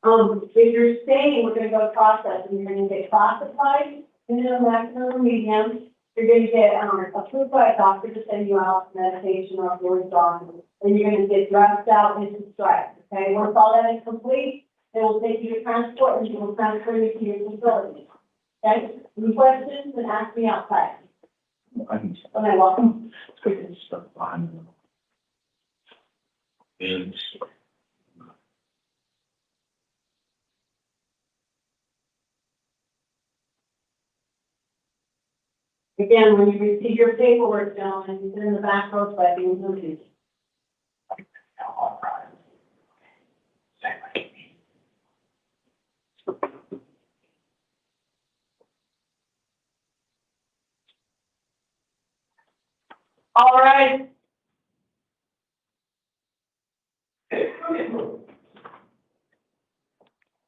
If you're staying, we're gonna go process, and you're gonna get classified into the maximum medium. You're gonna get, approved by a doctor to send you out for medication or if you're gone. Then you're gonna get dressed out into stripes, okay? Once all that is complete, they will take you to transport and will transfer you to your facility. Okay? Any questions, then ask me outside. Okay, welcome. Again, when you receive your paperwork, gentlemen, you sit in the back row by being moved. All right.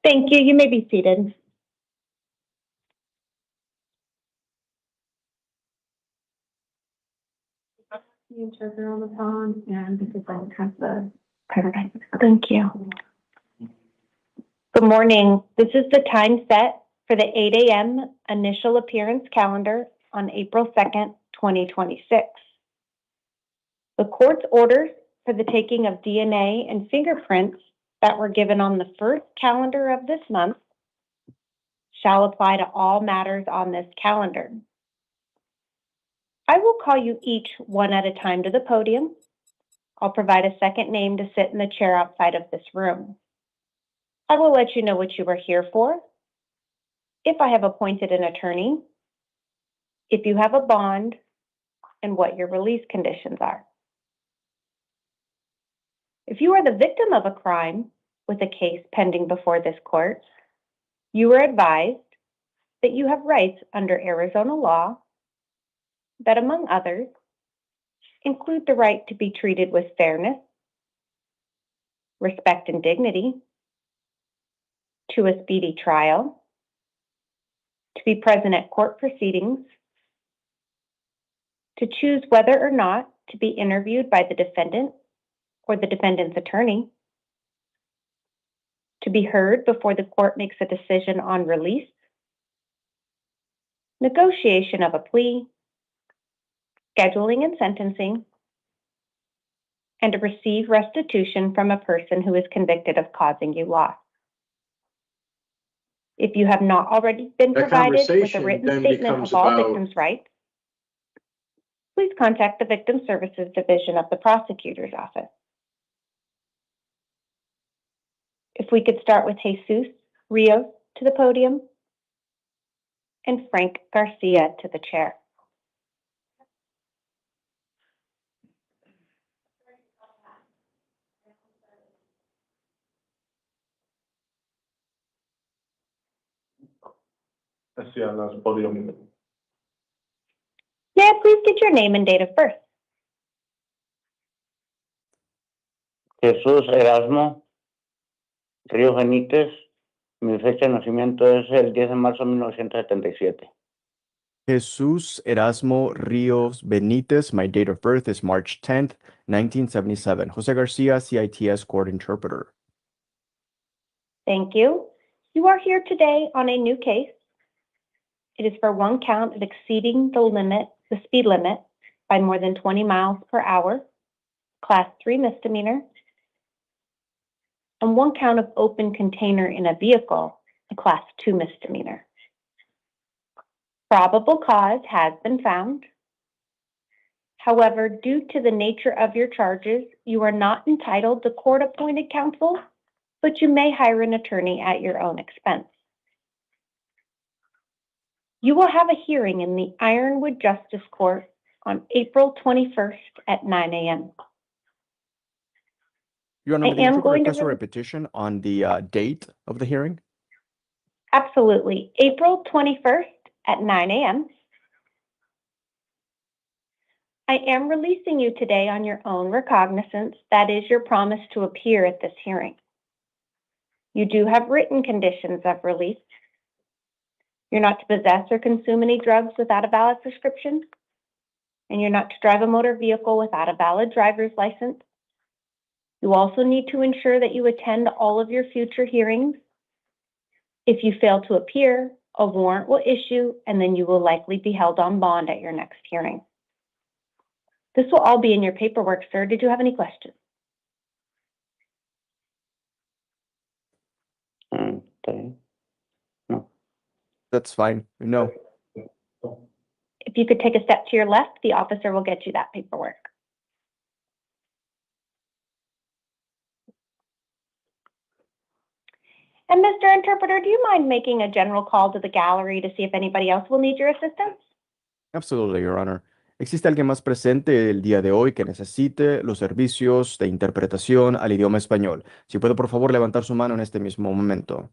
Thank you. You may be seated. The interpreter on the phone, and this is going to have the paradigm. Thank you. Good morning. This is the time set for the 8 a.m. initial appearance calendar on April 2nd, 2026. The court's orders for the taking of DNA and fingerprints that were given on the first calendar of this month shall apply to all matters on this calendar. I will call you each one at a time to the podium. I'll provide a second name to sit in the chair outside of this room. I will let you know what you are here for, if I have appointed an attorney, if you have a bond, and what your release conditions are. If you are the victim of a crime with a case pending before this court, you are advised that you have rights under Arizona law that, among others, include the right to be treated with fairness, respect, and dignity, to a speedy trial, to be present at court proceedings, to choose whether or not to be interviewed by the defendant or the defendant's attorney, to be heard before the court makes a decision on release, negotiation of a plea, scheduling and sentencing, and to receive restitution from a person who is convicted of causing you loss. If you have not already been provided with a written statement of all victims' rights, please contact the Victim Services Division of the Prosecutor's Office. If we could start with Jesus Rios to the podium and Frank Garcia to the chair. May I please get your name and date of birth? Jesús Erasmo Río Benítez. Mi fecha de nacimiento es el 10 de marzo de 1977. Jesus Erasmo Rios Benitez. My date of birth is March 10th, 1977. Jose Garcia, CITS Court Interpreter. Thank you. You are here today on a new case. It is for one count of exceeding the speed limit by more than 20 miles per hour, Class 3 misdemeanor, and one count of open container in a vehicle, a Class 2 misdemeanor. Probable cause has been found. However, due to the nature of your charges, you are not entitled to court-appointed counsel, but you may hire an attorney at your own expense. You will have a hearing in the Ironwood Justice Court on April 21st at 9 a.m. Your Honor, would you request a repetition on the date of the hearing? Absolutely. April 21st at 9 a.m. I am releasing you today on your own recognizance. That is your promise to appear at this hearing. You do have written conditions of release. You're not to possess or consume any drugs without a valid prescription, and you're not to drive a motor vehicle without a valid driver's license. You also need to ensure that you attend all of your future hearings If you fail to appear, a warrant will issue, and then you will likely be held on bond at your next hearing. This will all be in your paperwork, sir. Did you have any questions? Está bien. No. That's fine. No. If you could take a step to your left, the officer will get you that paperwork. And Mr. Interpreter, do you mind making a general call to the gallery to see if anybody else will need your assistance? Absolutely, Your Honor. ¿Existe alguien más presente el día de hoy que necesite los servicios de interpretación al idioma español? Si puede, por favor, levantar su mano en este mismo momento.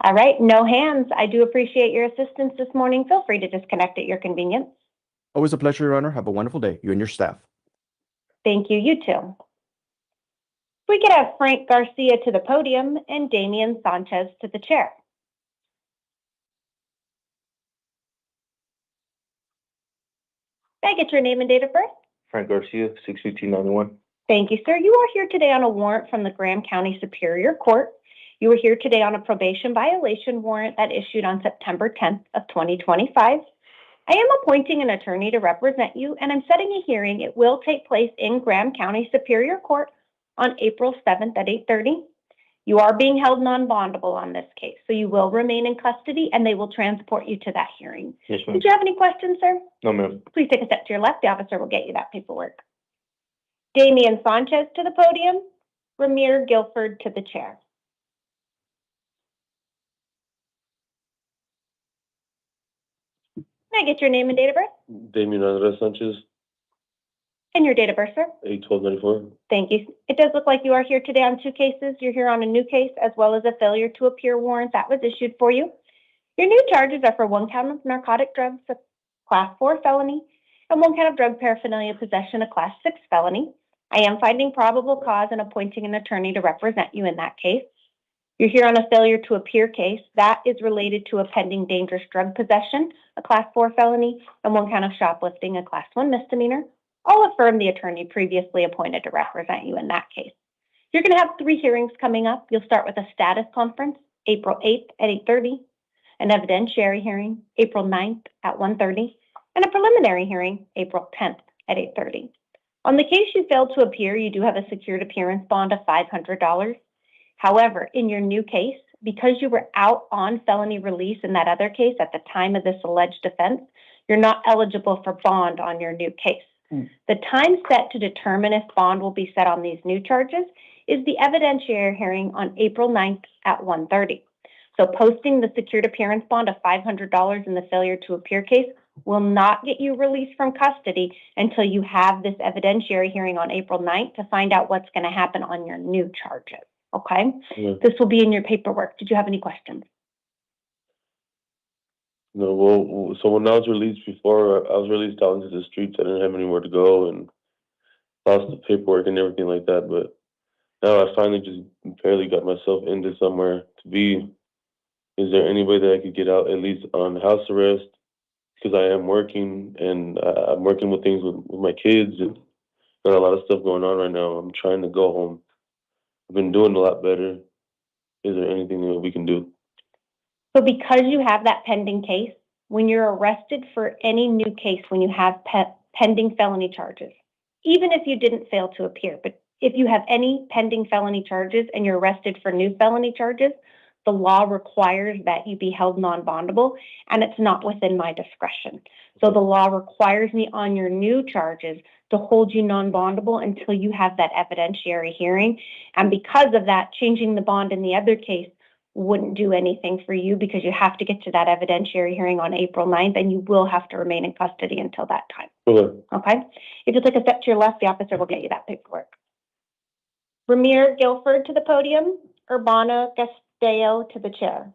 All right, no hands. I do appreciate your assistance this morning. Feel free to disconnect at your convenience. Always a pleasure, Your Honor. Have a wonderful day, you and your staff. Thank you, you too. We could have Frank Garcia to the podium and Damian Sanchez to the chair. May I get your name and date of birth? Frank Garcia, 61591. Thank you, sir. You are here today on a warrant from the Graham County Superior Court. You are here today on a probation violation warrant that issued on September 10th of 2025. I am appointing an attorney to represent you, and I'm setting a hearing. It will take place in Graham County Superior Court on April 7th at 8:30. You are being held non-bondable on this case, so you will remain in custody, and they will transport you to that hearing. Yes, ma'am. Did you have any questions, sir? No, ma'am. Please take a step to your left. The officer will get you that paperwork. Damian Sanchez to the podium, Ramir Guilford to the chair. May I get your name and date of birth? Damian Andres Sanchez, And your date of birth, sir? 8/12/94. Thank you. It does look like you are here today on two cases. You're here on a new case as well as a failure to appear warrant that was issued for you. Your new charges are for 1 count of narcotic drugs, a class 4 felony, and 1 count of drug paraphernalia possession, a class 6 felony. I am finding probable cause and appointing an attorney to represent you in that case. You're here on a failure to appear case. That is related to a pending dangerous drug possession, a class 4 felony, and 1 count of shoplifting, a class 1 misdemeanor. I'll affirm the attorney previously appointed to represent you in that case. You're going to have 3 hearings coming up. You'll start with a status conference, April 8th at 8:30, an evidentiary hearing, April 9th at 1:30, and a preliminary hearing, April 10th at 8:30. On the case you failed to appear, you do have a secured appearance bond of $500. However, in your new case, because you were out on felony release in that other case at the time of this alleged offense, you're not eligible for bond on your new case. The time set to determine if bond will be set on these new charges is the evidentiary hearing on April 9th at 1:30. So posting the secured appearance bond of $500 in the failure to appear case will not get you released from custody until you have this evidentiary hearing on April 9th to find out what's going to happen on your new charges. Okay? Yeah. This will be in your paperwork. Did you have any questions? No, well, so when I was released before, I was released out into the streets. I didn't have anywhere to go and lost the paperwork and everything like that. But now I finally just barely got myself into somewhere to be. Is there any way that I could get out at least on house arrest? Because I am working and I'm working with things with my kids and got a lot of stuff going on right now. I'm trying to go home. I've been doing a lot better. Is there anything that we can do? So because you have that pending case, when you're arrested for any new case, when you have pending felony charges, even if you didn't fail to appear, but if you have any pending felony charges and you're arrested for new felony charges, the law requires that you be held non-bondable, and it's not within my discretion. So the law requires me on your new charges to hold you non-bondable until you have that evidentiary hearing. And because of that, changing the bond in the other case wouldn't do anything for you because you have to get to that evidentiary hearing on April 9th, and you will have to remain in custody until that time. Okay? If you take a step to your left, the officer will get you that paperwork. Ramir Guilford to the podium, Urbana Castillo to the chair.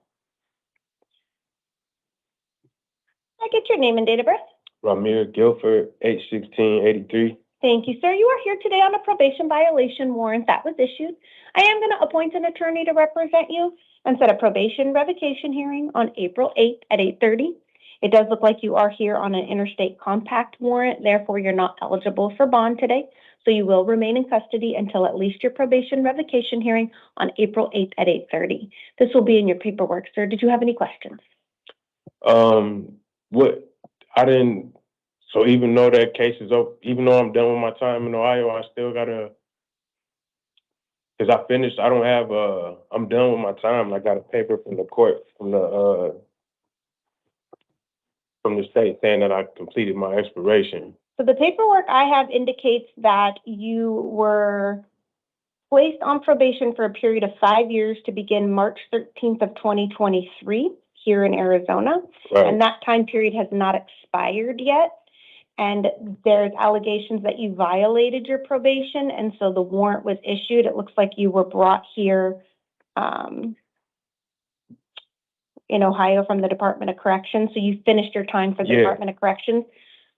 I get your name and date of birth. Ramir Guilford, 8/16/83. Thank you, sir. You are here today on a probation violation warrant that was issued. I am going to appoint an attorney to represent you and set a probation revocation hearing on April 8th at 8:30. It does look like you are here on an interstate compact warrant. Therefore, you're not eligible for bond today. so you will remain in custody until at least your probation revocation hearing on April 8th at 8:30. This will be in your paperwork, sir. Did you have any questions? What, I didn't, so even though that case is over, even though I'm done with my time in Ohio, I still gotta, cause I finished, I don't have, I'm done with my time. I got a paper from the court, from the state saying that I completed my expiration. So the paperwork I have indicates that you were placed on probation for a period of 5 years to begin March 13th of 2023 here in Arizona. Right. And that time period has not expired yet. And there's allegations that you violated your probation. And so the warrant was issued. It looks like you were brought here in Ohio from the Department of Corrections. So you finished your time for the Department of Corrections.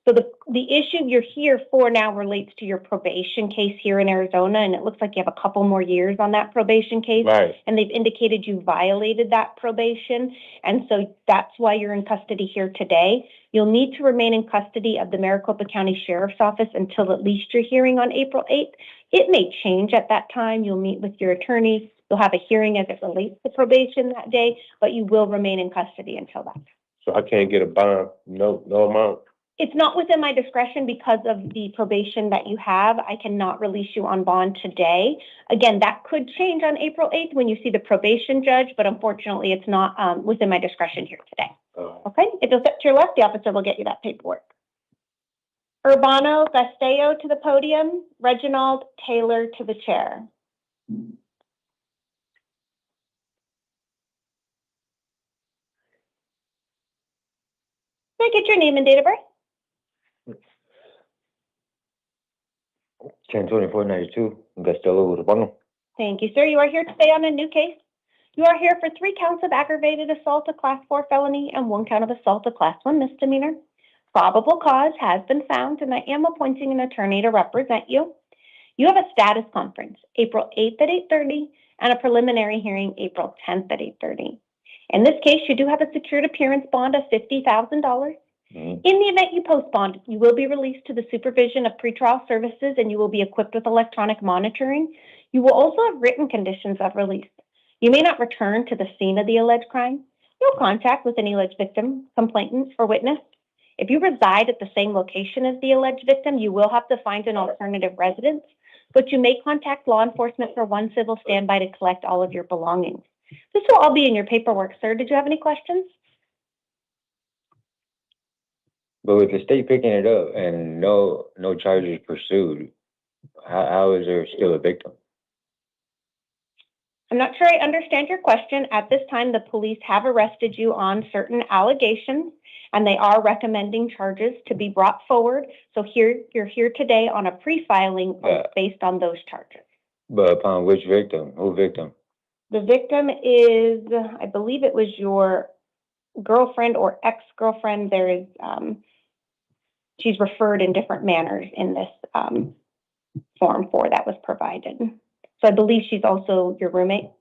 So the issue you're here for now relates to your probation case here in Arizona, and it looks like you have a couple more years on that probation case. Right. And they've indicated you violated that probation, and so that's why you're in custody here today. You'll need to remain in custody of the Maricopa County Sheriff's Office until at least your hearing on April 8th. It may change at that time. You'll meet with your attorney. You'll have a hearing as it relates to probation that day, but you will remain in custody until that. So I can't get a bond, no amount? It's not within my discretion because of the probation that you have. I cannot release you on bond today. Again, that could change on April 8th when you see the probation judge, but unfortunately it's not within my discretion here today. Okay, if you'll step to your left, the officer will get you that paperwork. Urbano Gasteo to the podium, Reginald Taylor to the chair. Can I get your name and date of birth? 10/24/92, Gastello, Urbano. Thank you, sir. You are here today on a new case. You are here for 3 counts of aggravated assault, a Class 4 felony, and 1 count of assault, a Class 1 misdemeanor. Probable cause has been found, and I am appointing an attorney to represent you. You have a status conference April 8th at 8:30 and a preliminary hearing April 10th at 8:30. In this case, you do have a secured appearance bond of $50,000. In the event you post bond, you will be released to the supervision of pretrial services and you will be equipped with electronic monitoring. You will also have written conditions of release. You may not return to the scene of the alleged crime. No contact with any alleged victim, complainant, or witness. If you reside at the same location as the alleged victim, you will have to find an alternative residence, but you may contact law enforcement for 1 civil standby to collect all of your belongings. This will all be in your paperwork, sir. Did you have any questions? But with the state picking it up and no charges pursued, how is there still a victim? I'm not sure I understand your question. At this time, the police have arrested you on certain allegations, and they are recommending charges to be brought forward. So here, you're here today on a pre-filing based on those charges. But upon which victim? Who victim? The victim is, I believe it was your girlfriend or ex-girlfriend. There is, she's referred in different manners in this Form 4 that was provided. So I believe she's also your roommate.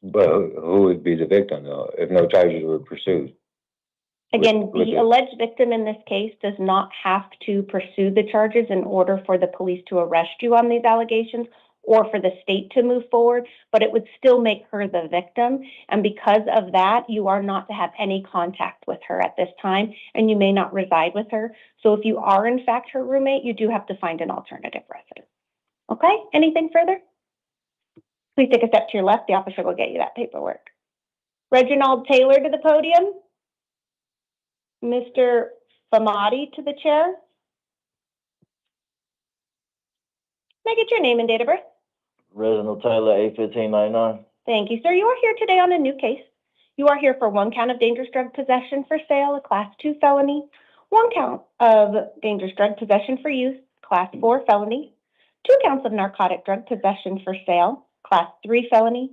But who would be the victim, though, if no charges were pursued? Again, the alleged victim in this case does not have to pursue the charges in order for the police to arrest you on these allegations or for the state to move forward, but it would still make her the victim. And because of that, you are not to have any contact with her at this time, and you may not reside with her. So if you are, in fact, her roommate, you do have to find an alternative residence. Okay, anything further? Please take a step to your left. The officer will get you that paperwork. Reginald Taylor to the podium. Mr. Famati to the chair. May I get your name and date of birth? Reginald Taylor, 8/15/99. Thank you, sir. You are here today on a new case. You are here for 1 count of dangerous drug possession for sale, a Class 2 felony, 1 count of dangerous drug possession for use, Class 4 felony, 2 counts of narcotic drug possession for sale, Class 3 felony,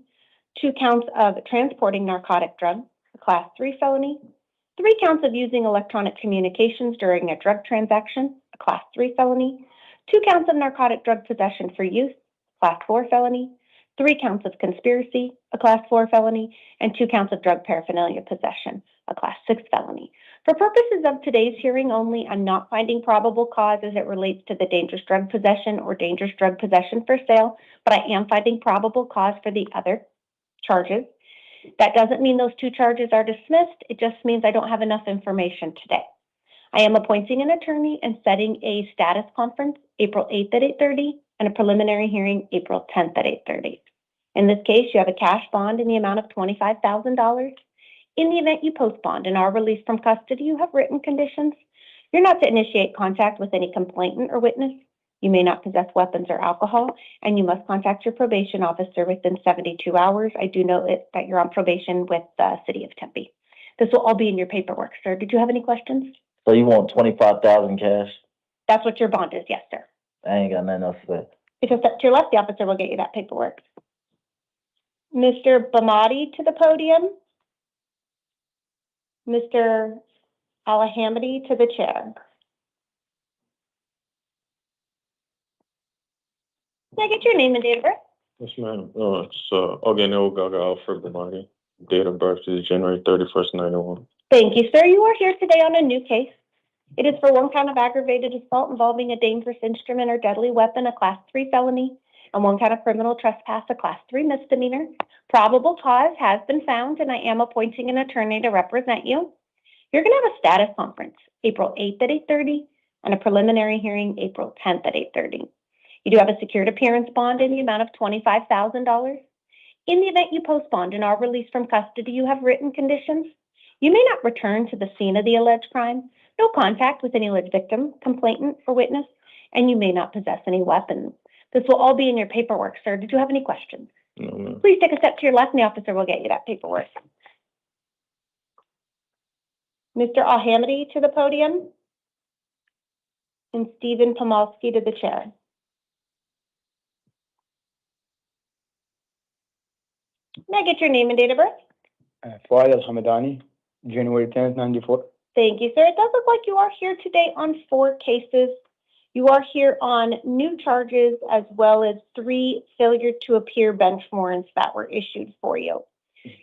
2 counts of transporting narcotic drugs, a Class 3 felony, 3 counts of using electronic communications during a drug transaction, a Class 3 felony, 2 counts of narcotic drug possession for use, Class 4 felony, 3 counts of conspiracy, a Class 4 felony, and 2 counts of drug paraphernalia possession. a Class 6 felony. For purposes of today's hearing only, I'm not finding probable cause as it relates to the dangerous drug possession or dangerous drug possession for sale, but I am finding probable cause for the other charges. That doesn't mean those 2 charges are dismissed. It just means I don't have enough information today. I am appointing an attorney and setting a status conference April 8th at 8:30 and a preliminary hearing April 10th at 8:30. In this case, you have a cash bond in the amount of $25,000. In the event you post bond and are released from custody, you have written conditions. You're not to initiate contact with any complainant or witness. You may not possess weapons or alcohol, and you must contact your probation officer within 72 hours. I do know that you're on probation with the City of Tempe. This will all be in your paperwork, sir. Did you have any questions? So you want 25,000 cash? That's what your bond is, yes, sir. I ain't got nothing else to say. If you step to your left, the officer will get you that paperwork. Mr. Bamadi to the podium. Mr. Alhamdi to the chair. Can I get your name and date of birth? Yes, ma'am. It's Oganel Gaga Alfred Bamani. Date of birth is January 31st, 91. Thank you, sir. You are here today on a new case. It is for 1 count of aggravated assault involving a dangerous instrument or deadly weapon, a Class 3 felony, and 1 count of criminal trespass, a Class 3 misdemeanor. Probable cause has been found, and I am appointing an attorney to represent you. You're going to have a status conference April 8th at 8:30 and a preliminary hearing April 10th at 8:30. You do have a secured appearance bond in the amount of $25,000. In the event you post bond and are released from custody, you have written conditions. You may not return to the scene of the alleged crime, no contact with any alleged victim, complainant, or witness, and you may not possess any weapons. This will all be in your paperwork, sir. Did you have any questions? No, ma'am. Please take a step to your left and the officer will get you that paperwork. Mr. Alhamdi to the podium. And Stephen Pomalski to the chair. May I get your name and date of birth? Fuad Al-Hamadani, January 10th, 94. Thank you, sir. It does look like you are here today on 4 cases. You are here on new charges as well as 3 failure to appear bench warrants that were issued for you.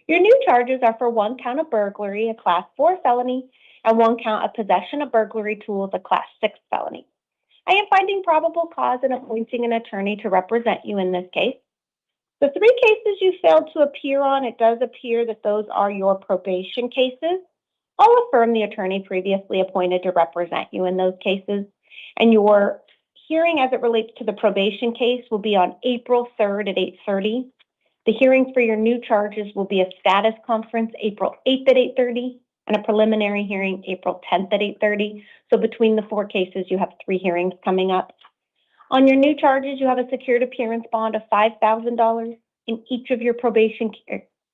Your new charges are for 1 count of burglary, a Class 4 felony, and 1 count of possession of burglary tools, a Class 6 felony. I am finding probable cause and appointing an attorney to represent you in this case. The 3 cases you failed to appear on, it does appear that those are your probation cases. I'll affirm the attorney previously appointed to represent you in those cases. And your hearing as it relates to the probation case will be on April 3rd at 8:30. The hearings for your new charges will be a status conference April 8th at 8:30 and a preliminary hearing April 10th at 8:30. So between the 4 cases, you have 3 hearings coming up. On your new charges, you have a secured appearance bond of $5,000 in each of your probation,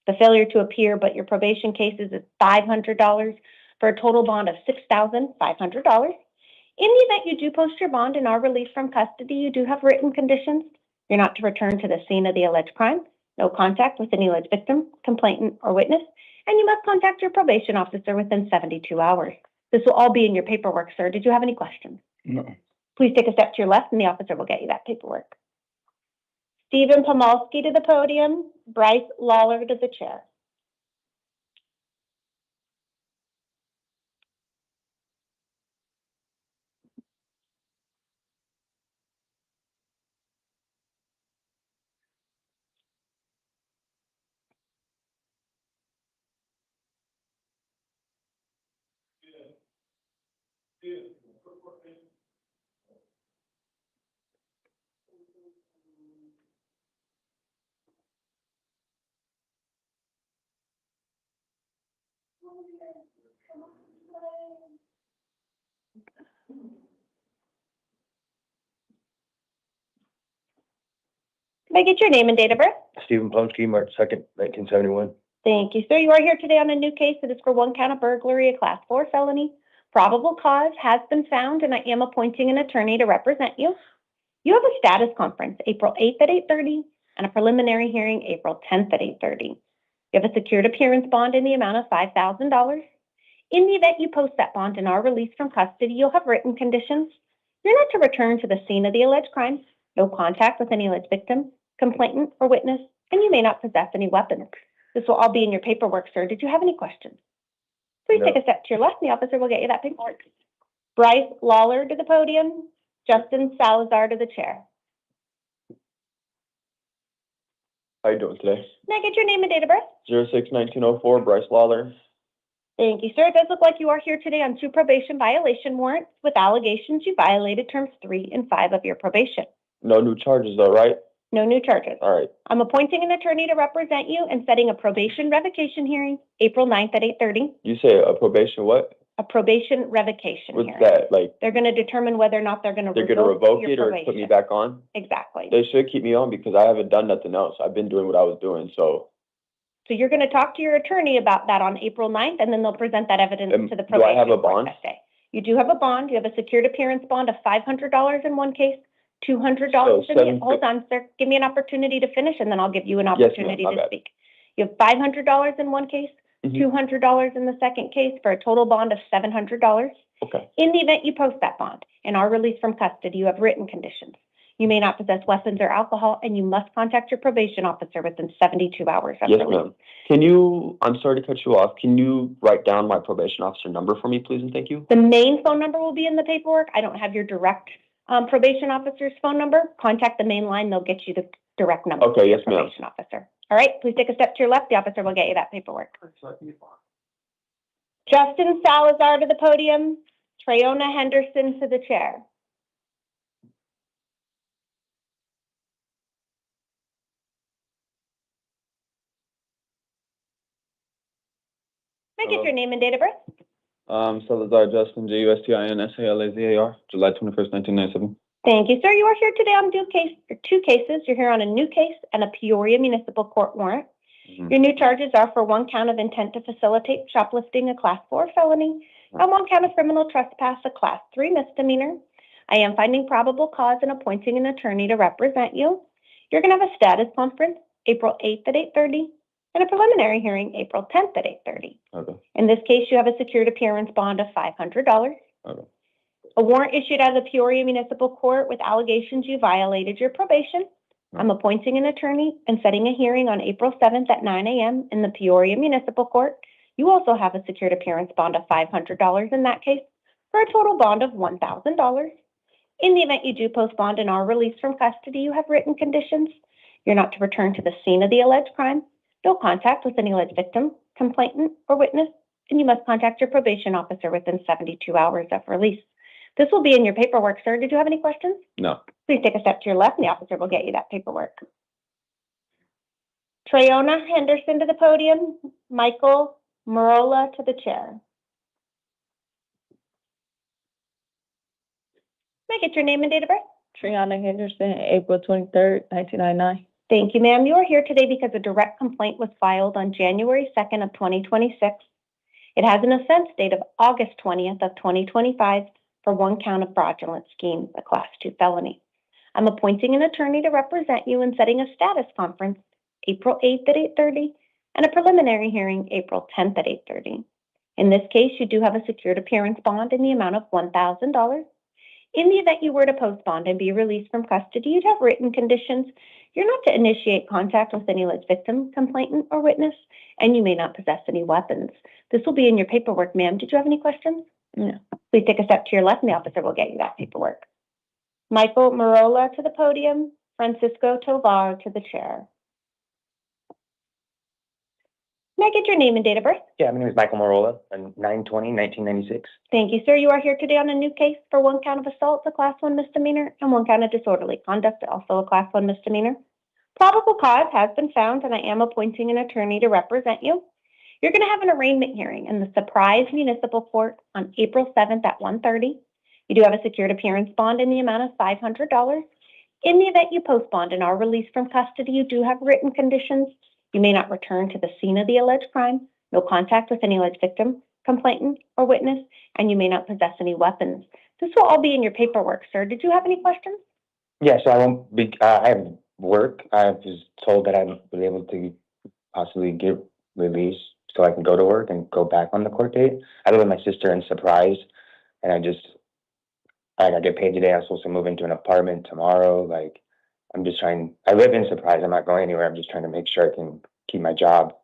the failure to appear, but your probation cases is $500 for a total bond of $6,500. In the event you do post your bond and are released from custody, you do have written conditions. You're not to return to the scene of the alleged crime, no contact with any alleged victim, complainant, or witness, and you must contact your probation officer within 72 hours. This will all be in your paperwork, sir. Did you have any questions? No. Please take a step to your left and the officer will get you that paperwork. Stephen Pomalski to the podium, Bryce Lawler to the chair. Can I get your name and date of birth? Stephen Plumsky, March 2nd, 1971. Thank you, sir. You are here today on a new case. It is for 1 count of burglary, a Class 4 felony. Probable cause has been found, and I am appointing an attorney to represent you. You have a status conference April 8th at 8:30 and a preliminary hearing April 10th at 8:30. You have a secured appearance bond in the amount of $5,000. In the event you post that bond and are released from custody, you'll have written conditions. You're not to return to the scene of the alleged crime, no contact with any alleged victim, complainant, or witness, and you may not possess any weapons. This will all be in your paperwork, sir. Did you have any questions? Please No. take a step to your left, and the officer will get you that paperwork. Bryce Lawler to the podium, Justin Salazar to the chair. How you doing today? May I get your name and date of birth? 06-1904, Bryce Lawler. Thank you, sir. It does look like you are here today on 2 probation violation warrants with allegations you violated terms 3 and 5 of your probation. No new charges though, right? No new charges. All right. I'm appointing an attorney to represent you and setting a probation revocation hearing April 9th at 8:30. You say a probation what? A probation revocation What's hearing. that? Like, They're going to determine whether or not they're going to they're gonna revoke your it or probation. put me back on? Exactly. They should keep me on because I haven't done nothing else. I've been doing what I was doing, so. So you're going to talk to your attorney about that on April 9th, and then they'll present that evidence to the do I probation have a court bond? that day. You do have a bond. You have a secured appearance bond of $500 in one case, $200 So in the, hold on, sir. Give me an opportunity to finish, and then I'll give you an Yes, ma'am. opportunity My to bad. speak. You have $500 in one case, Mhm. $200 in the second case, for a total bond of $700. Okay. In the event you post that bond and are released from custody, you have written conditions. You may not possess weapons or alcohol, and you must contact your probation officer within 72 hours of Yes, release. ma'am. Can you, I'm sorry to cut you off. Can you write down my probation officer number for me, please, and thank you? The main phone number will be in the paperwork. I don't have your direct probation officer's phone number. Contact the main line. They'll get you the direct number. Okay, of your yes, ma'am. probation officer. All right, please take a step to your left. The officer will get you that paperwork. Justin Salazar to the podium, Trayona Henderson to the chair. May I get your name and date of birth? Salazar Justin, JUSTIN July 21st, 1997. Thank you, sir. You are here today on two cases. You're here on a new case and a Peoria Municipal Court warrant. Mhm. Your new charges are for 1 count of intent to facilitate shoplifting, a Class 4 felony, and 1 count of criminal trespass, a Class 3 misdemeanor. I am finding probable cause and appointing an attorney to represent you. You're going to have a status conference April 8th at 8:30 and a preliminary hearing April 10th at 8:30. Okay. In this case, you have a secured appearance bond of $500. Okay. A warrant issued out of the Peoria Municipal Court with allegations you violated your probation. I'm appointing an attorney and setting a hearing on April 7th at 9 a.m. in the Peoria Municipal Court. You also have a secured appearance bond of $500 in that case, for a total bond of $1,000. In the event you do post bond and are released from custody, you have written conditions. You're not to return to the scene of the alleged crime, no contact with any alleged victim, complainant, or witness, and you must contact your probation officer within 72 hours of release. This will be in your paperwork, sir. Did you have any questions? No. Please take a step to your left, and the officer will get you that paperwork. Trayona Henderson to the podium, Michael Marola to the chair. May I get your name and date of birth? Triana Henderson, April 23rd, 1999. Thank you, ma'am. You are here today because a direct complaint was filed on January 2nd of 2026. It has an offense date of August 20th of 2025 for 1 count of fraudulent schemes, a Class 2 felony. I'm appointing an attorney to represent you and setting a status conference April 8th at 8:30 and a preliminary hearing April 10th at 8:30. In this case, you do have a secured appearance bond in the amount of $1,000. In the event you were to post bond and be released from custody, you'd have written conditions. You're not to initiate contact with any alleged victim, complainant, or witness, and you may not possess any weapons. This will be in your paperwork, ma'am. Did you have any questions? No. Please take a step to your left, and the officer will get you that paperwork. Michael Marola to the podium, Francisco Tovar to the chair. May I get your name and date of birth? Yeah, my name is Michael Marola, and 9/20/1996. Thank you, sir. You are here today on a new case for 1 count of assault, a Class 1 misdemeanor, and 1 count of disorderly conduct, also a Class 1 misdemeanor. Probable cause has been found, and I am appointing an attorney to represent you. You're going to have an arraignment hearing in the Surprise Municipal Court on April 7th at 1:30. You do have a secured appearance bond in the amount of $500. In the event you post bond and are released from custody, you do have written conditions. You may not return to the scene of the alleged crime, no contact with any alleged victim, complainant, or witness, and you may not possess any weapons. This will all be in your paperwork, sir. Did you have any questions? Yeah, so I won't be, I have work. I was told that I will be able to possibly get released so I can go to work and go back on the court date. I live with my sister in Surprise, and I get paid today. I was supposed to move into an apartment tomorrow. Like, I live in Surprise. I'm not going anywhere. I'm just trying to make sure I can keep my job.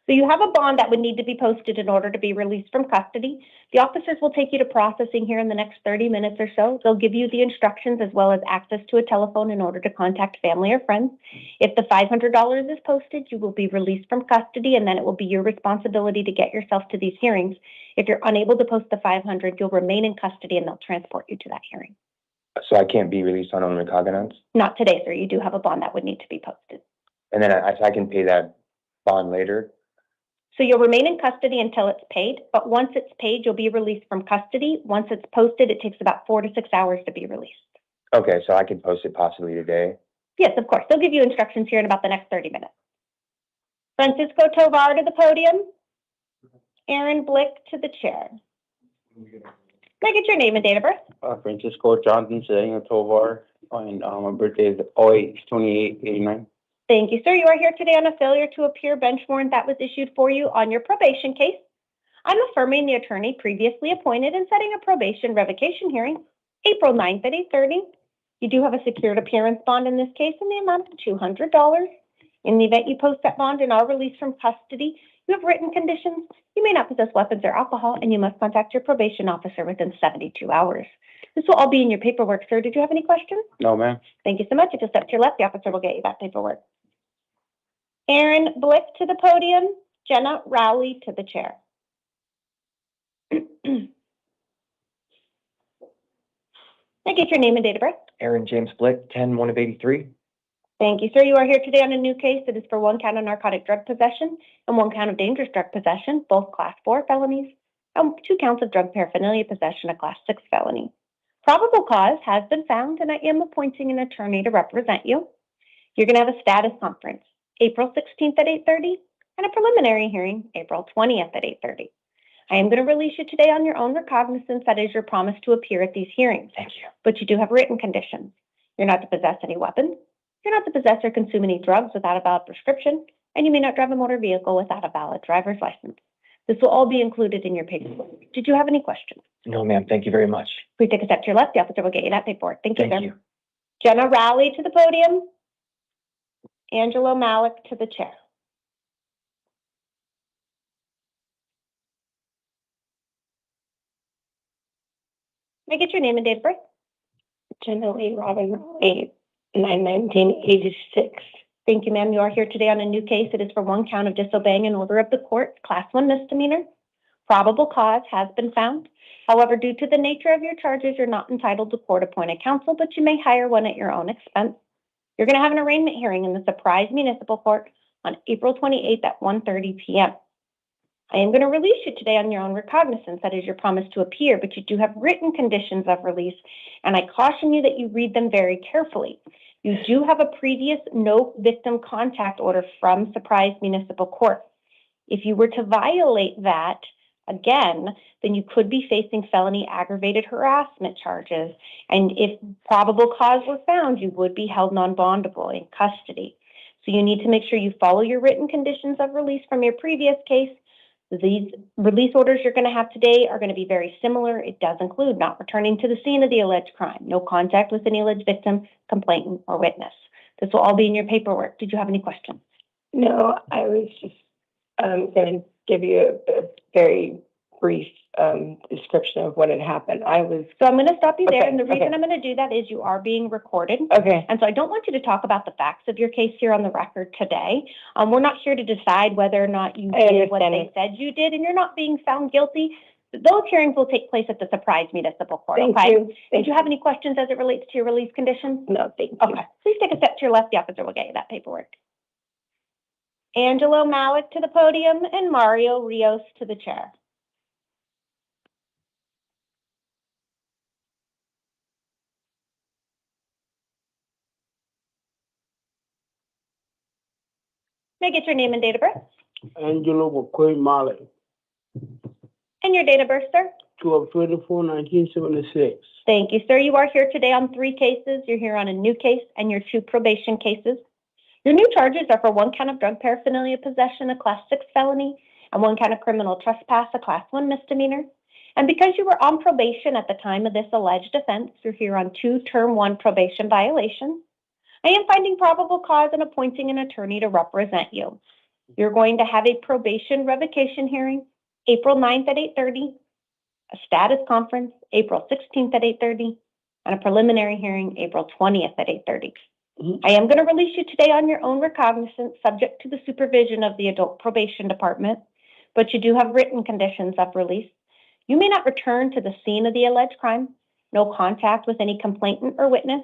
So So you have a bond that would need to be posted in order to be released from custody. The officers will take you to processing here in the next 30 minutes or so. They'll give you the instructions as well as access to a telephone in order to contact family or friends. If the $500 is posted, you will be released from custody, and then it will be your responsibility to get yourself to these hearings. If you're unable to post the $500, you'll remain in custody and they'll transport you to that hearing. So I can't be released on own recognizance? Not today, sir. You do have a bond that would need to be posted. And then I can pay that bond later? So you'll remain in custody until it's paid, but once it's paid, you'll be released from custody. Once it's posted, it takes about 4 to 6 hours to be released. Okay, so I can post it possibly today? Yes, of course. They'll give you instructions here in about the next 30 minutes. Francisco Tovar to the podium. Aaron Blick to the chair. Can I get your name and date of birth? Francisco Johnson Cedeno Tovar, and my birthday is 08/28/89. Thank you, sir. You are here today on a failure to appear bench warrant that was issued for you on your probation case. I'm affirming the attorney previously appointed and setting a probation revocation hearing April 9th at 8:30. You do have a secured appearance bond in this case in the amount of $200. In the event you post that bond and are released from custody, you have written conditions. You may not possess weapons or alcohol, and you must contact your probation officer within 72 hours. This will all be in your paperwork, sir. Did you have any questions? No, ma'am. Thank you so much. If you'll step to your left, the officer will get you that paperwork. Aaron Blick to the podium. Jenna Rowley to the chair. I get your name and date of birth. Aaron James Blick, 10/1/83. Thank you, sir. You are here today on a new case that is for 1 count of narcotic drug possession and 1 count of dangerous drug possession, both Class 4 felonies, and 2 counts of drug paraphernalia possession, a Class 6 felony. Probable cause has been found, and I am appointing an attorney to represent you. You're going to have a status conference April 16th at 8:30 and a preliminary hearing April 20th at 8:30. I am going to release you today on your own recognizance. That is your promise to appear at these hearings. Thank you. But you do have written conditions. You're not to possess any weapons. You're not to possess or consume any drugs without a valid prescription, and you may not drive a motor vehicle without a valid driver's license. This will all be included in your paperwork. Did you have any questions? No, ma'am. Thank you very much. Please take a step to your left. The officer will get you that paperwork. Thank you, Thank sir. you. Jenna Rowley to the podium. Angelo Malik to the chair. May I get your name and date of birth? Jenna Lee Robin Raleigh, 1986. Thank you, ma'am. You are here today on a new case. It is for 1 count of disobeying an order of the court, Class 1 misdemeanor. Probable cause has been found. However, due to the nature of your charges, you're not entitled to court-appointed counsel, but you may hire one at your own expense. You're going to have an arraignment hearing in the Surprise Municipal Court on April 28th at 1:30 p.m. I am going to release you today on your own recognizance. That is your promise to appear, but you do have written conditions of release, and I caution you that you read them very carefully. You do have a previous no victim contact order from Surprise Municipal Court. If you were to violate that again, then you could be facing felony aggravated harassment charges. And if probable cause were found, you would be held non-bondable in custody. So you need to make sure you follow your written conditions of release from your previous case. These release orders you're going to have today are going to be very similar. It does include not returning to the scene of the alleged crime, no contact with any alleged victim, complainant, or witness. This will all be in your paperwork. Did you have any questions? No, I was just going to give you a very brief description of what had happened. So I'm going to stop you there, Okay, and the reason okay. I'm going to do that is you are being recorded. Okay. And so I don't want you to talk about the facts of your case here on the record today. We're not here to decide whether or not you did what they said you did, and you're not being found guilty. Those hearings will take place at the Surprise Municipal Court, Thank okay? you. Did you have any questions as it relates to your release conditions? No, thank you. Okay. Please take a step to your left. The officer will get you that paperwork. Angelo Malik to the podium and Mario Rios to the chair. May I get your name and date of birth? Angelo McCoy Molly, And your date of birth, sir? 12/24/1976. Thank you, sir. You are here today on 3 cases. You're here on a new case and your 2 probation cases. Your new charges are for 1 count of drug paraphernalia possession, a Class 6 felony, and 1 count of criminal trespass, a Class 1 misdemeanor. And because you were on probation at the time of this alleged offense, you're here on 2 Term 1 probation violations. I am finding probable cause and appointing an attorney to represent you. You're going to have a probation revocation hearing, April 9th at 8:30, a status conference, April 16th at 8:30, and a preliminary hearing, April 20th at 8:30. I am going to release you today on your own recognizance, subject to the supervision of the Adult Probation Department, but you do have written conditions of release. You may not return to the scene of the alleged crime, no contact with any complainant or witness.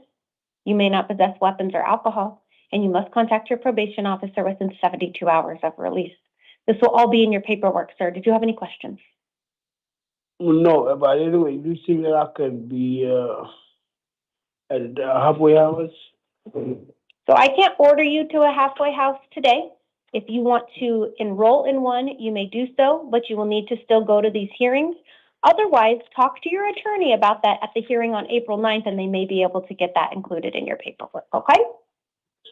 You may not possess weapons or alcohol, and you must contact your probation officer within 72 hours of release. This will all be in your paperwork, sir. Did you have any questions? No, but anyway, do you think that I could be, at the halfway hours? So I can't order you to a halfway house today. If you want to enroll in one, you may do so, but you will need to still go to these hearings. Otherwise, talk to your attorney about that at the hearing on April 9th, and they may be able to get that included in your paperwork, okay?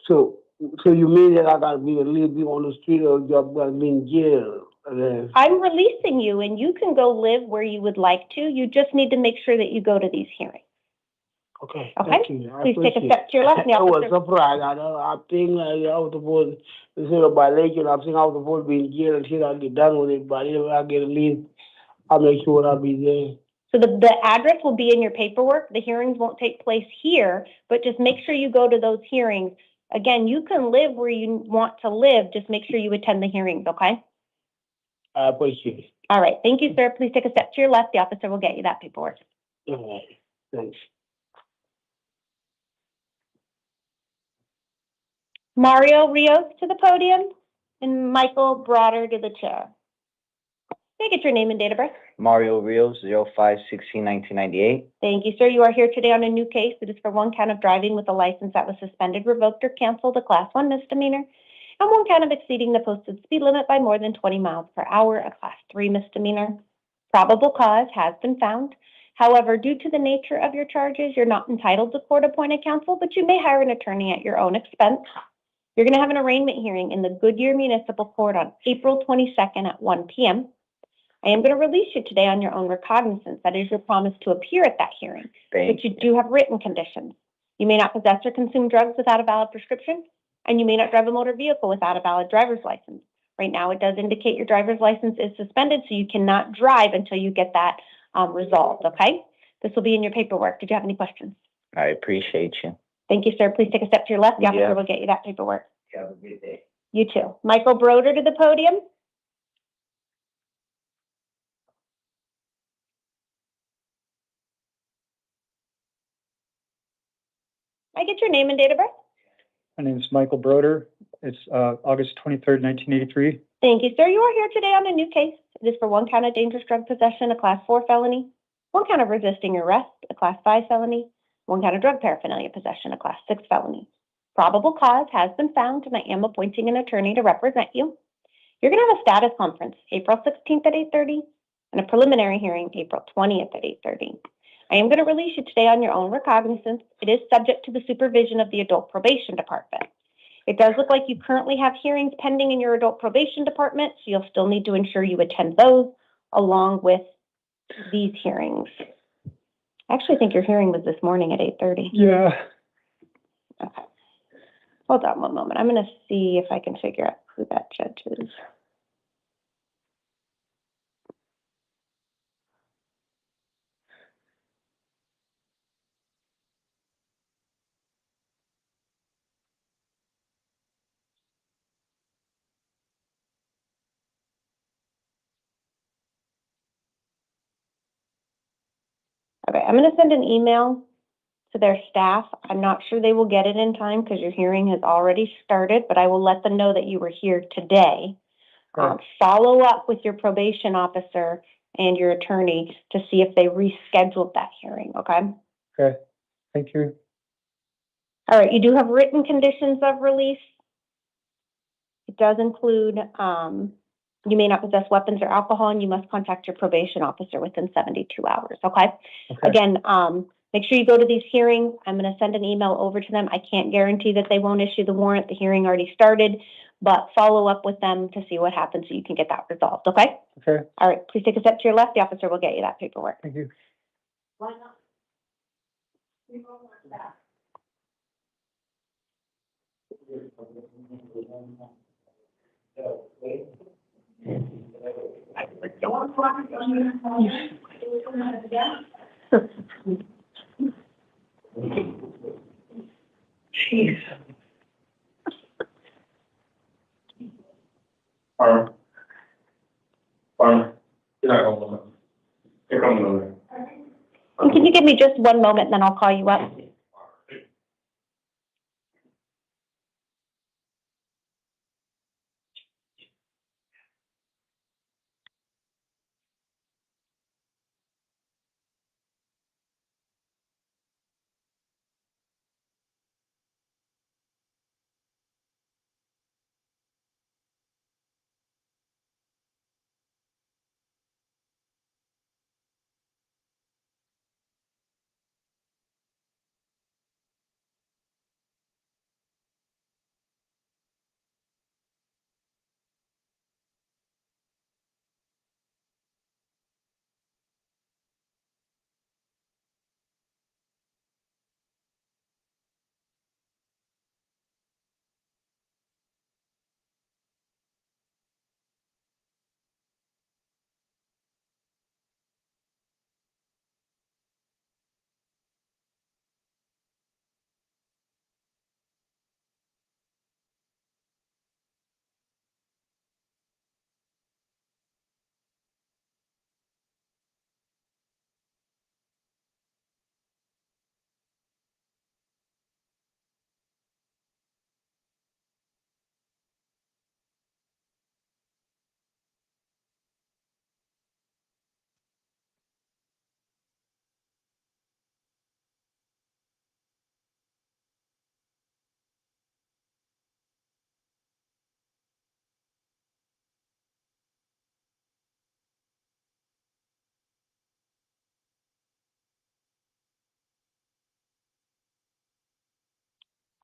So you mean that I gotta be a little bit on the street or just gotta be in jail? I'm releasing you, and you can go live where you would like to. You just need to make sure that you go to these hearings. Okay, Okay? thank you. I Please take a appreciate step to your left. and the I was officer- surprised. I think I was supposed, instead of violation, I think I was supposed to be in jail until I get done with it, but if I get a leave, I'll make sure I'll be there. So the address will be in your paperwork. The hearings won't take place here, but just make sure you go to those hearings. Again, you can live where you want to live. Just make sure you attend the hearings, okay? I appreciate it. All right. Thank you, sir. Please take a step to your left. The officer will get you that paperwork. All right, thanks. Mario Rios to the podium and Michael Broder to the chair. May I get your name and date of birth? Mario Rios, 05/16/1998. Thank you, sir. You are here today on a new case. It is for one count of driving with a license that was suspended, revoked, or canceled, a Class 1 misdemeanor, and one count of exceeding the posted speed limit by more than 20 miles per hour, a Class 3 misdemeanor. Probable cause has been found. However, due to the nature of your charges, you're not entitled to court-appointed counsel, but you may hire an attorney at your own expense. You're going to have an arraignment hearing in the Goodyear Municipal Court on April 22nd at 1 p.m. I am going to release you today on your own recognizance. That is your promise to appear at that hearing. But you do have written conditions. You may not possess or consume drugs without a valid prescription, and you may not drive a motor vehicle without a valid driver's license. Right now, it does indicate your driver's license is suspended, so you cannot drive until you get that resolved, okay? This will be in your paperwork. Did you have any questions? I appreciate you. Thank you, sir. Please take a step to your left. The officer Yeah. will get you that paperwork. Have a good day. You too. Michael Broder to the podium. I get your name and date of birth? My name is Michael Broder. It's August 23rd, 1983. Thank you, sir. You are here today on a new case. It is for one count of dangerous drug possession, a Class 4 felony, one count of resisting arrest, a Class 5 felony, one count of drug paraphernalia possession, a Class 6 felony. Probable cause has been found, and I am appointing an attorney to represent you. You're going to have a status conference April 16th at 8:30 and a preliminary hearing April 20th at 8:30. I am going to release you today on your own recognizance. It is subject to the supervision of the Adult Probation Department. It does look like you currently have hearings pending in your Adult Probation Department, so you'll still need to ensure you attend those along with these hearings. I actually think your hearing was this morning at 8:30. Yeah. Okay. Hold on one moment. I'm going to see if I can figure out who that judge is. Okay, I'm going to send an email to their staff. I'm not sure they will get it in time because your hearing has already started, but I will let them know that you were here today. Follow up with your probation officer and your attorney to see if they rescheduled that hearing, okay? Okay. Thank you. All right, you do have written conditions of release. It does include you may not possess weapons or alcohol, and you must contact your probation officer within 72 hours, okay? Again, make sure you go to these hearings. I'm going to send an email over to them. I can't guarantee that they won't issue the warrant. The hearing already started, but follow up with them to see what happens so you can get that resolved, okay? Okay. All right, please take a step to your left. The officer will get you that paperwork. Thank you. Why not? We don't want that. Jeez. Farmer. You're not going. You're coming over. And can you give me just one moment, then I'll call you up?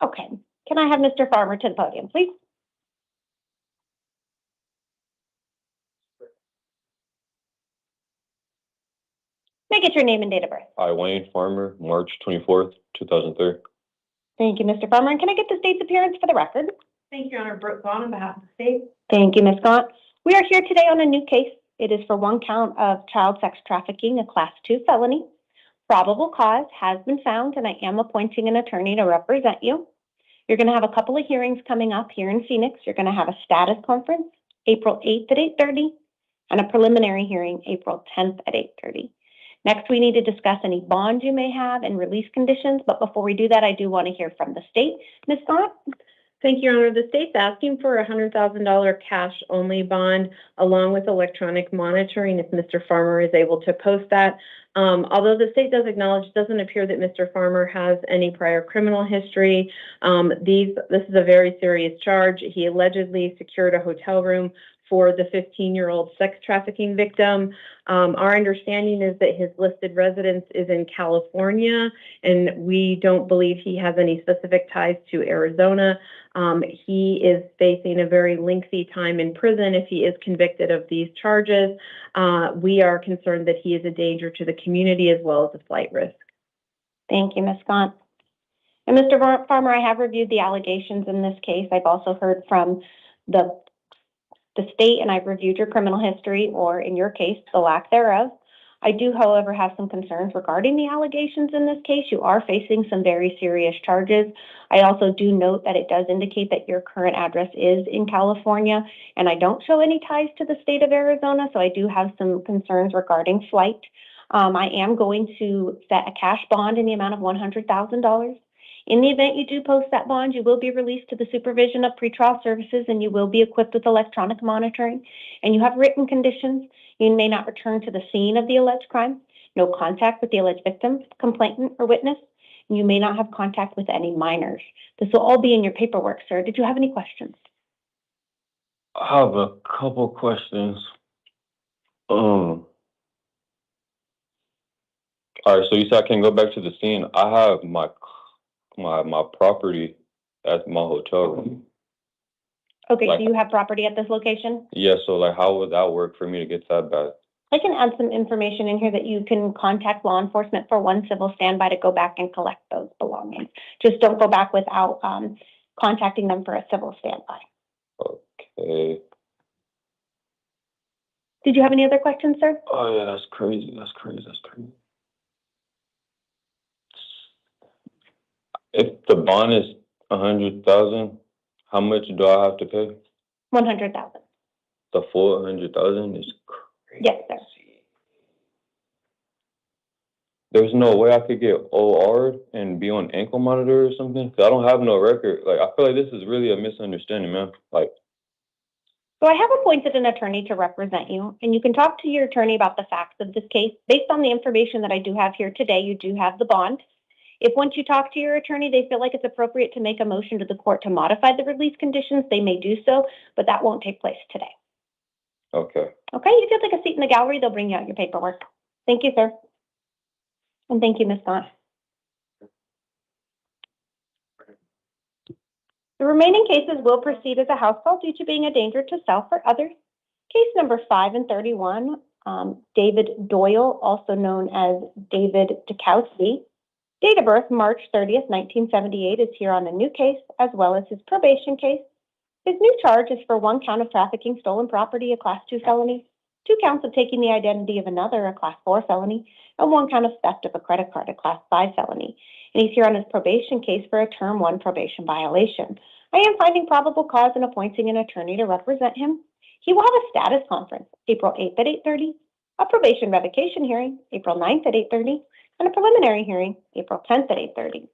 Okay, can I have Mr. Farmer to the podium, please? May I get your name and date of birth? I, Wayne Farmer, March 24th, 2003. Thank you, Mr. Farmer. And can I get the state's appearance for the record? Thank you, Your Honor. Brooke Vaughn on behalf of the state. Thank you, Ms. Gaunt. We are here today on a new case. It is for one count of child sex trafficking, a Class 2 felony. Probable cause has been found, and I am appointing an attorney to represent you. You're going to have a couple of hearings coming up here in Phoenix. You're going to have a status conference April 8th at 8:30 and a preliminary hearing April 10th at 8:30. Next, we need to discuss any bonds you may have and release conditions. But before we do that, I do want to hear from the state. Ms. Gaunt? Thank you, Your Honor. The state's asking for a $100,000 cash-only bond along with electronic monitoring if Mr. Farmer is able to post that. Although the state does acknowledge, it doesn't appear that Mr. Farmer has any prior criminal history. This is a very serious charge. He allegedly secured a hotel room for the 15-year-old sex trafficking victim. Our understanding is that his listed residence is in California, and we don't believe he has any specific ties to Arizona. He is facing a very lengthy time in prison if he is convicted of these charges. We are concerned that he is a danger to the community as well as a flight risk. Thank you, Ms. Gaunt. And Mr. Farmer, I have reviewed the allegations in this case. I've also heard from the state, and I've reviewed your criminal history, or in your case, the lack thereof. I do, however, have some concerns regarding the allegations in this case. You are facing some very serious charges. I also do note that it does indicate that your current address is in California, and I don't show any ties to the state of Arizona, so I do have some concerns regarding flight. I am going to set a cash bond in the amount of $100,000. In the event you do post that bond, you will be released to the supervision of pretrial services, and you will be equipped with electronic monitoring. And you have written conditions. You may not return to the scene of the alleged crime, no contact with the alleged victim, complainant, or witness, and you may not have contact with any minors. This will all be in your paperwork, sir. Did you have any questions? I have a couple questions. All right, so you said I can go back to the scene. I have my property at my hotel room. Okay, Like, so you have property at this location? yeah, so like how would that work for me to get that back? I can add some information in here that you can contact law enforcement for one civil standby to go back and collect those belongings. Just don't go back without contacting them for a civil standby. Okay. Did you have any other questions, sir? Oh, yeah, that's crazy. That's crazy. That's crazy. If the bond is 100,000, how much do I have to pay? 100,000. The full 100,000 is crazy. Yes, sir. There's no way I could get OR'd and be on ankle monitor or something? 'Cause I don't have no record. Like, I feel like this is really a misunderstanding, man. Like, So I have appointed an attorney to represent you, and you can talk to your attorney about the facts of this case. Based on the information that I do have here today, you do have the bond. If once you talk to your attorney, they feel like it's appropriate to make a motion to the court to modify the release conditions, they may do so, but that won't take place today. okay. Okay, if you'd like a seat in the gallery, they'll bring you out your paperwork. Thank you, sir. And thank you, Ms. Gaunt. The remaining cases will proceed as a house call due to being a danger to self or others. Case number 5 and 31, David Doyle, also known as David Dukowski. Date of birth, March 30th, 1978, is here on a new case, as well as his probation case. His new charge is for 1 count of trafficking stolen property, a Class 2 felony, 2 counts of taking the identity of another, a Class 4 felony, and 1 count of theft of a credit card, a Class 5 felony. And he's here on his probation case for a Term 1 probation violation. I am finding probable cause and appointing an attorney to represent him. He will have a status conference April 8th at 8:30, a probation revocation hearing April 9th at 8:30, and a preliminary hearing April 10th at 8:30.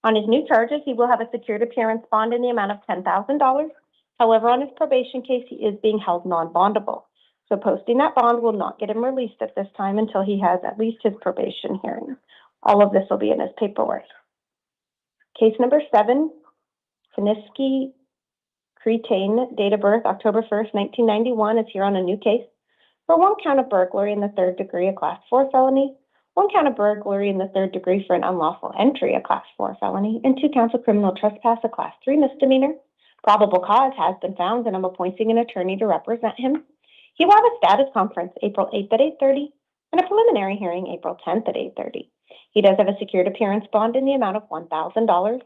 On his new charges, he will have a secured appearance bond in the amount of $10,000. However, on his probation case, he is being held non-bondable. So posting that bond will not get him released at this time until he has at least his probation hearing. All of this will be in his paperwork. Case number 7, Kaniski Cretain, date of birth October 1st, 1991, is here on a new case for 1 count of burglary in the 3rd degree, a Class 4 felony, 1 count of burglary in the 3rd degree for an unlawful entry, a Class 4 felony, and 2 counts of criminal trespass, a Class 3 misdemeanor. Probable cause has been found, and I'm appointing an attorney to represent him. He will have a status conference April 8th at 8:30 and a preliminary hearing April 10th at 8:30. He does have a secured appearance bond in the amount of $1,000.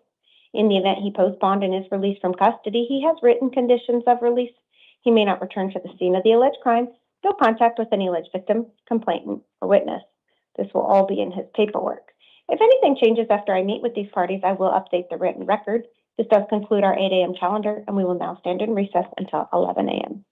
In the event he posts bond and is released from custody, he has written conditions of release. He may not return to the scene of the alleged crime, no contact with any alleged victim, complainant, or witness. This will all be in his paperwork. If anything changes after I meet with these parties, I will update the written record. This does conclude our 8 a.m. calendar, and we will now stand in recess until 11 a.m.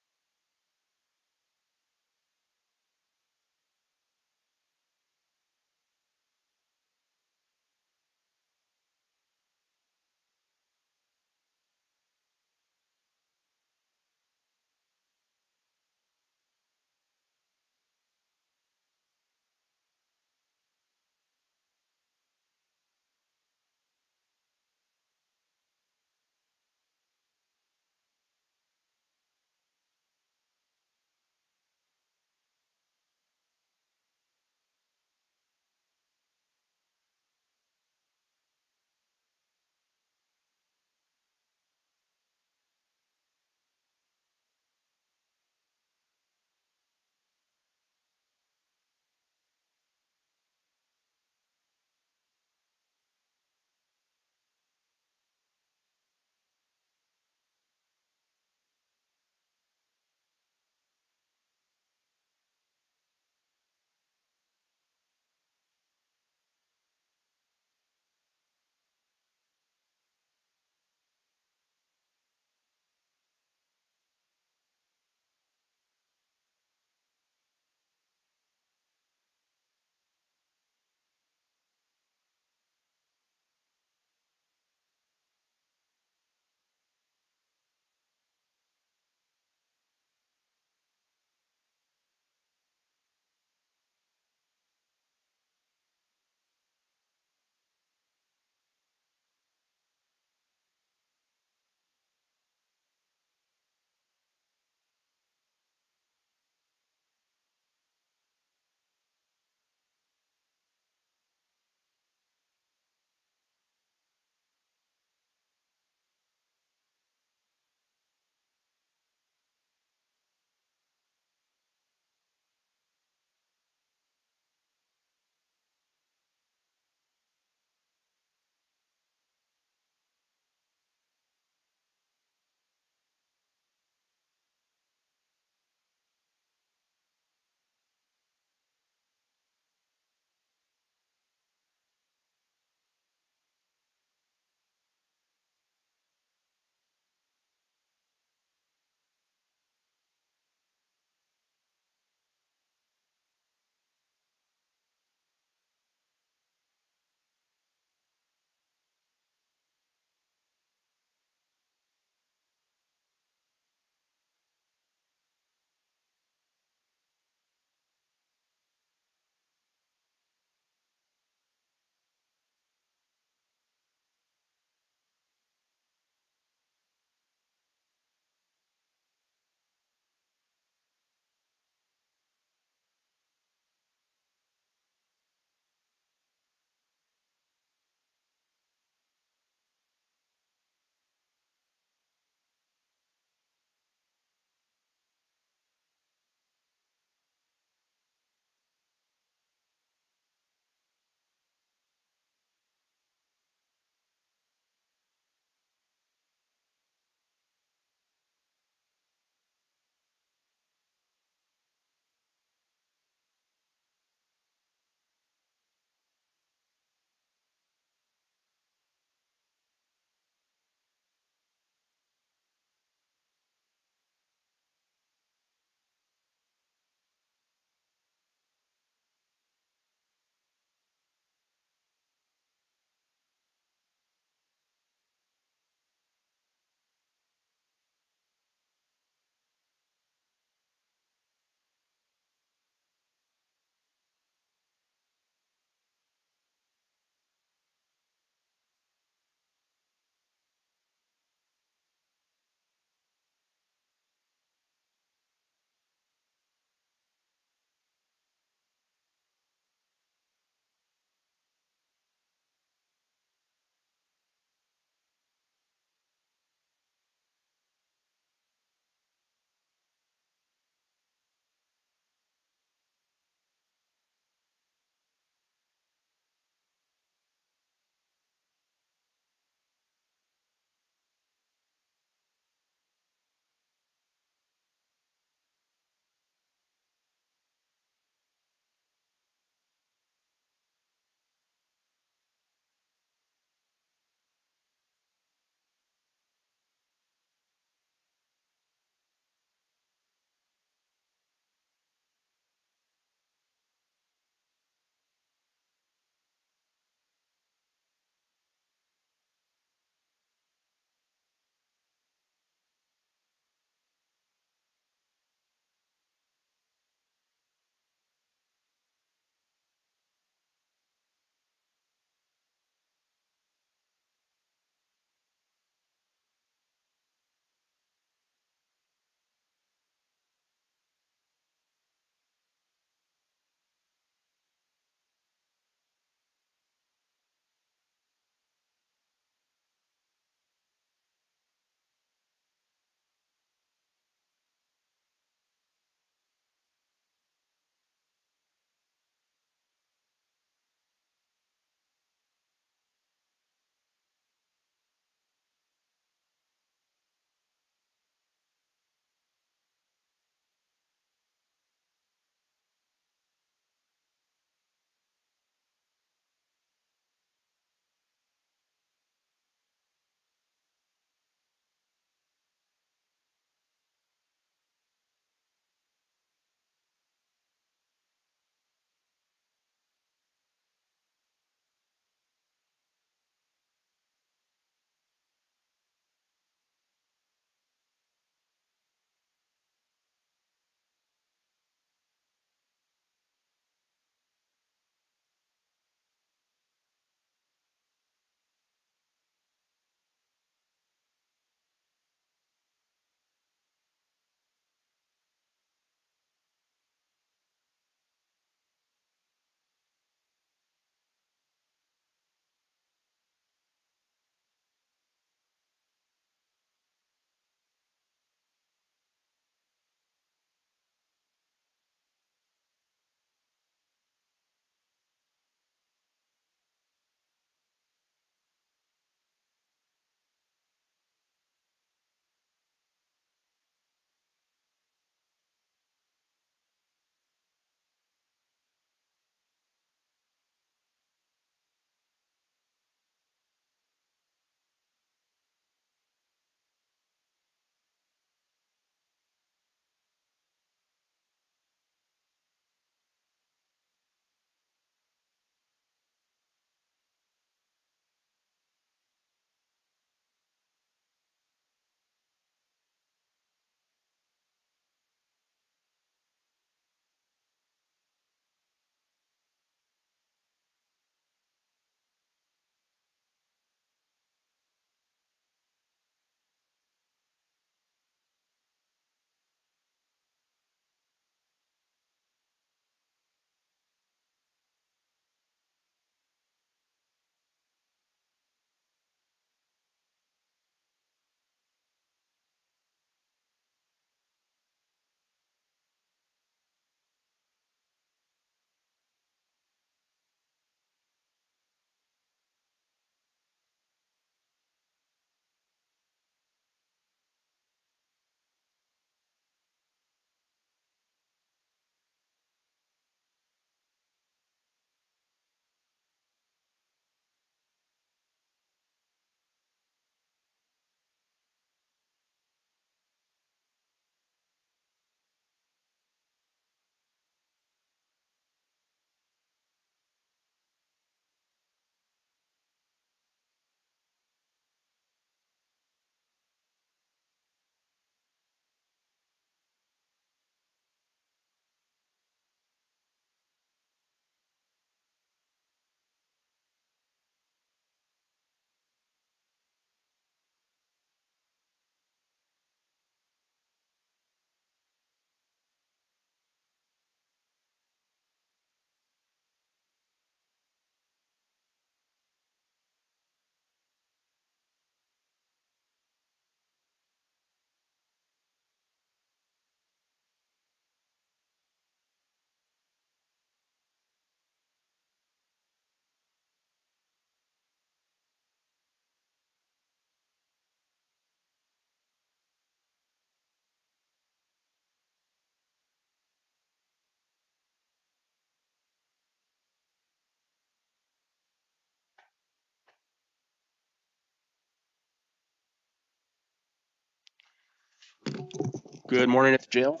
Good morning at the jail.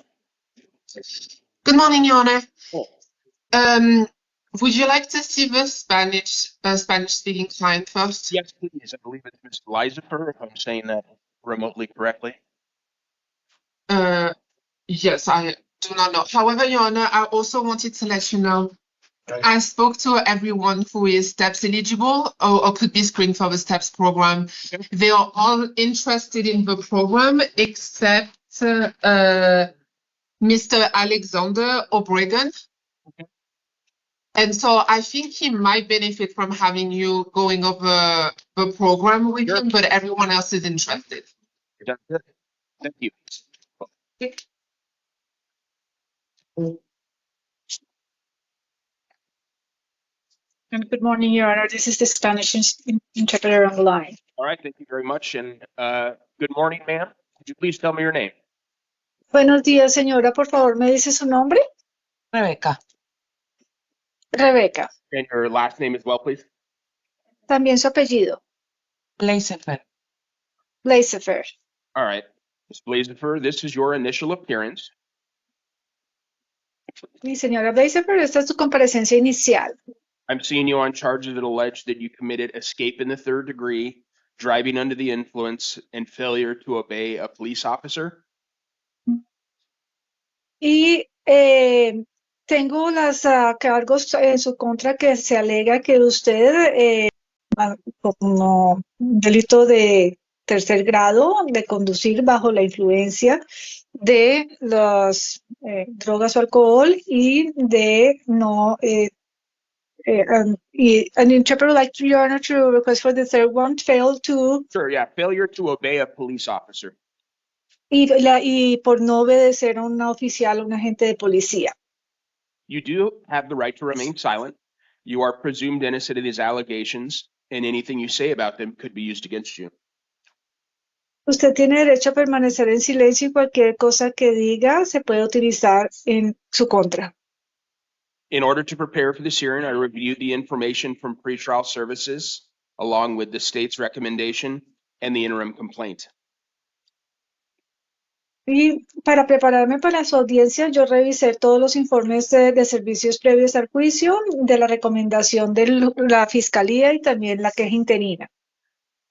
Good morning, Your Honor. Oh. Would you like to see the Spanish-speaking client first? Yes, please. I believe it's Ms. Lizafer, if I'm saying that remotely correctly. Yes, I do not know. However, Your Honor, I also wanted to let you know, I spoke to everyone who is STEPS eligible or could be screened for the STEPS program. Okay. They are all interested in the program except Mr. Alexander Obregon. Okay. And so I think he might benefit from having you going over the program with him, but everyone else is interested. That's good. Thank you. Okay. And good morning, Your Honor. This is the Spanish interpreter on the line. All right, thank you very much. And good morning, ma'am. Could you please tell me your name? Buenos días, señora. Por favor, ¿me dice su nombre? Rebeca. Rebeca. And your last name as well, please. También su apellido. Blazefer. Blazefer. All right. Ms. Blazefer, this is your initial appearance. Mi señora Blazefer, esta es su comparecencia inicial. I'm seeing you on charges that allege that you committed escape in the third degree, driving under the influence, and failure to obey a police officer. Y tengo los cargos en su contra que se alega que usted, como delito de tercer grado, de conducir bajo la influencia de las drogas o alcohol y de no... an interpreter would like Your Honor to request for the third one, failed to... Sure, yeah, failure to obey a police officer. Y por no obedecer a un oficial, un agente de policía. You do have the right to remain silent. You are presumed innocent of these allegations, and anything you say about them could be used against you. Usted tiene derecho a permanecer en silencio y cualquier cosa que diga se puede utilizar en su contra. In order to prepare for this hearing, I reviewed the information from pretrial services, along with the state's recommendation and the interim complaint. Y para prepararme para su audiencia, yo revisé todos los informes de servicios previos al juicio, de la recomendación de la fiscalía y también la queja interina.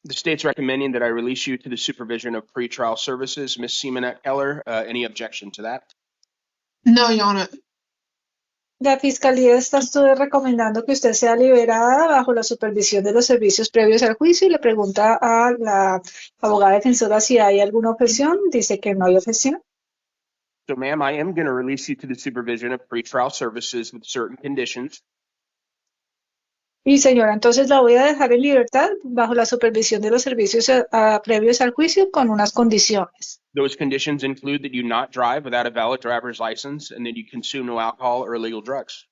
The state's recommending that I release you to the supervision of pretrial services. Ms. Seamanette Keller, any objection to that? No, Your Honor. La fiscalía está recomendando que usted sea liberada bajo la supervisión de los servicios previos al juicio y le pregunta a la abogada defensora si hay alguna objeción. Dice que no hay objeción. So, ma'am, I am going to release you to the supervision of pretrial services with certain conditions. Y señora, entonces la voy a dejar en libertad bajo la supervisión de los servicios previos al juicio con unas condiciones. Those conditions include that you not drive without a valid driver's license and that you consume no alcohol or illegal drugs.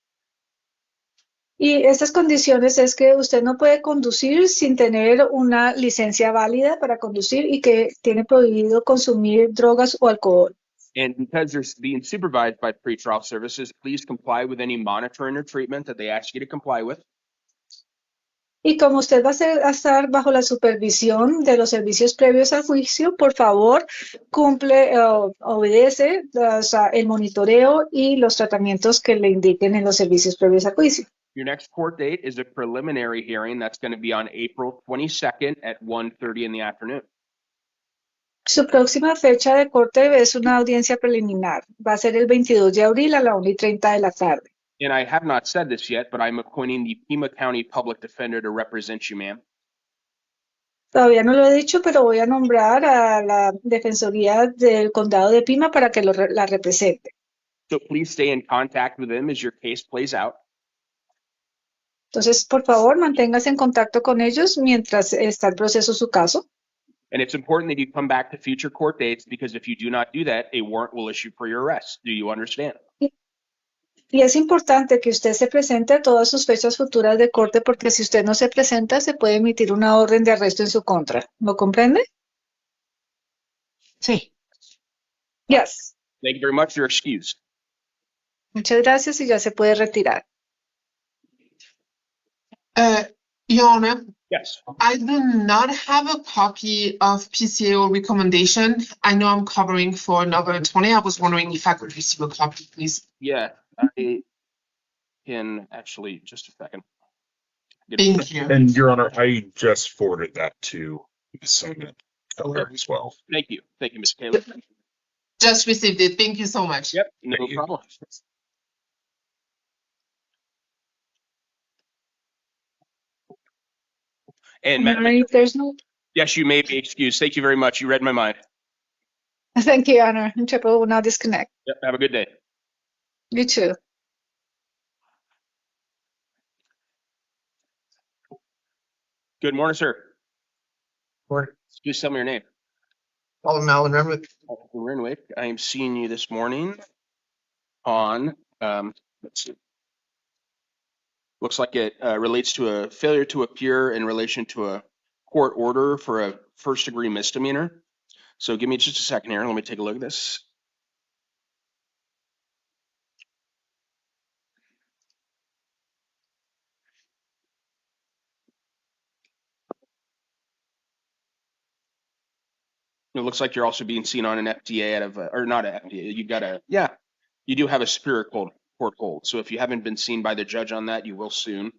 Y estas condiciones es que usted no puede conducir sin tener una licencia válida para conducir y que tiene prohibido consumir drogas o alcohol. And because you're being supervised by pretrial services, please comply with any monitoring or treatment that they ask you to comply with. Y como usted va a estar bajo la supervisión de los servicios previos al juicio, por favor, obedece el monitoreo y los tratamientos que le indiquen en los servicios previos al juicio. Your next court date is a preliminary hearing that's going to be on April 22nd at 1:30 in the afternoon. Su próxima fecha de corte es una audiencia preliminar. Va a ser el 22 de abril a la 1:30 de la tarde. And I have not said this yet, but I'm appointing the Pima County Public Defender to represent you, ma'am. Todavía no lo he dicho, pero voy a nombrar a la Defensoría del Condado de Pima para que la represente. So please stay in contact with them as your case plays out. Entonces, por favor, manténgase en contacto con ellos mientras está el proceso su caso. And it's important that you come back to future court dates because if you do not do that, a warrant will issue for your arrest. Do you understand? Y es importante que usted se presente a todas sus fechas futuras de corte porque si usted no se presenta, se puede emitir una orden de arresto en su contra. ¿Lo comprende? Sí. Yes. Thank you very much. You're excused. Muchas gracias y ya se puede retirar. Your Honor, Yes. I do not have a copy of PCAO recommendation. I know I'm covering for another attorney. I was wondering if I could receive a copy, please. Yeah, I can actually, just a second. Thank you. And Your Honor, I just forwarded that to Ms. Simon Keller as well. Thank you. Thank you, Ms. Taylor. Just received it. Thank you so much. Yep, no problem. And Madam, If there's no, yes, you may be excused. Thank you very much. You read my mind. thank you, Your Honor. Interpreter will now disconnect. Yep, have a good day. You too. Good morning, sir. Morning. Please tell me your name. Alan Renwick. Renwick, I am seeing you this morning on, let's see. Looks like it relates to a failure to appear in relation to a court order for a first-degree misdemeanor. So give me just a second here. Let me take a look at this. It looks like you're also being seen on an FDA out of, or not an FDA. You've got a, yeah, you do have a Superior Court hold. So if you haven't been seen by the judge on that, you will soon.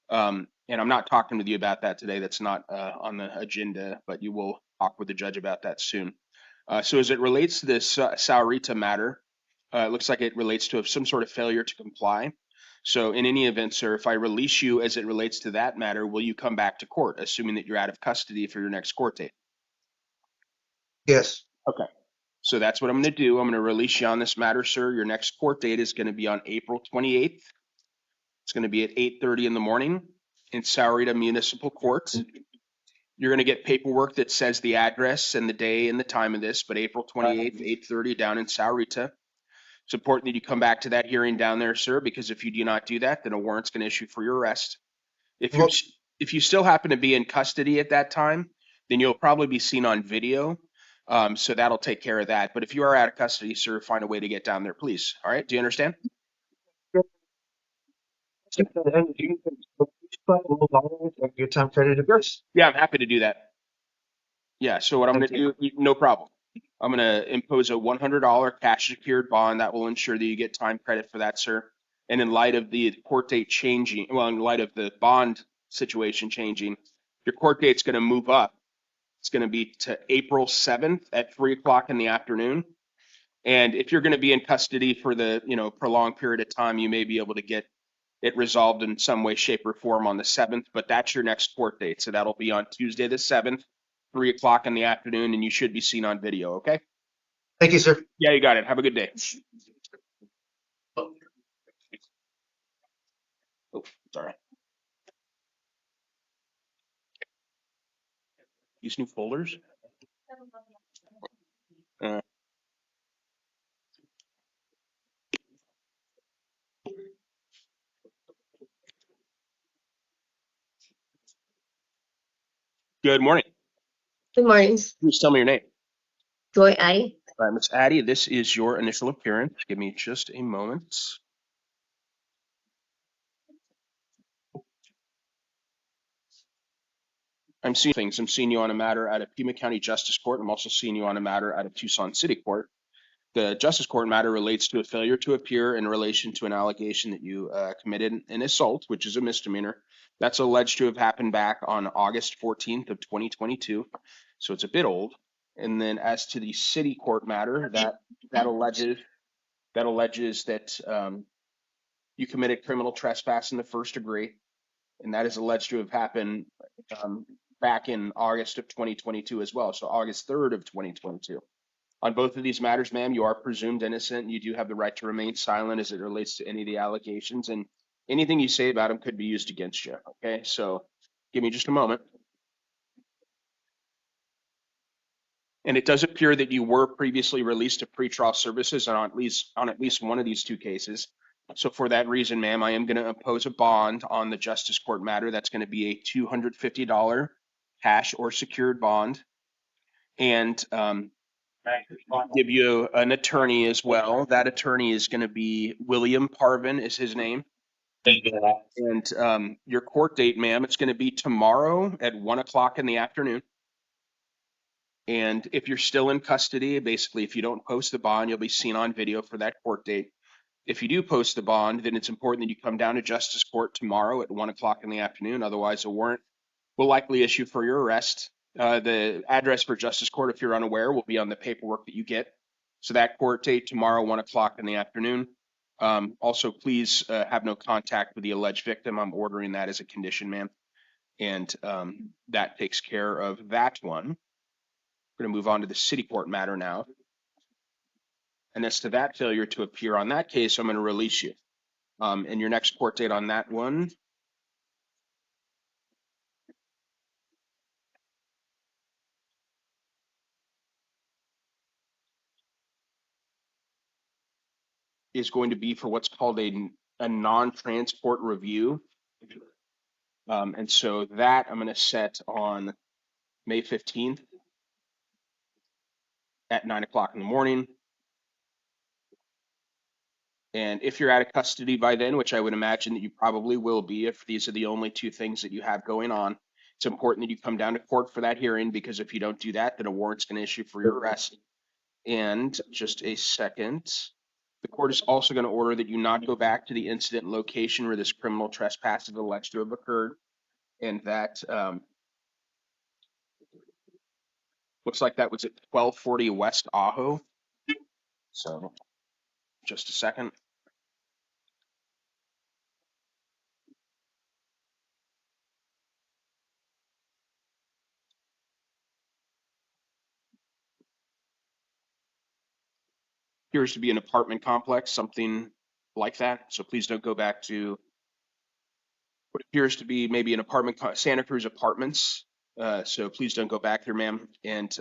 And I'm not talking with you about that today. That's not on the agenda, but you will talk with the judge about that soon. So as it relates to this Saurita matter, it looks like it relates to some sort of failure to comply. So in any event, sir, if I release you as it relates to that matter, will you come back to court, assuming that you're out of custody for your next court date? Yes. Okay. So that's what I'm going to do. I'm going to release you on this matter, sir. Your next court date is going to be on April 28th. It's going to be at 8:30 in the morning in Saurita Municipal Court. You're going to get paperwork that says the address and the day and the time of this, but April 28th, 8:30 down in Saurita. It's important that you come back to that hearing down there, sir, because if you do not do that, then a warrant's going to issue for your arrest. If you still happen to be in custody at that time, then you'll probably be seen on video. So that'll take care of that. But if you are out of custody, sir, find a way to get down there, please. All right. Do you understand? Your time credit of yours. Yeah, I'm happy to do that. Yeah. So what I'm going to do, no problem. I'm going to impose a $100 cash secured bond that will ensure that you get time credit for that, sir. And in light of the court date changing, well, in light of the bond situation changing, your court date's going to move up. It's going to be to April 7th at 3 o'clock in the afternoon. And if you're going to be in custody for the, prolonged period of time, you may be able to get it resolved in some way, shape, or form on the 7th, but that's your next court date. So that'll be on Tuesday the 7th, 3 o'clock in the afternoon, and you should be seen on video, okay? Thank you, sir. Yeah, you got it. Have a good day. Oh, sorry. These new folders? Good morning. Good morning. Please tell me your name. Joy Addie. All right, Ms. Addie, this is your initial appearance. Give me just a moment. I'm seeing things. I'm seeing you on a matter out of Pima County Justice Court. I'm also seeing you on a matter out of Tucson City Court. The Justice Court matter relates to a failure to appear in relation to an allegation that you committed an assault, which is a misdemeanor. That's alleged to have happened back on August 14th of 2022. So it's a bit old. And then as to the city court matter, that alleges that you committed criminal trespass in the first degree. And that is alleged to have happened back in August of 2022 as well. So August 3rd of 2022. On both of these matters, ma'am, you are presumed innocent. You do have the right to remain silent as it relates to any of the allegations, and anything you say about them could be used against you. Okay, so give me just a moment. And it does appear that you were previously released to pretrial services on at least one of these two cases. So for that reason, ma'am, I am going to impose a bond on the Justice Court matter. That's going to be a $250 cash or secured bond, and give you an attorney as well. That attorney is going to be William Parvin is his name. And your court date, ma'am, it's going to be tomorrow at 1 o'clock in the afternoon. And if you're still in custody, basically, if you don't post the bond, you'll be seen on video for that court date. If you do post the bond, then it's important that you come down to Justice Court tomorrow at 1 o'clock in the afternoon. Otherwise, a warrant will likely issue for your arrest. The address for Justice Court, if you're unaware, will be on the paperwork that you get. So that court date tomorrow, 1 o'clock in the afternoon. Also, please have no contact with the alleged victim. I'm ordering that as a condition, ma'am. And that takes care of that one. We're going to move on to the city court matter now. And as to that failure to appear on that case, I'm going to release you. And your next court date on that one is going to be for what's called a non-transport review. And so that I'm going to set on May 15th at 9 o'clock in the morning. And if you're out of custody by then, which I would imagine that you probably will be if these are the only two things that you have going on, it's important that you come down to court for that hearing, because if you don't do that, then a warrant's going to issue for your arrest. And just a second, the court is also going to order that you not go back to the incident location where this criminal trespass is alleged to have occurred. And that looks like that was at 1240 West Ajo. So just a second. Appears to be an apartment complex, something like that. So please don't go back to what appears to be maybe an apartment, Santa Cruz Apartments. So please don't go back there, ma'am. And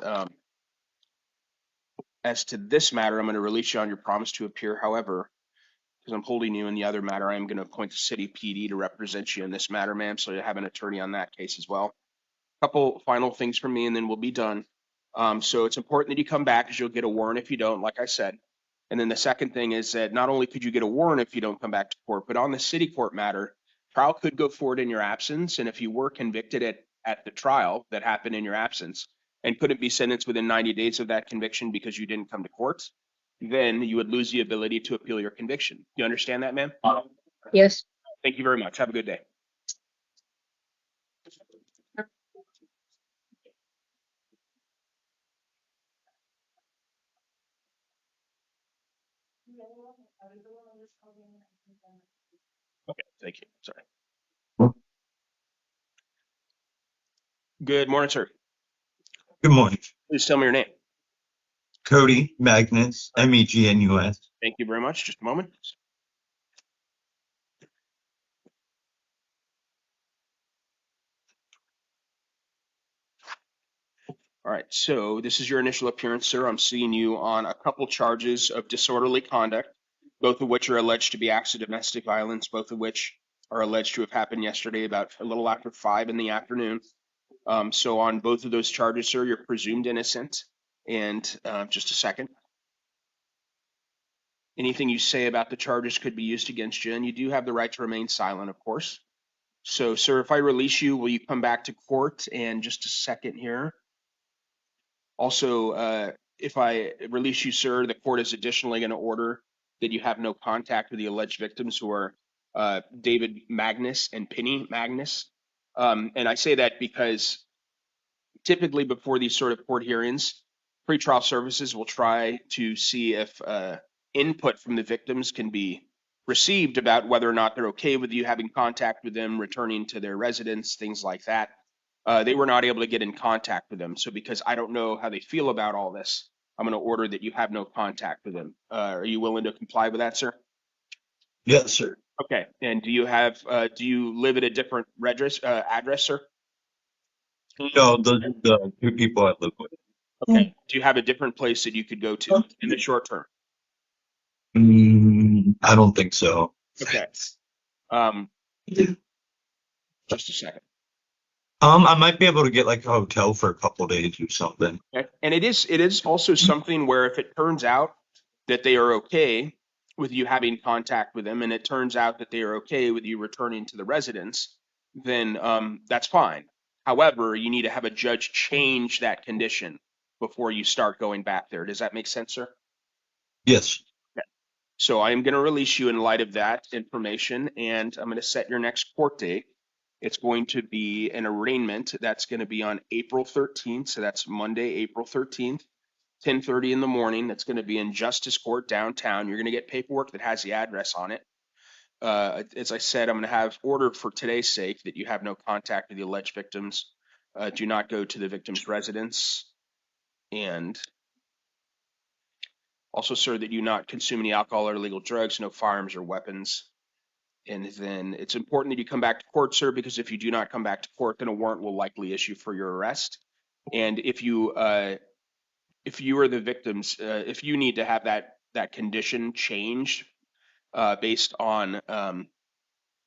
as to this matter, I'm going to release you on your promise to appear. However, because I'm holding you in the other matter, I am going to appoint the city PD to represent you in this matter, ma'am. So you have an attorney on that case as well. A couple final things from me, and then we'll be done. So it's important that you come back, because you'll get a warrant if you don't, like I said. And then the second thing is that not only could you get a warrant if you don't come back to court, but on the city court matter, trial could go forward in your absence. And if you were convicted at the trial that happened in your absence and couldn't be sentenced within 90 days of that conviction because you didn't come to court, then you would lose the ability to appeal your conviction. You understand that, ma'am? Yes. Thank you very much. Have a good day. Okay, thank you. Sorry. Good morning, sir. Good morning. Please tell me your name. Cody Magnus, Megnus. Thank you very much. Just a moment. All right, so this is your initial appearance, sir. I'm seeing you on a couple charges of disorderly conduct, both of which are alleged to be acts of domestic violence, both of which are alleged to have happened yesterday about a little after 5 in the afternoon. So on both of those charges, sir, you're presumed innocent. And just a second. Anything you say about the charges could be used against you, and you do have the right to remain silent, of course. So, sir, if I release you, will you come back to court? And just a second here. Also, if I release you, sir, the court is additionally going to order that you have no contact with the alleged victims, who are David Magnus and Penny Magnus. And I say that because typically before these sort of court hearings, pretrial services will try to see if input from the victims can be received about whether or not they're okay with you having contact with them, returning to their residence, things like that. They were not able to get in contact with them. So because I don't know how they feel about all this, I'm going to order that you have no contact with them. Are you willing to comply with that, sir? Yes, sir. Okay. And do you live at a different address, sir? No, those are the two people I live with. Okay. Do you have a different place that you could go to in the short term? I don't think so. Okay. Just a second. I might be able to get like a hotel for a couple days or something. Okay. And it is also something where if it turns out that they are okay with you having contact with them, and it turns out that they are okay with you returning to the residence, then that's fine. However, you need to have a judge change that condition before you start going back there. Does that make sense, sir? Yes. So I am going to release you in light of that information, and I'm going to set your next court date. It's going to be an arraignment that's going to be on April 13th. So that's Monday, April 13th, 10:30 in the morning. That's going to be in Justice Court downtown. You're going to get paperwork that has the address on it. As I said, I'm going to have ordered for today's sake that you have no contact with the alleged victims. Do not go to the victim's residence. And also, sir, that you not consume any alcohol or illegal drugs, no firearms or weapons. And then it's important that you come back to court, sir, because if you do not come back to court, then a warrant will likely issue for your arrest. And if you are the victims, if you need to have that condition changed based on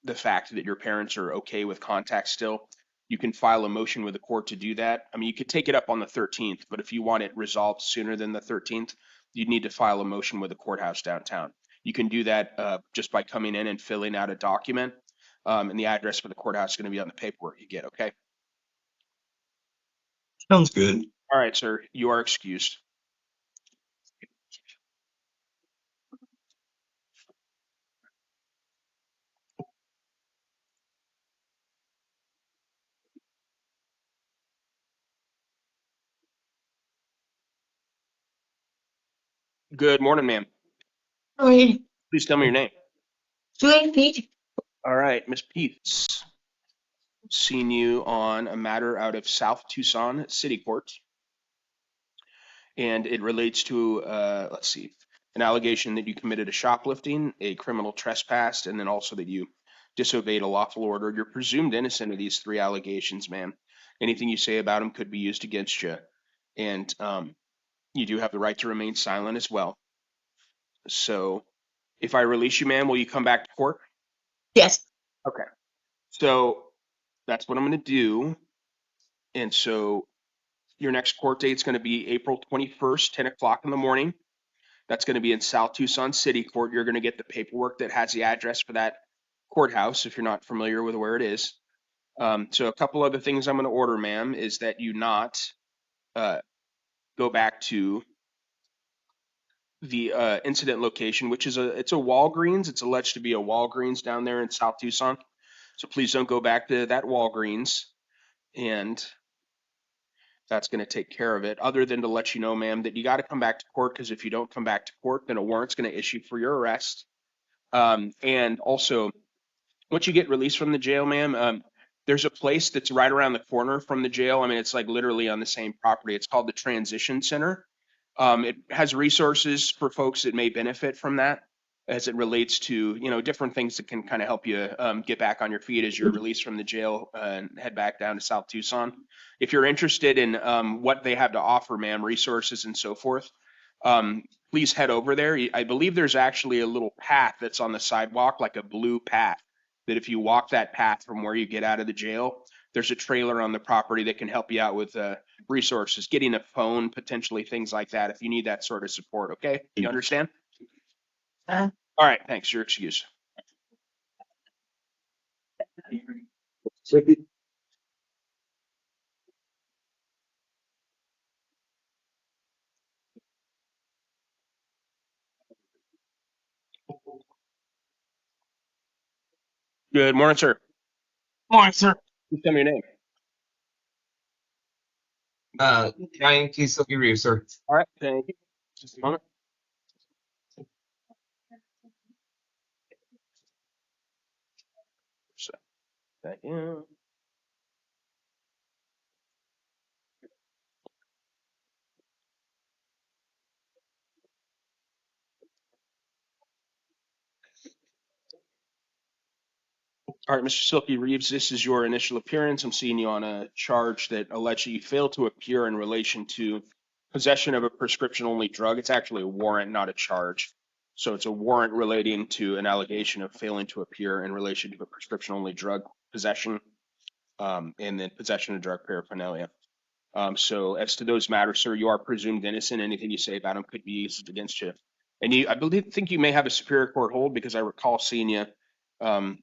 the fact that your parents are okay with contact still, you can file a motion with the court to do that. I mean, you could take it up on the 13th, but if you want it resolved sooner than the 13th, you'd need to file a motion with the courthouse downtown. You can do that just by coming in and filling out a document, and the address for the courthouse is going to be on the paperwork you get, okay? Sounds good. All right, sir, you are excused. Good morning, ma'am. Hi. Please tell me your name. Julie Pete. All right, Miss Peets. Seen you on a matter out of South Tucson City Court. And it relates to, let's see, an allegation that you committed a shoplifting, a criminal trespass, and then also that you disobeyed a lawful order. You're presumed innocent of these 3 allegations, ma'am. Anything you say about them could be used against you. And you do have the right to remain silent as well. So if I release you, ma'am, will you come back to court? Yes. Okay. So that's what I'm going to do. And so your next court date is going to be April 21st, 10 o'clock in the morning. That's going to be in South Tucson City Court. You're going to get the paperwork that has the address for that courthouse if you're not familiar with where it is. So a couple other things I'm going to order, ma'am, is that you not go back to the incident location, which is it's a Walgreens. It's alleged to be a Walgreens down there in South Tucson. So please don't go back to that Walgreens. And that's going to take care of it, other than to let you know, ma'am, that you got to come back to court, because if you don't come back to court, then a warrant's going to issue for your arrest. And also, once you get released from the jail, ma'am, there's a place that's right around the corner from the jail. I mean, it's like literally on the same property. It's called the Transition Center. It has resources for folks that may benefit from that as it relates to, you know, different things that can kind of help you get back on your feet as you're released from the jail and head back down to South Tucson. If you're interested in what they have to offer, ma'am, resources and so forth, please head over there. I believe there's actually a little path that's on the sidewalk, like a blue path, that if you walk that path from where you get out of the jail, there's a trailer on the property that can help you out with resources, getting a phone, potentially things like that, if you need that sort of support. Okay, you understand? All right, thanks. Your excuse. Good morning, sir. Morning, sir. Please tell me your name. Ryan Keesley Reeves, sir. All right, thank you. Just a moment. Thank you. All right, Mr. Silky Reeves, this is your initial appearance. I'm seeing you on a charge that allegedly you failed to appear in relation to possession of a prescription-only drug. It's actually a warrant, not a charge. So it's a warrant relating to an allegation of failing to appear in relation to a prescription-only drug possession, and then possession of drug paraphernalia. So as to those matters, sir, you are presumed innocent. Anything you say about them could be used against you And think you may have a Superior Court hold because I recall seeing you on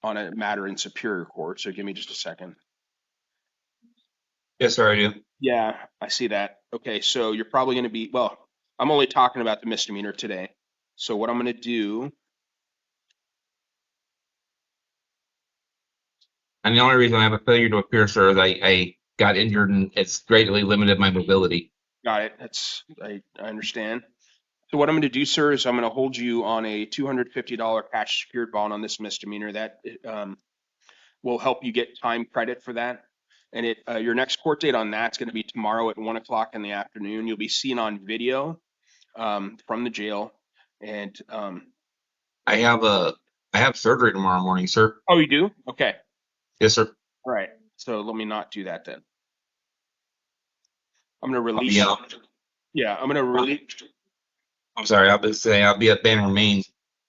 a matter in Superior Court. So give me just a second. Yes, sir, I do. Yeah, I see that. Okay, so you're probably going to be, well, I'm only talking about the misdemeanor today. So what I'm going to do, And the only reason I have a failure to appear, sir, is I got injured and it's greatly limited my mobility. got it. I understand. So what I'm going to do, sir, is I'm going to hold you on a $250 cash secured bond on this misdemeanor. That will help you get time credit for that. And your next court date on that's going to be tomorrow at 1 o'clock in the afternoon. You'll be seen on video from the jail. And I have surgery tomorrow morning, sir. oh, you do? Okay. Yes, sir. All right. So let me not do that then. I'm going to release. Yeah, I'm going to release. I'm sorry, I'll be at Banner, Maine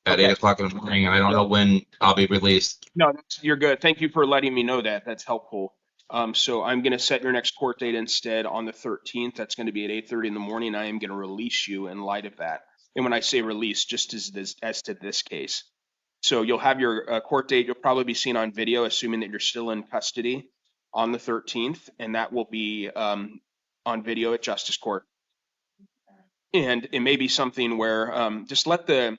at 8 o'clock in the morning, and I don't know when I'll be released. No, you're good. Thank you for letting me know that. That's helpful. So I'm going to set your next court date instead on the 13th. That's going to be at 8:30 in the morning. I am going to release you in light of that. And when I say release, just as to this case. So you'll have your court date. You'll probably be seen on video, assuming that you're still in custody on the 13th, and that will be on video at Justice Court. And it may be something where just let the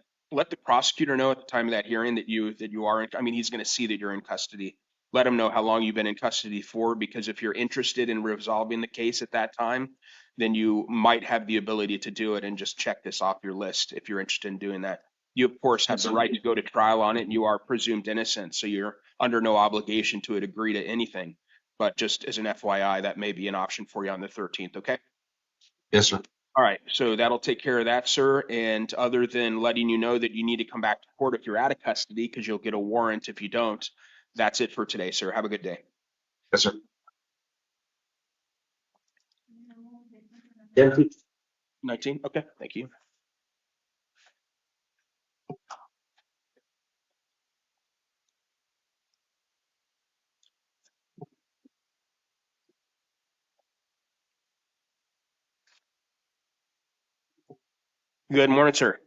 prosecutor know at the time of that hearing that you are in, I mean, he's going to see that you're in custody. Let him know how long you've been in custody for, because if you're interested in resolving the case at that time, then you might have the ability to do it and just check this off your list if you're interested in doing that. You, of course, have the right to go to trial on it, and you are presumed innocent, so you're under no obligation to agree to anything. But just as an FYI, that may be an option for you on the 13th, okay? Yes, sir. All right, so that'll take care of that, sir. And other than letting you know that you need to come back to court if you're out of custody, because you'll get a warrant if you don't, that's it for today, sir. Have a good day. Yes, sir. 19, okay, thank you. Good morning, sir.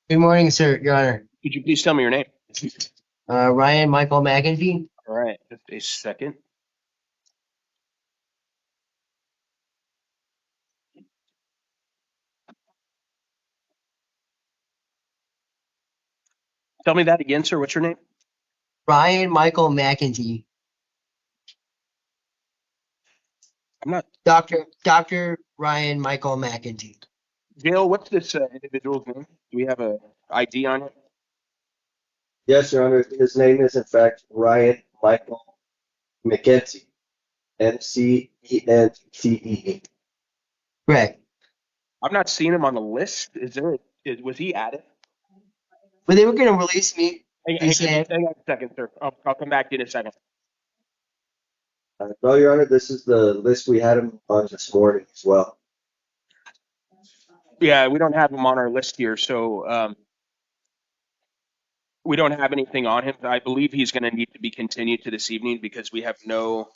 Good morning, sir, Your Honor. Could you please tell me your name? Ryan Michael McEntee. All right, just a second. Tell me that again, sir. What's your name? Ryan Michael McEntee. I'm not. Dr. Ryan Michael McEntee. Gail, what's this individual's name? Do we have a ID on it? Yes, Your Honor. His name is in fact Ryan Michael McEntee. McEntee. Correct. I'm not seeing him on the list. Was he added? But they were going to release me. Hang on a second, sir. I'll come back to you in a second. No, Your Honor, this is the list we had him on this morning as well. Yeah, we don't have him on our list here, so we don't have anything on him. I believe he's going to need to be continued to this evening because we have no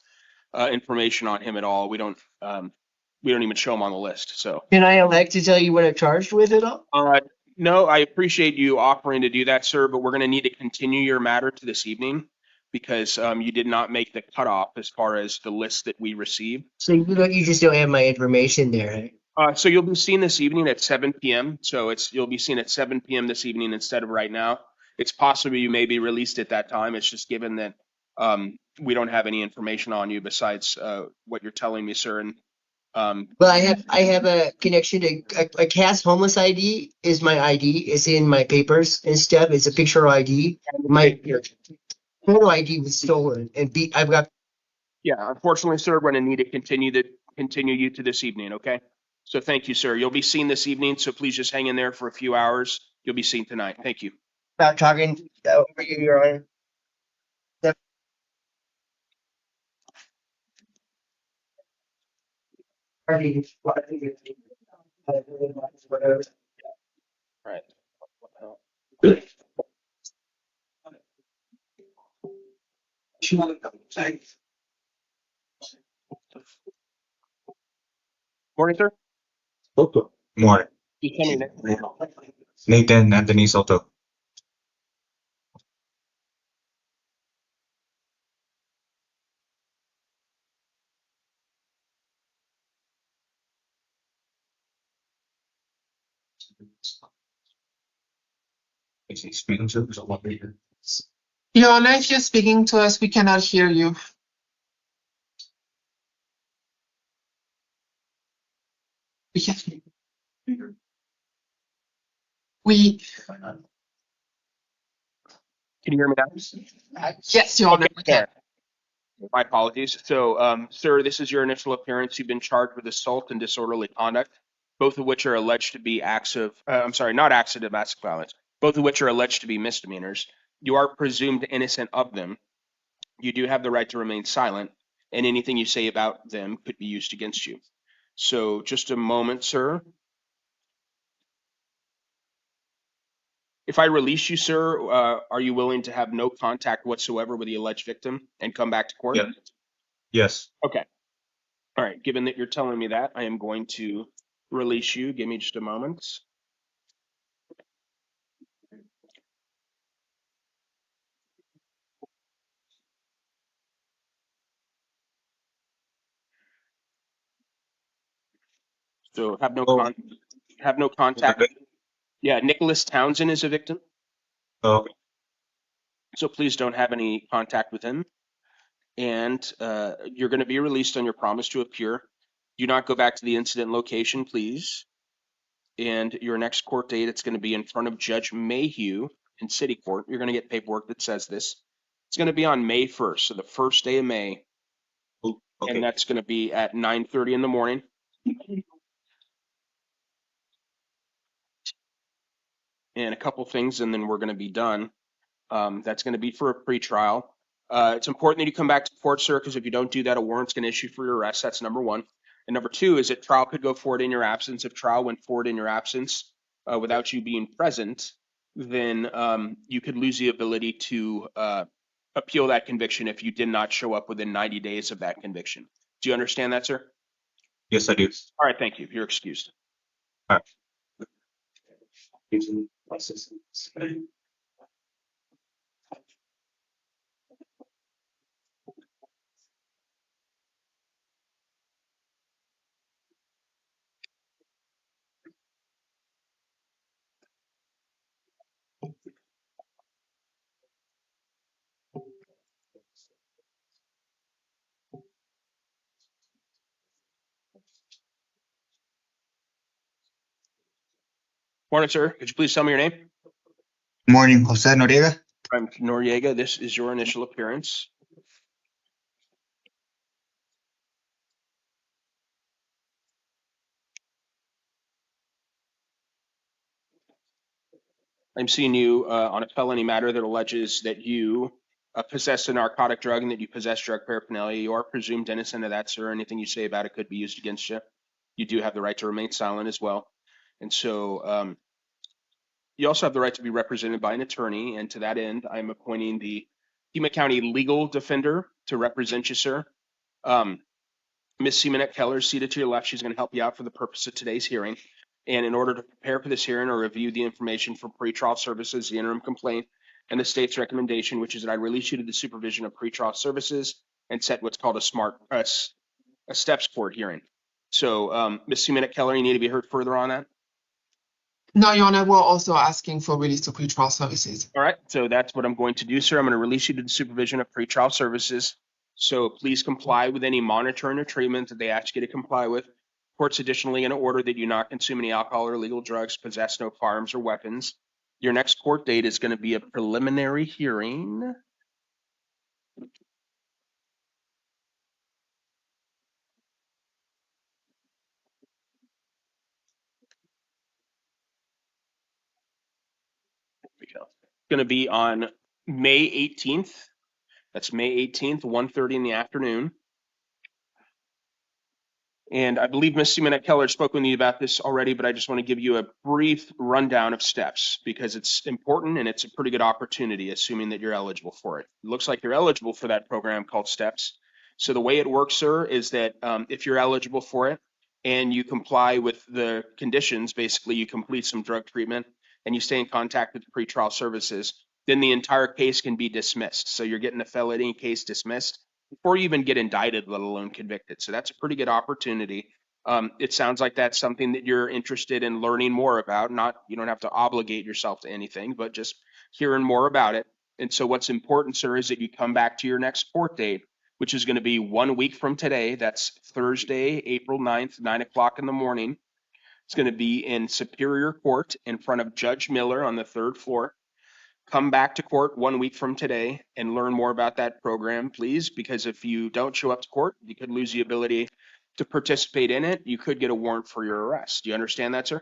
information on him at all. We don't even show him on the list. So Can I elect to tell you what I'm charged with at all? no, I appreciate you offering to do that, sir, but we're going to need to continue your matter to this evening because you did not make the cutoff as far as the list that we received. So you just don't have my information there, right? So you'll be seen this evening at 7 p.m. So you'll be seen at 7 p.m. this evening instead of right now. It's possible you may be released at that time. It's just given that we don't have any information on you besides what you're telling me, sir. And Well, I have a connection to a CAS homeless ID is my ID. It's in my papers and stuff. It's a picture ID. My photo ID was stolen and I've got. Yeah, unfortunately, sir, we're going to need to continue you to this evening. Okay. So thank you, sir. You'll be seen this evening. So please just hang in there for a few hours. You'll be seen tonight. Thank you. About talking over you, Your Honor. Right. Morning, sir. Okay. Morning. Just tell me your name. Nathan Anthony Soto. Is he speaking to us? Your Honor, if you're speaking to us, we cannot hear you. We can't. We. Can you hear me now? Yes, Your Honor. Okay, there. My apologies. So, sir, this is your initial appearance. You've been charged with assault and disorderly conduct, both of which are alleged to be acts of, not acts of domestic violence, both of which are alleged to be misdemeanors. You are presumed innocent of them. You do have the right to remain silent, and anything you say about them could be used against you. So, just a moment, sir. If I release you, sir, are you willing to have no contact whatsoever with the alleged victim and come back to court? Yeah. Yes. Okay. All right. Given that you're telling me that, I am going to release you. Give me just a moment. So have no contact. Yeah, Nicholas Townsend is a victim. Oh, So please don't have any contact with him. And you're going to be released on your promise to appear. Do not go back to the incident location, please. And your next court date, it's going to be in front of Judge Mayhew in City Court. You're going to get paperwork that says this. It's going to be on May 1st, so the first day of May. okay. And that's going to be at 9:30 in the morning. And a couple things, and then we're going to be done. That's going to be for a pretrial. It's important that you come back to court, sir, because if you don't do that, a warrant's going to issue for your arrest. That's number one. And number two is that trial could go forward in your absence. If trial went forward in your absence without you being present, then you could lose the ability to appeal that conviction if you did not show up within 90 days of that conviction. Do you understand that, sir? Yes, I do. All right, thank you. You're excused. All right. Morning, sir. Could you please tell me your name? Morning, Jose Noriega. I'm Noriega. This is your initial appearance. I'm seeing you on a felony matter that alleges that you possess a narcotic drug and that you possess drug paraphernalia. You are presumed innocent of that, sir. Anything you say about it could be used against you. You do have the right to remain silent as well. And so you also have the right to be represented by an attorney. And to that end, I'm appointing the Pima County legal defender to represent you, sir. Ms. Simonette Keller is seated to your left. She's going to help you out for the purpose of today's hearing. And in order to prepare for this hearing or review the information for pretrial services, the interim complaint, and the state's recommendation, which is that I release you to the supervision of pretrial services and set what's called a steps court hearing. So, Ms. Simonette Keller, you need to be heard further on that? No, Your Honor, we're also asking for release to pretrial services. All right, so that's what I'm going to do, sir. I'm going to release you to the supervision of pretrial services. So please comply with any monitoring or treatment that they ask you to comply with. Court's additionally going to order that you not consume any alcohol or illegal drugs, possess no firearms or weapons. Your next court date is going to be a preliminary hearing. It's going to be on May 18th. That's May 18th, 1:30 in the afternoon. And I believe Ms. Simonette Keller spoke with you about this already, but I just want to give you a brief rundown of steps because it's important and it's a pretty good opportunity, assuming that you're eligible for it. It looks like you're eligible for that program called STEPS. So the way it works, sir, is that if you're eligible for it, and you comply with the conditions, basically you complete some drug treatment and you stay in contact with pretrial services, then the entire case can be dismissed. So you're getting a felony case dismissed before you even get indicted, let alone convicted. So that's a pretty good opportunity. It sounds like that's something that you're interested in learning more about. Not, you don't have to obligate yourself to anything, but just hearing more about it. And so what's important, sir, is that you come back to your next court date, which is going to be 1 week from today. That's Thursday, April 9th, 9 o'clock in the morning. It's going to be in Superior Court in front of Judge Miller on the 3rd floor. Come back to court 1 week from today and learn more about that program, please, because if you don't show up to court, you could lose the ability to participate in it. You could get a warrant for your arrest. Do you understand that, sir?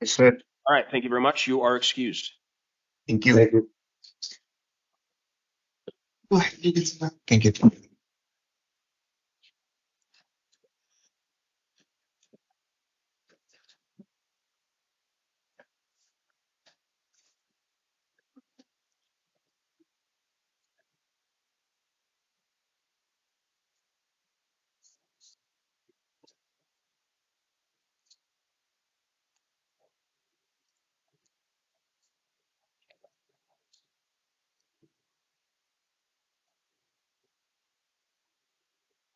Yes, sir. All right. Thank you very much. You are excused. Thank you. Thank you. Go ahead, leave it to them. Thank you.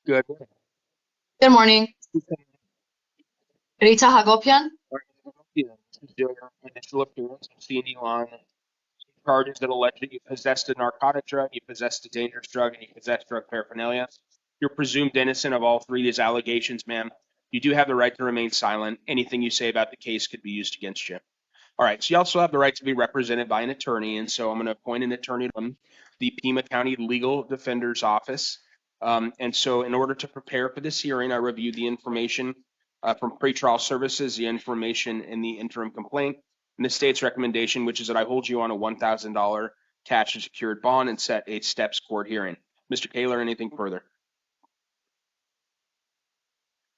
Good. Good morning. Rita Hagopian. This is your initial appearance. I'm seeing you on charges that allege that you possessed a narcotic drug, you possessed a dangerous drug, and you possessed drug paraphernalia. You're presumed innocent of all three of these allegations, ma'am. You do have the right to remain silent. Anything you say about the case could be used against you. All right, so you also have the right to be represented by an attorney, and so I'm going to appoint an attorney from the Pima County Legal Defender's Office. And so in order to prepare for this hearing, I reviewed the information from pretrial services, the information in the interim complaint, and the state's recommendation, which is that I hold you on a $1,000 cash and secured bond and set a steps court hearing. Mr. Kaler, anything further?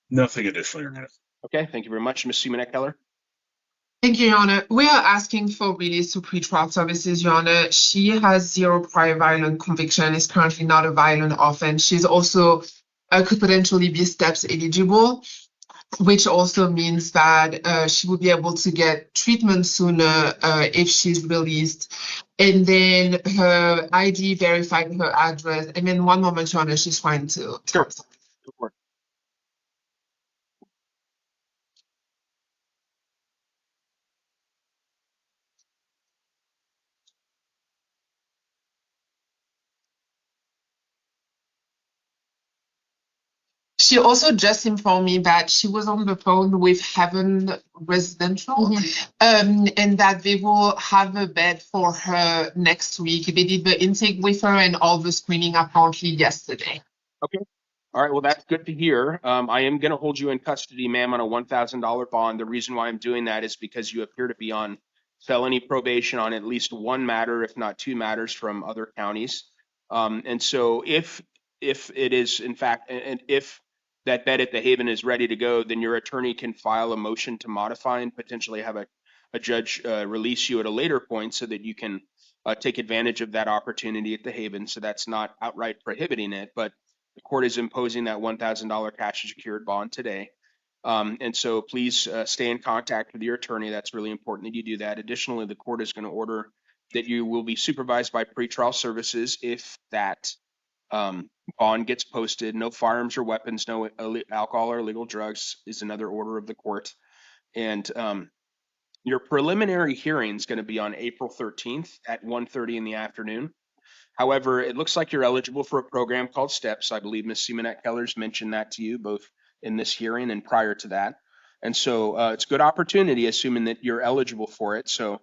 Nothing additional, Your Honor. Okay, thank you very much. Ms. Simonet-Keller? Thank you, Your Honor. We are asking for release to pretrial services, Your Honor. She has 0 prior violent conviction, is currently not a violent offense. She's also could potentially be steps eligible, which also means that she will be able to get treatment sooner if she's released. And then her ID verified her address. And then one moment, Your Honor, she's trying to. Sure. Go for it. She also just informed me that she was on the phone with Heaven Residential, and that they will have a bed for her next week. They did the intake with her and all the screening apparently yesterday. Okay. All right. Well, that's good to hear. I am going to hold you in custody, ma'am, on a $1,000 bond. The reason why I'm doing that is because you appear to be on felony probation on at least one matter, if not 2 matters from other counties. And so if it is, in fact, and if that bed at the Haven is ready to go, then your attorney can file a motion to modify and potentially have a judge release you at a later point so that you can take advantage of that opportunity at the Haven. So that's not outright prohibiting it, but the court is imposing that $1,000 cash secured bond today. And so please stay in contact with your attorney. That's really important that you do that. Additionally, the court is going to order that you will be supervised by pretrial services if that bond gets posted. No firearms or weapons, no alcohol or illegal drugs is another order of the court. And your preliminary hearing is going to be on April 13th at 1:30 in the afternoon. However, it looks like you're eligible for a program called STEPS. I believe Ms. Simonet-Keller's mentioned that to you both in this hearing and prior to that. And so it's a good opportunity, assuming that you're eligible for it. So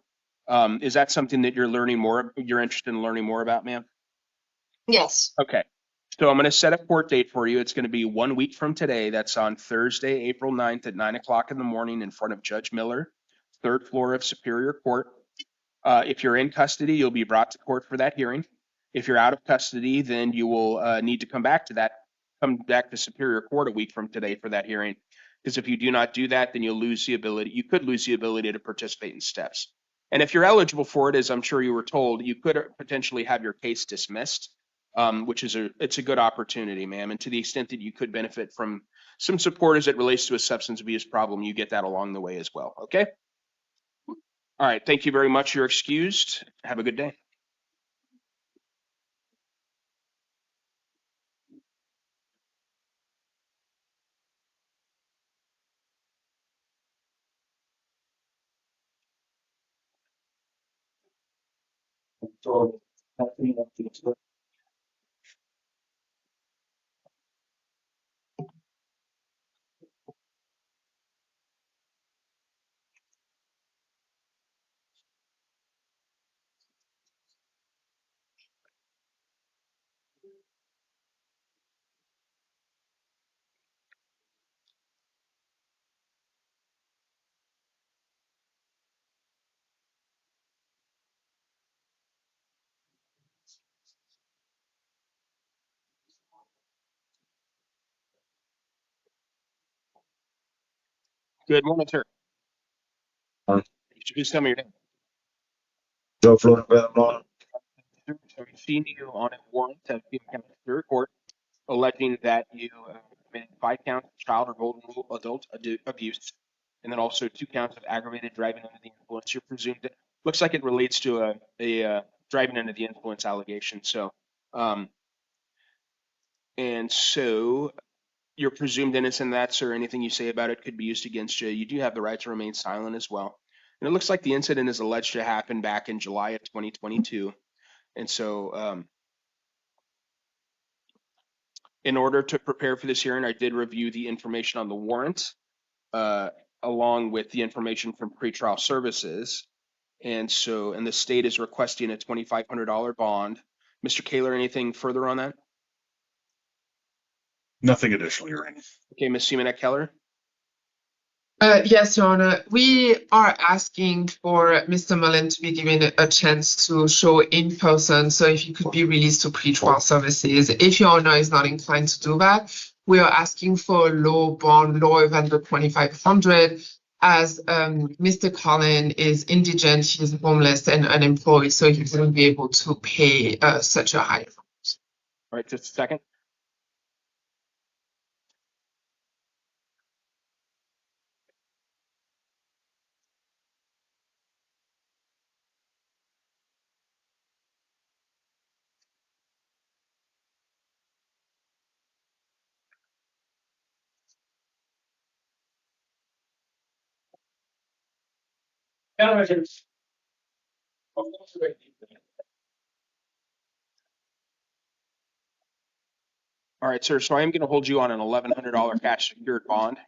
is that something that you're interested in learning more about, ma'am? Yes. Okay. So I'm going to set a court date for you. It's going to be 1 week from today. That's on Thursday, April 9th at 9 o'clock in the morning in front of Judge Miller, 3rd floor of Superior Court. If you're in custody, you'll be brought to court for that hearing. If you're out of custody, then you will need to come back to Superior Court a week from today for that hearing. Because if you do not do that, then you could lose the ability to participate in STEPS. And if you're eligible for it, as I'm sure you were told, you could potentially have your case dismissed, which is it's a good opportunity, ma'am. And to the extent that you could benefit from some support as it relates to a substance abuse problem, you get that along the way as well, okay? All right, thank you very much. You're excused. Have a good day. Good morning, sir. Please tell me your name. Joe Florida. So we've seen you on a warrant at Pima County Superior Court alleging that you committed 5 counts of child or vulnerable adult abuse, and then also 2 counts of aggravated driving under the influence. You're presumed. Looks like it relates to a driving under the influence allegation. So, and so you're presumed innocent of that, sir. Anything you say about it could be used against you. You do have the right to remain silent as well. And it looks like the incident is alleged to happen back in July of 2022. And so, in order to prepare for this hearing, I did review the information on the warrant, along with the information from pretrial services. And so, and the state is requesting a $2,500 bond. Mr. Kaler, anything further on that? Nothing additional, Your Honor. Okay, Ms. Seaman-Keller? Yes, Your Honor. We are asking for Mr. Mullen to be given a chance to show in person. So if he could be released to pretrial services, if Your Honor is not inclined to do that, we are asking for a low bond, lower than the 2,500, as Mr. Cullen is indigent, he's homeless and unemployed, so he wouldn't be able to pay such a high amount. All right, just a second. All right, sir. So I am going to hold you on an $1,100 cash secured bond.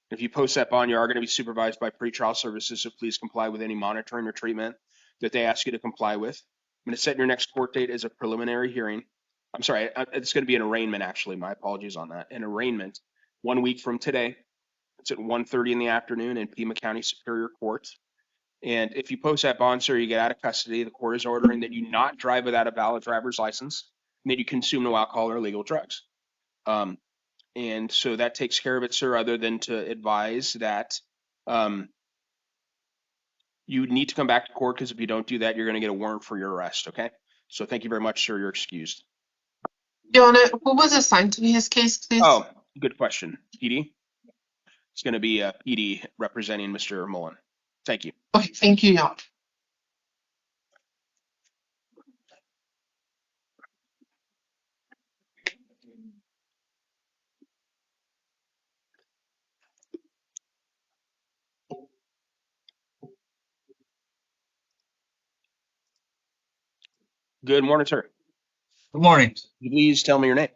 If you post that bond, you are going to be supervised by pretrial services, so please comply with any monitoring or treatment that they ask you to comply with. I'm going to set your next court date as a preliminary hearing. I'm sorry, it's going to be an arraignment, actually. My apologies on that. An arraignment 1 week from today. It's at 1:30 in the afternoon in Pima County Superior Court. And if you post that bond, sir, you get out of custody. The court is ordering that you not drive without a valid driver's license, and that you consume no alcohol or illegal drugs. And so that takes care of it, sir, other than to advise that you need to come back to court, because if you don't do that, you're going to get a warrant for your arrest, okay? So thank you very much, sir. You're excused. Your Honor, who was assigned to his case, please? Oh, good question. PD? It's going to be PD representing Mr. Mullen. Thank you. Okay, thank you, Your Honor. Good morning, sir. Good morning. Please tell me your name.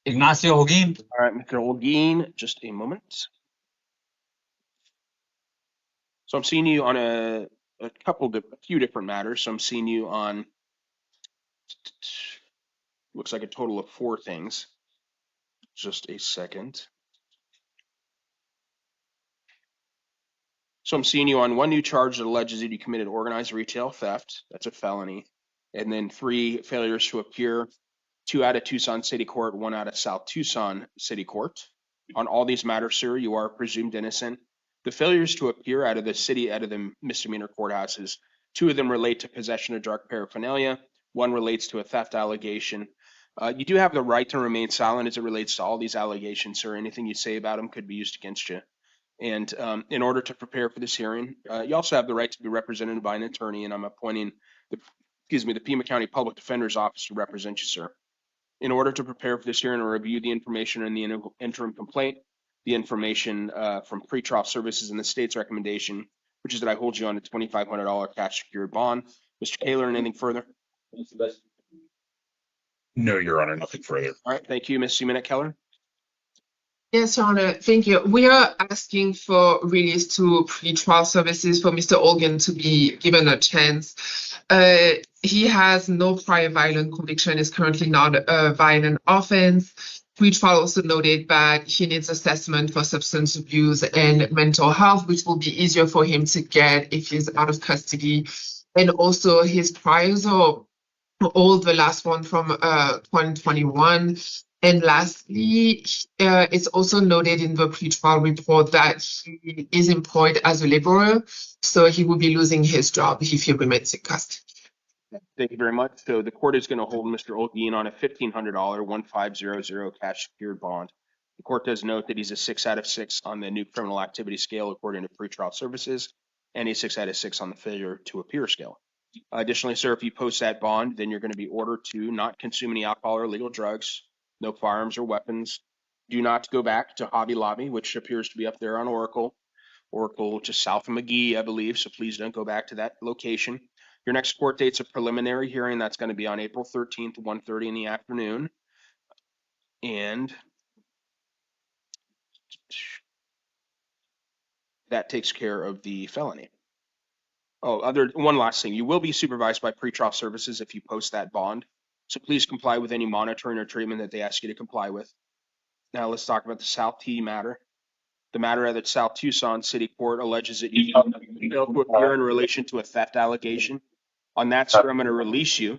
Ignacio Holguin. All right, Mr. Holguin, just a moment. So I'm seeing you on a few different matters. So I'm seeing you on, looks like a total of 4 things. Just a second. So I'm seeing you on 1 new charge that alleges that you committed organized retail theft. That's a felony. And then 3 failures to appear, 2 out of Tucson City Court, 1 out of South Tucson City Court. On all these matters, sir, you are presumed innocent. The failures to appear out of the misdemeanor courthouses, 2 of them relate to possession of drug paraphernalia. 1 relates to a theft allegation. You do have the right to remain silent as it relates to all these allegations, sir. Anything you say about them could be used against you. And in order to prepare for this hearing, you also have the right to be represented by an attorney, and I'm appointing the Pima County Public Defender's Office to represent you, sir. In order to prepare for this hearing or review the information in the interim complaint, the information from pretrial services and the state's recommendation, which is that I hold you on a $2,500 cash secured bond. Mr. Kaler, anything further? No, Your Honor, nothing further. All right, thank you. Ms. Simonette-Keller? Yes, Your Honor, thank you. We are asking for release to pretrial services for Mr. Olgan to be given a chance. He has no prior violent conviction, is currently not a violent offense. Pretrial also noted that he needs assessment for substance abuse and mental health, which will be easier for him to get if he's out of custody. And also his priors are all the last one from 2021. And lastly, it's also noted in the pretrial report that he is employed as a laborer, so he will be losing his job if he remains in custody. Thank you very much. So the court is going to hold Mr. Olguin on a $1,500 1500 cash secured bond. The court does note that he's a 6 out of 6 on the new criminal activity scale according to pretrial services, and a 6 out of 6 on the failure to appear scale. Additionally, sir, if you post that bond, then you're going to be ordered to not consume any alcohol or illegal drugs, no firearms or weapons. Do not go back to Hobby Lobby, which appears to be up there on Oracle, just south of McGee, I believe. So please don't go back to that location. Your next court date's a preliminary hearing. That's going to be on April 13th, 1:30 in the afternoon. And that takes care of the felony. Oh, one last thing. You will be supervised by pretrial services if you post that bond. So please comply with any monitoring or treatment that they ask you to comply with. Now let's talk about the South T matter. The matter at the South Tucson City Court alleges that you failed to appear in relation to a theft allegation. On that, sir, I'm going to release you.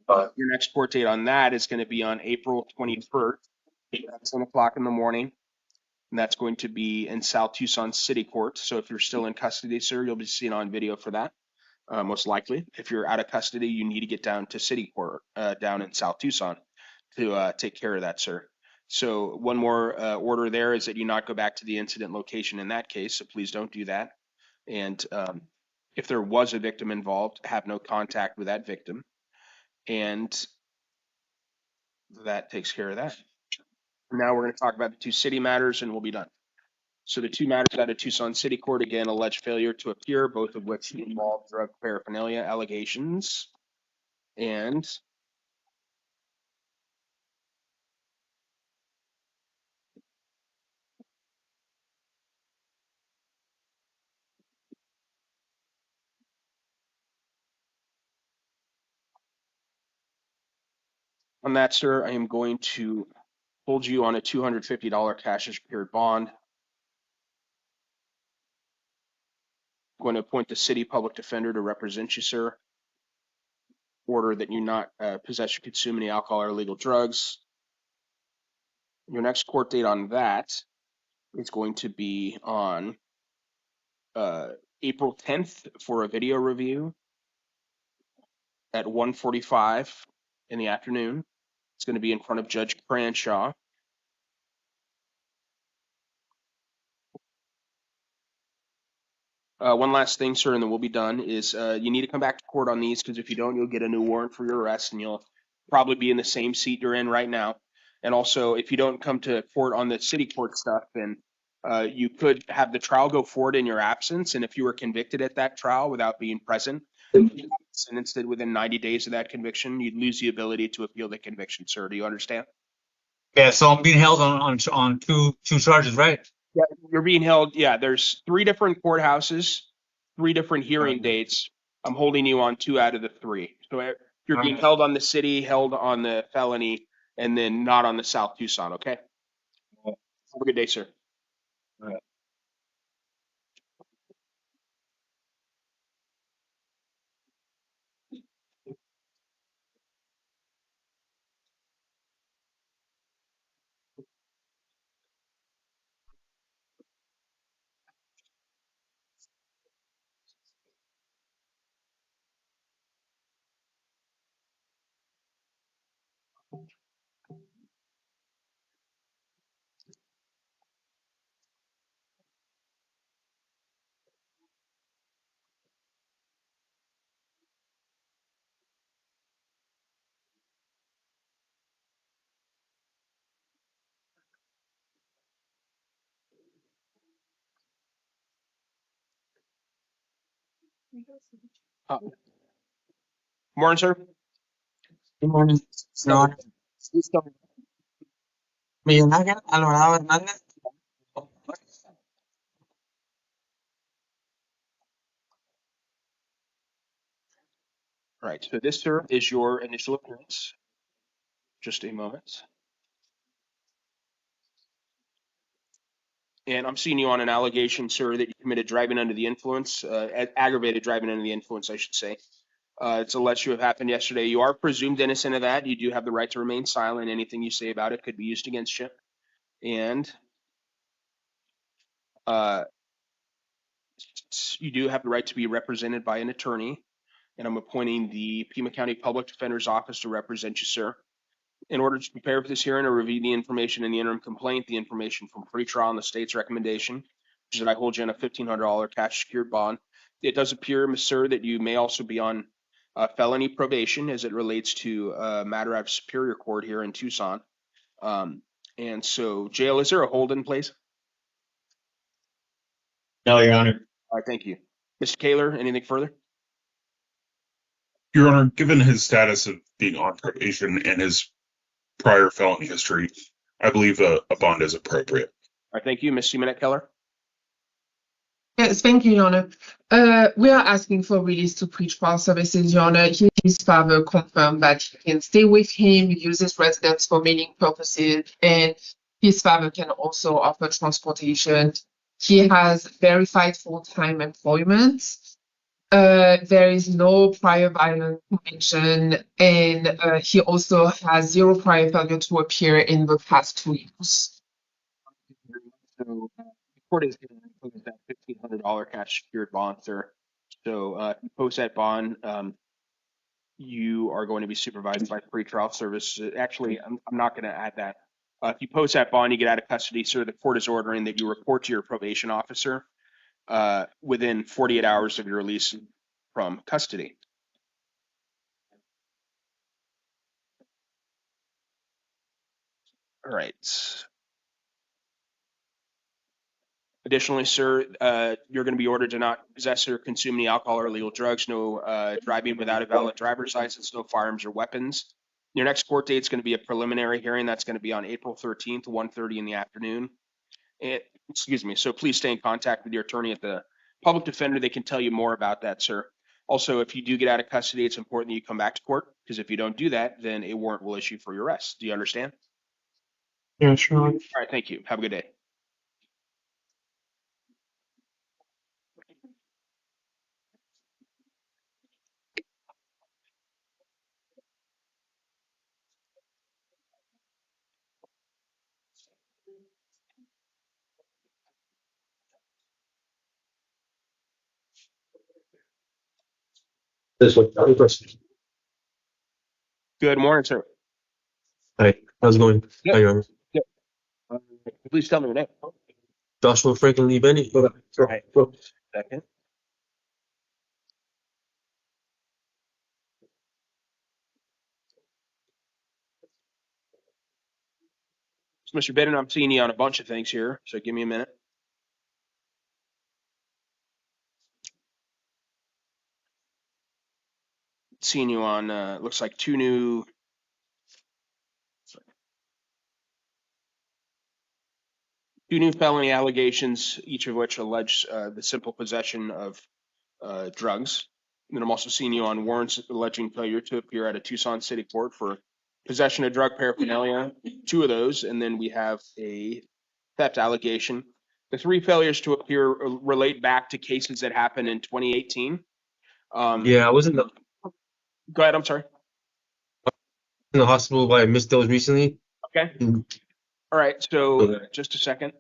Your next court date on that is going to be on April 21st at 10 o'clock in the morning. And that's going to be in South Tucson City Court. So if you're still in custody, sir, you'll be seen on video for that. Most likely. If you're out of custody, you need to get down to City Court down in South Tucson to take care of that, sir. So one more order there is that you not go back to the incident location in that case, so please don't do that. And if there was a victim involved, have no contact with that victim. And that takes care of that. Now we're going to talk about the two city matters and we'll be done. So the two matters out of Tucson City Court, again, alleged failure to appear, both of which involve drug paraphernalia allegations. And on that, sir, I am going to hold you on a $250 cash secured bond. I'm going to appoint the city public defender to represent you, sir. Order that you not possess or consume any alcohol or illegal drugs. Your next court date on that is going to be on April 10th for a video review at 1:45 in the afternoon. It's going to be in front of Judge Cranshaw. One last thing, sir, and then we'll be done, is you need to come back to court on these, because if you don't, you'll get a new warrant for your arrest, and you'll probably be in the same seat you're in right now. And also, if you don't come to court on the city court stuff, then you could have the trial go forward in your absence, and if you were convicted at that trial without being present, sentenced within 90 days of that conviction, you'd lose the ability to appeal the conviction, sir. Do you understand? Yeah, so I'm being held on two charges, right? Yeah, you're being held. Yeah, there's 3 different courthouses, 3 different hearing dates. I'm holding you on 2 out of the 3. So you're being held on the city, held on the felony, and then not on the South Tucson. Okay. Have a good day, sir. All right. Morning, sir. Good morning, Your Honor. Miguel Ángel Alvarado Hernández. All right, so this, sir, is your initial appearance. Just a moment. And I'm seeing you on an allegation, sir, that you committed driving under the influence, aggravated driving under the influence, I should say. It's alleged to have happened yesterday. You are presumed innocent of that. You do have the right to remain silent. Anything you say about it could be used against you. And you do have the right to be represented by an attorney. And I'm appointing the Pima County Public Defender's Office to represent you, sir. In order to prepare for this hearing, I review the information in the interim complaint, the information from pretrial and the state's recommendation, which is that I hold you on a $1,500 cash secured bond. It does appear, sir, that you may also be on felony probation as it relates to a matter of Superior Court here in Tucson. And so, jail, is there a hold in place? No, Your Honor. All right, thank you. Mr. Kaler, anything further? Your Honor, given his status of being on probation and his prior felony history, I believe a bond is appropriate. All right, thank you. Ms. Jimenez-Keller? Yes, thank you, Your Honor. We are asking for release to pretrial services, Your Honor. His father confirmed that he can stay with him, use his residence for mailing purposes, and his father can also offer transportation. He has verified full-time employment. There is no prior violent conviction, and he also has 0 prior failure to appear in the past 2 years. So, the court is going to impose that $1,500 cash secured bond, sir. So, if you post that bond, you are going to be supervised by pretrial service. Actually, I'm not going to add that. If you post that bond, you get out of custody, sir. The court is ordering that you report to your probation officer within 48 hours of your release from custody. All right. Additionally, sir, you're going to be ordered to not possess or consume any alcohol or illegal drugs, no driving without a valid driver's license, no firearms or weapons. Your next court date is going to be a preliminary hearing. That's going to be on April 13th, 1:30 in the afternoon. And, excuse me. So please stay in contact with your attorney at the public defender. They can tell you more about that, sir. Also, if you do get out of custody, it's important that you come back to court, because if you don't do that, then a warrant will issue for your arrest. Do you understand? Yeah, sure. All right. Thank you. Have a good day. This one. Good morning, sir. Hi, how's it going? Good. Hi, Your Honor. Good. Please tell me your name. Joshua Franklin Lee Benny. Right. Second. So, Mr. Bennett, I'm seeing you on a bunch of things here, so give me a minute. Seeing you on, looks like two new felony allegations, each of which allege the simple possession of drugs. And then I'm also seeing you on warrants alleging failure to appear at a Tucson City Court for possession of drug paraphernalia, 2 of those, and then we have a theft allegation. The 3 failures to appear relate back to cases that happened in 2018. Yeah, I was in the Go ahead, I'm sorry. hospital, but I missed those recently. Okay. All right, so just a second.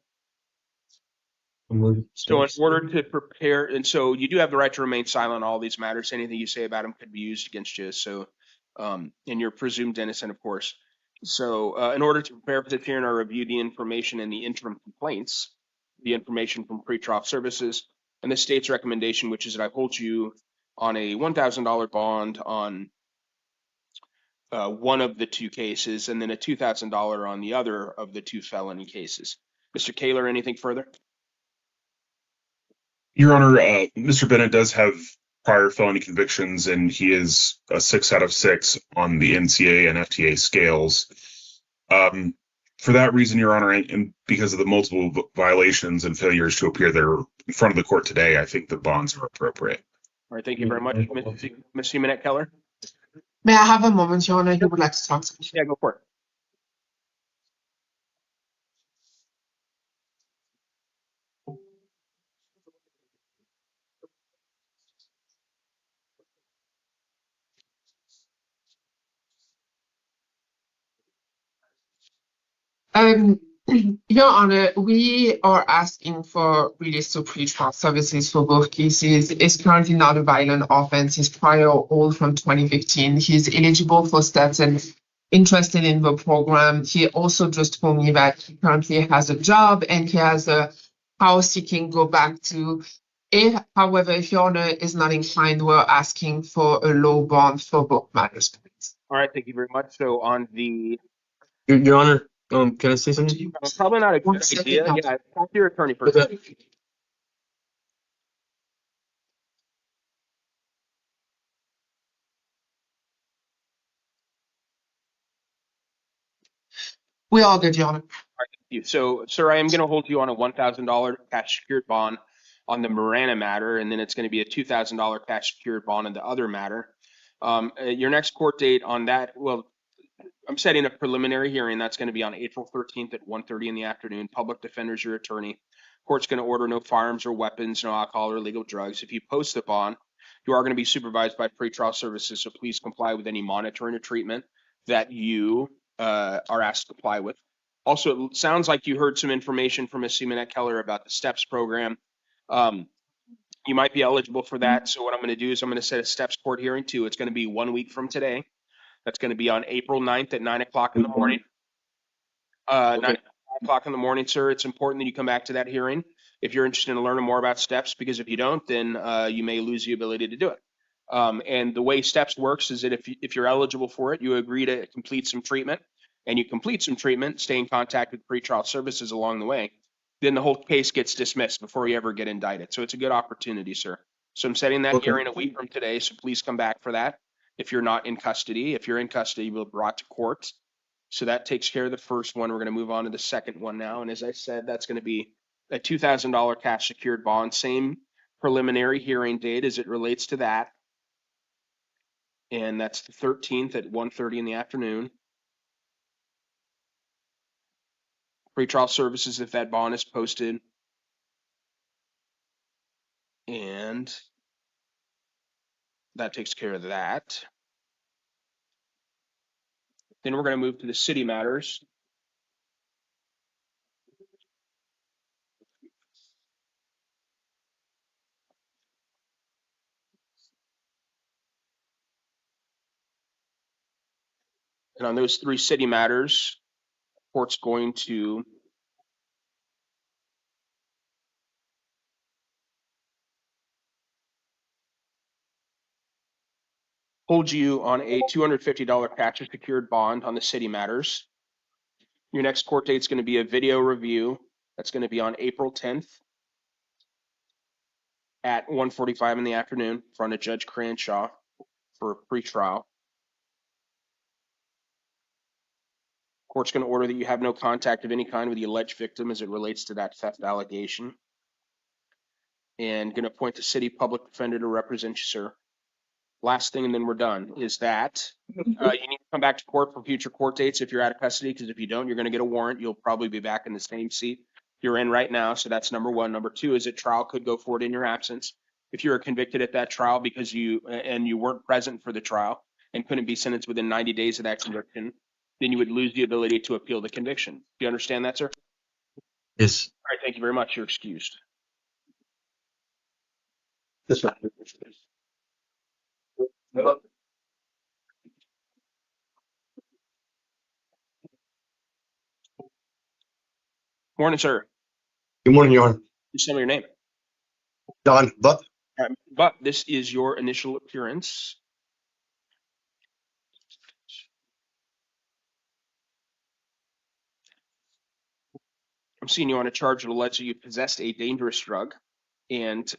So in order to prepare, and so you do have the right to remain silent on all these matters. Anything you say about them could be used against you. So, and you're presumed innocent, of course. So in order to prepare for the hearing, I review the information in the interim complaints, the information from pretrial services, and the state's recommendation, which is that I hold you on a $1,000 bond on one of the 2 cases, and then a $2,000 on the other of the 2 felony cases. Mr. Kaler, anything further? Your Honor, Mr. Bennett does have prior felony convictions, and he is a 6 out of 6 on the NCA and FTA scales. For that reason, Your Honor, and because of the multiple violations and failures to appear there in front of the court today, I think the bonds are appropriate. All right, thank you very much. Ms. Jimenez Keller? May I have a moment, Your Honor? He would like to talk to me. Yeah, go for it. Your Honor, we are asking for release to pretrial services for both cases. It's currently not a violent offense. His prior all from 2015. He's eligible for steps and interested in the program. He also just told me that he currently has a job and he has a house he can go back to. However, if Your Honor is not inclined, we're asking for a low bond for both matters. All right, thank you very much. So on the Your Honor, can I say something? probably not a One good second, idea. counsel. Yeah, talk to your attorney first. We all good, Your Honor. All right, thank you. So, sir, I am going to hold you on a $1,000 cash secured bond on the Marana matter, and then it's going to be a $2,000 cash secured bond on the other matter. Your next court date on that, well, I'm setting a preliminary hearing. That's going to be on April 13th at 1:30 in the afternoon. Public defender's your attorney. Court's going to order no firearms or weapons, no alcohol or illegal drugs. If you post the bond, you are going to be supervised by pretrial services, so please comply with any monitoring or treatment that you are asked to comply with. Also, it sounds like you heard some information from Ms. Jimenez Keller about the STEPS program. You might be eligible for that. So what I'm going to do is I'm going to set a STEPS court hearing too. It's going to be 1 week from today. That's going to be on April 9th at 9 o'clock in the morning. 9 o'clock in the morning, sir. It's important that you come back to that hearing if you're interested in learning more about STEPS, because if you don't, then you may lose the ability to do it. And the way STEPS works is that if you're eligible for it, you agree to complete some treatment, and you complete some treatment, stay in contact with pretrial services along the way, then the whole case gets dismissed before you ever get indicted. So it's a good opportunity, sir. So I'm setting that hearing a week from today, so please come back for that. If you're not in custody, if you're in custody, you'll be brought to court. So that takes care of the first one. We're going to move on to the second one now. And as I said, that's going to be a $2,000 cash secured bond, same preliminary hearing date as it relates to that. And that's the 13th at 1:30 in the afternoon. Pretrial services if that bond is posted. And that takes care of that. Then we're going to move to the city matters. And on those three city matters, court's going to hold you on a $250 cash secured bond on the city matters. Your next court date is going to be a video review. That's going to be on April 10th at 1:45 in the afternoon in front of Judge Cranshaw for pretrial. Court's going to order that you have no contact of any kind with the alleged victim as it relates to that theft allegation. And going to appoint the city public defender to represent you, sir. Last thing, and then we're done, is that you need to come back to court for future court dates if you're out of custody, because if you don't, you're going to get a warrant. You'll probably be back in the same seat you're in right now. So that's number one. Number two is that trial could go forward in your absence. If you were convicted at that trial because you weren't present for the trial and couldn't be sentenced within 90 days of that conviction, then you would lose the ability to appeal the conviction. Do you understand that, sir? Yes. All right, thank you very much. You're excused. This one. Morning, sir. Good morning, Your Honor. Just tell me your name. Don Buck. But this is your initial appearance. I'm seeing you on a charge that alleges you possessed a dangerous drug, and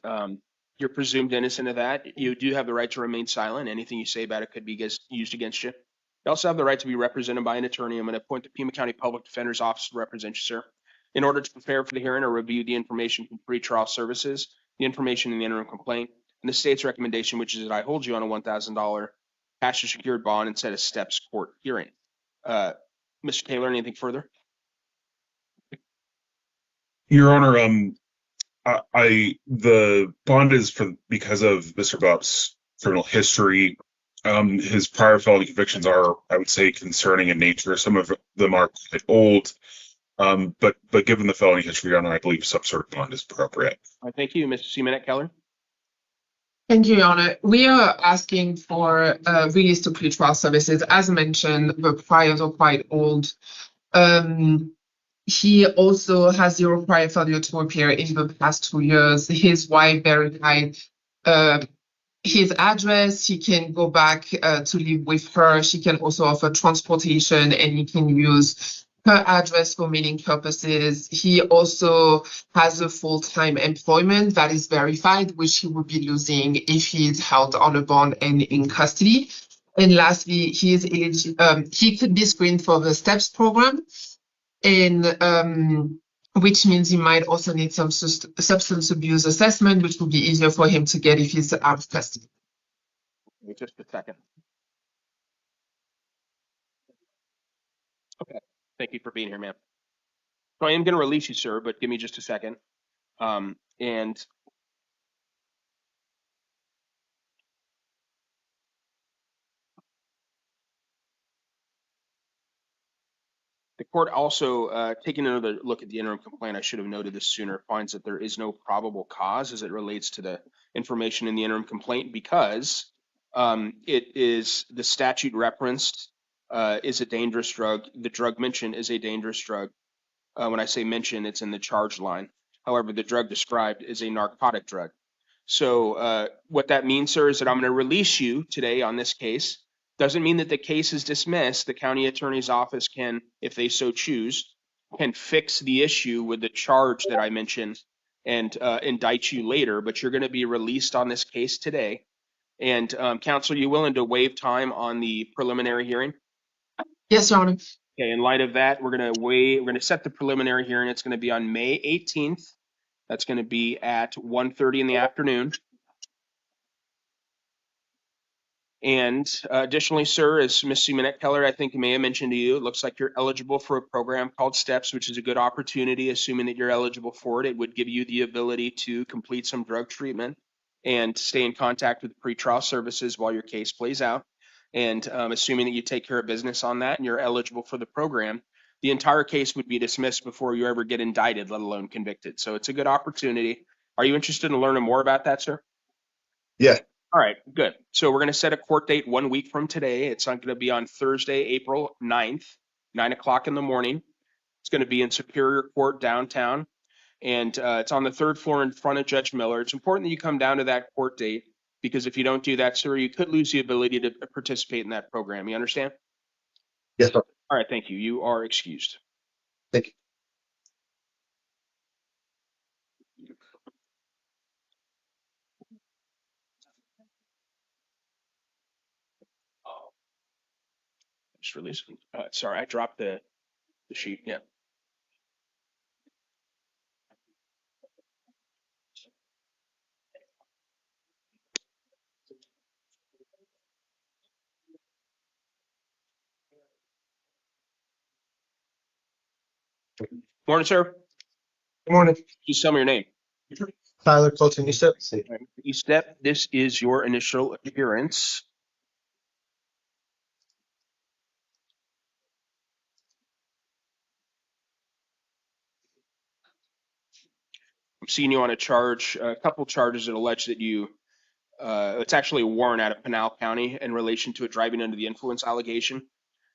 You're presumed innocent of that. You do have the right to remain silent. Anything you say about it could be used against you. You also have the right to be represented by an attorney. I'm going to appoint the Pima County Public Defender's Office to represent you, sir. In order to prepare for the hearing or review the information from pretrial services, the information in the interim complaint, and the state's recommendation, which is that I hold you on a $1,000 cash or secured bond and set a steps court hearing. Mr. Taylor, anything further? Your Honor, the bond is because of Mr. Bupp's criminal history. His prior felony convictions are, I would say, concerning in nature. Some of them are quite old. But given the felony history, Your Honor, I believe some sort of bond is appropriate. Thank you, Mr. Seamanette Keller. Thank you, Your Honor. We are asking for release to pretrial services. As mentioned, the priors are quite old. He also has zero prior failure to appear in the past 2 years. His wife verified his address. He can go back to live with her. She can also offer transportation, and he can use her address for mailing purposes. He also has a full-time employment that is verified, which he would be losing if he is held on a bond and in custody. And lastly, he is he could be screened for the STEPS program, and which means he might also need some substance abuse assessment, which will be easier for him to get if he's out of custody. Just a second. Okay. Thank you for being here, ma'am. So I am going to release you, sir, but give me just a second. And the court also, taking another look at the interim complaint, I should have noted this sooner, finds that there is no probable cause as it relates to the information in the interim complaint because it is the statute referenced is a dangerous drug. The drug mentioned is a dangerous drug. When I say mention, it's in the charge line. However, the drug described is a narcotic drug. So what that means, sir, is that I'm going to release you today on this case. Doesn't mean that the case is dismissed. The county attorney's office can, if they so choose, can fix the issue with the charge that I mentioned and indict you later. But you're going to be released on this case today. And counsel, you willing to waive time on the preliminary hearing? Yes, Your Honor. Okay, in light of that, we're going to set the preliminary hearing. It's going to be on May 18th. That's going to be at 1:30 in the afternoon. And additionally, sir, as Ms. Seamanette Keller, I think may have mentioned to you, it looks like you're eligible for a program called STEPS, which is a good opportunity. Assuming that you're eligible for it, it would give you the ability to complete some drug treatment and stay in contact with pretrial services while your case plays out. And assuming that you take care of business on that and you're eligible for the program, the entire case would be dismissed before you ever get indicted, let alone convicted. So it's a good opportunity. Are you interested in learning more about that, sir? Yeah. All right, good. So we're going to set a court date 1 week from today. It's going to be on Thursday, April 9th, 9 o'clock in the morning. It's going to be in Superior Court downtown. And it's on the 3rd floor in front of Judge Miller. It's important that you come down to that court date because if you don't do that, sir, you could lose the ability to participate in that program. You understand? Yes, sir. All right, thank you. You are excused. Thank you. Just release. Sorry, I dropped the sheet. Yeah. Morning, sir. Good morning. Just tell me your name. Tyler Colton, you said. Step, this is your initial appearance. I'm seeing you on a charge, a couple charges that allege that you, it's actually a warrant out of Pinal County in relation to a driving under the influence allegation.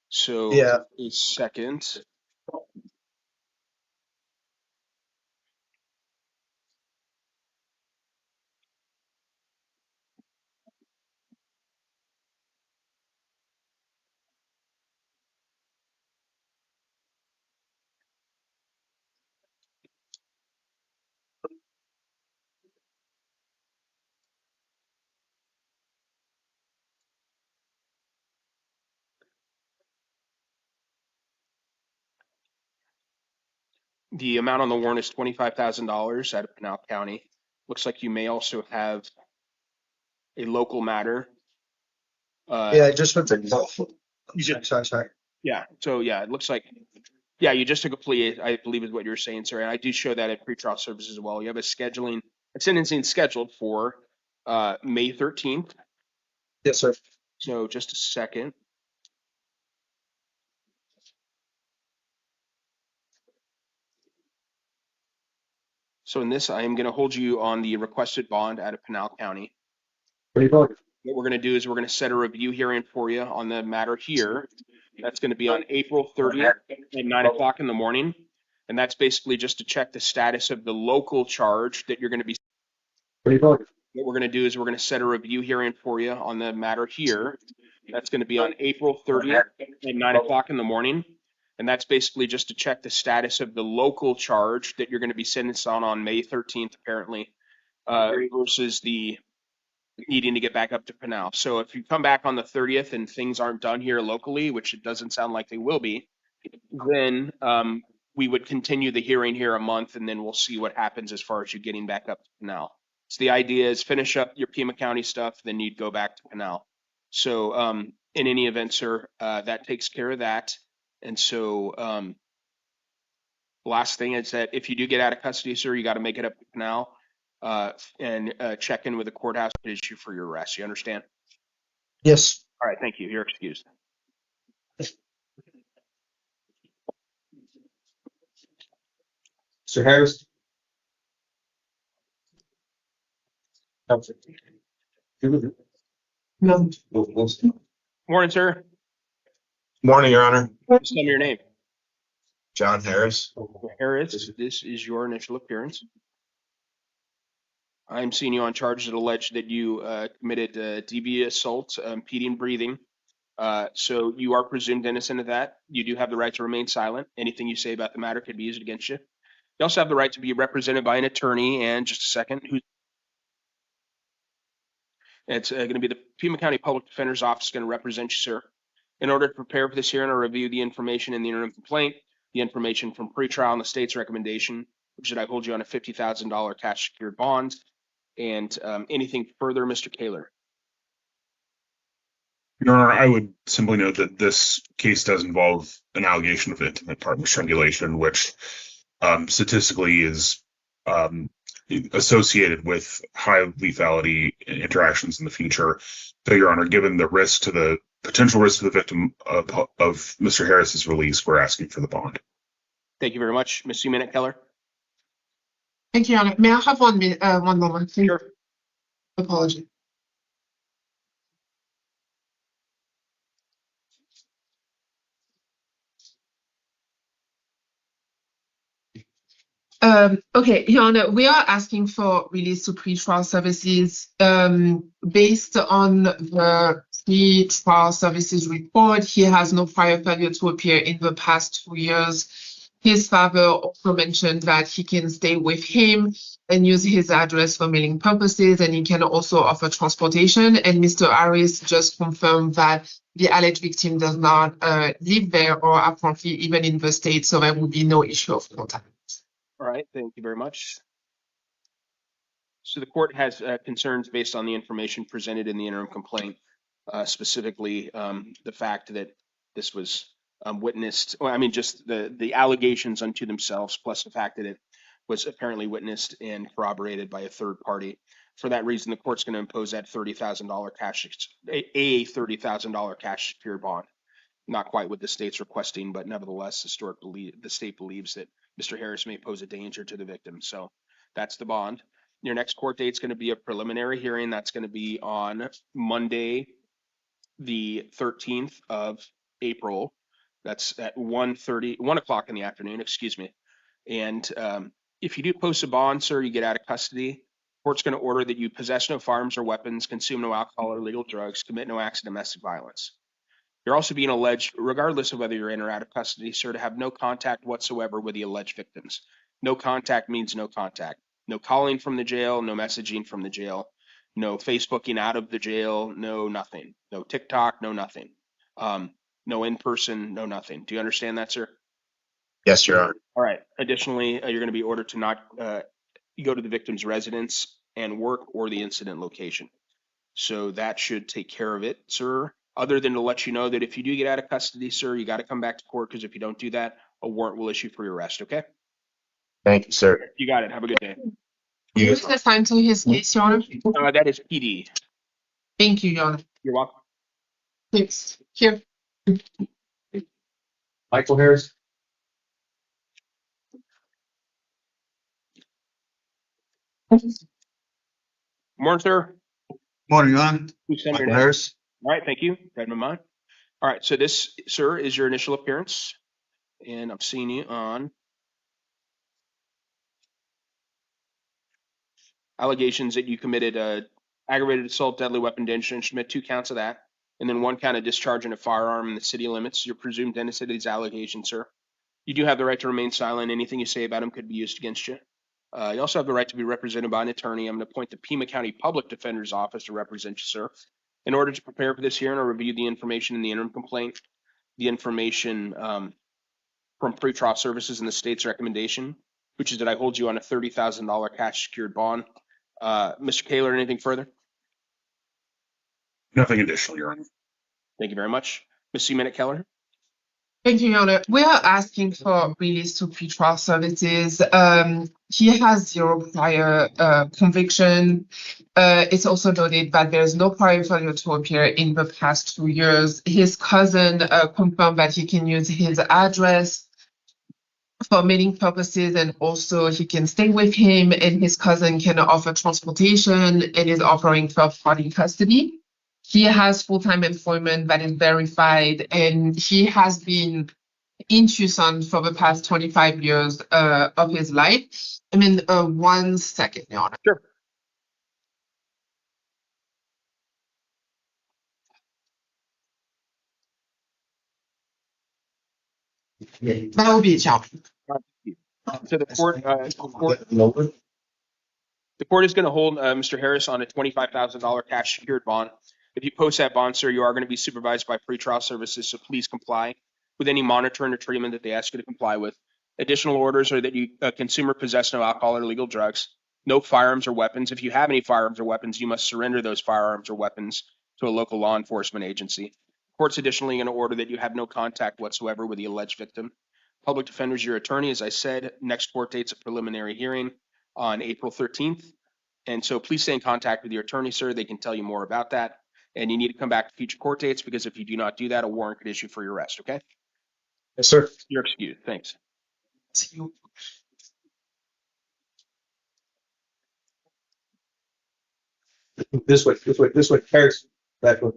So, Yeah. a second. The amount on the warrant is $25,000 out of Pinal County. Looks like you may also have a local matter. Yeah, I just went to. Sorry. Yeah, so yeah, it looks like, yeah, you just took a plea, I believe is what you're saying, sir. And I do show that at pretrial services as well. You have a sentencing scheduled for May 13th. Yes, sir. So just a second. So in this, I am going to hold you on the requested bond out of Pinal County. What we're going to do is we're going to set a review hearing for you on the matter here. That's going to be on April 30th at 9 o'clock in the morning. And that's basically just to check the status of the local charge that you're going to be. What we're going to do is we're going to set a review hearing for you on the matter here. That's going to be on April 30th at 9 o'clock in the morning. And that's basically just to check the status of the local charge that you're going to be sentenced on May 13th, apparently, versus the needing to get back up to Pinal. So if you come back on the 30th and things aren't done here locally, which it doesn't sound like they will be, then we would continue the hearing here a month, and then we'll see what happens as far as you getting back up to Pinal. So the idea is finish up your Pima County stuff, then you'd go back to Pinal. So in any event, sir, that takes care of that. And so last thing is that if you do get out of custody, sir, you got to make it up to Pinal and check in with the courthouse to issue for your arrest. You understand? Yes. All right, thank you. You're excused. Mr. Harris? Morning, sir. Morning, Your Honor. Just tell me your name. John Harris. Harris, this is your initial appearance. I'm seeing you on charges that allege that you committed DV assault, impeding breathing. So you are presumed innocent of that. You do have the right to remain silent. Anything you say about the matter could be used against you. You also have the right to be represented by an attorney. And just a second, it's going to be the Pima County Public Defender's Office going to represent you, sir. In order to prepare for this hearing, I'll review the information in the interim complaint, the information from pretrial and the state's recommendation, which is that I hold you on a $50,000 cash secured bond, and anything further, Mr. Kaler. Your Honor, I would simply note that this case does involve an allegation of intimate partner strangulation, which statistically is associated with high lethality interactions in the future. So, Your Honor, given the risk to the potential risk to the victim of Mr. Harris's release, we're asking for the bond. Thank you very much. Ms. Minute Keller. Thank you, Your Honor. May I have 1 minute, 1 moment, please? Sure. Apology. Okay, Your Honor, we are asking for release to pretrial services. Based on the pretrial services report, he has no prior failure to appear in the past 2 years. His father also mentioned that he can stay with him and use his address for mailing purposes, and he can also offer transportation. And Mr. Harris just confirmed that the alleged victim does not live there or apparently even in the state, so there would be no issue of contact. All right, thank you very much. So the court has concerns based on the information presented in the interim complaint, specifically the fact that this was witnessed, well, I mean, just the allegations unto themselves, plus the fact that it was apparently witnessed and corroborated by a third party. For that reason, the court's going to impose that $30,000 cash, a $30,000 cash secured bond. Not quite what the state's requesting, but nevertheless, the state believes that Mr. Harris may pose a danger to the victim. So that's the bond. Your next court date is going to be a preliminary hearing. That's going to be on Monday, the 13th of April. That's at 1 o'clock in the afternoon, excuse me. And if you do post a bond, sir, you get out of custody. Court's going to order that you possess no firearms or weapons, consume no alcohol or illegal drugs, commit no acts of domestic violence. You're also being alleged, regardless of whether you're in or out of custody, sir, to have no contact whatsoever with the alleged victims. No contact means no contact. No calling from the jail, no messaging from the jail, no Facebooking out of the jail, no nothing. No TikTok, no nothing. No in-person, no nothing. Do you understand that, sir? Yes, Your Honor. All right. Additionally, you're going to be ordered to not go to the victim's residence and work or the incident location. So that should take care of it, sir. Other than to let you know that if you do get out of custody, sir, you got to come back to court, because if you don't do that, a warrant will issue for your arrest, okay? Thank you, sir. You got it. Have a good day. Who's assigned to his case, Your Honor? That is PD. Thank you, Your Honor. You're welcome. Thanks. Here. Michael Harris. Morning, sir. Morning, on. Please send your Michael name. Harris. All right, thank you. Read my mind. All right, so this, sir, is your initial appearance, and I'm seeing you on allegations that you committed aggravated assault, deadly weapon, dangerous instrument, 2 counts of that, and then 1 count of discharging a firearm in the city limits. You're presumed innocent of these allegations, sir. You do have the right to remain silent. Anything you say about them could be used against you. You also have the right to be represented by an attorney. I'm going to appoint the Pima County Public Defender's Office to represent you, sir. In order to prepare for this hearing, I'll review the information in the interim complaint, the information from pretrial services and the state's recommendation, which is that I hold you on a $30,000 cash secured bond. Mr. Kaler, anything further? Nothing additional, Your Honor. Thank you very much. Ms. Seaman Keller? Thank you, Your Honor. We are asking for release to pretrial services. He has 0 prior conviction. It's also noted that there's no prior failure to appear in the past 2 years. His cousin confirmed that he can use his address for mailing purposes, and also he can stay with him, and his cousin can offer transportation and is offering third-party custody. He has full-time employment that is verified, and he has been in Tucson for the past 25 years of his life. I mean, 1 second, Your Honor. Sure. That will be a challenge. So the court is going to hold Mr. Harris on a $25,000 cash secured bond. If you post that bond, sir, you are going to be supervised by pretrial services, so please comply with any monitoring or treatment that they ask you to comply with. Additional orders are that you consume or possess no alcohol or illegal drugs, no firearms or weapons. If you have any firearms or weapons, you must surrender those firearms or weapons to a local law enforcement agency. Court's additionally going to order that you have no contact whatsoever with the alleged victim. Public defender is your attorney. As I said, next court date's a preliminary hearing on April 13th. And so please stay in contact with your attorney, sir. They can tell you more about that. And you need to come back to future court dates, because if you do not do that, a warrant could issue for your arrest, okay? Yes, sir. You're excused. Thanks. This way. Harris, back one.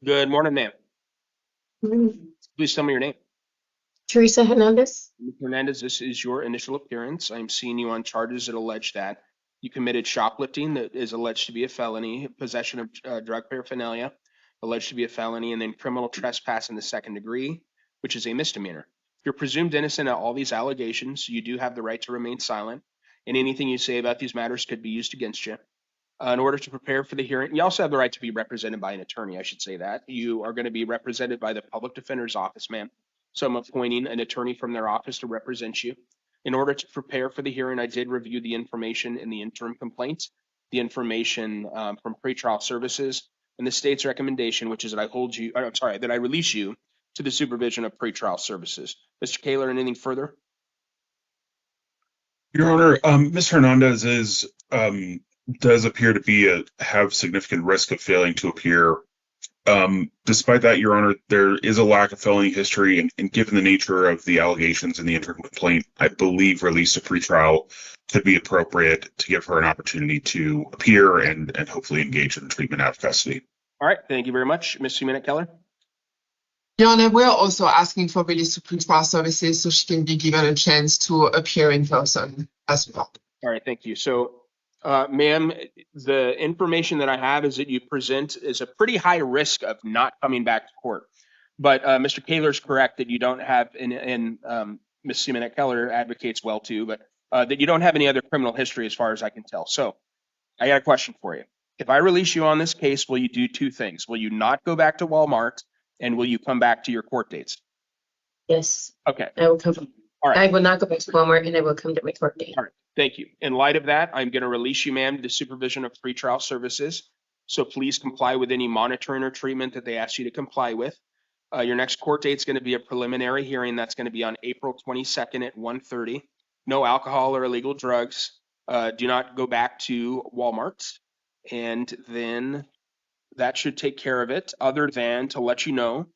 Good morning, ma'am. Please tell me your name. Teresa Hernandez. Ms. Hernandez, this is your initial appearance. I'm seeing you on charges that allege that you committed shoplifting, that is alleged to be a felony, possession of drug paraphernalia, alleged to be a felony, and then criminal trespass in the 2nd degree, which is a misdemeanor. You're presumed innocent of all these allegations. You do have the right to remain silent, and anything you say about these matters could be used against you. In order to prepare for the hearing, you also have the right to be represented by an attorney, I should say that. You are going to be represented by the Public Defender's Office, ma'am. So I'm appointing an attorney from their office to represent you. In order to prepare for the hearing, I did review the information in the interim complaint, the information from pretrial services, and the state's recommendation, which is that I release you to the supervision of pretrial services. Mr. Kaler, anything further? Your Honor, Ms. Hernandez does appear to have significant risk of failing to appear. Despite that, Your Honor, there is a lack of felony history, and given the nature of the allegations in the interim complaint, I believe release to pretrial could be appropriate to give her an opportunity to appear and hopefully engage in treatment out of custody. All right, thank you very much. Ms. Seaman Keller? Your Honor, we're also asking for release to pretrial services so she can be given a chance to appear in person as well. All right, thank you. So, ma'am, the information that I have is that you present is a pretty high risk of not coming back to court. But Mr. Kaler is correct that you don't have, and Ms. Seaman Keller advocates well too, but that you don't have any other criminal history as far as I can tell. So I got a question for you. If I release you on this case, will you do two things? Will you not go back to Walmart, and will you come back to your court dates? Yes, Okay. I will come. All right. I will not go back to Walmart and I will come to my court date. All right. Thank you. In light of that, I'm going to release you, ma'am, to the supervision of pretrial services. So please comply with any monitoring or treatment that they ask you to comply with. Your next court date is going to be a preliminary hearing. That's going to be on April 22nd at 1:30. No alcohol or illegal drugs. Do not go back to Walmart. And then that should take care of it, other than to let you know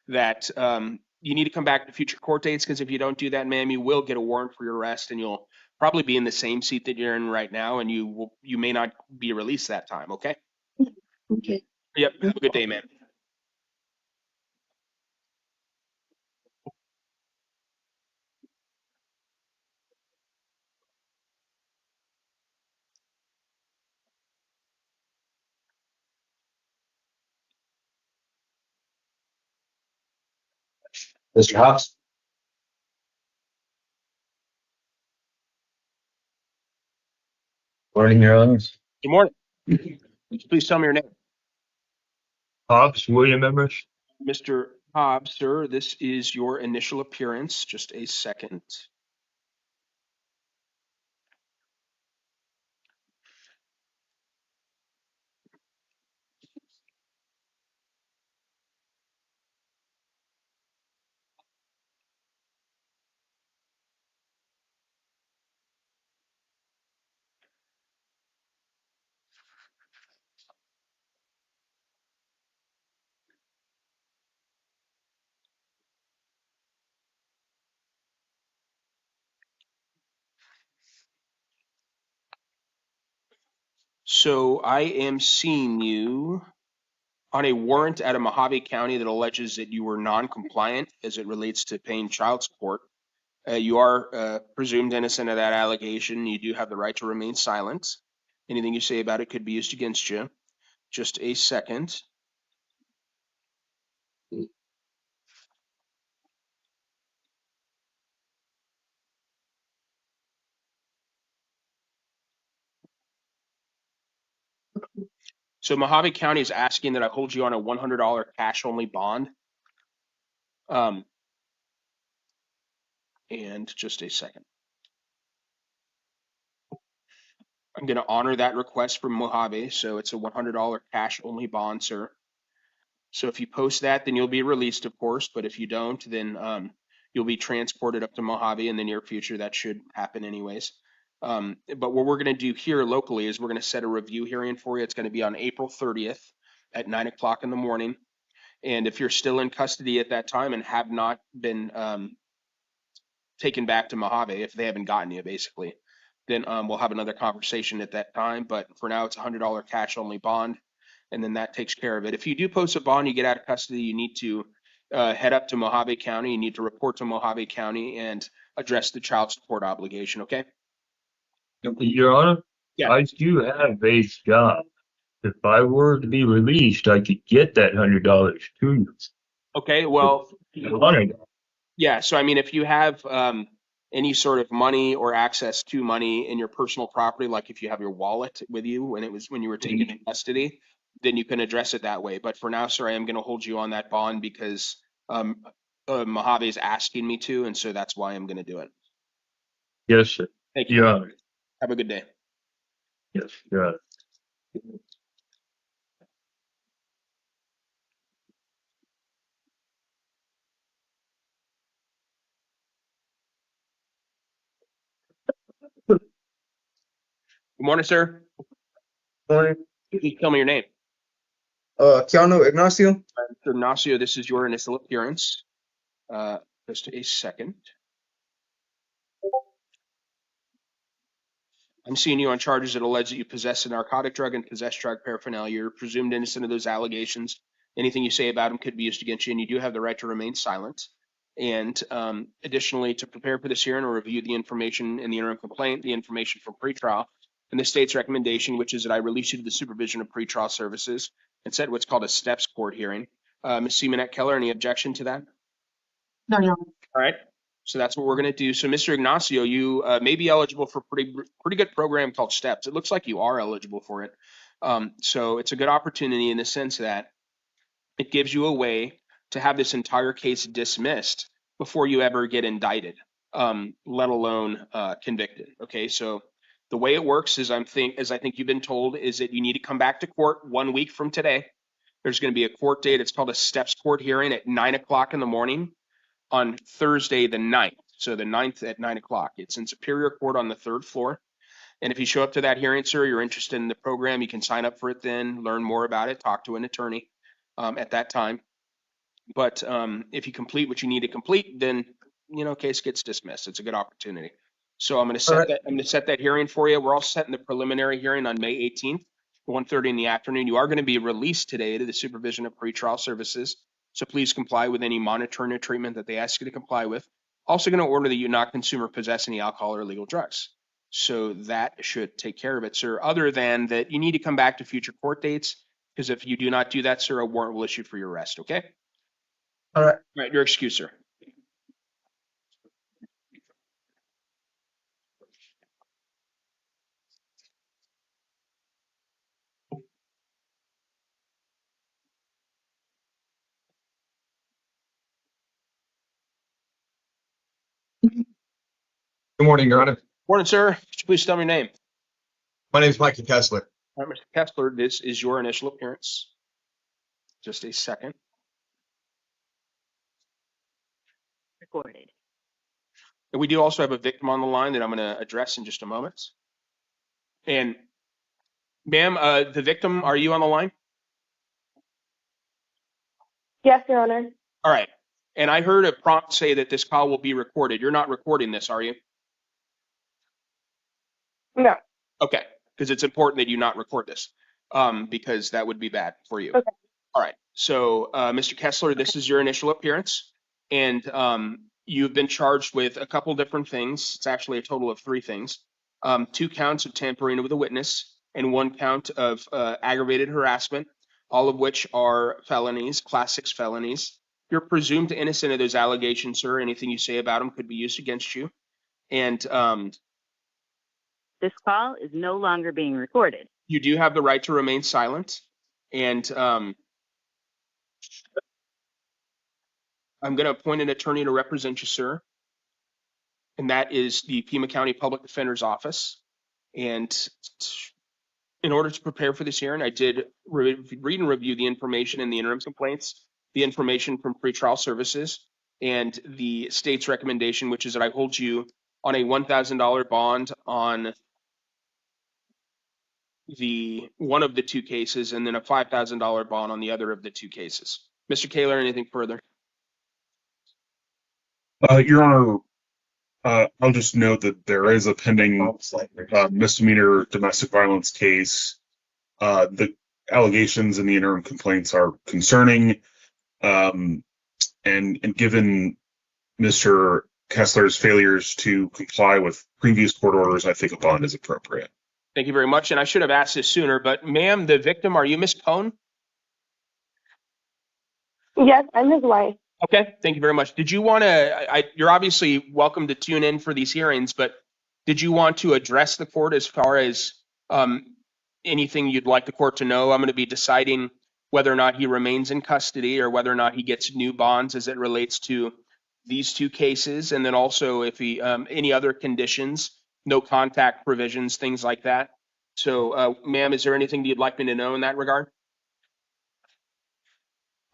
that you need to come back to future court dates, because if you don't do that, ma'am, you will get a warrant for your arrest, and you'll probably be in the same seat that you're in right now, and you may not be released that time, okay? Okay. Yep, have a good day, ma'am. Mr. Hobbs? Morning, Your Honors. Good morning. Please tell me your name. Hobbs, William Embers. Mr. Hobbs, sir, this is your initial appearance. Just a second. So I am seeing you on a warrant out of Mojave County that alleges that you were non-compliant as it relates to paying child support. You are presumed innocent of that allegation. You do have the right to remain silent. Anything you say about it could be used against you. Just a second. So Mojave County is asking that I hold you on a $100 cash only bond. And just a second. I'm going to honor that request from Mojave. So it's a $100 cash only bond, sir. So if you post that, then you'll be released, of course. But if you don't, then you'll be transported up to Mojave in the near future. That should happen anyways. But what we're going to do here locally is we're going to set a review hearing for you. It's going to be on April 30th at 9 o'clock in the morning. And if you're still in custody at that time and have not been taken back to Mojave, if they haven't gotten you, basically, then we'll have another conversation at that time. But for now, it's a $100 cash only bond, and then that takes care of it. If you do post a bond, you get out of custody, you need to head up to Mojave County. You need to report to Mojave County and address the child support obligation, okay? Your Honor, Yeah. I do have a job. If I were to be released, I could get that $100 to you. Okay, well, $100. yeah, so I mean, if you have any sort of money or access to money in your personal property, like if you have your wallet with you when you were taken in custody, then you can address it that way. But for now, sir, I am going to hold you on that bond because Mojave is asking me to, and so that's why I'm going to do it. Yes, sir. Thank you. Your Honor. Have a good day. Yes, Your Honor. Good morning, sir. Morning. Please tell me your name. Keanu Ignacio. Mr. Ignacio, this is your initial appearance. Just a second. I'm seeing you on charges that allege that you possess a narcotic drug and possess drug paraphernalia. You're presumed innocent of those allegations. Anything you say about them could be used against you, and you do have the right to remain silent. And additionally, to prepare for this hearing or review the information in the interim complaint, the information from pretrial, and the state's recommendation, which is that I release you to the supervision of pretrial services and set what's called a steps court hearing. Ms. Seamanette Keller, any objection to that? No, Your Honor. All right. So that's what we're going to do. So, Mr. Ignacio, you may be eligible for pretty good program called STEPS. It looks like you are eligible for it. So it's a good opportunity in the sense that it gives you a way to have this entire case dismissed before you ever get indicted, let alone convicted. Okay, so the way it works is I think you've been told is that you need to come back to court 1 week from today. There's going to be a court date. It's called a STEPS court hearing at 9 o'clock in the morning on Thursday the 9th. So the 9th at 9 o'clock. It's in Superior Court on the 3rd floor. And if you show up to that hearing, sir, you're interested in the program, you can sign up for it then, learn more about it, talk to an attorney at that time. But if you complete what you need to complete, then, case gets dismissed. It's a good opportunity. So I'm going to set that hearing for you. We're all set in the preliminary hearing on May 18th, 1:30 in the afternoon. You are going to be released today to the supervision of pretrial services. So please comply with any monitoring or treatment that they ask you to comply with. Also going to order that you not consume or possess any alcohol or illegal drugs. So that should take care of it, sir. Other than that, you need to come back to future court dates, because if you do not do that, sir, a warrant will issue for your arrest, okay? All right. All right, your excuse, sir. Good morning, Your Honor. Morning, sir. Could you please tell me your name? My name is Michael Kessler. All right, Mr. Kessler, this is your initial appearance. Just a second. Recorded. And we do also have a victim on the line that I'm going to address in just a moment. And ma'am, the victim, are you on the line? Yes, Your Honor. All right. And I heard a prompt say that this call will be recorded. You're not recording this, are you? No. Okay. Because it's important that you not record this, because that would be bad for you. Okay. All right. So, Mr. Kessler, this is your initial appearance, and you've been charged with a couple different things. It's actually a total of 3 things. 2 counts of tampering with a witness and 1 count of aggravated harassment, all of which are felonies, Class 6 felonies. You're presumed innocent of those allegations, sir. Anything you say about them could be used against you. And This call is no longer being recorded. you do have the right to remain silent. And I'm going to appoint an attorney to represent you, sir. And that is the Pima County Public Defender's Office. And in order to prepare for this hearing, I did read and review the information in the interim complaints, the information from pretrial services, and the state's recommendation, which is that I hold you on a $1,000 bond on the one of the 2 cases, and then a $5,000 bond on the other of the 2 cases. Mr. Kaler, anything further? Your Honor, I'll just note that there is a pending misdemeanor domestic violence case. The allegations in the interim complaints are concerning, and given Mr. Kessler's failures to comply with previous court orders, I think a bond is appropriate. Thank you very much. And I should have asked this sooner, but ma'am, the victim, are you Miss Cohn? Yes, I'm his wife. Okay, thank you very much. Did you want to, you're obviously welcome to tune in for these hearings, but did you want to address the court as far as anything you'd like the court to know? I'm going to be deciding whether or not he remains in custody or whether or not he gets new bonds as it relates to these 2 cases. And then also if he, any other conditions, no contact provisions, things like that. So, ma'am, is there anything you'd like me to know in that regard?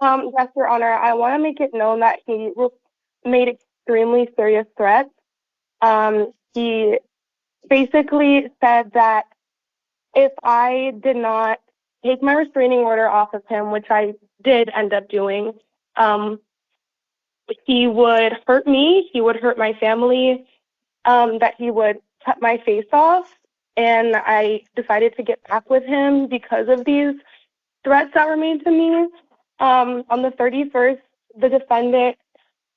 Yes, Your Honor. I want to make it known that he made extremely serious threats. He basically said that if I did not take my restraining order off of him, which I did end up doing, he would hurt me, he would hurt my family, that he would cut my face off. And I decided to get back with him because of these threats that were made to me. On the 31st, the defendant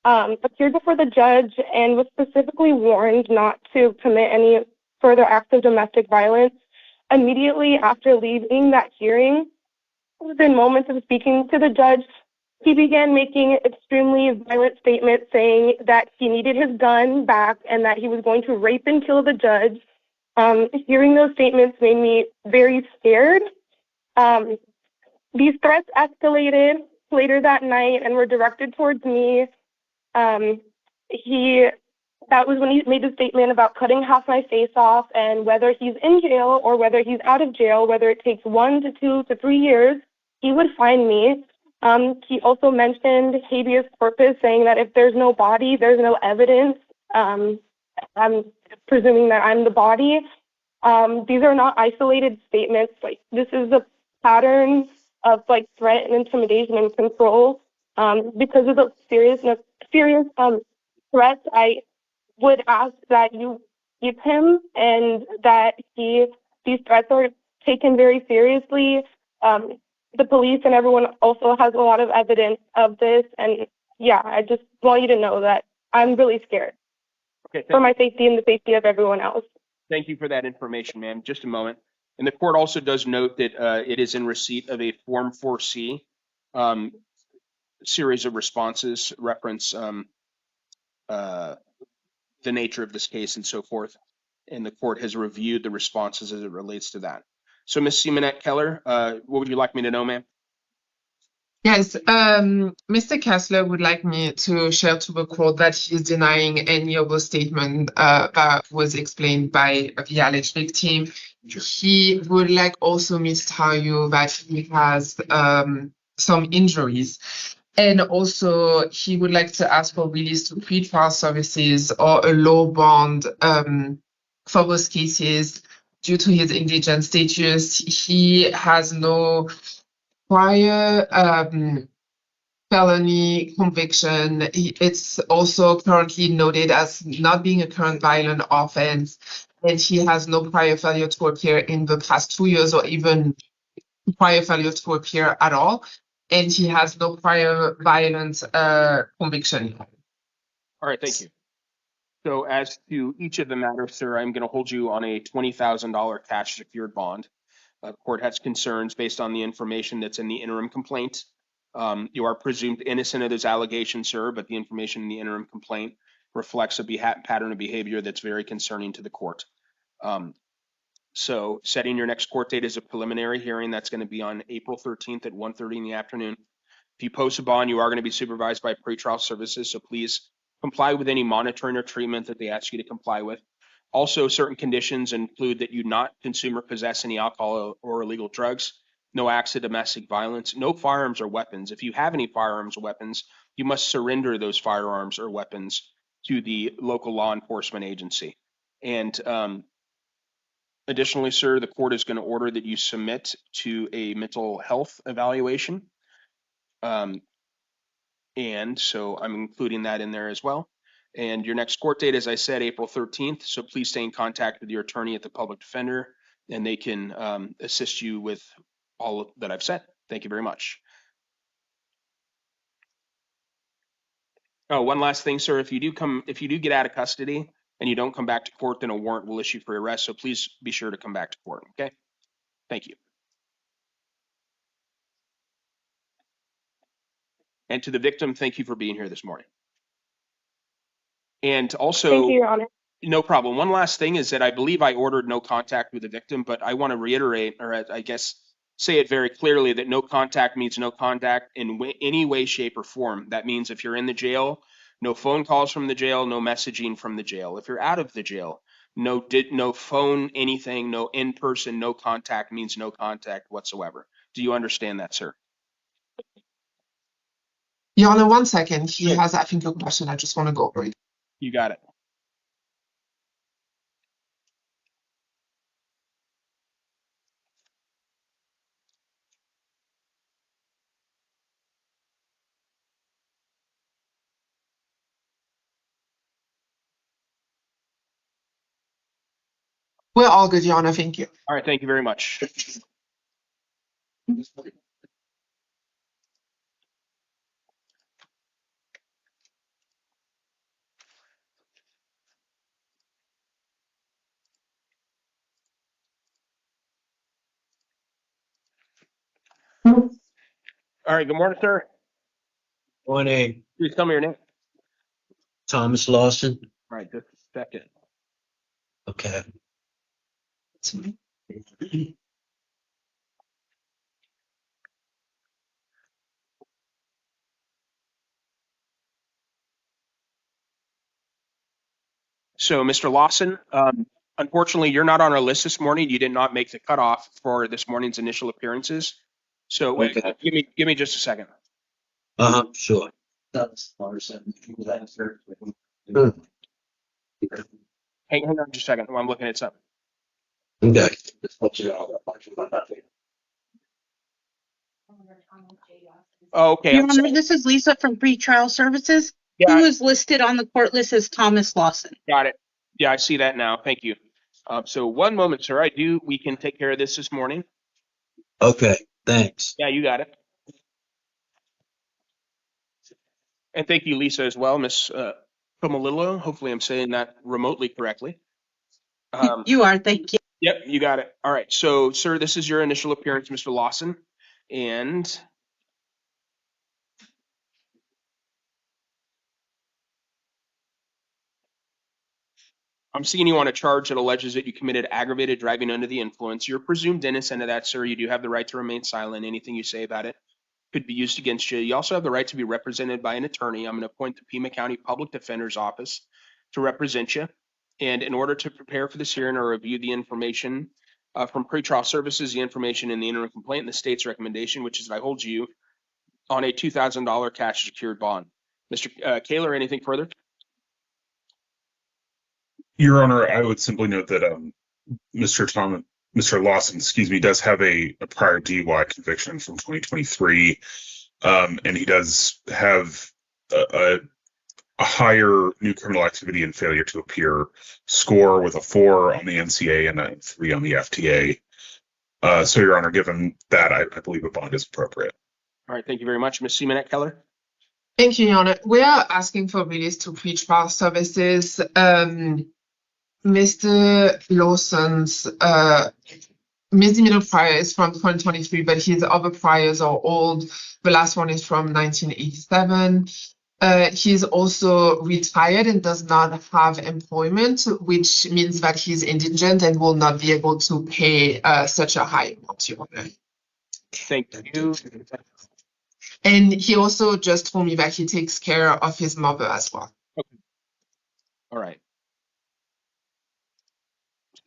appeared before the judge and was specifically warned not to commit any further acts of domestic violence. Immediately after leaving that hearing, within moments of speaking to the judge, he began making extremely violent statements saying that he needed his gun back and that he was going to rape and kill the judge. Hearing those statements made me very scared. These threats escalated later that night and were directed towards me. That was when he made the statement about cutting half my face off, and whether he's in jail or whether he's out of jail, whether it takes 1 to 2 to 3 years, he would find me. He also mentioned habeas corpus, saying that if there's no body, there's no evidence. I'm presuming that I'm the body. These are not isolated statements. Like, this is a pattern of like threat and intimidation and control. Because of the serious threats, I would ask that you keep him and that these threats are taken very seriously. The police and everyone also has a lot of evidence of this, and yeah, I just want you to know that I'm really scared for my safety and the safety of everyone else. Thank you for that information, ma'am. Just a moment. And the court also does note that it is in receipt of a Form 4C series of responses, reference the nature of this case and so forth. And the court has reviewed the responses as it relates to that. So, Ms. Simonette Keller, what would you like me to know, ma'am? Yes, Mr. Kessler would like me to share to the court that he's denying any of the statement that was explained by the alleged victim. He would like also me to tell you that he has some injuries. And also, he would like to ask for release to pretrial services or a low bond for those cases due to his indigent status. He has no prior felony conviction. It's also currently noted as not being a current violent offense, and he has no prior failure to appear in the past 2 years or even prior failure to appear at all. And he has no prior violent conviction. All right, thank you. So as to each of the matters, sir, I'm going to hold you on a $20,000 cash secured bond. The court has concerns based on the information that's in the interim complaint. You are presumed innocent of those allegations, sir, but the information in the interim complaint reflects a pattern of behavior that's very concerning to the court. So setting your next court date as a preliminary hearing, that's going to be on April 13th at 1:30 in the afternoon. If you post a bond, you are going to be supervised by pretrial services, so please comply with any monitoring or treatment that they ask you to comply with. Also, certain conditions include that you not consume or possess any alcohol or illegal drugs, no acts of domestic violence, no firearms or weapons. If you have any firearms or weapons, you must surrender those firearms or weapons to the local law enforcement agency. And additionally, sir, the court is going to order that you submit to a mental health evaluation. And so I'm including that in there as well. And your next court date, as I said, April 13th. So please stay in contact with your attorney at the public defender, and they can assist you with all that I've said. Thank you very much. Oh, one last thing, sir. If you do get out of custody and you don't come back to court, then a warrant will issue for arrest. So please be sure to come back to court. Okay. Thank you. And to the victim, thank you for being here this morning. And also, thank you, Your Honor. No problem. One last thing is that I believe I ordered no contact with the victim, but I want to reiterate, or I guess say it very clearly, that no contact means no contact in any way, shape, or form. That means if you're in the jail, no phone calls from the jail, no messaging from the jail. If you're out of the jail, no phone, anything, no in-person, no contact means no contact whatsoever. Do you understand that, sir? Your Honor, 1 second. He has, I think, a question. I just want to go over it. You got it. We're all good, Your Honor. Thank you. All right. Thank you very much. All right. Good morning, sir. Morning, Please tell me your name. Thomas Lawson. All right, just a second. Okay. So, Mr. Lawson, unfortunately, you're not on our list this morning. You did not make the cutoff for this morning's initial appearances. So, wait, Okay. give me just a second. Sure. Hang on just a second while I'm looking at something. Okay. Oh, okay. Your I'm Honor, sorry. this is Lisa from Pretrial Services. Yeah, Who is listed on the court list as Thomas Lawson? got it. Yeah, I see that now. Thank you. So one moment, sir. We can take care of this morning. Okay, thanks. Yeah, you got it. And thank you, Lisa, as well, Miss Pomalillo. Hopefully I'm saying that remotely correctly. You are, thank you. Yep, you got it. All right. So, sir, this is your initial appearance, Mr. Lawson. And I'm seeing you on a charge that alleges that you committed aggravated driving under the influence. You're presumed innocent of that, sir. You do have the right to remain silent. Anything you say about it could be used against you. You also have the right to be represented by an attorney. I'm going to appoint the Pima County Public Defender's Office to represent you. And in order to prepare for this hearing or review the information from pretrial services, the information in the interim complaint, and the state's recommendation, which is that I hold you on a $2,000 cash secured bond. Mr. Kaler, anything further? Your Honor, I would simply note that Mr. Lawson, does have a prior DUI conviction from 2023, and he does have a higher new criminal activity and failure to appear score with a 4 on the NCA and a 3 on the FTA. So, Your Honor, given that, I believe a bond is appropriate. All right, thank you very much. Ms. Seamanette Keller? Thank you, Your Honor. We are asking for release to pretrial services. Mr. Lawson's misdemeanor prior is from 2023, but his other priors are old. The last one is from 1987. He's also retired and does not have employment, which means that he's indigent and will not be able to pay such a high amount, Your Honor. Thank you. And he also just told me that he takes care of his mother as well. Okay. All right.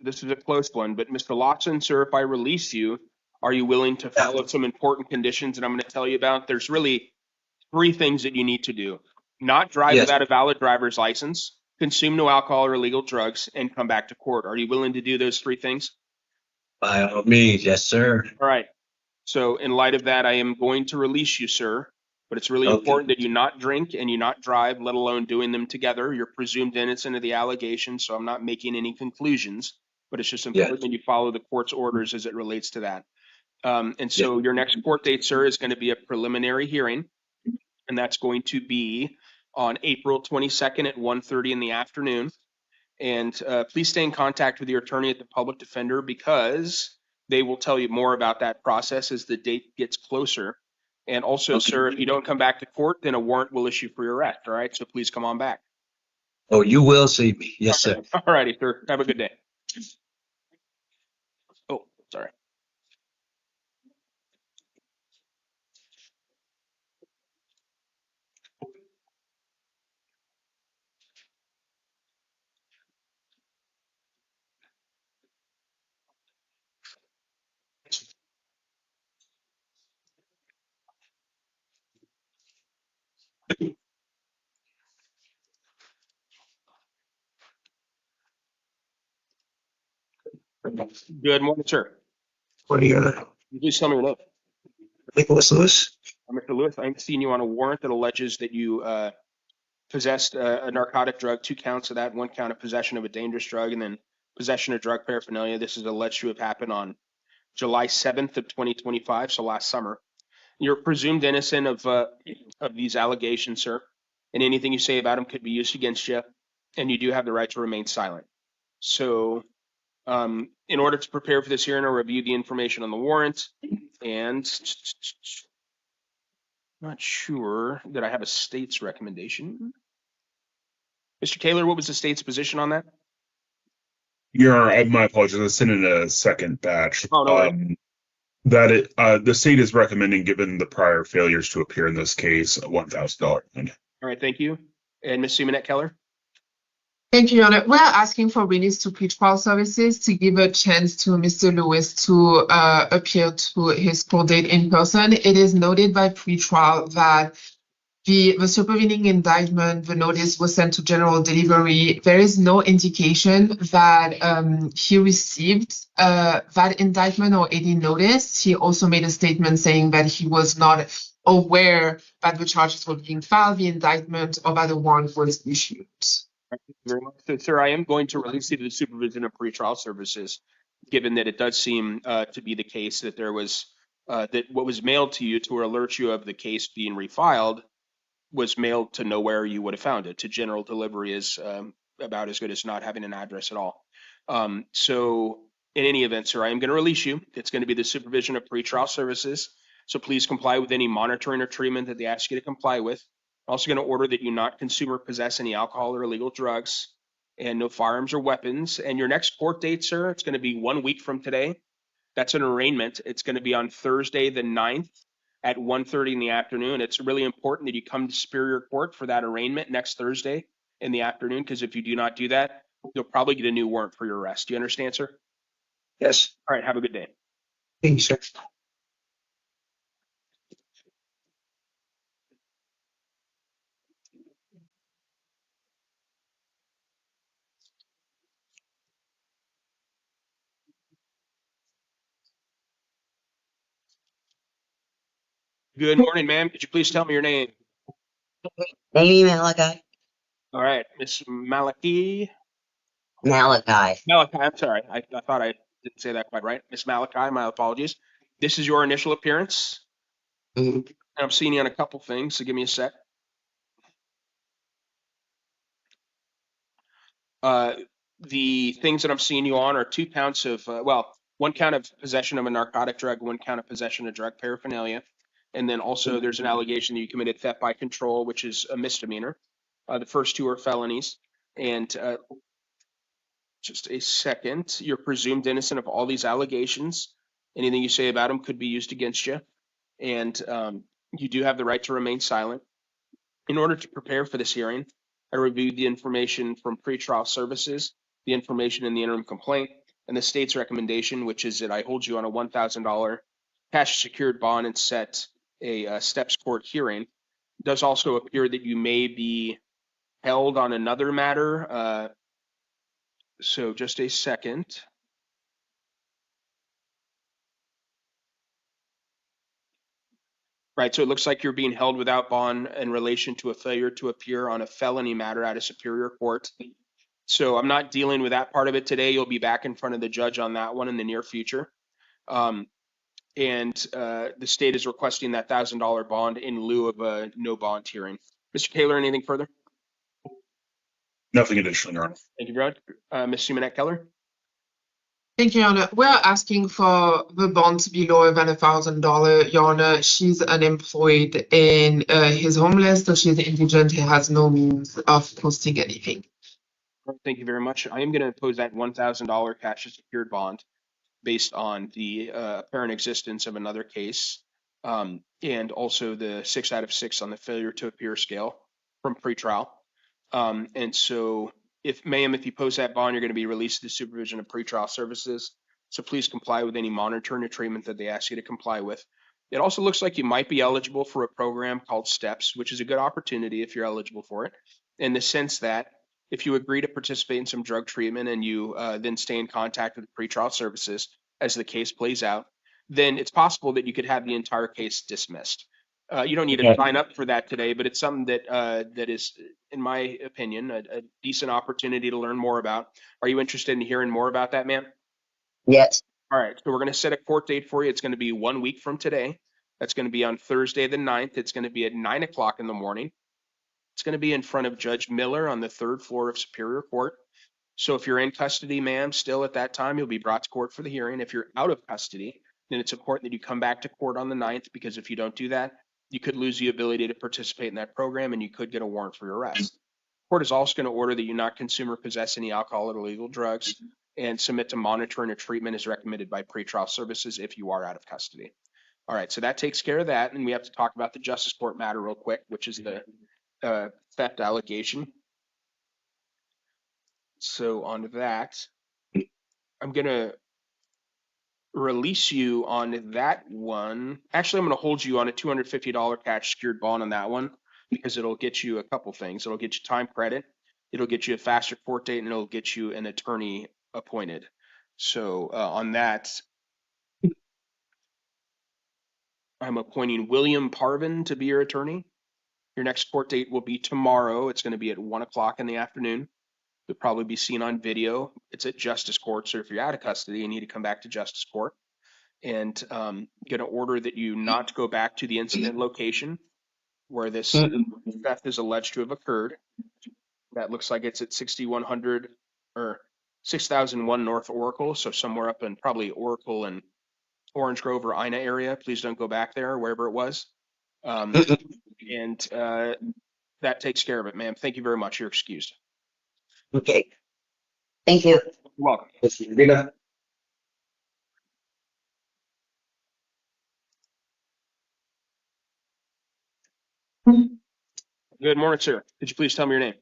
This is a close one, but Mr. Lawson, sir, if I release you, are you willing to follow some important conditions that I'm going to tell you about? There's really 3 things that you need to do. Not drive without a valid driver's license, consume no alcohol or illegal drugs, and come back to court. Are you willing to do those 3 things? By all means, yes, sir. All right. So in light of that, I am going to release you, sir. But it's really important that you not drink and you not drive, let alone doing them together. You're presumed innocent of the allegation, so I'm not making any conclusions. But it's just important that you follow the court's orders as it relates to that. And so your next court date, sir, is going to be a preliminary hearing. And that's going to be on April 22nd at 1:30 in the afternoon. And please stay in contact with your attorney at the public defender because they will tell you more about that process as the date gets closer. And also, sir, if you don't come back to court, then a warrant will issue for your arrest. All right. So please come on back. Oh, you will see me. Yes, sir. All righty, sir. Have a good day. Oh, sorry. Good morning, sir. What are you? Please tell me your name. Nicholas Lewis. Mr. Lewis, I'm seeing you on a warrant that alleges that you possessed a narcotic drug, 2 counts of that, 1 count of possession of a dangerous drug, and then possession of drug paraphernalia. This is alleged to have happened on July 7th of 2025, so last summer. You're presumed innocent of these allegations, sir, and anything you say about them could be used against you, and you do have the right to remain silent. So in order to prepare for this hearing, I'll review the information on the warrant, and Not sure that I have a state's recommendation. Mr. Taylor, what was the state's position on that? My apologies. I sent in a second batch. Oh, no worries. The state is recommending, given the prior failures to appear in this case, a $1,000 fine. All right, thank you. And Ms. Simonette Keller? Thank you, Your Honor. We're asking for release to pretrial services to give a chance to Mr. Lewis to appear to his court date in person. It is noted by pretrial that the supervening indictment, the notice was sent to general delivery. There is no indication that he received that indictment or any notice. He also made a statement saying that he was not aware that the charges were being filed, the indictment, or that a warrant was issued. Thank you very much. So, sir, I am going to release you to the supervision of pretrial services, given that it does seem to be the case that there was that what was mailed to you to alert you of the case being refiled was mailed to nowhere you would have found it. To general delivery is about as good as not having an address at all. So in any event, sir, I am going to release you. It's going to be the supervision of pretrial services. So please comply with any monitoring or treatment that they ask you to comply with. I'm also going to order that you not consume or possess any alcohol or illegal drugs, and no firearms or weapons. And your next court date, sir, it's going to be 1 week from today. That's an arraignment. It's going to be on Thursday the 9th at 1:30 in the afternoon. It's really important that you come to Superior Court for that arraignment next Thursday in the afternoon, because if you do not do that, you'll probably get a new warrant for your arrest. Do you understand, sir? Yes. All right, have a good day. Thank you, sir. Good morning, ma'am. Could you please tell me your name? Amy Malachi. All right, Miss Malachi. Malachi. Malachi, I'm sorry. I thought I didn't say that quite right. Miss Malachi, my apologies. This is your initial appearance. Mhm. I'm seeing you on a couple things, so give me a sec. The things that I'm seeing you on are 2 counts of, 1 count of possession of a narcotic drug, 1 count of possession of drug paraphernalia. And then also there's an allegation that you committed theft by control, which is a misdemeanor. The first 2 are felonies. And just a second, you're presumed innocent of all these allegations. Anything you say about them could be used against you. And you do have the right to remain silent. In order to prepare for this hearing, I reviewed the information from pretrial services, the information in the interim complaint, and the state's recommendation, which is that I hold you on a $1,000 cash secured bond and set a steps court hearing. It does also appear that you may be held on another matter. So just a second. Right, so it looks like you're being held without bond in relation to a failure to appear on a felony matter at a superior court. So I'm not dealing with that part of it today. You'll be back in front of the judge on that one in the near future. And the state is requesting that $1,000 bond in lieu of a no bond hearing. Mr. Taylor, anything further? Nothing additional, Your Honor. Thank you, Brad. Ms. Simonette Keller? Thank you, Your Honor. We're asking for the bond to be lower than $1,000, Your Honor. She's unemployed and he's homeless, so she's indigent. He has no means of posting anything. Thank you very much. I am going to impose that $1,000 cash secured bond based on the apparent existence of another case, and also the 6 out of 6 on the failure to appear scale from pretrial. And so, if you post that bond, you're going to be released to the supervision of pretrial services. So please comply with any monitoring or treatment that they ask you to comply with. It also looks like you might be eligible for a program called STEPS, which is a good opportunity if you're eligible for it, in the sense that if you agree to participate in some drug treatment and you then stay in contact with pretrial services as the case plays out, then it's possible that you could have the entire case dismissed. You don't need to sign up for that today, but it's something that is, in my opinion, a decent opportunity to learn more about. Are you interested in hearing more about that, ma'am? Yes. All right, so we're going to set a court date for you. It's going to be 1 week from today. That's going to be on Thursday the 9th. It's going to be at 9 o'clock in the morning. It's going to be in front of Judge Miller on the 3rd floor of Superior Court. So if you're in custody, ma'am, still at that time, you'll be brought to court for the hearing. If you're out of custody, then it's important that you come back to court on the 9th, because if you don't do that, you could lose the ability to participate in that program, and you could get a warrant for your arrest. Court is also going to order that you not consume or possess any alcohol or illegal drugs and submit to monitoring or treatment as recommended by pretrial services if you are out of custody. All right, so that takes care of that, and we have to talk about the justice court matter real quick, which is the theft allegation. So on that, I'm going to release you on that one. Actually, I'm going to hold you on a $250 cash secured bond on that one because it'll get you a couple things. It'll get you time credit, it'll get you a faster court date, and it'll get you an attorney appointed. So on that, I'm appointing William Parvin to be your attorney. Your next court date will be tomorrow. It's going to be at 1 o'clock in the afternoon. You'll probably be seen on video. It's at Justice Court, so if you're out of custody, you need to come back to Justice Court. And get an order that you not go back to the incident location where this theft is alleged to have occurred. That looks like it's at 6100 or 6001 North Oracle, so somewhere up in probably Oracle and Orange Grove or Ina area. Please don't go back there, wherever it was. And that takes care of it, ma'am. Thank you very much. You're excused. Okay. Thank you. You're welcome. Rita. Good morning, sir. Could you please tell me your name?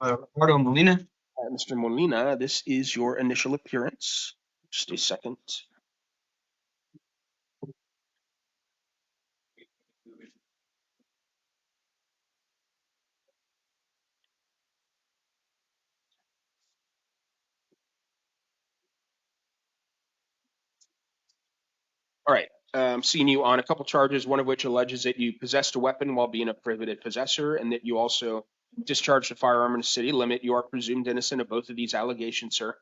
Ricardo Molina. Mr. Molina, this is your initial appearance. Just a second. All right. Seeing you on a couple charges, one of which alleges that you possessed a weapon while being a prohibited possessor, and that you also discharged a firearm in a city limit. You are presumed innocent of both of these allegations, sir.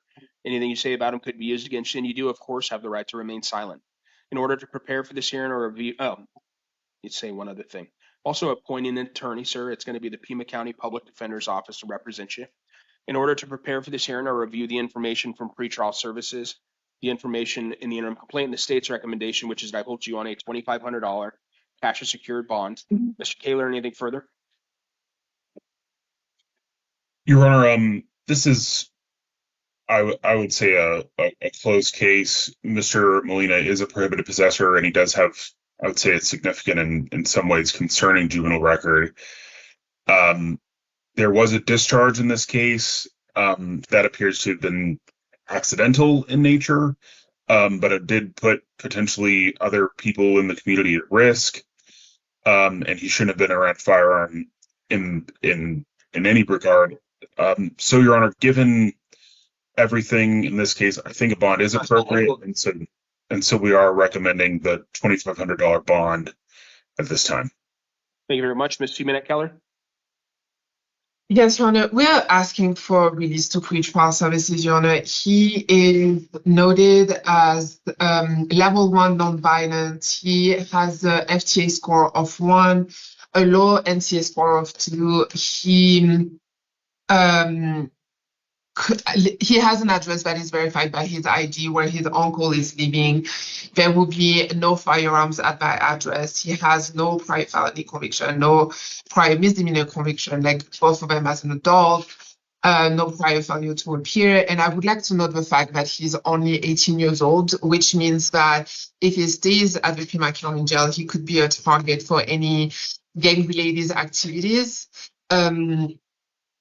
Anything you say about them could be used against you, and you do, of course, have the right to remain silent. In order to prepare for this hearing or review, you'd say one other thing. Also appointing an attorney, sir. It's going to be the Pima County Public Defender's Office to represent you. In order to prepare for this hearing or review the information from pretrial services, the information in the interim complaint, and the state's recommendation, which is that I hold you on a $2,500 cash or secured bond. Mr. Kaler, anything further? Your Honor, this is, I would say, a closed case. Mr. Molina is a prohibited possessor, and he does have, I would say, a significant and in some ways concerning juvenile record. There was a discharge in this case that appears to have been accidental in nature, but it did put potentially other people in the community at risk, and he shouldn't have been around firearm in any regard. So, Your Honor, given everything in this case, I think a bond is appropriate, and so we are recommending the $2,500 bond at this time. Thank you very much, Ms. Keller. Yes, Your Honor. We are asking for release to pretrial services, Your Honor. He is noted as level 1 nonviolent. He has a FTA score of 1, a low NCA score of 2. He has an address that is verified by his ID where his uncle is living. There will be no firearms at that address. He has no prior felony conviction, no prior misdemeanor conviction, like both of them as an adult, no prior failure to appear. And I would like to note the fact that he's only 18 years old, which means that if he stays at the Pima County Jail, he could be a target for any gang-related activities.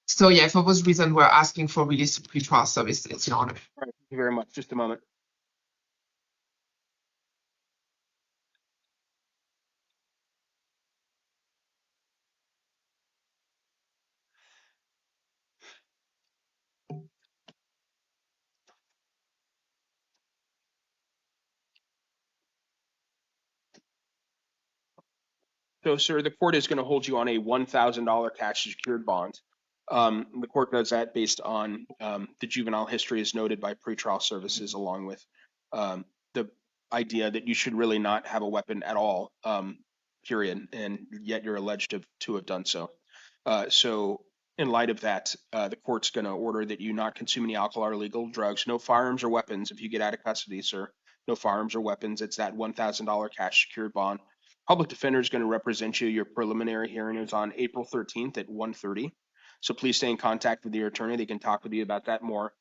So yeah, for those reasons, we're asking for release to pretrial services, Your Honor. All right, thank you very much. Just a moment. So, sir, the court is going to hold you on a $1,000 cash secured bond. The court does that based on the juvenile history as noted by pretrial services, along with the idea that you should really not have a weapon at all, period, and yet you're alleged to have done so. So in light of that, the court's going to order that you not consume any alcohol or illegal drugs, no firearms or weapons if you get out of custody, sir. No firearms or weapons. It's that $1,000 cash secured bond. public defender is going to represent you. Your preliminary hearing is on April 13th at 1:30. So please stay in contact with your attorney. They can talk with you about that more.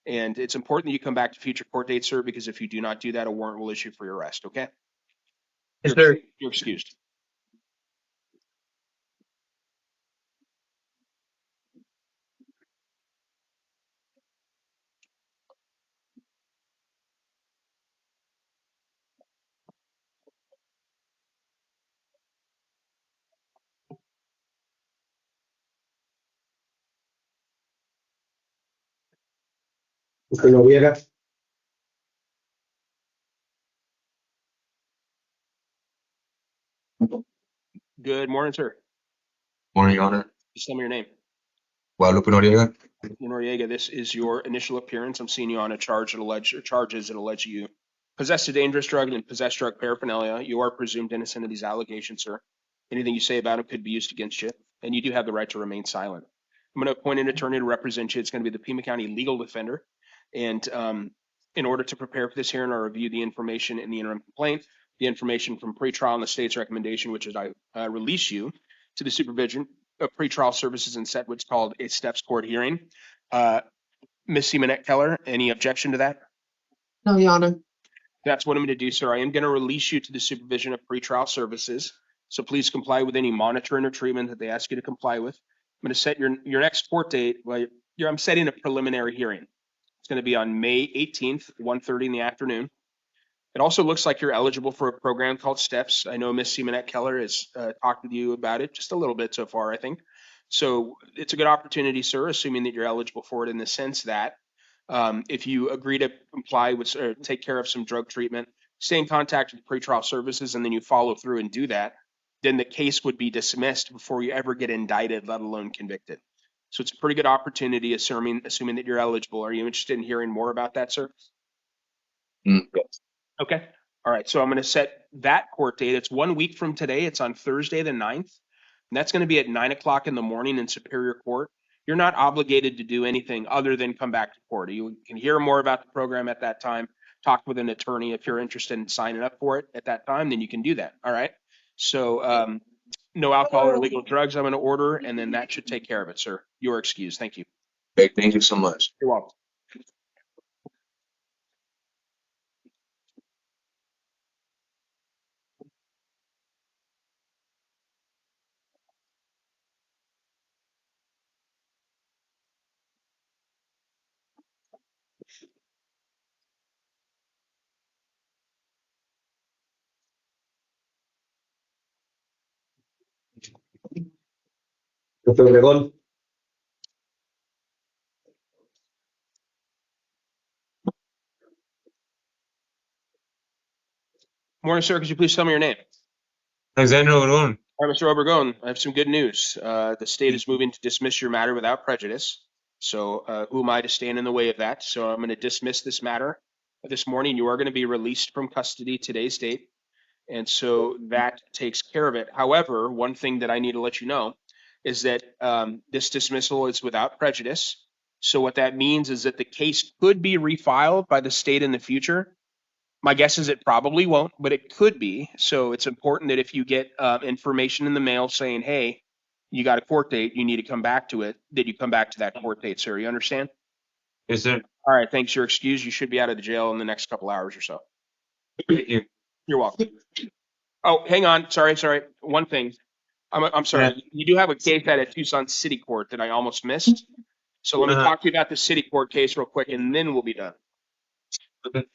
And it's important that you come back to future court dates, sir, because if you do not do that, a warrant will issue for your arrest, okay? Yes, sir. You're excused. Mr. Noriega. Good morning, sir. Morning, Your Honor. Just tell me your name. Guadalupe Noriega. Noriega, this is your initial appearance. I'm seeing you on a charges that allege you possess a dangerous drug and possess drug paraphernalia. You are presumed innocent of these allegations, sir. Anything you say about it could be used against you, and you do have the right to remain silent. I'm going to appoint an attorney to represent you. It's going to be the Pima County legal defender. And in order to prepare for this hearing, I'll review the information in the interim complaint, the information from pretrial and the state's recommendation, which is I release you to the supervision of pretrial services and set what's called a steps court hearing. Ms. Simonette Keller, any objection to that? No, Your Honor. That's what I'm going to do, sir. I am going to release you to the supervision of pretrial services. So please comply with any monitoring or treatment that they ask you to comply with. I'm going to set your next court date. Well, I'm setting a preliminary hearing. It's going to be on May 18th, 1:30 in the afternoon. It also looks like you're eligible for a program called STEPS. I know Ms. Simonette Keller has talked with you about it just a little bit so far, I think. So it's a good opportunity, sir, assuming that you're eligible for it in the sense that if you agree to comply with or take care of some drug treatment, stay in contact with pretrial services, and then you follow through and do that, then the case would be dismissed before you ever get indicted, let alone convicted. So it's a pretty good opportunity, assuming that you're eligible. Are you interested in hearing more about that, sir? Yes. Okay. All right. So I'm going to set that court date. It's 1 week from today. It's on Thursday, the 9th. And that's going to be at 9 o'clock in the morning in Superior Court. You're not obligated to do anything other than come back to court. You can hear more about the program at that time, talk with an attorney. If you're interested in signing up for it at that time, then you can do that. All right. So no alcohol or illegal drugs I'm going to order, and then that should take care of it, sir. You're excused. Thank you. Okay, thank you so much. You're welcome. Mr. Obregón. Morning, sir. Could you please tell me your name? Alexander Obregón. All right, Mr. Obregón, I have some good news. The state is moving to dismiss your matter without prejudice. So who am I to stand in the way of that? So I'm going to dismiss this matter this morning. You are going to be released from custody today's date. And so that takes care of it. However, one thing that I need to let you know is that this dismissal is without prejudice. So what that means is that the case could be refiled by the state in the future. My guess is it probably won't, but it could be. So it's important that if you get information in the mail saying, hey, you got a court date, you need to come back to it, that you come back to that court date, sir. You understand? Yes, sir. All right. Thanks. You're excused. You should be out of the jail in the next couple hours or so. You're welcome. Oh, hang on. Sorry. One thing. I'm sorry. Yeah. You do have a case out at Tucson City Court that I almost missed. So let me talk to you about the city court case real quick, and then we'll be done. Okay.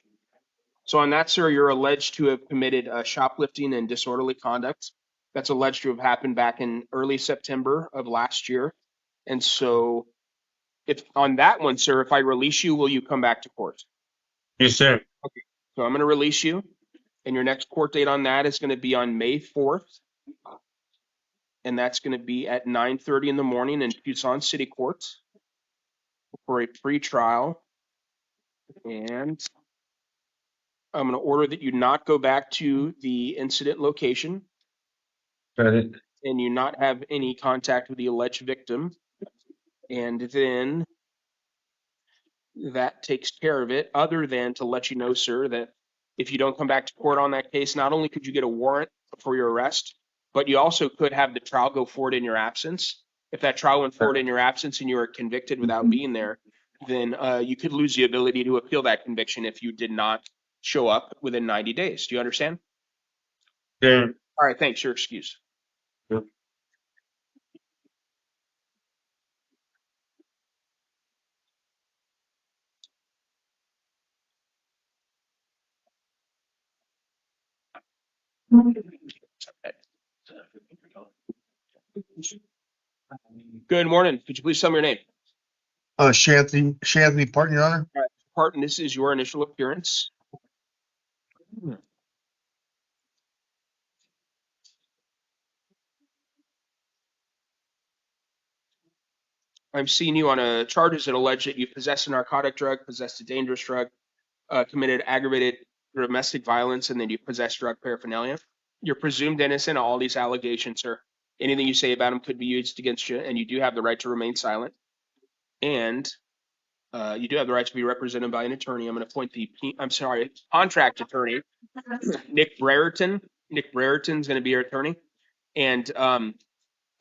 So on that, sir, you're alleged to have committed shoplifting and disorderly conduct. That's alleged to have happened back in early September of last year. And so if on that one, sir, if I release you, will you come back to court? Yes, sir. Okay. So I'm going to release you. And your next court date on that is going to be on May 4th. And that's going to be at 9:30 in the morning in Tucson City Court for a pre-trial. And I'm going to order that you not go back to the incident location. Got it. And you not have any contact with the alleged victim. And then that takes care of it, other than to let you know, sir, that if you don't come back to court on that case, not only could you get a warrant before your arrest, but you also could have the trial go forward in your absence. If that trial went forward in your absence and you were convicted without being there, then you could lose the ability to appeal that conviction if you did not show up within 90 days. Do you understand? Yeah. All right, thanks. You're excused. Good morning. Could you please tell me your name? Shanthony Parton, Your Honor. All right, Parton, this is your initial appearance. I'm seeing you on charges that allege that you possessed a narcotic drug, possessed a dangerous drug, committed aggravated domestic violence, and then you possessed drug paraphernalia. You're presumed innocent of all these allegations, sir. Anything you say about them could be used against you, and you do have the right to remain silent. And you do have the right to be represented by an attorney. I'm going to appoint contract attorney, Nick Brereton. Nick Brereton's going to be your attorney. And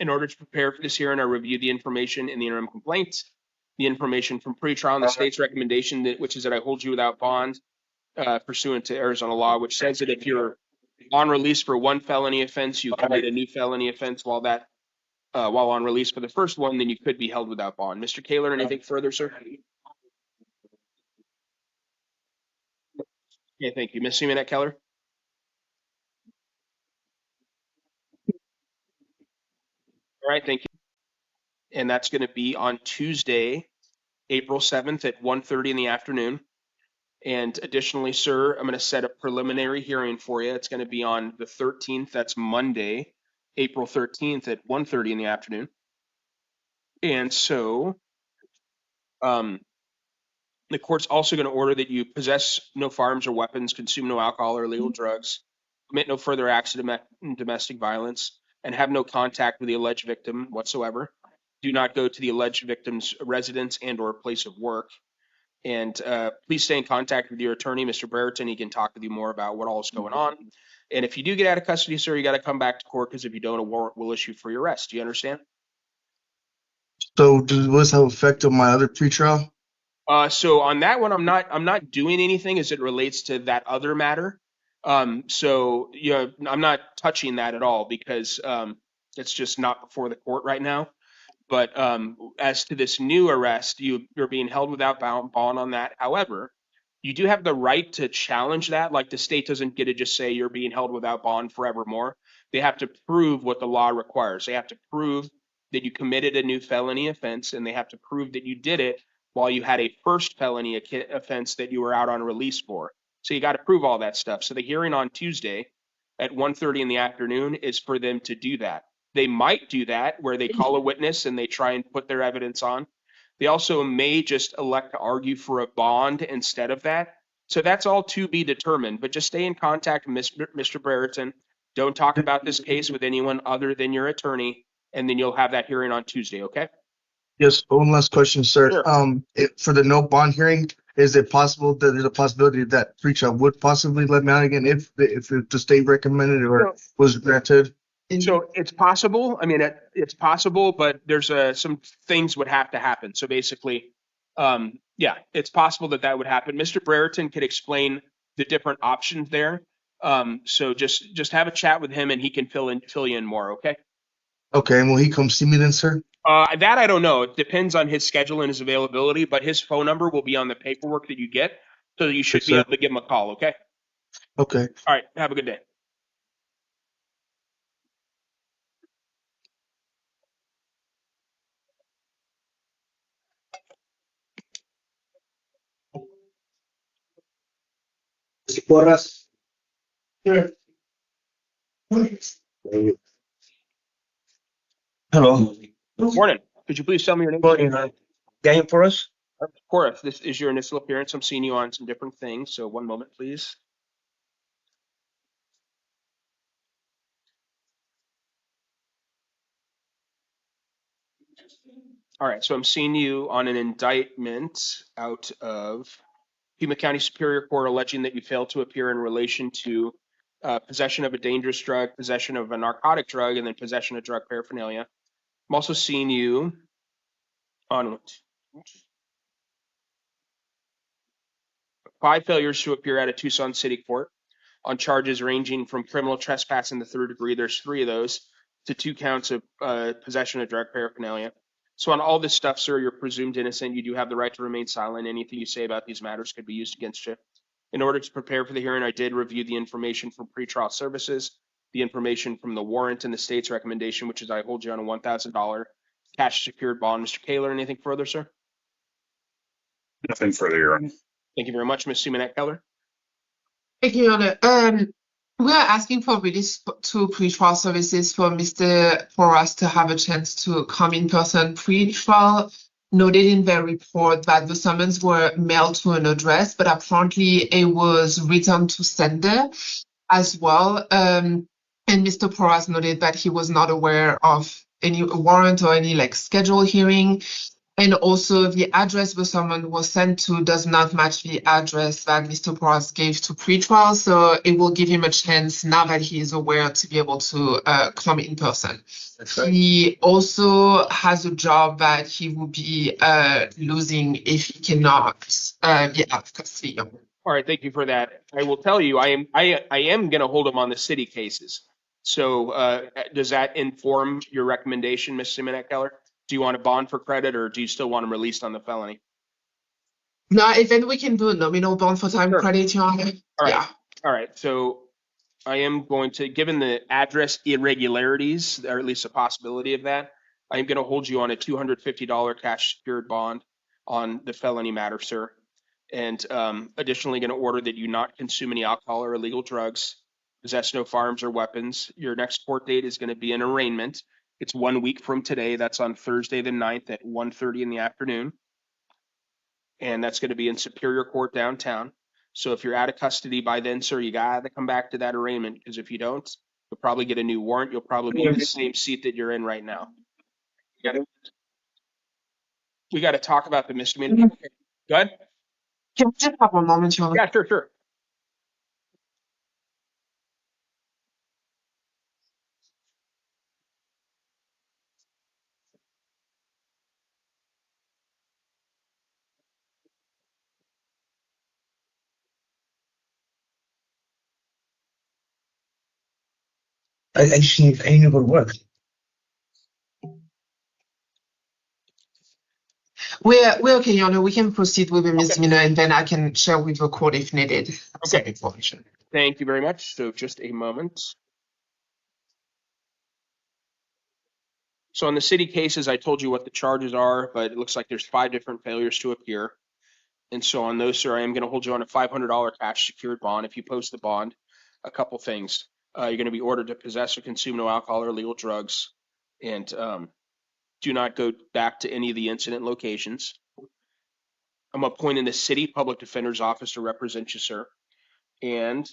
in order to prepare for this hearing, I reviewed the information in the interim complaint, the information from pretrial, and the state's recommendation, which is that I hold you without bond pursuant to Arizona law, which says that if you're on release for one felony offense, you commit a new felony offense while on release for the first one, then you could be held without bond. Mr. Kaler, anything further, sir? Yeah, thank you. Ms. Simonette Keller? All right, thank you. And that's going to be on Tuesday, April 7th at 1:30 in the afternoon. And additionally, sir, I'm going to set a preliminary hearing for you. It's going to be on the 13th. That's Monday, April 13th at 1:30 in the afternoon. And so the court's also going to order that you possess no firearms or weapons, consume no alcohol or illegal drugs, commit no further acts of domestic violence, and have no contact with the alleged victim whatsoever. Do not go to the alleged victim's residence and or place of work. And please stay in contact with your attorney, Mr. Brereton. He can talk with you more about what all is going on. And if you do get out of custody, sir, you got to come back to court, because if you don't, a warrant will issue for your arrest. Do you understand? So does this have effect on my other pretrial? So on that one, I'm not doing anything as it relates to that other matter. So I'm not touching that at all, because it's just not before the court right now. But as to this new arrest, you're being held without bond on that. However, you do have the right to challenge that. Like, the state doesn't get to just say you're being held without bond forevermore. They have to prove what the law requires. They have to prove that you committed a new felony offense, and they have to prove that you did it while you had a first felony offense that you were out on release for. So you got to prove all that stuff. So the hearing on Tuesday at 1:30 in the afternoon is for them to do that. They might do that where they call a witness and they try and put their evidence on. They also may just elect to argue for a bond instead of that. So that's all to be determined, but just stay in contact with Mr. Brereton. Don't talk about this case with anyone other than your attorney, and then you'll have that hearing on Tuesday, okay? Yes. One last question, sir. Sure. For the no bond hearing, is it possible that there's a possibility that pretrial would possibly let me out again if the state recommended or was granted? So it's possible. I mean, it's possible, but there's some things would have to happen. So basically, yeah, it's possible that would happen. Mr. Brereton could explain the different options there. So just have a chat with him, and he can fill you in more. Okay. Okay. And will he come see me then, sir? That I don't know. It depends on his schedule and his availability, but his phone number will be on the paperwork that you get, so you should be able to give him a call. Okay. Okay. All right. Have a good day. Porras. Sure. Hello. Morning. Could you please tell me your name? Morning. Game for us? Of course. This is your initial appearance. I'm seeing you on some different things. So one moment, please. All right. So I'm seeing you on an indictment out of Maricopa County Superior Court alleging that you failed to appear in relation to possession of a dangerous drug, possession of a narcotic drug, and then possession of drug paraphernalia. I'm also seeing you on 5 failures to appear at a Tucson City Court on charges ranging from criminal trespass in the 3rd degree, there's 3 of those, to 2 counts of possession of drug paraphernalia. So on all this stuff, sir, you're presumed innocent. You do have the right to remain silent. Anything you say about these matters could be used against you. In order to prepare for the hearing, I did review the information from pretrial services, the information from the warrant and the state's recommendation, which is I hold you on a $1,000 cash secured bond. Mr. Kaler, anything further, sir? Nothing further, Your Honor. Thank you very much, Ms. Simonette Keller. Thank you, Your Honor. We are asking for release to pretrial services for Mr. Porras to have a chance to come in person pre-trial. Noted in their report that the summons were mailed to an address, but apparently it was returned to sender as well. And Mr. Porras noted that he was not aware of any warrant or any scheduled hearing. And also the address the summons was sent to does not match the address that Mr. Porras gave to pretrial. So it will give him a chance now that he is aware to be able to come in person. Right. He also has a job that he will be losing if he cannot be out of custody. All right, thank you for that. I will tell you, I am going to hold him on the city cases. So does that inform your recommendation, Ms. Simonette Keller? Do you want a bond for credit, or do you still want him released on the felony? No, then we can do a nominal bond for time credit, Your Honor. All right. Yeah. All right. So I am going to, given the address irregularities, or at least a possibility of that, I am going to hold you on a $250 cash secured bond on the felony matter, sir. And additionally, going to order that you not consume any alcohol or illegal drugs, possess no firearms or weapons. Your next court date is going to be an arraignment. It's 1 week from today. That's on Thursday the 9th at 1:30 in the afternoon. And that's going to be in Superior Court downtown. So if you're out of custody by then, sir, you got to come back to that arraignment, because if you don't, you'll probably get a new warrant. You'll probably be in the same seat that you're in right now. We got to talk about the misdemeanor. Go ahead. Just have one moment, Your Honor. Yeah, sure. I need to go to work. We're okay, Your Honor. We can proceed with the misdemeanor, and then I can share with the court if needed. Okay. Thank you very much. So just a moment. So on the city cases, I told you what the charges are, but it looks like there's 5 different failures to appear. And so on those, sir, I am going to hold you on a $500 cash secured bond. If you post the bond, a couple things. You're going to be ordered to possess or consume no alcohol or illegal drugs, and do not go back to any of the incident locations. I'm appointing the city public defender's office to represent you, sir. And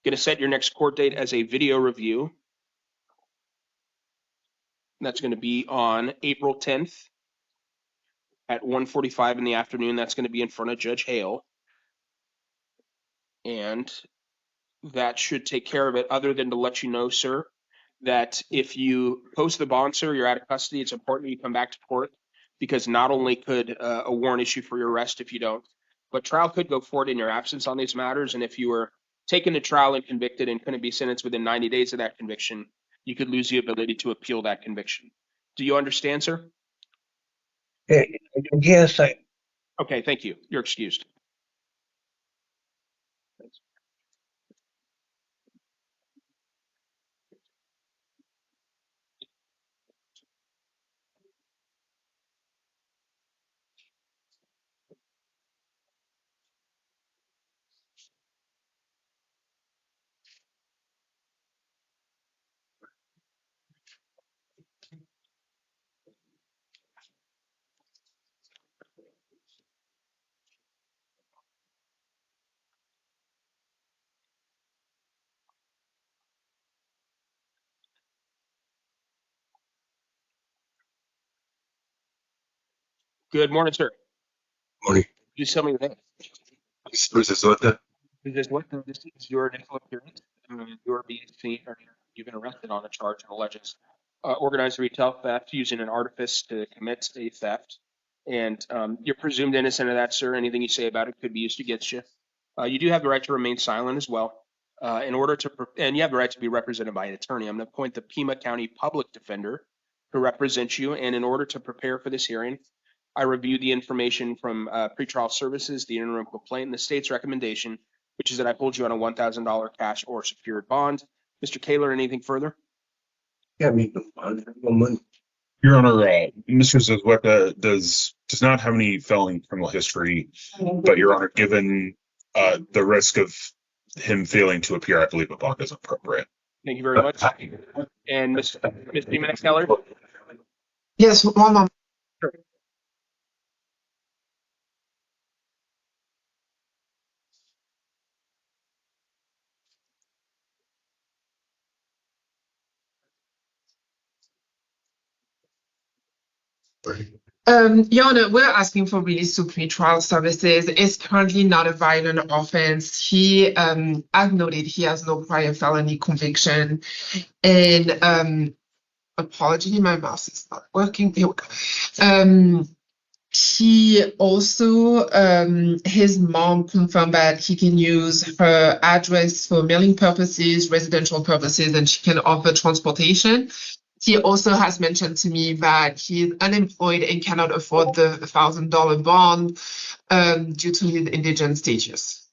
going to set your next court date as a video review. And that's going to be on April 10th at 1:45 in the afternoon. That's going to be in front of Judge Hale. And that should take care of it, other than to let you know, sir, that if you post the bond, sir, you're out of custody. It's important you come back to court, because not only could a warrant issue for your arrest if you don't, but trial could go forward in your absence on these matters. And if you were taken to trial and convicted and couldn't be sentenced within 90 days of that conviction, you could lose the ability to appeal that conviction. Do you understand, sir? Yes, Okay, thank you. You're excused. Good morning, sir. Morning. Please tell me your name. This is Sota. Because what this is your initial appearance. You're being seen or you've been arrested on a charge that alleges organized retail theft using an artifice to commit a theft. And you're presumed innocent of that, sir. Anything you say about it could be used against you. You do have the right to remain silent as well. In order to, and you have the right to be represented by an attorney. I'm going to appoint the Pima County Public Defender to represent you. And in order to prepare for this hearing, I reviewed the information from pretrial services, the interim complaint, and the state's recommendation, which is that I hold you on a $1,000 cash or secured bond. Mr. Kaler, anything further? Yeah, me, no money. Your Honor, Mr. Zazweka does not have any felony criminal history, but Your Honor, given the risk of him failing to appear, I believe a bond is appropriate. Thank you very much. And Ms. Jimenez Keller? Yes, one moment. Sure. Your Honor, we're asking for release to pretrial services. It's currently not a violent offense. He, I've noted he has no prior felony conviction. And apology, my mouse is not working. Here we go. He also, his mom confirmed that he can use her address for mailing purposes, residential purposes, and she can offer transportation. He also has mentioned to me that he is unemployed and cannot afford the $1,000 bond due to his indigent status.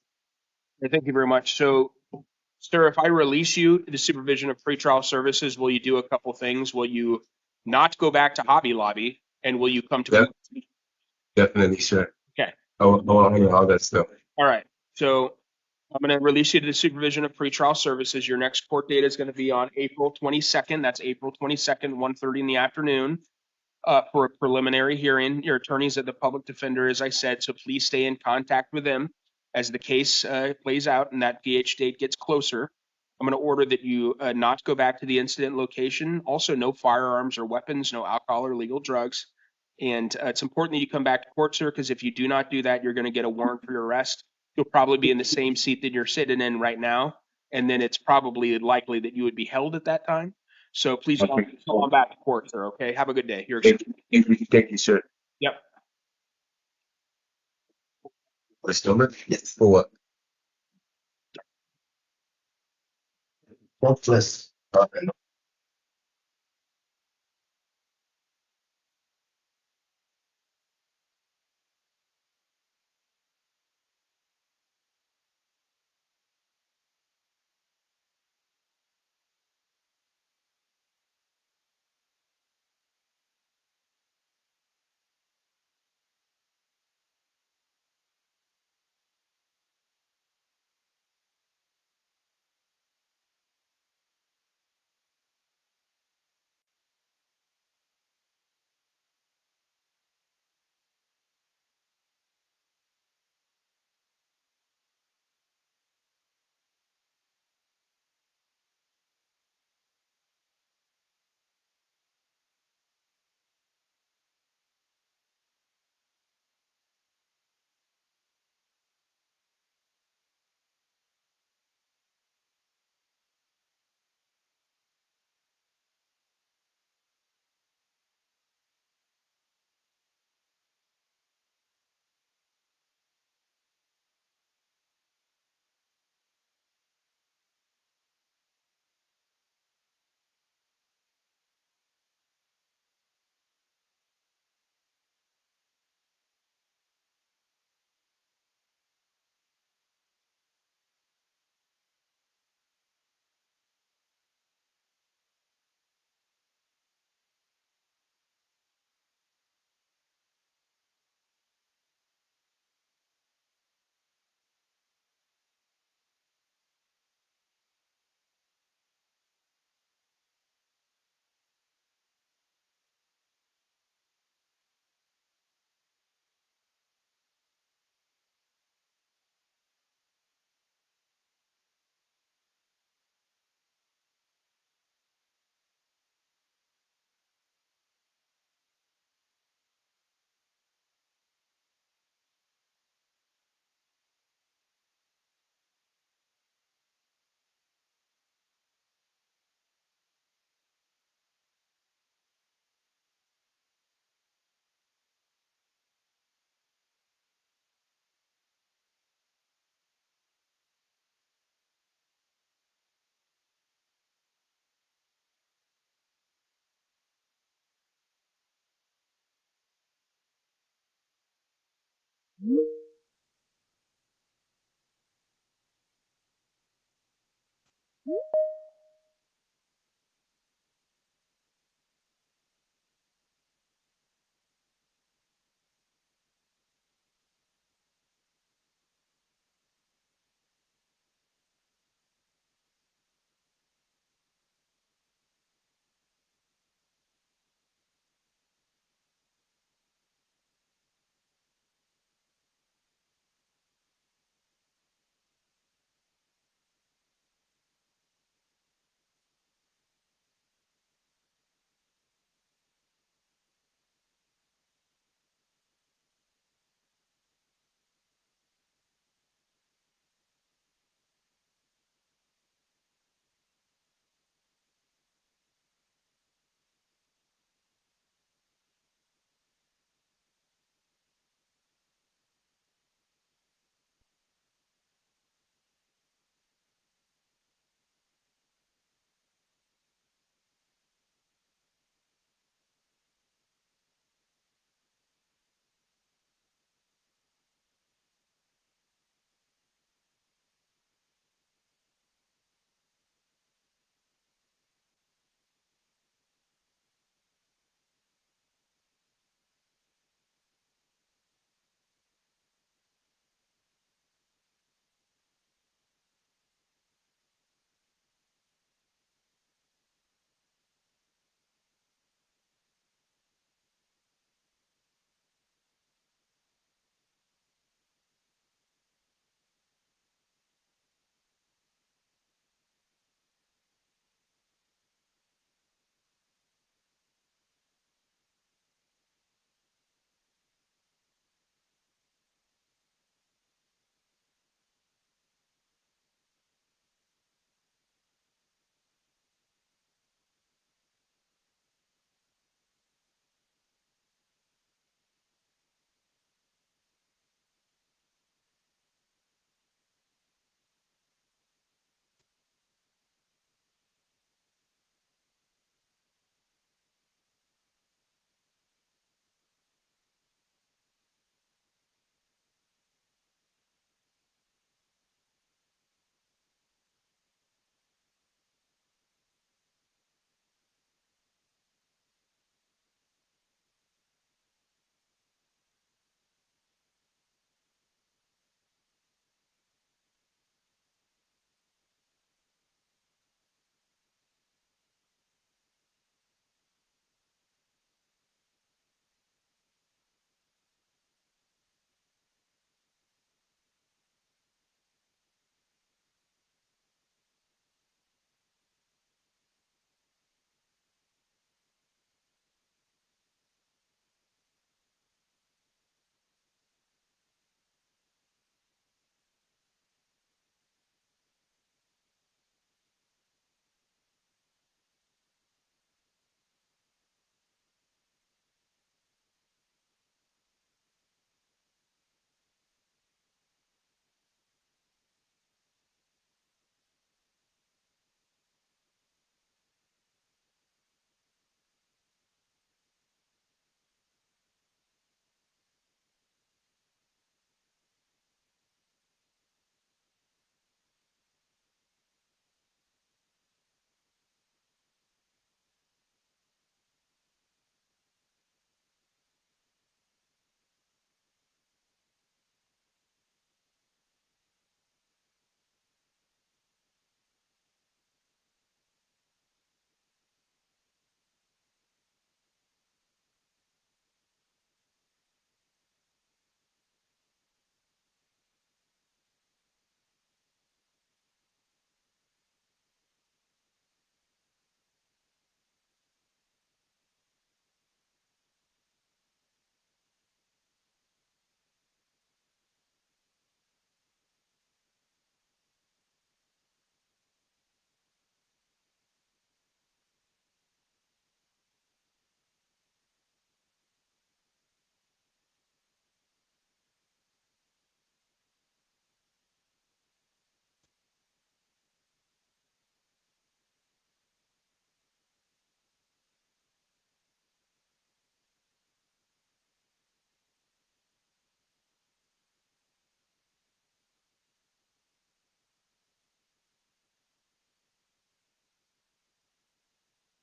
Thank you very much. So, sir, if I release you to the supervision of pretrial services, will you do a couple things? Will you not go back to Hobby Lobby, and will you come to? Yep. Definitely, sure. Okay. I want to hear all that stuff. All right. So I'm going to release you to the supervision of pretrial services. Your next court date is going to be on April 22nd. That's April 22nd, 1:30 in the afternoon, for a preliminary hearing. Your attorney's at the public defender, as I said, so please stay in contact with them as the case plays out and that PH date gets closer. I'm going to order that you not go back to the incident location. Also, no firearms or weapons, no alcohol or illegal drugs. And it's important that you come back to court, sir, because if you do not do that, you're going to get a warrant for your arrest. You'll probably be in the same seat that you're sitting in right now. And then it's probably likely that you would be held at that time. So please go on back to court, sir. Okay. Have a good day. You're Thank you, sir. Yep. What's the number? Yes. For what? Hopeless.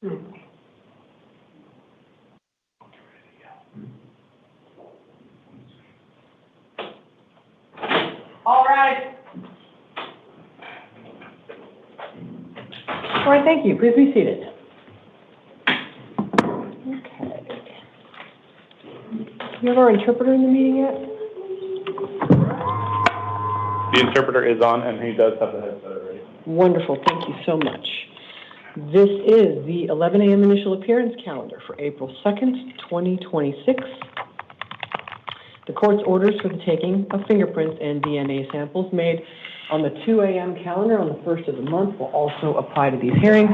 All right. All right, thank you. Please be seated. Okay. Do you have our interpreter in the meeting yet? The interpreter is on, and he does have the headset already. Wonderful. Thank you so much. This is the 11 a.m. initial appearance calendar for April 2nd, 2026. The court's orders for the taking of fingerprints and DNA samples made on the 2 a.m. calendar on the 1st of the month will also apply to these hearings.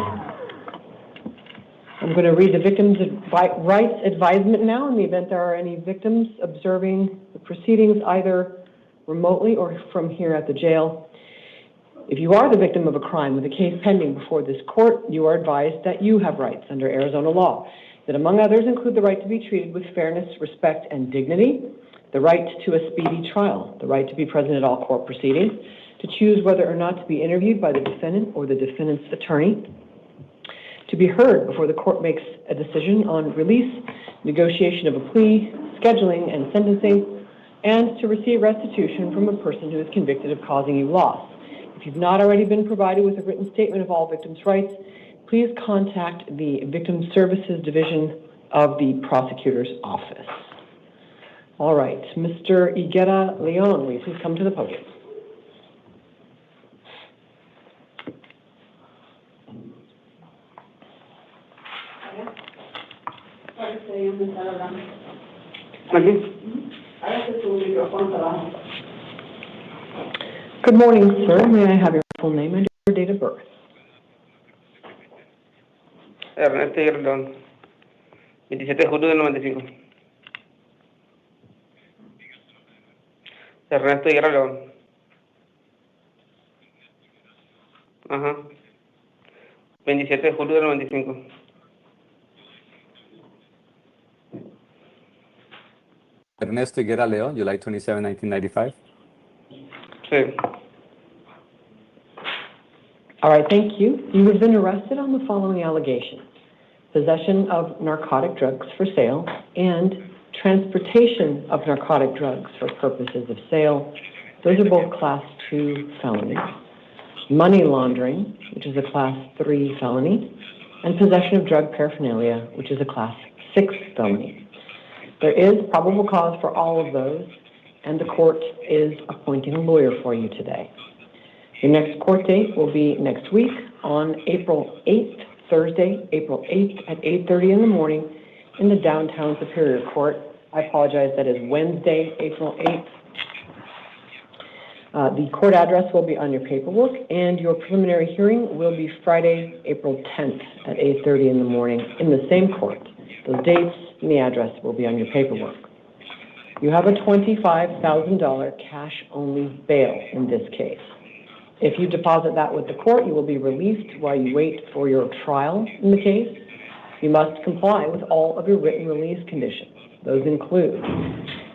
I'm going to read the victim's rights advisement now in the event there are any victims observing the proceedings either remotely or from here at the jail. If you are the victim of a crime with a case pending before this court, you are advised that you have rights under Arizona law that, among others, include the right to be treated with fairness, respect, and dignity, the right to a speedy trial, the right to be present at all court proceedings, to choose whether or not to be interviewed by the defendant or the defendant's attorney, to be heard before the court makes a decision on release, negotiation of a plea, scheduling and sentencing, and to receive restitution from a person who is convicted of causing you loss. If you've not already been provided with a written statement of all victims' rights, please contact the Victim Services Division of the Prosecutor's Office. All right, Mr. Higuera Leon, will you please come to the podium? Good morning, sir. May I have your full name and your date of birth? Ernesto León, 27 de julio del 95. Ernesto León. Ajá. 27 de julio del 95. Ernesto Higuera León, July 27, 1995. Sí. All right, thank you. You have been arrested on the following allegations: possession of narcotic drugs for sale and transportation of narcotic drugs for purposes of sale. Those are both Class 2 felonies. Money laundering, which is a Class 3 felony, and possession of drug paraphernalia, which is a Class 6 felony. There is probable cause for all of those, and the court is appointing a lawyer for you today. Your next court date will be next week on April 8th, Thursday, April 8th at 8:30 in the morning in the downtown Superior Court. I apologize, that is Wednesday, April 8th. The court address will be on your paperwork, and your preliminary hearing will be Friday, April 10th at 8:30 in the morning in the same court. Those dates and the address will be on your paperwork. You have a $25,000 cash-only bail in this case. If you deposit that with the court, you will be released while you wait for your trial in the case. You must comply with all of your written release conditions. Those include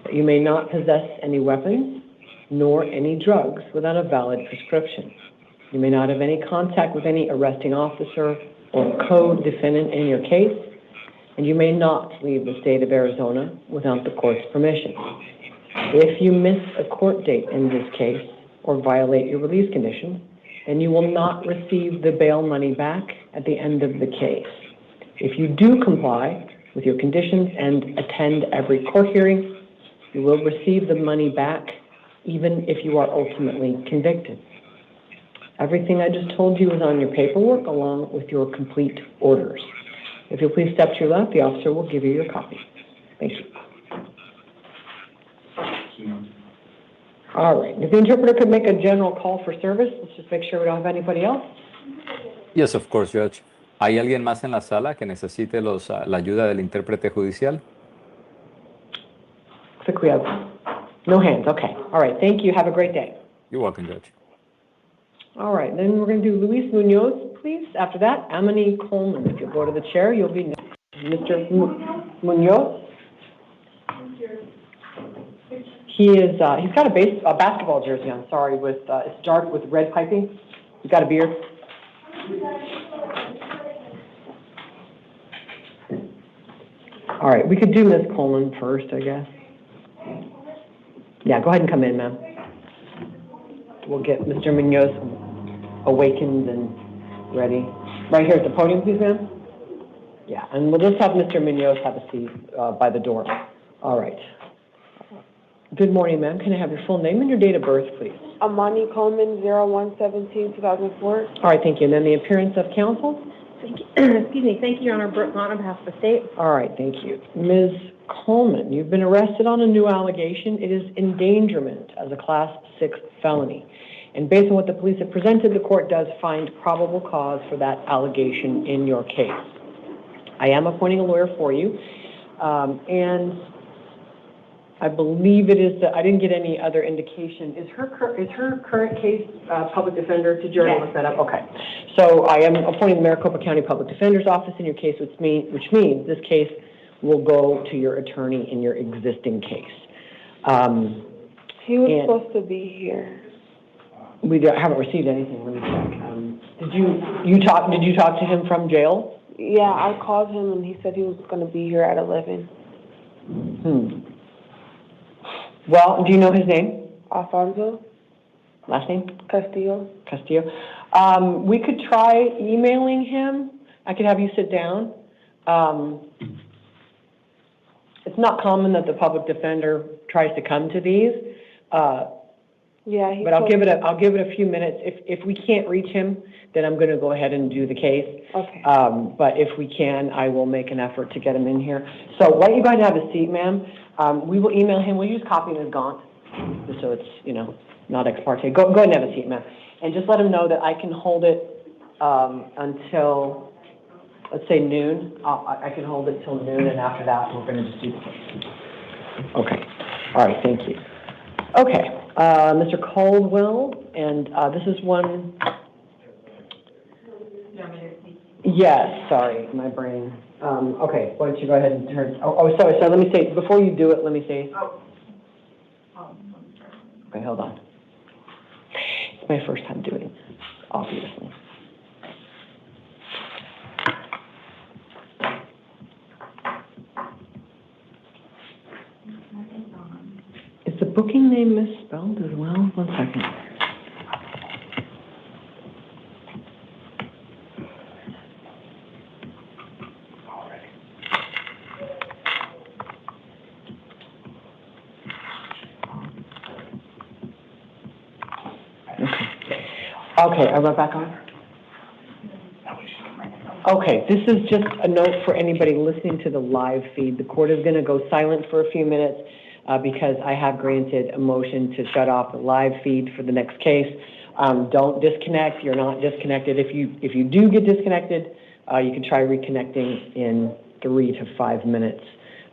that you may not possess any weapons nor any drugs without a valid prescription. You may not have any contact with any arresting officer or co-defendant in your case, and you may not leave the state of Arizona without the court's permission. If you miss a court date in this case or violate your release conditions, then you will not receive the bail money back at the end of the case. If you do comply with your conditions and attend every court hearing, you will receive the money back even if you are ultimately convicted. Everything I just told you is on your paperwork along with your complete orders. If you'll please step to your left, the officer will give you your copy. Thank you. All right. If the interpreter could make a general call for service, let's just make sure we don't have anybody else. Yes, of course, Judge. ¿Hay alguien más en la sala que necesite la ayuda del intérprete judicial? Looks like we have no hands. Okay. All right. Thank you. Have a great day. You're welcome, Judge. All right. Then we're going to do Luis Munoz, please. After that, Amani Coleman. If you'll go to the chair, you'll be next. Mr. Munoz. He's got a basketball jersey on, sorry, with, it's dark with red piping. He's got a beard. All right, we could do Ms. Coleman first, I guess. Yeah, go ahead and come in, ma'am. We'll get Mr. Munoz awakened and ready. Right here at the podium, please, ma'am. Yeah, and we'll just have Mr. Munoz have a seat by the door. All right. Good morning, ma'am. Can I have your full name and your date of birth, please? Amani Coleman, 01/17/2004. All right, thank you. And then the appearance of counsel? Thank you. Excuse me. Thank you, Your Honor. Brooke Gaunt on behalf of the state. All right, thank you. Ms. Coleman, you've been arrested on a new allegation. It is endangerment as a Class 6 felony. And based on what the police have presented, the court does find probable cause for that allegation in your case. I am appointing a lawyer for you, and I believe it is, I didn't get any other indication. Is her current case public defender? Did you already look that up? Okay. So I am appointing the Maricopa County Public Defender's Office in your case, which means this case will go to your attorney in your existing case. He was supposed to be here. We haven't received anything. Let me check. Did you talk to him from jail? Yeah, I called him and he said he was going to be here at 11. Well, do you know his name? Alfonso. Last name? Castillo. We could try emailing him. I could have you sit down. It's not common that the public defender tries to come to these. Yeah, but I'll give it a few minutes. If we can't reach him, then I'm going to go ahead and do the case. Okay. But if we can, I will make an effort to get him in here. So why don't you go ahead and have a seat, ma'am? We will email him. We'll use copy of his gaunt, just so it's not ex parte. Go ahead and have a seat, ma'am, and just let him know that I can hold it until, let's say, noon. I can hold it till noon, and after that, we're going to just do the case. Okay. All right. Thank you. Okay. Mr. Caldwell, and this is one. Yes, sorry, my brain. Okay, why don't you go ahead and turn. Sorry. Let me say, before you do it, let me say. Okay, hold on. It's my first time doing this, obviously. Is the booking name misspelled as well? 1 second. Okay, I went back on. Okay, this is just a note for anybody listening to the live feed. The court is going to go silent for a few minutes because I have granted a motion to shut off the live feed for the next case. Don't disconnect. You're not disconnected. If you do get disconnected, you can try reconnecting in 3 to 5 minutes.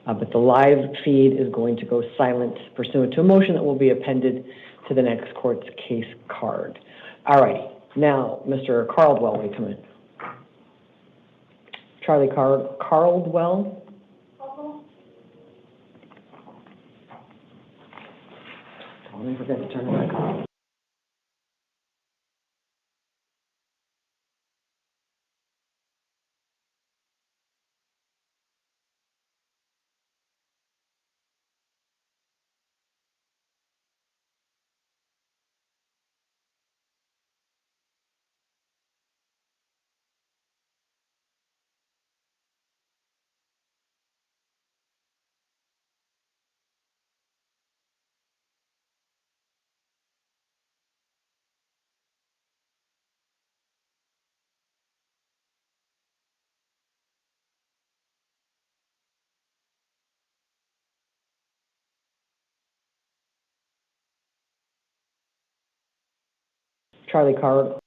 But the live feed is going to go silent pursuant to a motion that will be appended to the next court's case card. All righty. Now, Mr. Caldwell, will you come in? Charlie Caldwell. Let me forget to turn it back on. Charlie Caldwell.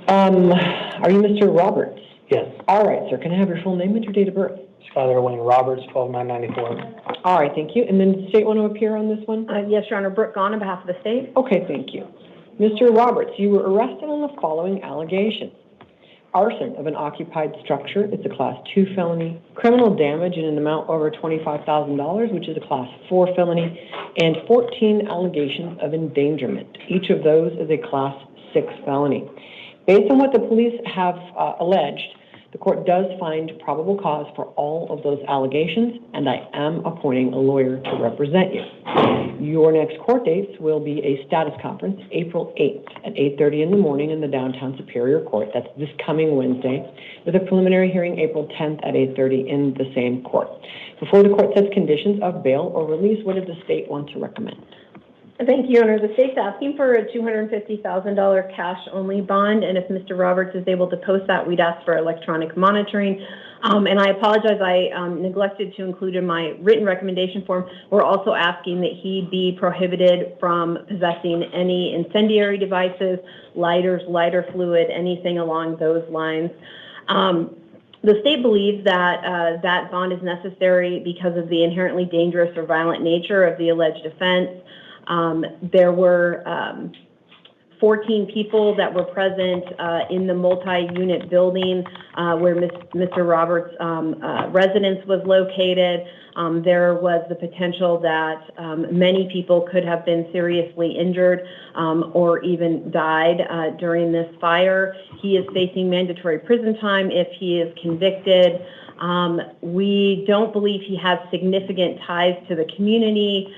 Are you Mr. Roberts? Yes. All right, sir. Can I have your full name and your date of birth? Skylar Wayne Roberts, 12/9/94. All right, thank you. And then the state want to appear on this one? Yes, Your Honor. Brooke Gahn on behalf of the state. Okay, thank you. Mr. Roberts, you were arrested on the following allegations. Arson of an occupied structure, it's a Class 2 felony. Criminal damage in an amount over $25,000, which is a Class 4 felony. And 14 allegations of endangerment. Each of those is a Class 6 felony. Based on what the police have alleged, the court does find probable cause for all of those allegations, and I am appointing a lawyer to represent you. Your next court dates will be a status conference, April 8th at 8:30 in the morning in the downtown Superior Court. That's this coming Wednesday, with a preliminary hearing April 10th at 8:30 in the same court. Before the court sets conditions of bail or release, what does the state want to recommend? Thank you, Your Honor. The state's asking for a $250,000 cash-only bond, and if Mr. Roberts is able to post that, we'd ask for electronic monitoring. And I apologize, I neglected to include in my written recommendation form, we're also asking that he be prohibited from possessing any incendiary devices, lighters, lighter fluid, anything along those lines. The state believes that that bond is necessary because of the inherently dangerous or violent nature of the alleged offense. There were 14 people that were present in the multi-unit building where Mr. Roberts' residence was located. There was the potential that many people could have been seriously injured or even died during this fire. He is facing mandatory prison time if he is convicted. We don't believe he has significant ties to the community.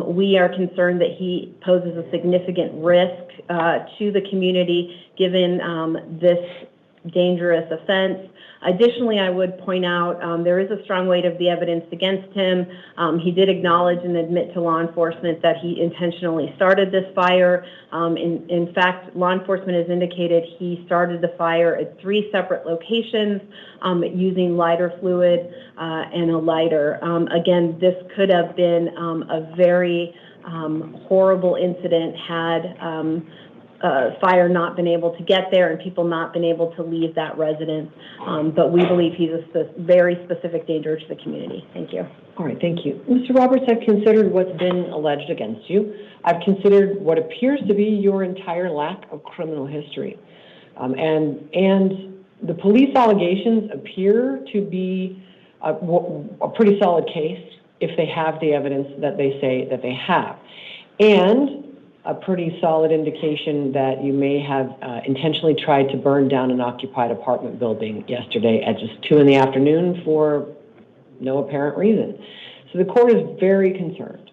We are concerned that he poses a significant risk to the community given this dangerous offense. Additionally, I would point out there is a strong weight of the evidence against him. He did acknowledge and admit to law enforcement that he intentionally started this fire. In fact, law enforcement has indicated he started the fire at 3 separate locations using lighter fluid and a lighter. Again, this could have been a very horrible incident had fire not been able to get there and people not been able to leave that residence. But we believe he's a very specific danger to the community. Thank you. All right, thank you. Mr. Roberts, I've considered what's been alleged against you. I've considered what appears to be your entire lack of criminal history. And the police allegations appear to be a pretty solid case if they have the evidence that they say that they have. And a pretty solid indication that you may have intentionally tried to burn down an occupied apartment building yesterday at just 2 in the afternoon for no apparent reason. So the court is very concerned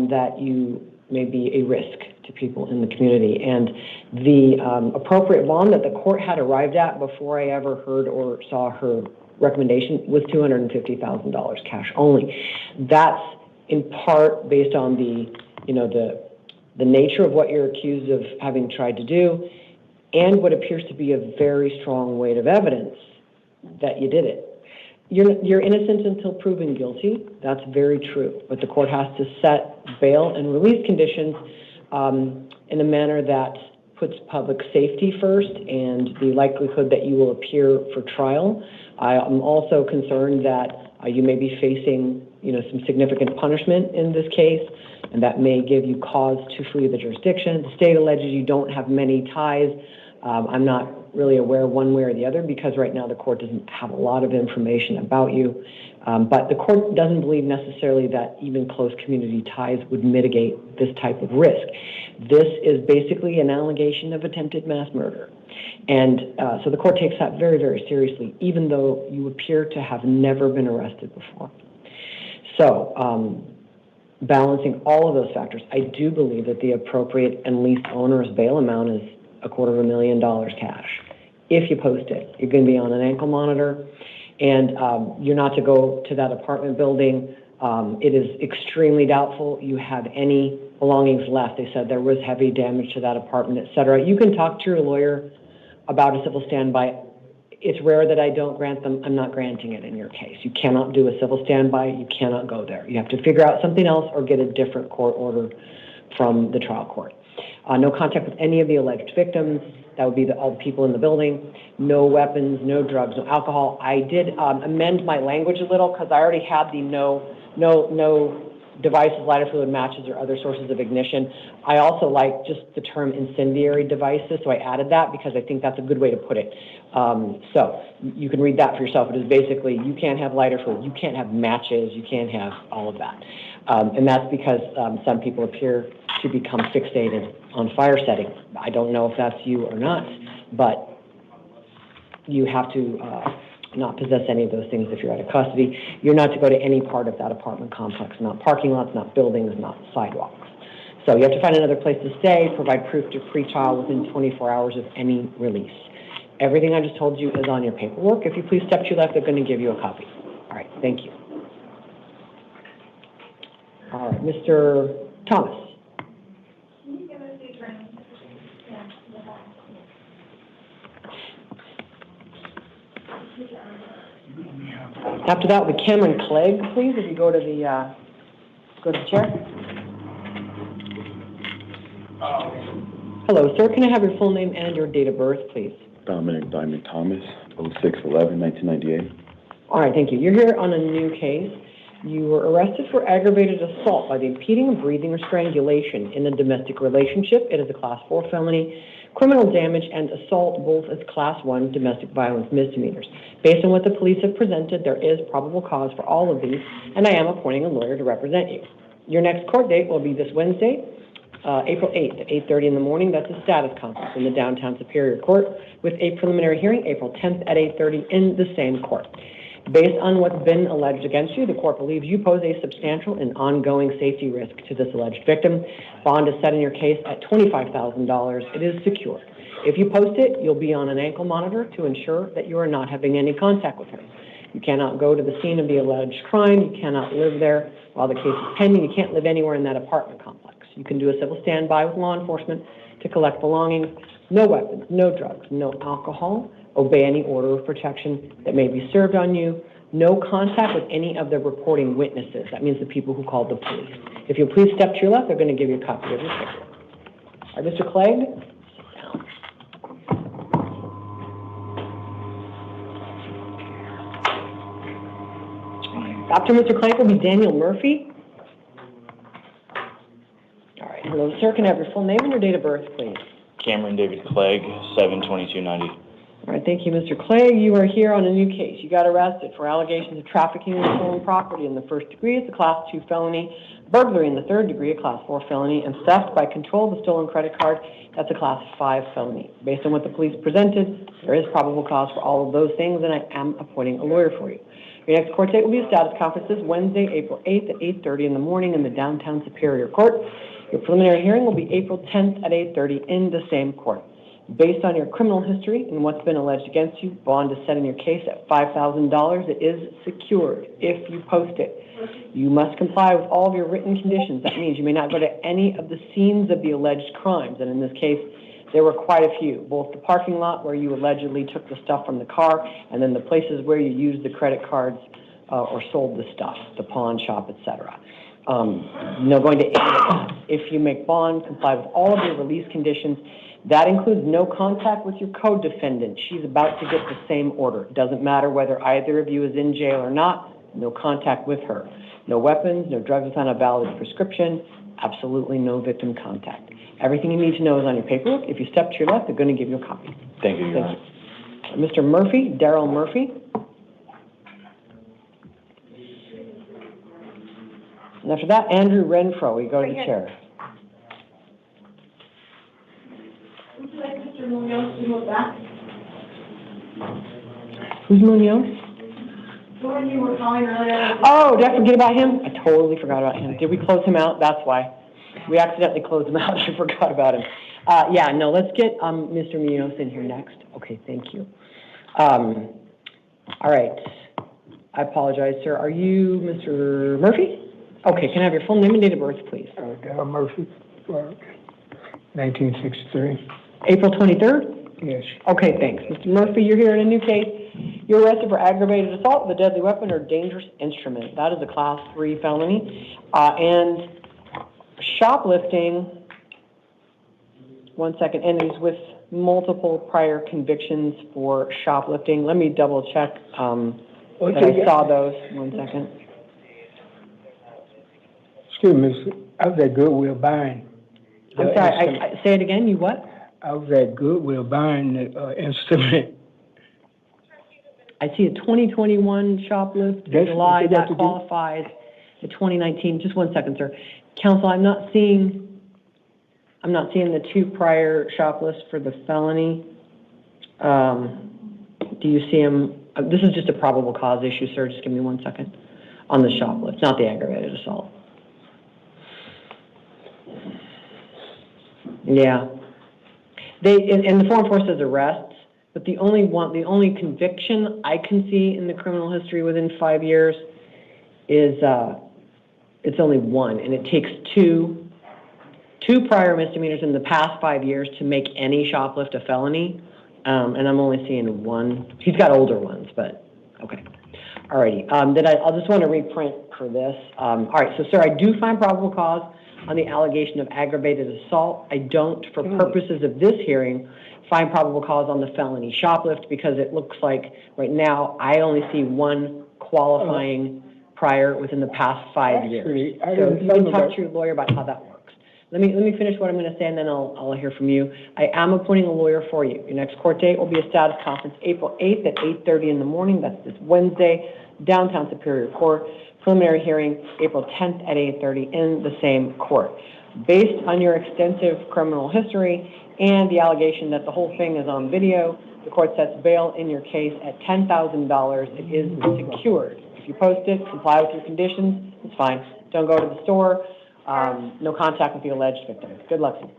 that you may be a risk to people in the community. And the appropriate bond that the court had arrived at before I ever heard or saw her recommendation was $250,000 cash only. That's in part based on the nature of what you're accused of having tried to do and what appears to be a very strong weight of evidence that you did it. You're innocent until proven guilty. That's very true. But the court has to set bail and release conditions in a manner that puts public safety first and the likelihood that you will appear for trial. I'm also concerned that you may be facing some significant punishment in this case, and that may give you cause to flee the jurisdiction. The state alleges you don't have many ties. I'm not really aware one way or the other because right now the court doesn't have a lot of information about you. But the court doesn't believe necessarily that even close community ties would mitigate this type of risk. This is basically an allegation of attempted mass murder. And so the court takes that very, very seriously, even though you appear to have never been arrested before. So balancing all of those factors, I do believe that the appropriate and least onerous bail amount is $250,000 cash. If you post it, you're going to be on an ankle monitor, and you're not to go to that apartment building. It is extremely doubtful you have any belongings left. They said there was heavy damage to that apartment, et cetera. You can talk to your lawyer about a civil standby. It's rare that I don't grant them. I'm not granting it in your case. You cannot do a civil standby. You cannot go there. You have to figure out something else or get a different court order from the trial court. No contact with any of the alleged victims. That would be all the people in the building. No weapons, no drugs, no alcohol. I did amend my language a little because I already had the no devices, lighter fluid, matches, or other sources of ignition. I also like just the term incendiary devices, so I added that because I think that's a good way to put it. So you can read that for yourself. It is basically you can't have lighter fluid, you can't have matches, you can't have all of that. And that's because some people appear to become fixated on fire setting. I don't know if that's you or not, but you have to not possess any of those things if you're out of custody. You're not to go to any part of that apartment complex, not parking lots, not buildings, not sidewalks. So you have to find another place to stay, provide proof to pretrial within 24 hours of any release. Everything I just told you is on your paperwork. If you please step to your left, they're going to give you a copy. All right, thank you. All right, Mr. Thomas. After that, with Cameron Clegg, please, if you go to the chair. Hello, sir. Can I have your full name and your date of birth, please? Dominic Diamond Thomas, 06/11/1998. All right, thank you. You're here on a new case. You were arrested for aggravated assault by the impeding of breathing or strangulation in a domestic relationship. It is a Class 4 felony. Criminal damage and assault both as Class 1 domestic violence misdemeanors. Based on what the police have presented, there is probable cause for all of these, and I am appointing a lawyer to represent you. Your next court date will be this Wednesday, April 8th at 8:30 in the morning. That's a status conference in the downtown Superior Court with a preliminary hearing April 10th at 8:30 in the same court. Based on what's been alleged against you, the court believes you pose a substantial and ongoing safety risk to this alleged victim. Bond is set in your case at $25,000. It is secure. If you post it, you'll be on an ankle monitor to ensure that you are not having any contact with her. You cannot go to the scene of the alleged crime. You cannot live there while the case is pending. You can't live anywhere in that apartment complex. You can do a civil standby with law enforcement to collect belongings. No weapons, no drugs, no alcohol. Obey any order of protection that may be served on you. No contact with any of the reporting witnesses. That means the people who called the police. If you'll please step to your left, they're going to give you a copy of your paperwork. All right, Mr. Clegg, sit down. After Mr. Clegg will be Daniel Murphy. All right, hello, sir. Can I have your full name and your date of birth, please? Cameron David Clegg, 7/22/90. All right, thank you, Mr. Clegg. You are here on a new case. You got arrested for allegations of trafficking in stolen property in the first degree. It's a Class 2 felony. Burglary in the third degree, a Class 4 felony. And theft by control of a stolen credit card, that's a Class 5 felony. Based on what the police presented, there is probable cause for all of those things, and I am appointing a lawyer for you. Your next court date will be a status conference this Wednesday, April 8th at 8:30 in the morning in the downtown Superior Court. Your preliminary hearing will be April 10th at 8:30 in the same court. Based on your criminal history and what's been alleged against you, bond is set in your case at $5,000. It is secured if you post it. You must comply with all of your written conditions. That means you may not go to any of the scenes of the alleged crimes, and in this case, there were quite a few, both the parking lot where you allegedly took the stuff from the car, and then the places where you used the credit cards or sold the stuff, the pawn shop, etc. Going to if you make bond, comply with all of your release conditions. That includes no contact with your co-defendant. She's about to get the same order. It doesn't matter whether either of you is in jail or not, no contact with her. No weapons, no drugs without a valid prescription, absolutely no victim contact. Everything you need to know is on your paperwork. If you step to your left, they're going to give you a copy. Thank you, Your Honor. Mr. Murphy, Darrell Murphy. And after that, Andrew Renfro, we go to the chair. Would you like Mr. Munoz to move back? Who's Munoz? The one you were calling earlier. Oh, did I forget about him? I totally forgot about him. Did we close him out? That's why. We accidentally closed him out. I forgot about him. Yeah, no, let's get Mr. Munoz in here next. Okay, thank you. All right. I apologize, sir. Are you Mr. Murphy? Okay, can I have your full name and date of birth, please? Darrell Murphy, 1963. April 23rd? Yes. Okay, thanks. Mr. Murphy, you're here in a new case. You're arrested for aggravated assault with a deadly weapon or dangerous instrument. That is a Class 3 felony. And shoplifting 1 second, and he's with multiple prior convictions for shoplifting. Let me double check, that I saw those. 1 second. Excuse me, I was at Goodwill buying. I'm sorry, I say it again, you what? I was at Goodwill buying the instrument. I see a 2021 shoplift in That's- July, that's that to do- qualifies. The 2019, just 1 second, sir. Counsel, I'm not seeing the two prior shoplifts for the felony. Do you see them? This is just a probable cause issue, sir. Just give me 1 second on the shoplift, not the aggravated assault. Yeah. And the form 4 says arrests, but the only conviction I can see in the criminal history within 5 years is, it's only one, and it takes two prior misdemeanors in the past 5 years to make any shoplift a felony, and I'm only seeing one. He's got older ones, but okay. Alrighty, I'll just want to reprint for this. All right, so sir, I do find probable cause on the allegation of aggravated assault. I don't, for purposes of this hearing, find probable cause on the felony shoplift because it looks like right now I only see one qualifying prior within the past 5 years. So you can talk to your lawyer about how that works. Let me finish what I'm going to say, and then I'll hear from you. I am appointing a lawyer for you. Your next court date will be a status conference April 8th at 8:30 in the morning. That's this Wednesday, downtown Superior Court. Preliminary hearing April 10th at 8:30 in the same court. Based on your extensive criminal history and the allegation that the whole thing is on video, the court sets bail in your case at $10,000. It is secured. If you post it, comply with your conditions, it's fine. Don't go to the store. No contact with the alleged victim. Good luck to you.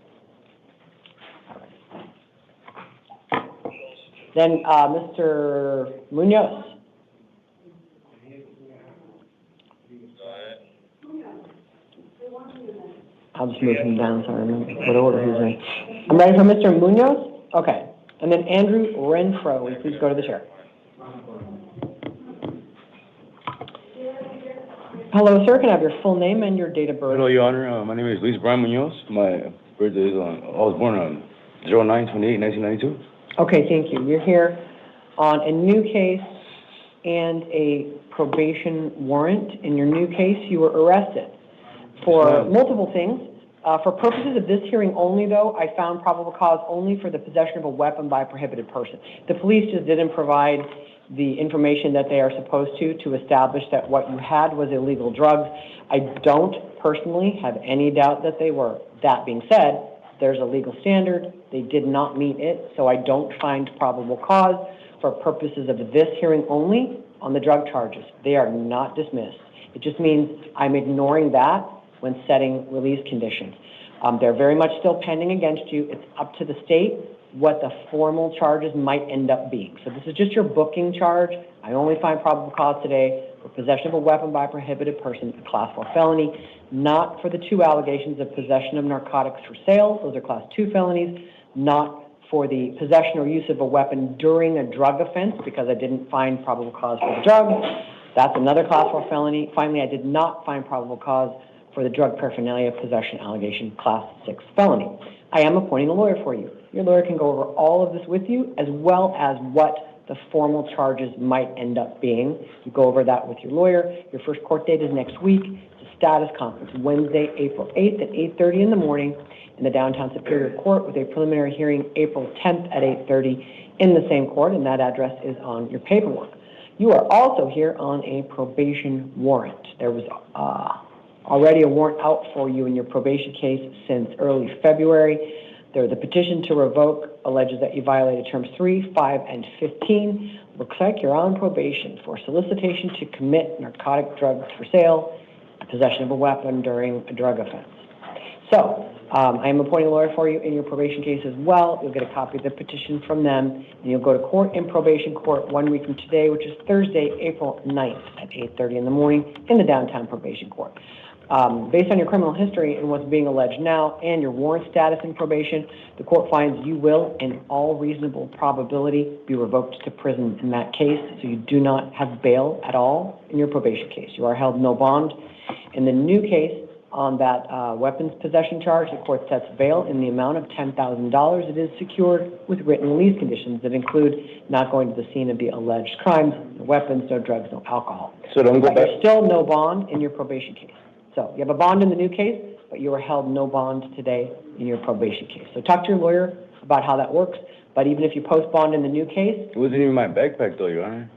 Then, Mr. Munoz. I'll just move him down so I remember what order he's in. I'm ready for Mr. Munoz? Okay. And then Andrew Renfro, will you please go to the chair? Hello, sir. Can I have your full name and your date of birth? Hello, Your Honor. My name is Luis Brian Munoz. My birthday is I was born on 09/28/1992. Okay, thank you. You're here on a new case and a probation warrant. In your new case, you were arrested for multiple things. For purposes of this hearing only, though, I found probable cause only for the possession of a weapon by a prohibited person. The police just didn't provide the information that they are supposed to establish that what you had was illegal drugs. I don't personally have any doubt that they were. That being said, there's a legal standard. They did not meet it, so I don't find probable cause for purposes of this hearing only on the drug charges. They are not dismissed. It just means I'm ignoring that when setting release conditions. They're very much still pending against you. It's up to the state what the formal charges might end up being. So this is just your booking charge. I only find probable cause today for possession of a weapon by a prohibited person, a Class 4 felony, not for the two allegations of possession of narcotics for sale. Those are Class 2 felonies, not for the possession or use of a weapon during a drug offense, because I didn't find probable cause for the drug. That's another Class 4 felony. Finally, I did not find probable cause for the drug paraphernalia possession allegation, Class 6 felony. I am appointing a lawyer for you. Your lawyer can go over all of this with you, as well as what the formal charges might end up being. You go over that with your lawyer. Your first court date is next week. It's a status conference, Wednesday, April 8th at 8:30 in the morning in the downtown Superior Court, with a preliminary hearing April 10th at 8:30 in the same court, and that address is on your paperwork. You are also here on a probation warrant. There was already a warrant out for you in your probation case since early February. The petition to revoke alleges that you violated terms 3, 5, and 15. Looks like you're on probation for solicitation to commit narcotic drugs for sale, possession of a weapon during a drug offense. So, I am appointing a lawyer for you in your probation case as well. You'll get a copy of the petition from them, and you'll go to court in probation court 1 week from today, which is Thursday, April 9th at 8:30 in the morning in the downtown probation court. Based on your criminal history and what's being alleged now and your warrant status in probation, the court finds you will, in all reasonable probability, be revoked to prison in that case, so you do not have bail at all in your probation case. You are held no bond. In the new case, on that weapons possession charge. The court sets bail in the amount of $10,000. It is secured with written release conditions that include not going to the scene of the alleged crimes, no weapons, no drugs, no alcohol. So don't go But back. there's still no bond in your probation case. So you have a bond in the new case, but you were held no bond today in your probation case. So talk to your lawyer about how that works. But even if you post bond in the new case, It wasn't even my backpack though, Your Honor.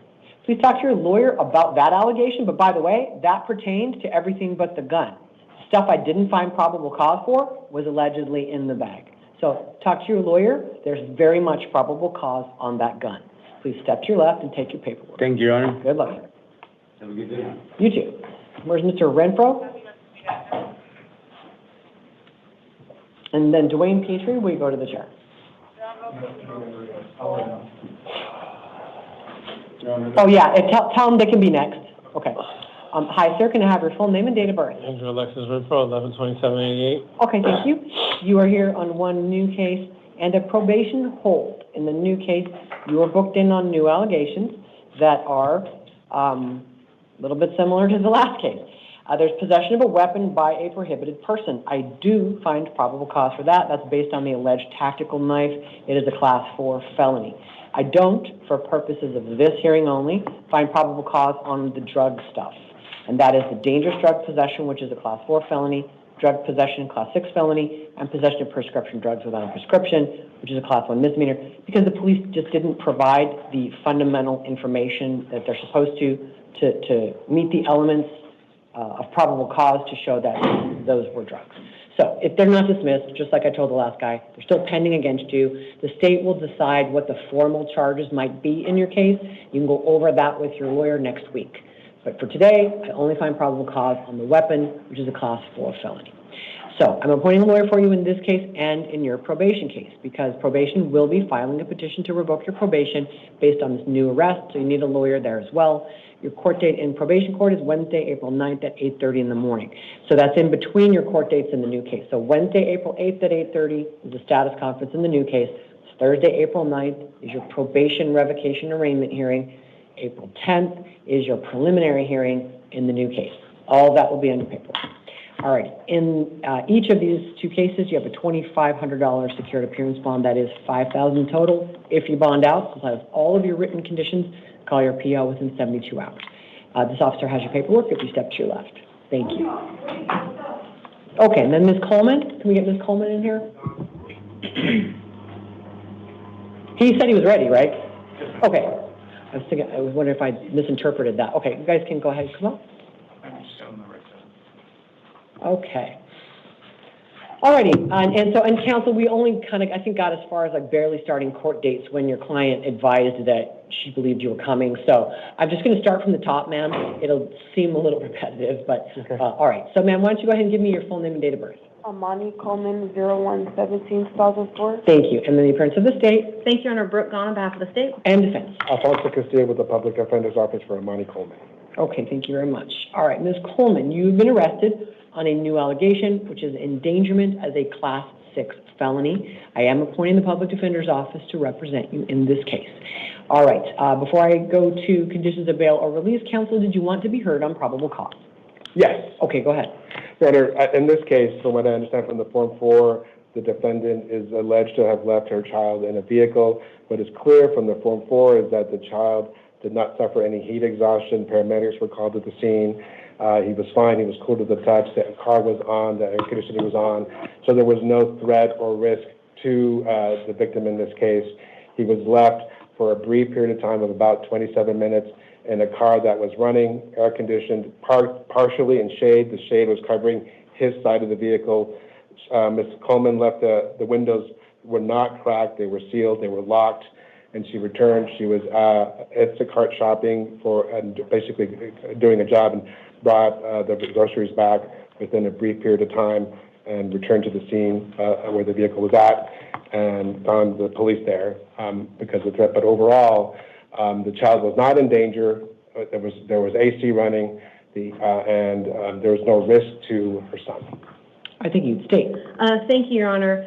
please talk to your lawyer about that allegation. But by the way, that pertained to everything but the gun. Stuff I didn't find probable cause for was allegedly in the bag. So talk to your lawyer. There's very much probable cause on that gun. Please step to your left and take your paperwork. Thank you, Your Honor. Good luck. Have a good day. You too. Where's Mr. Renfro? And then Dwayne Petrie, will you go to the chair? Oh, yeah, tell them they can be next. Okay. Hi, sir, can I have your full name and date of birth? Andrew Alexis Renfro, 11/27/88. Okay, thank you. You are here on one new case and a probation hold. In the new case, you are booked in on new allegations that are a little bit similar to the last case. There's possession of a weapon by a prohibited person. I do find probable cause for that. That's based on the alleged tactical knife. It is a Class 4 felony. I don't, for purposes of this hearing only, find probable cause on the drug stuff. And that is the dangerous drug possession, which is a Class 4 felony, drug possession, Class 6 felony, and possession of prescription drugs without a prescription, which is a Class 1 misdemeanor, because the police just didn't provide the fundamental information that they're supposed to meet the elements of probable cause to show that those were drugs. So if they're not dismissed, just like I told the last guy, they're still pending against you. The state will decide what the formal charges might be in your case. You can go over that with your lawyer next week. But for today, I only find probable cause on the weapon, which is a Class 4 felony. So I'm appointing a lawyer for you in this case and in your probation case, because probation will be filing a petition to revoke your probation based on this new arrest, so you need a lawyer there as well. Your court date in probation court is Wednesday, April 9th at 8:30 in the morning. So that's in between your court dates in the new case. So Wednesday, April 8th at 8:30 is the status conference in the new case. Thursday, April 9th is your probation revocation arraignment hearing. April 10th is your preliminary hearing in the new case. All that will be on your paperwork. All right. In each of these two cases, you have a $2,500 secured appearance bond. That is $5,000 total. If you bond out, comply with all of your written conditions, call your PO within 72 hours. This officer has your paperwork if you step to your left. Thank you. Okay, and then Ms. Coleman. Can we get Ms. Coleman in here? He said he was ready, right? Okay. I was wondering if I misinterpreted that. Okay, you guys can go ahead and come up. Okay. Alrighty, and counsel, we only kind of, I think, got as far as like barely starting court dates when your client advised that she believed you were coming. So I'm just going to start from the top, ma'am. It'll seem a little repetitive, but all right. So, ma'am, why don't you go ahead and give me your full name and date of birth? Amani Coleman, 01/17/2004. Thank you. And then the appearance of the state. Thank you, Your Honor. Brooke Gahn on behalf of the state. And defense. Alfonso Castillo with the Public Defender's Office for Amani Coleman. Okay, thank you very much. All right, Ms. Coleman, you've been arrested on a new allegation, which is endangerment as a Class 6 felony. I am appointing the Public Defender's Office to represent you in this case. All right, before I go to conditions of bail or release, counsel, did you want to be heard on probable cause? Yes. Okay, go ahead. Your Honor, in this case, from what I understand from the Form 4, the defendant is alleged to have left her child in a vehicle. What is clear from the Form 4 is that the child did not suffer any heat exhaustion. Paramedics were called to the scene. He was fine. He was cool to the touch. The car was on. The air conditioning was on. So there was no threat or risk to the victim in this case. He was left for a brief period of time of about 27 minutes in a car that was running, air conditioned, partially in shade. The shade was covering his side of the vehicle. Ms. Coleman left the windows were not cracked. They were sealed. They were locked. And she returned. She was at Instacart shopping and basically doing a job, and brought the groceries back within a brief period of time and returned to the scene where the vehicle was at and found the police there because of the threat. But overall, the child was not in danger. There was AC running, and there was no risk to her son. I think you'd state. Thank you, Your Honor.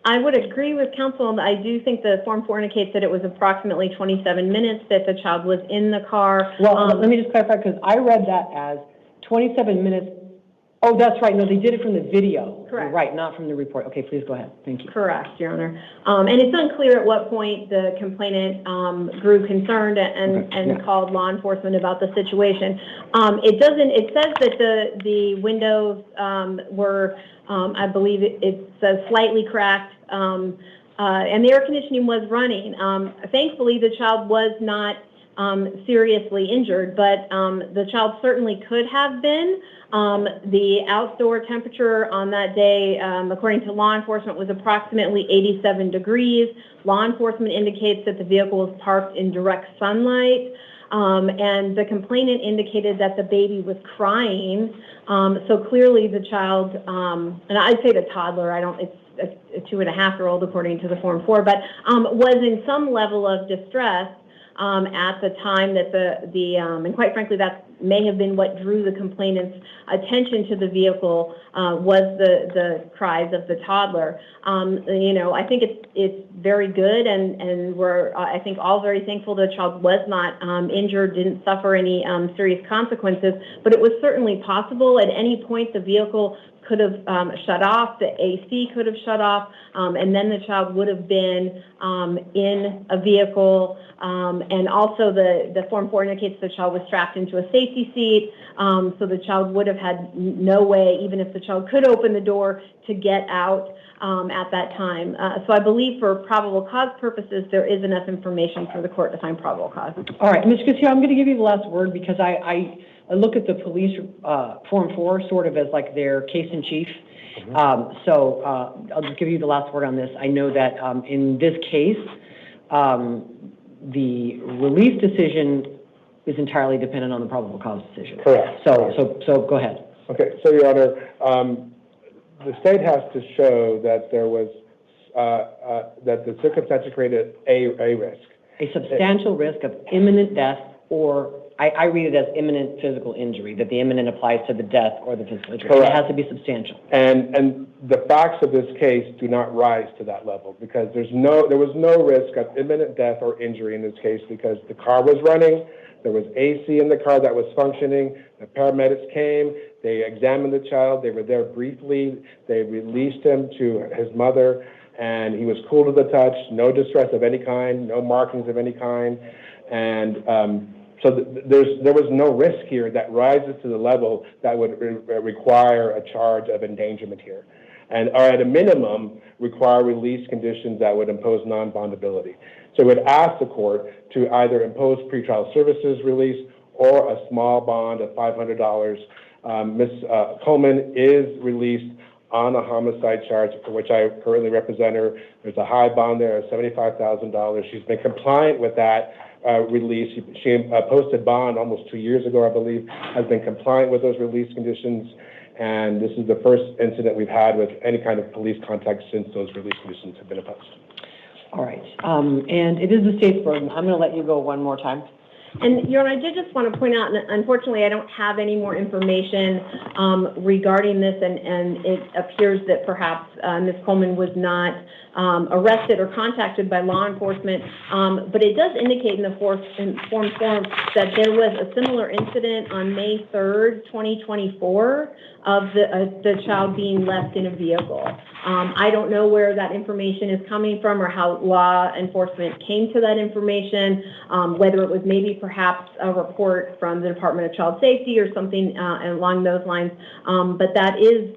I would agree with counsel. I do think the Form 4 indicates that it was approximately 27 minutes that the child was in the car. Well, let me just clarify, because I read that as 27 minutes Oh, that's right. No, they did it from the video. Correct. Right, not from the report. Okay, please go ahead. Thank you. Correct, Your Honor. And it's unclear at what point the complainant grew concerned and called law enforcement about the situation. It says that the windows were, I believe it says slightly cracked, and the air conditioning was running. Thankfully, the child was not seriously injured, but the child certainly could have been. The outdoor temperature on that day, according to law enforcement, was approximately 87 degrees. Law enforcement indicates that the vehicle was parked in direct sunlight, and the complainant indicated that the baby was crying. So clearly the child, and I'd say the toddler, it's a 2.5-year-old according to the Form 4, but was in some level of distress at the time that and quite frankly, that may have been what drew the complainant's attention to the vehicle, was the cries of the toddler. I think it's very good, and we're, I think, all very thankful the child was not injured, didn't suffer any serious consequences, but it was certainly possible at any point the vehicle could have shut off, the AC could have shut off, and then the child would have been in a vehicle. And also the Form 4 indicates the child was strapped into a safety seat, so the child would have had no way, even if the child could open the door, to get out at that time. So I believe for probable cause purposes, there is enough information for the court to find probable cause. All right, Ms. Gutierrez, I'm going to give you the last word because I look at the police Form 4 sort of as like their case in chief. So I'll just give you the last word on this. I know that in this case, the release decision is entirely dependent on the probable cause decision. Correct. So go ahead. Okay, so Your Honor, the state has to show that there was, that the circumstances created a risk. A substantial risk of imminent death, or I read it as imminent physical injury, that the imminent applies to the death or the physical injury. Correct. It has to be substantial. And the facts of this case do not rise to that level because there was no risk of imminent death or injury in this case because the car was running, there was AC in the car that was functioning, the paramedics came, they examined the child, they were there briefly, they released him to his mother, and he was cool to the touch, no distress of any kind, no markings of any kind, and so there was no risk here that rises to the level that would require a charge of endangerment here, and or at a minimum require release conditions that would impose non-bondability. So we would ask the court to either impose pretrial services release or a small bond of $500. Ms. Coleman is released on a homicide charge for which I currently represent her. There's a high bond there of $75,000. She's been compliant with that release. She posted bond almost 2 years ago, I believe, has been compliant with those release conditions. And this is the first incident we've had with any kind of police contact since those release conditions have been imposed. All right. And it is the state's burden. I'm going to let you go one more time. And, Your Honor, I did just want to point out, and unfortunately I don't have any more information regarding this, and it appears that perhaps Ms. Coleman was not arrested or contacted by law enforcement, but it does indicate in the form that there was a similar incident on May 3rd, 2024, of the child being left in a vehicle. I don't know where that information is coming from or how law enforcement came to that information, whether it was maybe perhaps a report from the Department of Child Safety or something along those lines, but that is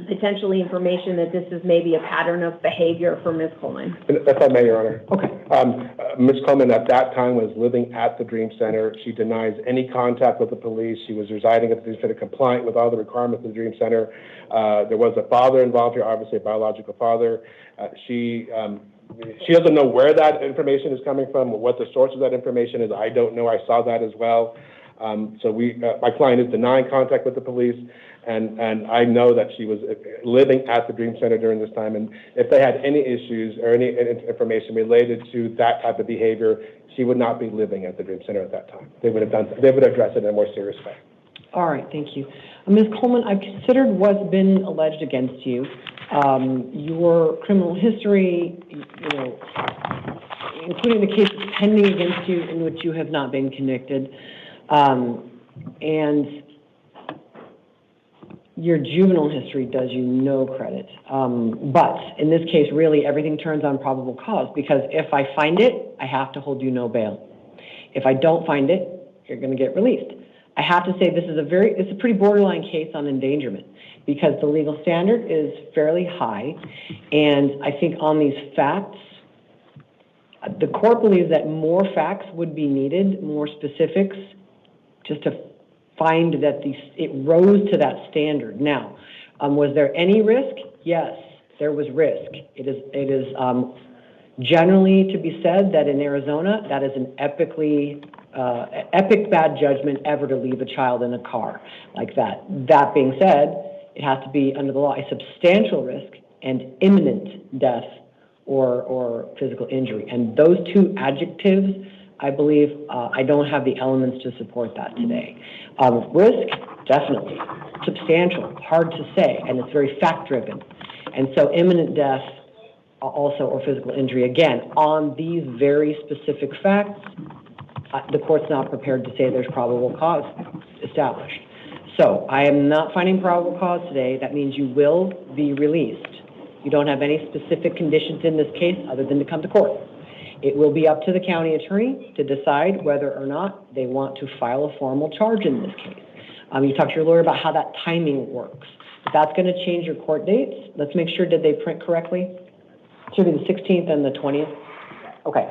potentially information that this is maybe a pattern of behavior for Ms. Coleman. If I may, Your Honor. Okay. Ms. Coleman at that time was living at the Dream Center. She denies any contact with the police. She was residing at the Dream Center, compliant with all the requirements of the Dream Center. There was a father involved here, obviously a biological father. She doesn't know where that information is coming from, or what the source of that information is. I don't know. I saw that as well. So my client is denying contact with the police, and I know that she was living at the Dream Center during this time. And if they had any issues or any information related to that type of behavior, she would not be living at the Dream Center at that time. They would address it in a more serious way. All right, thank you. Ms. Coleman, I've considered what's been alleged against you. Your criminal history, including the cases pending against you in which you have not been convicted. And Your juvenile history does you no credit. But in this case, really, everything turns on probable cause, because if I find it, I have to hold you no bail. If I don't find it, you're going to get released. I have to say this is it's a pretty borderline case on endangerment, because the legal standard is fairly high. And I think on these facts, the court believes that more facts would be needed, more specifics, just to find that it rose to that standard. Now, was there any risk? Yes, there was risk. It is generally to be said that in Arizona, that is an epic bad judgment ever to leave a child in a car like that. That being said, it has to be under the law a substantial risk and imminent death or physical injury. And those two adjectives, I believe, I don't have the elements to support that today. Risk, definitely. Substantial, hard to say, and it's very fact-driven. And so imminent death also, or physical injury, again, on these very specific facts, the court's not prepared to say there's probable cause established. So I am not finding probable cause today. That means you will be released. You don't have any specific conditions in this case other than to come to court. It will be up to the county attorney to decide whether or not they want to file a formal charge in this case. You talk to your lawyer about how that timing works. If that's going to change your court dates, let's make sure, did they print correctly? It should be the 16th and the 20th. Okay.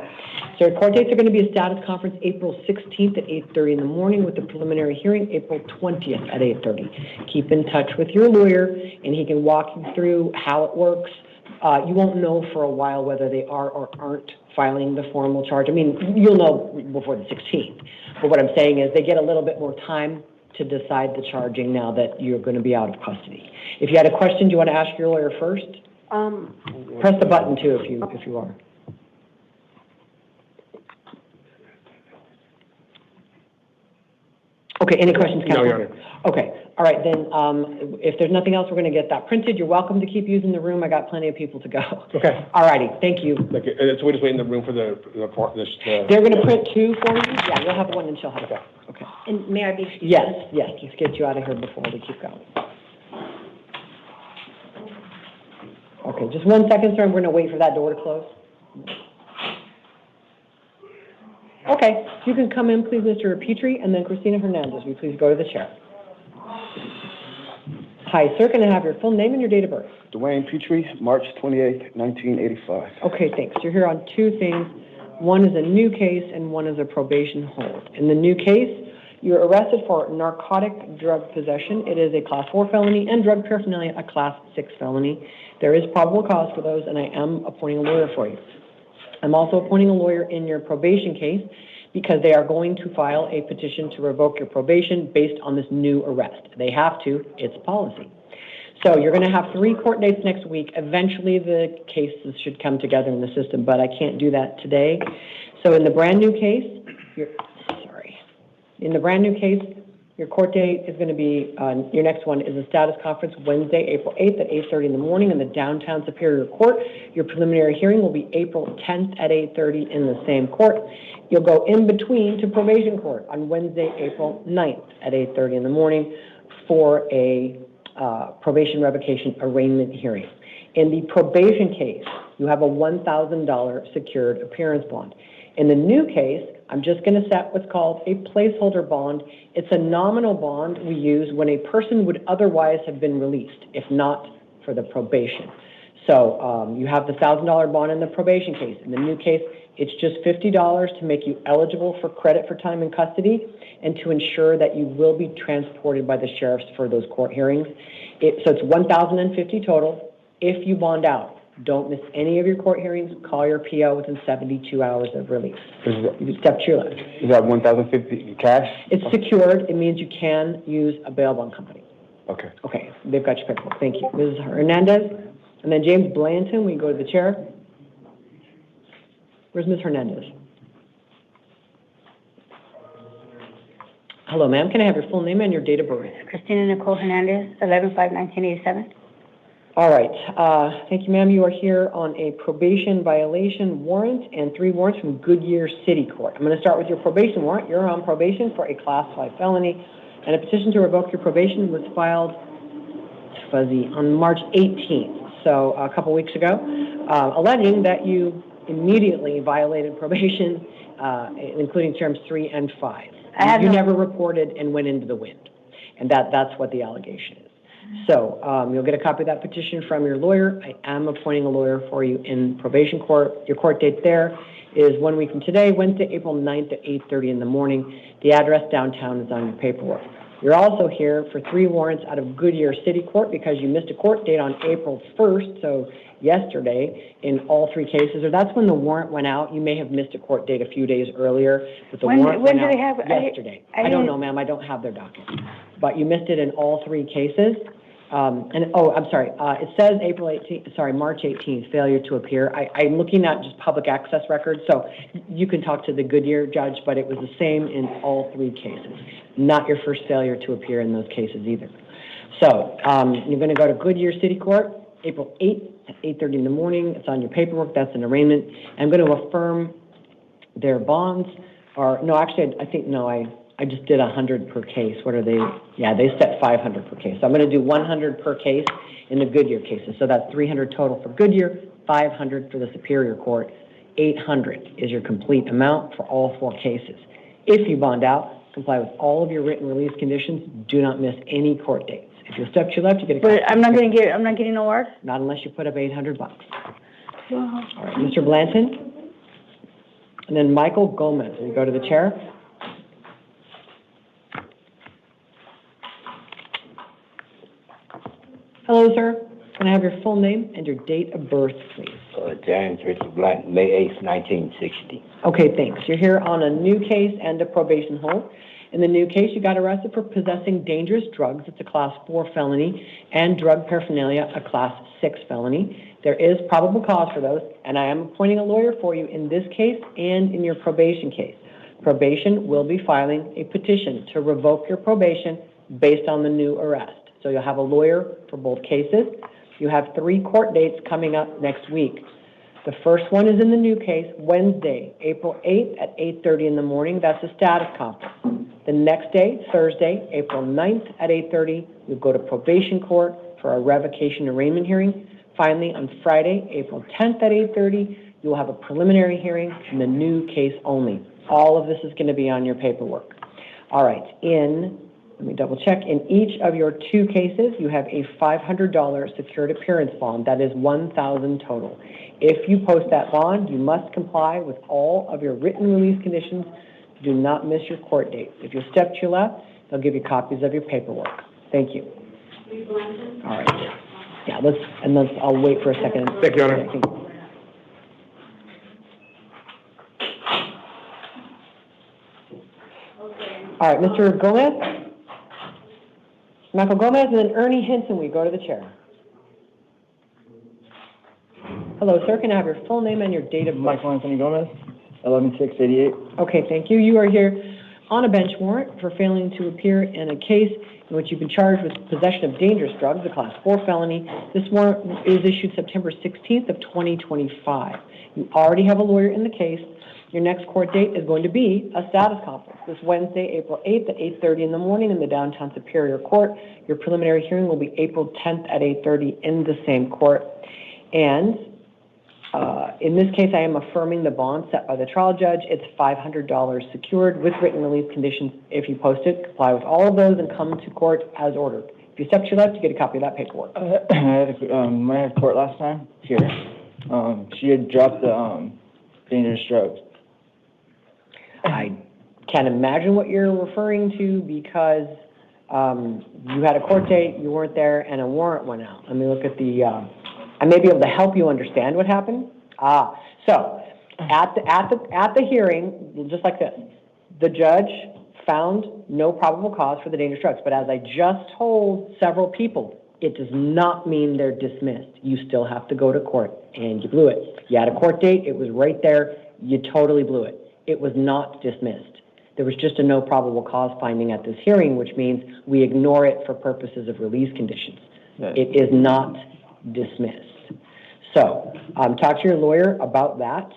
So your court dates are going to be a status conference April 16th at 8:30 in the morning, with the preliminary hearing April 20th at 8:30. Keep in touch with your lawyer, and he can walk you through how it works. You won't know for a while whether they are or aren't filing the formal charge. I mean, you'll know before the 16th. But what I'm saying is they get a little bit more time to decide the charging now that you're going to be out of custody. If you had a question, do you want to ask your lawyer first? Press the button too if you are. Okay, any questions, Counsel? No, Your Honor. Okay, all right, then if there's nothing else, we're going to get that printed. You're welcome to keep using the room. I got plenty of people to go. Okay. All righty, thank you. Okay, so we just wait in the room for the They're going to print two for you? Yeah, you'll have one and she'll have it. Okay. And may I be? Yes, let's get you out of here before we keep going. Okay, just 1 second, sir. We're going to wait for that door to close. Okay, you can come in, please, Mr. Petrie, and then Christina Hernandez. Will you please go to the chair? Hi, sir. Can I have your full name and your date of birth? Dwayne Petrie, March 28th, 1985. Okay, thanks. You're here on two things. One is a new case and one is a probation hold. In the new case, you're arrested for narcotic drug possession. It is a Class 4 felony, and drug paraphernalia, a Class 6 felony. There is probable cause for those, and I am appointing a lawyer for you. I'm also appointing a lawyer in your probation case because they are going to file a petition to revoke your probation based on this new arrest. They have to. It's policy. So you're going to have 3 court dates next week. Eventually, the cases should come together in the system, but I can't do that today. So in the brand new case, your court date is going to be, your next one is a status conference Wednesday, April 8th at 8:30 in the morning in the downtown Superior Court. Your preliminary hearing will be April 10th at 8:30 in the same court. You'll go in between to probation court on Wednesday, April 9th at 8:30 in the morning for a probation revocation arraignment hearing. In the probation case, you have a $1,000 secured appearance bond. In the new case, I'm just going to set what's called a placeholder bond. It's a nominal bond we use when a person would otherwise have been released, if not for the probation. So you have the $1,000 bond in the probation case. In the new case, it's just $50 to make you eligible for credit for time in custody and to ensure that you will be transported by the sheriffs for those court hearings. So it's $1,050 total if you bond out. Don't miss any of your court hearings. Call your PO within 72 hours of release. You step to your left. Is that $1,050 cash? It's secured. It means you can use a bail bond company. Okay. Okay, they've got your paperwork. Thank you. Ms. Hernandez, and then James Blanton. We go to the chair. Where's Ms. Hernandez? Hello, ma'am. Can I have your full name and your date of birth? Christina Nicole Hernandez, 11/5/1987. All right. Thank you, ma'am. You are here on a probation violation warrant and 3 warrants from Goodyear City Court. I'm going to start with your probation warrant. You're on probation for a Class 5 felony, and a petition to revoke your probation was filed fuzzy, on March 18th, so a couple weeks ago, alleging that you immediately violated probation, including terms 3 and 5. You never reported and went into the wind, and that's what the allegation is. So you'll get a copy of that petition from your lawyer. I am appointing a lawyer for you in probation court. Your court date there is 1 week from today, Wednesday, April 9th at 8:30 in the morning. The address downtown is on your paperwork. You're also here for 3 warrants out of Goodyear City Court because you missed a court date on April 1st, so yesterday, in all 3 cases, or that's when the warrant went out. You may have missed a court date a few days earlier, but the warrant went out yesterday. I don't know, ma'am. I don't have their docket. But you missed it in all 3 cases. I'm sorry. It says March 18th, failure to appear. I'm looking at just public access records, so you can talk to the Goodyear judge, but it was the same in all 3 cases. Not your first failure to appear in those cases either. So you're going to go to Goodyear City Court, April 8th at 8:30 in the morning. It's on your paperwork. That's an arraignment. I'm going to affirm their bonds. I just did 100 per case. What are they? Yeah, they set 500 per case. So I'm going to do 100 per case in the Goodyear cases. So that's 300 total for Goodyear, 500 for the Superior Court, 800 is your complete amount for all 4 cases. If you bond out, comply with all of your written release conditions. Do not miss any court dates. If you step to your left, you get a. But I'm not getting no award? Not unless you put up $800. Wow. All right, Mr. Blanton, and then Michael Gomez. You go to the chair. Hello, sir. Can I have your full name and your date of birth, please? James Richard Black, May 8th, 1960. Okay, thanks. You're here on a new case and a probation hold. In the new case, you got arrested for possessing dangerous drugs. It's a Class 4 felony, and drug paraphernalia, a Class 6 felony. There is probable cause for those, and I am appointing a lawyer for you in this case and in your probation case. Probation will be filing a petition to revoke your probation based on the new arrest. So you'll have a lawyer for both cases. You have 3 court dates coming up next week. The first one is in the new case, Wednesday, April 8th at 8:30 in the morning. That's a status conference. The next day, Thursday, April 9th at 8:30, you'll go to probation court for a revocation arraignment hearing. Finally, on Friday, April 10th at 8:30, you'll have a preliminary hearing in the new case only. All of this is going to be on your paperwork. All right, let me double check. In each of your 2 cases, you have a $500 secured appearance bond. That is $1,000 total. If you post that bond, you must comply with all of your written release conditions. Do not miss your court dates. If you step to your left, they'll give you copies of your paperwork. Thank you. All right. Yeah, I'll wait for a second. Thank you, Your Honor. All right, Mr. Gomez? Michael Gomez, and then Ernie Hinton, we go to the chair. Hello, sir. Can I have your full name and your date of birth? Michael Anthony Gomez, 11688. Okay, thank you. You are here on a bench warrant for failing to appear in a case in which you've been charged with possession of dangerous drugs, a Class 4 felony. This warrant is issued September 16th of 2025. You already have a lawyer in the case. Your next court date is going to be a status conference this Wednesday, April 8th at 8:30 in the morning in the downtown Superior Court. Your preliminary hearing will be April 10th at 8:30 in the same court. And in this case, I am affirming the bond set by the trial judge. It's $500 secured with written release conditions. If you post it, comply with all of those and come to court as ordered. If you step to your left, you get a copy of that paperwork. I had court last time here. She had dropped the dangerous drugs. I can't imagine what you're referring to because you had a court date, you weren't there, and a warrant went out. Let me look at the. I may be able to help you understand what happened. So at the hearing, just like this, the judge found no probable cause for the dangerous drugs. But as I just told several people, it does not mean they're dismissed. You still have to go to court, and you blew it. You had a court date. It was right there. You totally blew it. It was not dismissed. There was just a no probable cause finding at this hearing, which means we ignore it for purposes of release conditions. It is not dismissed. So talk to your lawyer about that,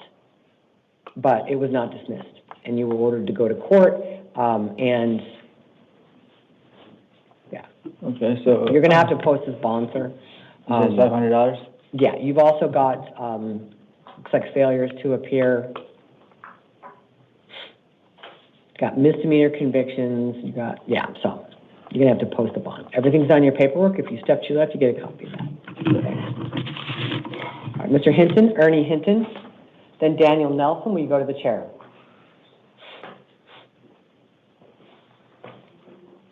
but it was not dismissed. And you were ordered to go to court, and yeah, Okay, so. You're gonna have to post this bond, sir. $500? Yeah, you've also got, looks like failures to appear. Got misdemeanor convictions, you got, yeah, so you're gonna have to post a bond. Everything's on your paperwork. If you step to your left, you get a copy of that. All right, Mr. Hinton, Ernie Hinton, then Daniel Nelson, will you go to the chair?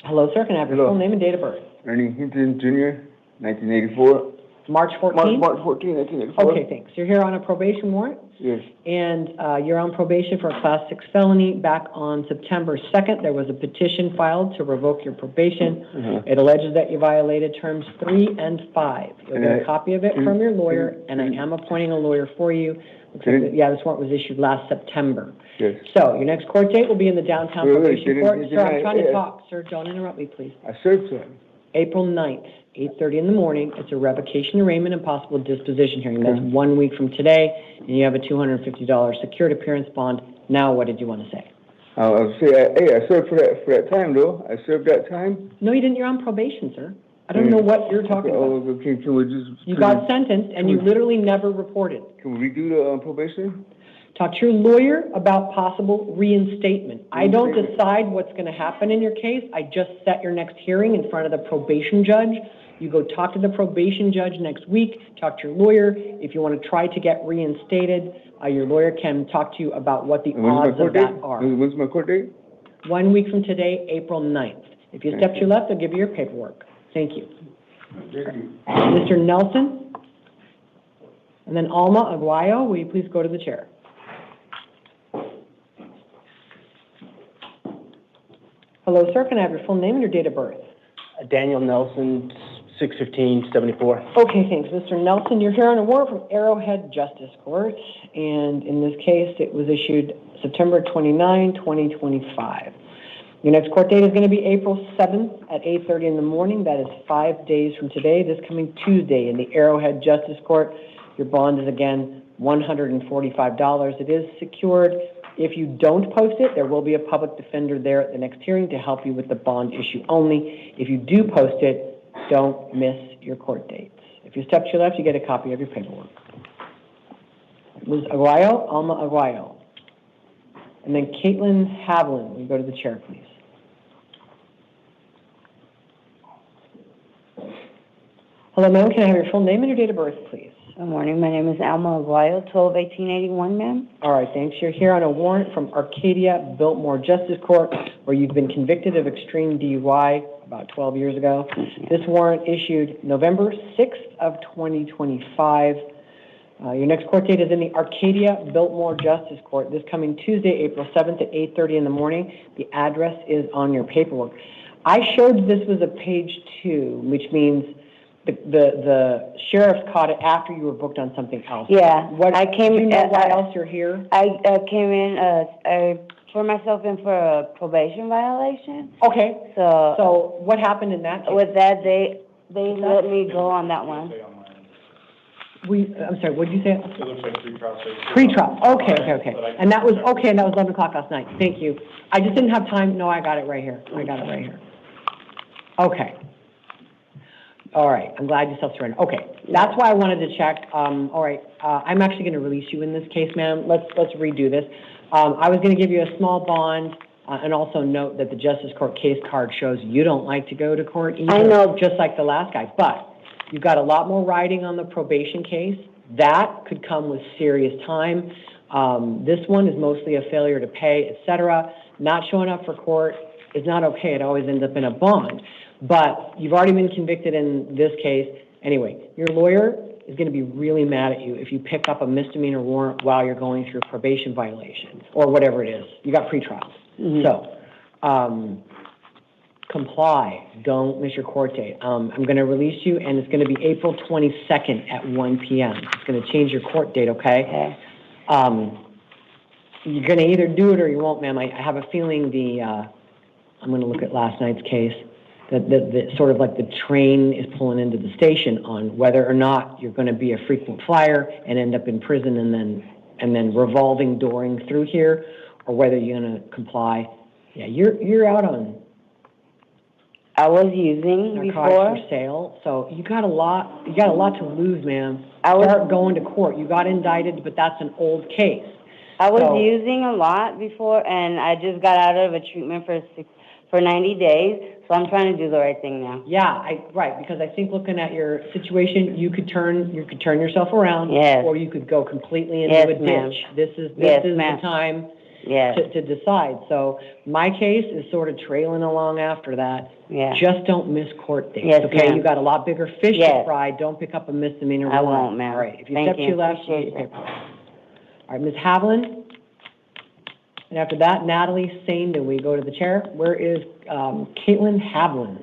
Hello, sir, can I have your full name and date of birth? Ernie Hinton Jr., 1984. March 14th? March 14, 1984. Okay, thanks. You're here on a probation warrant? Yes. And you're on probation for a Class 6 felony. Back on September 2nd, there was a petition filed to revoke your probation. It alleges that you violated terms 3 and 5. You'll get a copy of it from your lawyer, and I am appointing a lawyer for you. Yeah, this warrant was issued last September. Yes. So your next court date will be in the downtown probation court. Sir, I'm trying to yeah. talk. Sir, don't interrupt me, please. I served him. April 9th, 8:30 in the morning. It's a revocation arraignment and possible disposition hearing. That's 1 week from today, and you have a $250 secured appearance bond. Now, what did you want to say? I was saying, hey, I served for that time, though. I served that time. No, you didn't. You're on probation, sir. I don't know what you're talking about. Okay, can we just... You got sentenced, and you literally never reported. Can we redo the probation? Talk to your lawyer about possible reinstatement. I don't decide what's going to happen in your case. I just set your next hearing in front of the probation judge. You go talk to the probation judge next week, talk to your lawyer. If you want to try to get reinstated, your lawyer can talk to you about what the odds of that are. When's my court date? 1 week from today, April 9th. If you step to your left, they'll give you your paperwork. Thank you. Mr. Nelson? And then Alma Aguayo, will you please go to the chair? Hello, sir. Can I have your full name and your date of birth? Daniel Nelson, 6/15/74. Okay, thanks. Mr. Nelson, you're here on a warrant from Arrowhead Justice Court, and in this case, it was issued September 29, 2025. Your next court date is going to be April 7th at 8:30 in the morning. That is 5 days from today, this coming Tuesday in the Arrowhead Justice Court. Your bond is, again, $145. It is secured. If you don't post it, there will be a public defender there at the next hearing to help you with the bond issue only. If you do post it, don't miss your court dates. If you step to your left, you get a copy of your paperwork. Ms. Aguayo, Alma Aguayo. And then Caitlin Havlin, will you go to the chair, please? Hello, ma'am. Can I have your full name and your date of birth, please? Good morning. My name is Alma Aguayo, 12/18/81, ma'am. All right, thanks. You're here on a warrant from Arcadia Biltmore Justice Court, where you've been convicted of extreme DUI about 12 years ago. This warrant issued November 6th of 2025. Your next court date is in the Arcadia Biltmore Justice Court this coming Tuesday, April 7th at 8:30 in the morning. The address is on your paperwork. I showed this was a page 2, which means the sheriff caught it after you were booked on something else. Yeah, I came. Do you know why else you're here? I came in. I put myself in for a probation violation. Okay. So what happened in that case? With that, they let me go on that one. I'm sorry. What did you say? It looks like pre-trial. Pre-trial. Okay. And that was 11 o'clock last night. Thank you. I just didn't have time. No, I got it right here. Okay. All right. I'm glad you self-surrendered. Okay. That's why I wanted to check. All right. I'm actually going to release you in this case, ma'am. Let's redo this. I was going to give you a small bond, and also note that the Justice Court case card shows you don't like to go to court either. I know. Just like the last guy. But you've got a lot more riding on the probation case. That could come with serious time. This one is mostly a failure to pay, etc. Not showing up for court is not okay. It always ends up in a bond. But you've already been convicted in this case. Anyway, your lawyer is going to be really mad at you if you pick up a misdemeanor warrant while you're going through a probation violation or whatever it is. You got pretrial. Mm-hmm. So, comply. Don't miss your court date. I'm going to release you, and it's going to be April 22nd at 1 p.m. It's going to change your court date, okay? You're going to either do it or you won't, ma'am. I have a feeling I'm going to look at last night's case. That sort of like the train is pulling into the station on whether or not you're going to be a frequent flyer and end up in prison and then revolving dooring through here, or whether you're going to comply. Yeah, you're out on I was using narcotics before. for sale, so you got a lot to lose, ma'am. I was- Start going to court. You got indicted, but that's an old case. I was So- using a lot before, and I just got out of a treatment for 90 days, so I'm trying to do the right thing now. Yeah, right, because I think looking at your situation, you could turn yourself around. Yes. Or you could go completely into Yes, a ma'am. ditch. This is Yes, the ma'am. time Yes. to decide. So my case is sort of trailing along after that. Yeah. Just don't miss court dates, Yes, okay? ma'am. You got a lot bigger fish to Yes. fry. Don't pick up a misdemeanor I warrant. won't, ma'am. All right, if you Thank step to you. your left, you Appreciate get your that. paperwork. All right, Ms. Havlin. And after that, Natalie Sandin. We go to the chair. Where is Caitlin Havlin?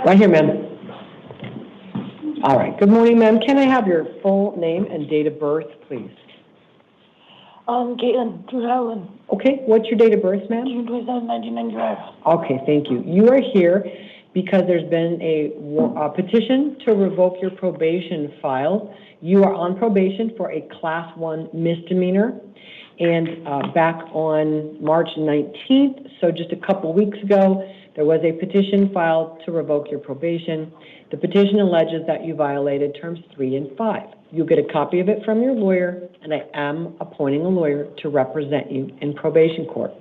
Right here, ma'am. All right. Good morning, ma'am. Can I have your full name and date of birth, please? Caitlin Drew Howland, Okay. What's your date of birth, ma'am? June 27, 1995. Okay, thank you. You are here because there's been a petition to revoke your probation filed. You are on probation for a Class 1 misdemeanor. And back on March 19th, so just a couple weeks ago, there was a petition filed to revoke your probation. The petition alleges that you violated terms 3 and 5. You'll get a copy of it from your lawyer, and I am appointing a lawyer to represent you in probation court.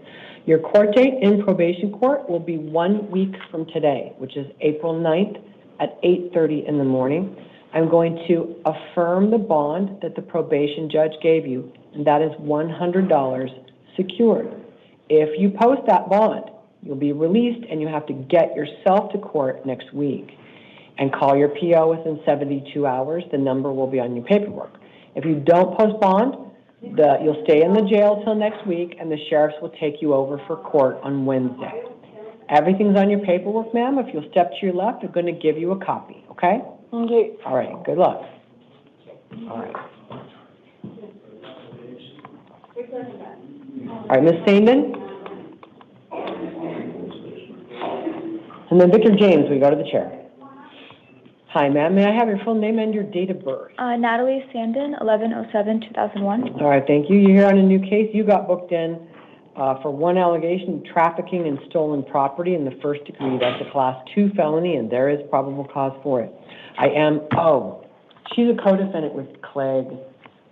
Your court date in probation court will be 1 week from today, which is April 9th at 8:30 in the morning. I'm going to affirm the bond that the probation judge gave you, and that is $100 secured. If you post that bond, you'll be released, and you have to get yourself to court next week and call your PO within 72 hours. The number will be on your paperwork. If you don't post bond, you'll stay in the jail till next week, and the sheriffs will take you over for court on Wednesday. Everything's on your paperwork, ma'am. If you'll step to your left, they're going to give you a copy, okay? Okay. All right, good luck. All right. All right, Ms. Sandin? And then Victor James, we go to the chair. Hi, ma'am. May I have your full name and your date of birth? Natalie Sandin, 11/07/2001. All right, thank you. You're here on a new case. You got booked in for one allegation, trafficking in stolen property in the first degree. That's a Class 2 felony, and there is probable cause for it. She's a co-defendant with Clegg.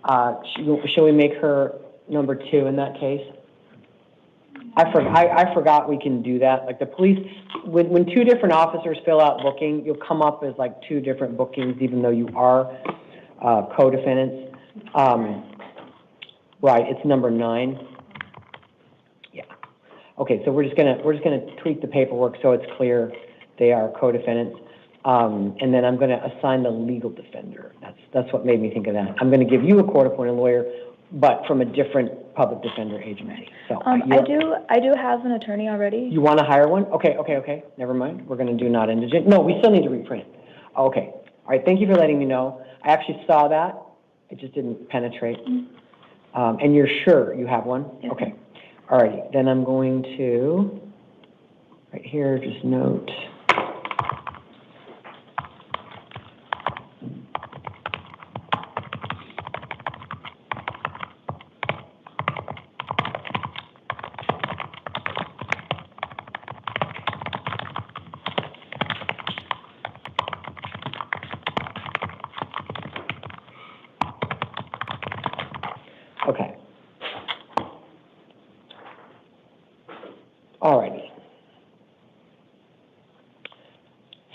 Shall we make her number 2 in that case? I forgot we can do that. Like the police, when 2 different officers fill out booking, you'll come up as like 2 different bookings, even though you are co-defendants. Right, it's number 9. Yeah. Okay, so we're just gonna tweak the paperwork so it's clear they are co-defendants. And then I'm gonna assign the legal defender. That's what made me think of that. I'm gonna give you a court-appointed lawyer, but from a different public defender agency. So I do have an attorney already. You want to hire one? Okay. Never mind. We're going to do not indigent. No, we still need to reprint. Okay. All right. Thank you for letting me know. I actually saw that. It just didn't penetrate. And you're sure you have one? Yes. Okay. All righty. Then I'm going to, right here, just note. Okay. All righty.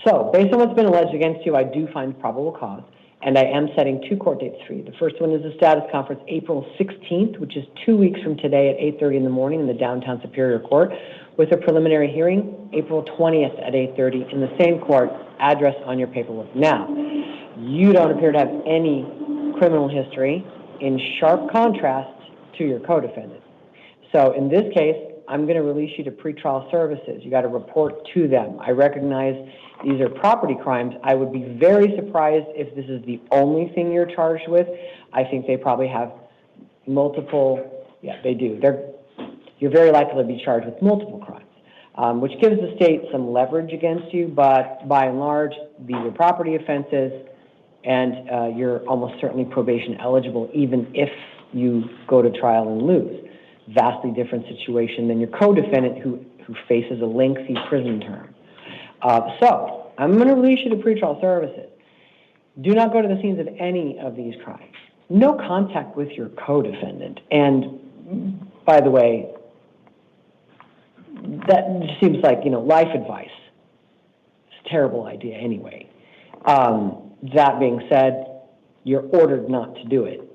So, based on what's been alleged against you, I do find probable cause, and I am setting 2 court dates for you. The first one is the status conference April 16th, which is 2 weeks from today at 8:30 in the morning in the downtown Superior Court, with a preliminary hearing April 20th at 8:30 in the same court, address on your paperwork. Now, you don't appear to have any criminal history, in sharp contrast to your co-defendant. So in this case, I'm going to release you to pretrial services. You got to report to them. I recognize these are property crimes. I would be very surprised if this is the only thing you're charged with. I think they probably have multiple, yeah, they do. You're very likely to be charged with multiple crimes. which gives the state some leverage against you, but by and large, these are property offenses, and you're almost certainly probation eligible even if you go to trial and lose. Vastly different situation than your co-defendant who faces a lengthy prison term. So I'm going to release you to pretrial services. Do not go to the scenes of any of these crimes. No contact with your co-defendant. And by the way, that seems like, life advice. It's a terrible idea anyway. That being said, you're ordered not to do it.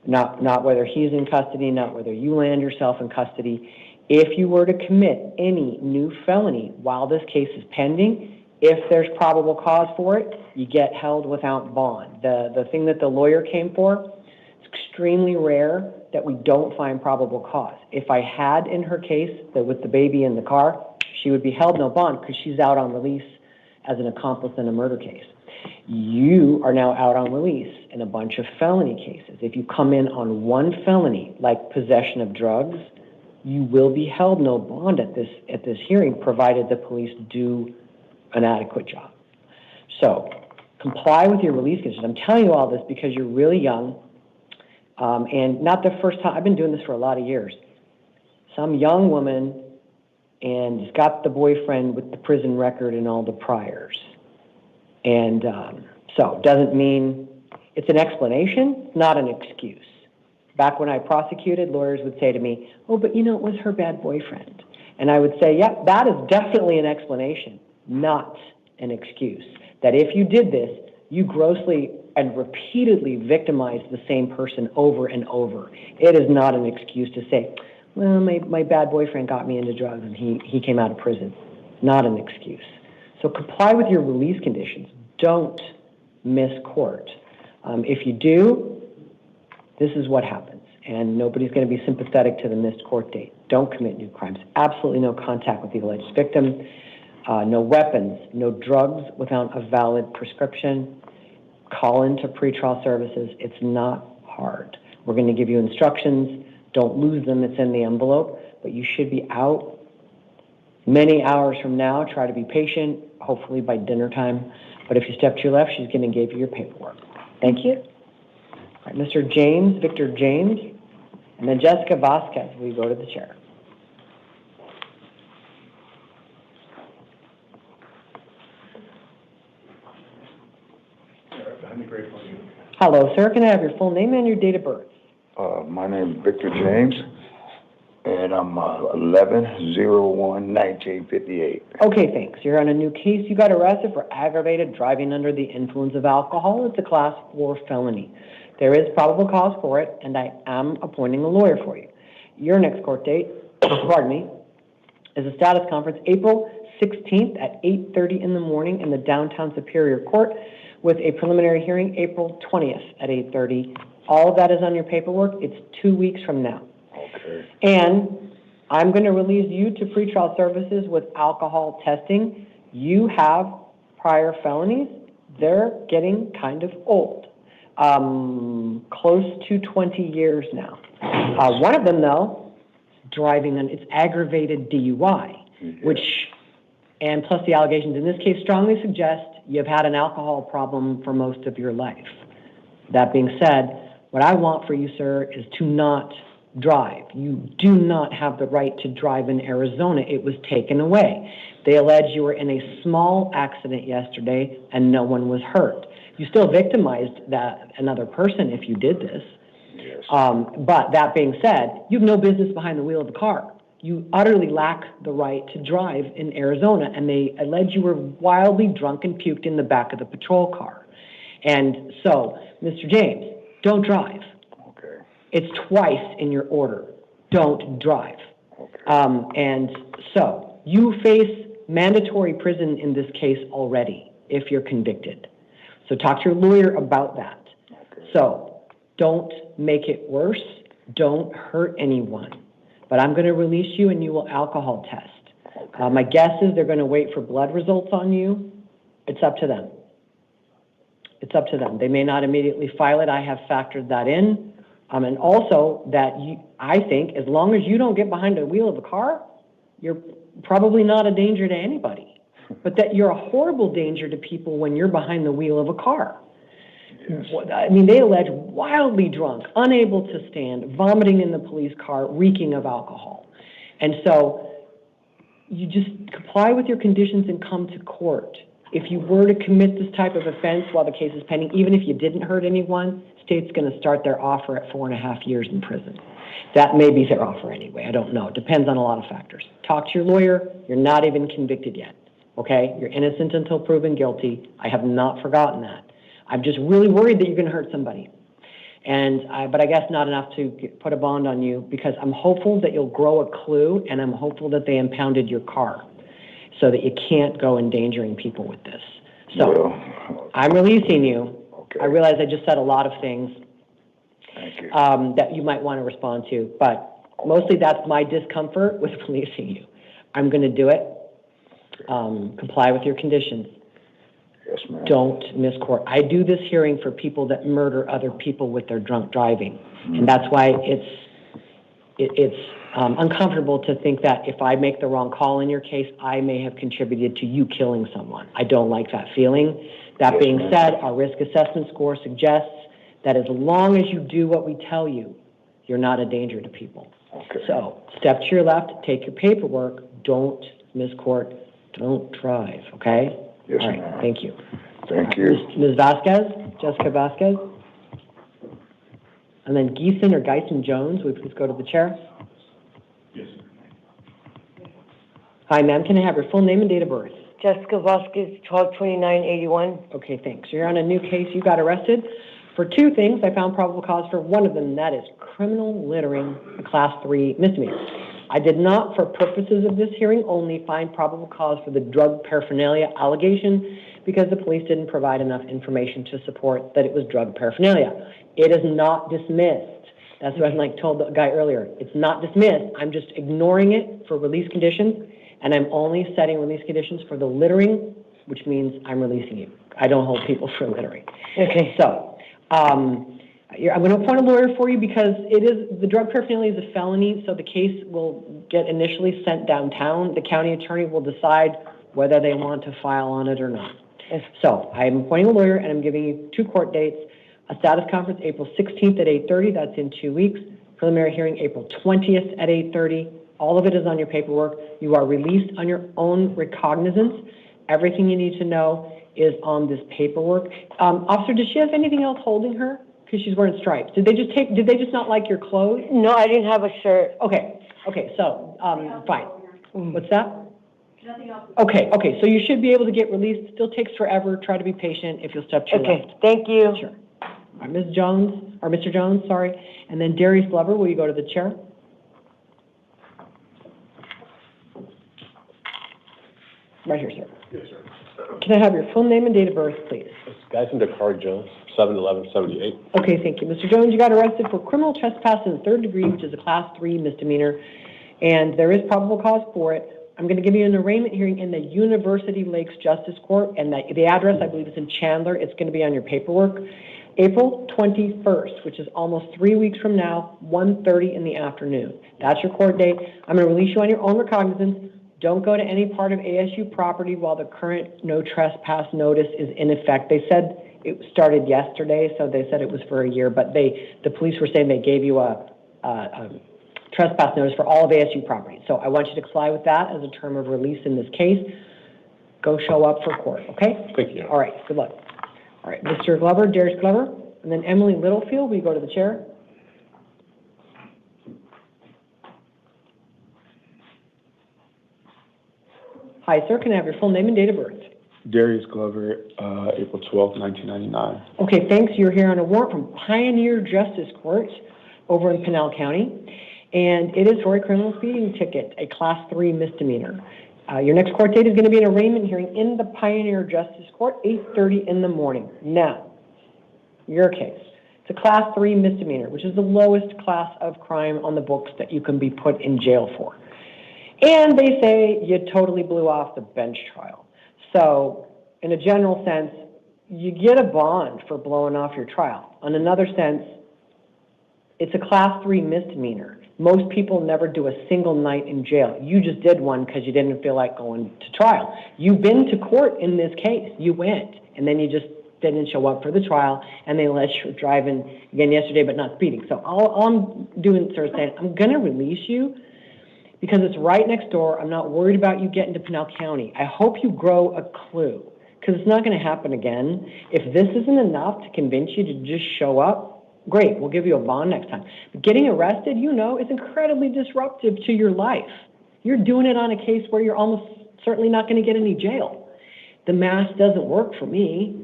Not whether he's in custody, not whether you land yourself in custody. If you were to commit any new felony while this case is pending, if there's probable cause for it, you get held without bond. The thing that the lawyer came for, it's extremely rare that we don't find probable cause. If I had in her case that with the baby in the car, she would be held no bond because she's out on release as an accomplice in a murder case. You are now out on release in a bunch of felony cases. If you come in on one felony, like possession of drugs, you will be held no bond at this hearing, provided the police do an adequate job. So comply with your release conditions. I'm telling you all this because you're really young, and not the first time. I've been doing this for a lot of years. Some young woman and has got the boyfriend with the prison record and all the priors. And so doesn't mean it's an explanation, not an excuse. Back when I prosecuted, lawyers would say to me, oh, but it was her bad boyfriend. And I would say, yeah, that is definitely an explanation, not an excuse. That if you did this, you grossly and repeatedly victimized the same person over and over. It is not an excuse to say, well, my bad boyfriend got me into drugs and he came out of prison. Not an excuse. So comply with your release conditions. Don't miss court. If you do, this is what happens. And nobody's going to be sympathetic to the missed court date. Don't commit new crimes. Absolutely no contact with the alleged victim. No weapons, no drugs without a valid prescription. Call into pretrial services. It's not hard. We're going to give you instructions. Don't lose them. It's in the envelope. But you should be out many hours from now. Try to be patient, hopefully by dinner time. But if you step to your left, she's going to give you your paperwork. Thank you. All right, Mr. James, Victor James, and then Jessica Vasquez. We go to the chair. Hello, sir. Can I have your full name and your date of birth? My name is Victor James, and I'm 11/01/1958. Okay, thanks. You're on a new case. You got arrested for aggravated driving under the influence of alcohol. It's a Class 4 felony. There is probable cause for it, and I am appointing a lawyer for you. Your next court date, pardon me, is a status conference April 16th at 8:30 in the morning in the downtown Superior Court, with a preliminary hearing April 20th at 8:30. All of that is on your paperwork. It's 2 weeks from now. Okay. And I'm going to release you to pretrial services with alcohol testing. You have prior felonies. They're getting kind of old. Close to 20 years now. One of them, though, driving, it's aggravated DUI, which, and plus the allegations in this case strongly suggest you've had an alcohol problem for most of your life. That being said, what I want for you, sir, is to not drive. You do not have the right to drive in Arizona. It was taken away. They allege you were in a small accident yesterday and no one was hurt. You still victimized another person if you did this. Yes. But that being said, you have no business behind the wheel of a car. You utterly lack the right to drive in Arizona, and they allege you were wildly drunk and puked in the back of the patrol car. And so, Mr. James, don't drive. Okay. It's twice in your order. Don't drive. Okay. And so, you face mandatory prison in this case already if you're convicted. So talk to your lawyer about that. Okay. So don't make it worse. Don't hurt anyone. But I'm going to release you and you will alcohol test. Okay. My guess is they're going to wait for blood results on you. It's up to them. It's up to them. They may not immediately file it. I have factored that in. And also that I think as long as you don't get behind the wheel of a car, you're probably not a danger to anybody, but that you're a horrible danger to people when you're behind the wheel of a car. Yes. I mean, they allege wildly drunk, unable to stand, vomiting in the police car, reeking of alcohol. And so you just comply with your conditions and come to court. If you were to commit this type of offense while the case is pending, even if you didn't hurt anyone, state's going to start their offer at 4.5 years in prison. That may be their offer anyway. I don't know. It depends on a lot of factors. Talk to your lawyer. You're not even convicted yet. Okay? You're innocent until proven guilty. I have not forgotten that. I'm just really worried that you're going to hurt somebody. But I guess not enough to put a bond on you, because I'm hopeful that you'll grow a clue, and I'm hopeful that they impounded your car so that you can't go endangering people with this. So I'm releasing you. Okay. I realize I just said a lot of things. Thank you. That you might want to respond to, but mostly that's my discomfort with releasing you. I'm going to do it. Comply with your conditions. Yes, ma'am. Don't miss court. I do this hearing for people that murder other people with their drunk driving, and that's why it's uncomfortable to think that if I make the wrong call in your case, I may have contributed to you killing someone. I don't like that feeling. That being said, our risk assessment score suggests that as long as you do what we tell you, you're not a danger to people. Okay. So step to your left, take your paperwork, don't miss court, don't drive, okay? Yes, all right, ma'am. thank you. Thank you. Ms. Vasquez, Jessica Vasquez. And then Geisen Jones, would you please go to the chair? Yes. Hi, ma'am, can I have your full name and date of birth? Jessica Vasquez, 12/29/81. Okay, thanks. You're on a new case. You got arrested for two things. I found probable cause for one of them, and that is criminal littering, a Class 3 misdemeanor. I did not, for purposes of this hearing, only find probable cause for the drug paraphernalia allegation because the police didn't provide enough information to support that it was drug paraphernalia. It is not dismissed. That's what I told the guy earlier. It's not dismissed. I'm just ignoring it for release conditions, and I'm only setting release conditions for the littering, which means I'm releasing you. I don't hold people for littering. Okay, so I'm going to appoint a lawyer for you because the drug paraphernalia is a felony, so the case will get initially sent downtown. The county attorney will decide whether they want to file on it or not. So I'm appointing a lawyer, and I'm giving you 2 court dates. A status conference April 16th at 8:30, that's in 2 weeks. Preliminary hearing April 20th at 8:30. All of it is on your paperwork. You are released on your own recognizance. Everything you need to know is on this paperwork. Officer, does she have anything else holding her? Because she's wearing stripes. Did they just not like your clothes? No, I didn't have a shirt. Okay, so, fine. What's that? Nothing else. Okay, so you should be able to get released. Still takes forever. Try to be patient if you'll step to your left. Okay, thank you. Sure. All right, Ms. Jones, or Mr. Jones, sorry. And then Darius Glover, will you go to the chair? Right here, sir. Yes, sir. Can I have your full name and date of birth, please? Geisen Jones, 7/11/78. Okay, thank you. Mr. Jones, you got arrested for criminal trespass in the 3rd degree, which is a Class 3 misdemeanor, and there is probable cause for it. I'm going to give you an arraignment hearing in the University Lakes Justice Court, and the address, I believe, is in Chandler. It's going to be on your paperwork. April 21st, which is almost 3 weeks from now, 1:30 in the afternoon. That's your court date. I'm going to release you on your own recognizance. Don't go to any part of ASU property while the current no trespass notice is in effect. They said it started yesterday, so they said it was for a year, but the police were saying they gave you a trespass notice for all of ASU property. So I want you to comply with that as a term of release in this case. Go show up for court, okay? Thank you. All right, good luck. All right, Mr. Glover, Darius Glover, and then Emily Littlefield, will you go to the chair? Hi, sir, can I have your full name and date of birth? Darius Glover, April 12th, 1999. Okay, thanks. You're here on a warrant from Pioneer Justice Court over in Pinal County, and it is for a criminal speeding ticket, a Class 3 misdemeanor. Your next court date is going to be an arraignment hearing in the Pioneer Justice Court, 8:30 in the morning. Now, your case. It's a Class 3 misdemeanor, which is the lowest class of crime on the books that you can be put in jail for. And they say you totally blew off the bench trial. So, in a general sense, you get a bond for blowing off your trial. In another sense, it's a Class 3 misdemeanor. Most people never do a single night in jail. You just did one because you didn't feel like going to trial. You've been to court in this case. You went, and then you just didn't show up for the trial, and they let you driving again yesterday, but not speeding. So all I'm doing, sir, is saying I'm going to release you because it's right next door. I'm not worried about you getting to Pinal County. I hope you grow a clue because it's not going to happen again. If this isn't enough to convince you to just show up, great, we'll give you a bond next time. But getting arrested, you know, is incredibly disruptive to your life. You're doing it on a case where you're almost certainly not going to get any jail. The math doesn't work for me.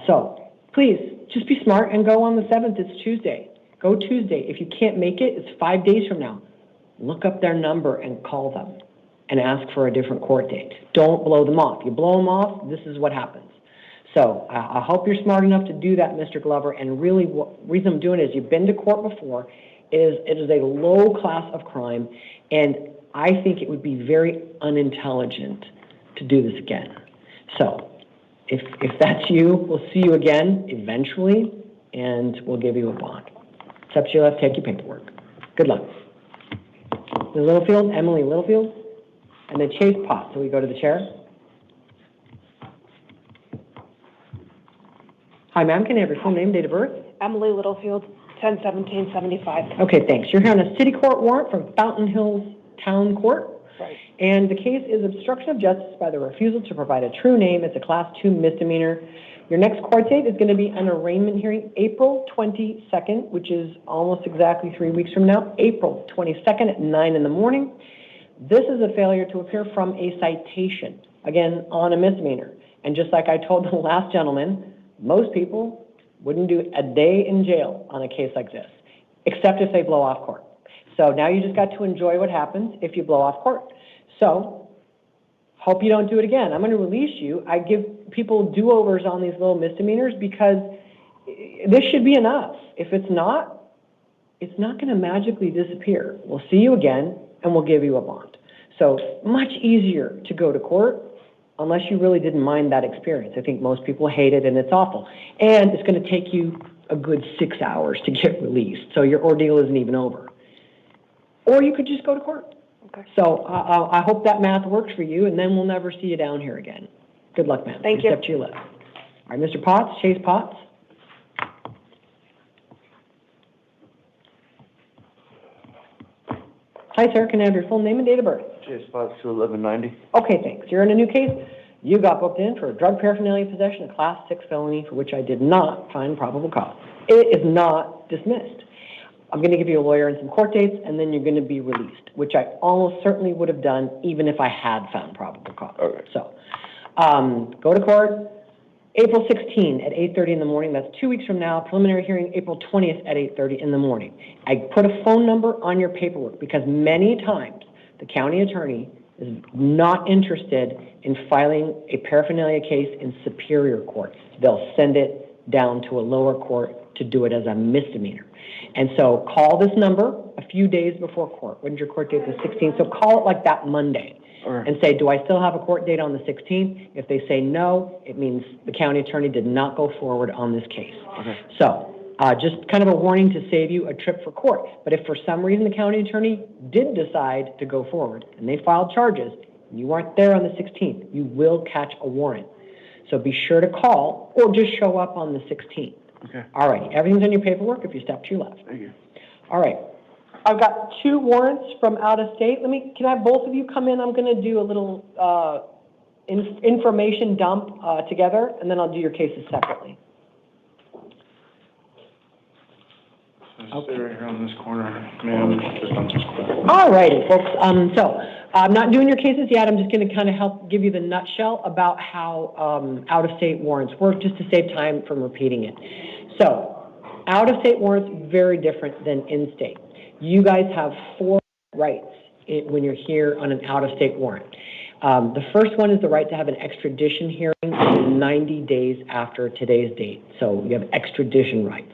So please, just be smart and go on the 7th. It's Tuesday. Go Tuesday. If you can't make it, it's 5 days from now. Look up their number and call them and ask for a different court date. Don't blow them off. You blow them off, this is what happens. So I hope you're smart enough to do that, Mr. Glover. And really, the reason I'm doing it is you've been to court before. It is a low class of crime, and I think it would be very unintelligent to do this again. So if that's you, we'll see you again eventually, and we'll give you a bond. Except you'll have to take your paperwork. Good luck. Ms. Littlefield, Emily Littlefield, and then Chase Potts. So we go to the chair. Hi, ma'am. Can I have your full name, date of birth? Emily Littlefield, 10/17/75. Okay, thanks. You're here on a city court warrant from Fountain Hills Town Court. Right. And the case is obstruction of justice by the refusal to provide a true name. It's a Class 2 misdemeanor. Your next court date is going to be an arraignment hearing April 22nd, which is almost exactly 3 weeks from now, April 22nd at 9 in the morning. This is a failure to appear from a citation, again, on a misdemeanor. And just like I told the last gentleman, most people wouldn't do a day in jail on a case like this, except if they blow off court. So now you just got to enjoy what happens if you blow off court. So hope you don't do it again. I'm going to release you. I give people do-overs on these little misdemeanors because this should be enough. If it's not going to magically disappear. We'll see you again, and we'll give you a bond. So much easier to go to court unless you really didn't mind that experience. I think most people hate it, and it's awful. And it's going to take you a good 6 hours to get released, so your ordeal isn't even over. Or you could just go to court. Okay. So I hope that math works for you, and then we'll never see you down here again. Good luck, ma'am. Thank you. Step to your left. All right, Mr. Potts, Chase Potts. Hi, sir. Can I have your full name and date of birth? Chase Potts, 21190. Okay, thanks. You're in a new case. You got booked in for drug paraphernalia possession, a Class 6 felony for which I did not find probable cause. It is not dismissed. I'm going to give you a lawyer and some court dates, and then you're going to be released, which I almost certainly would have done even if I had found probable cause. Okay. So go to court April 16 at 8:30 in the morning. That's 2 weeks from now. Preliminary hearing April 20th at 8:30 in the morning. I put a phone number on your paperwork because many times the county attorney is not interested in filing a paraphernalia case in Superior Court. They'll send it down to a lower court to do it as a misdemeanor. And so call this number a few days before court. When's your court date? The 16th. So call it like that Monday and say, do I still have a court date on the 16th? If they say no, it means the county attorney did not go forward on this case. Okay. So just kind of a warning to save you a trip for court. But if for some reason the county attorney did decide to go forward and they filed charges, and you weren't there on the 16th, you will catch a warrant. So be sure to call or just show up on the 16th. Okay. All right. Everything's in your paperwork if you step to your left. Thank you. All right. I've got 2 warrants from out of state. Can I have both of you come in? I'm going to do a little information dump together, and then I'll do your cases separately. Stay right here on this corner, ma'am, just on this corner. All righty, folks. So I'm not doing your cases yet. I'm just going to kind of help give you the nutshell about how out-of-state warrants work, just to save time from repeating it. So out-of-state warrants, very different than in-state. You guys have 4 rights when you're here on an out-of-state warrant. The first one is the right to have an extradition hearing 90 days after today's date. So you have extradition rights.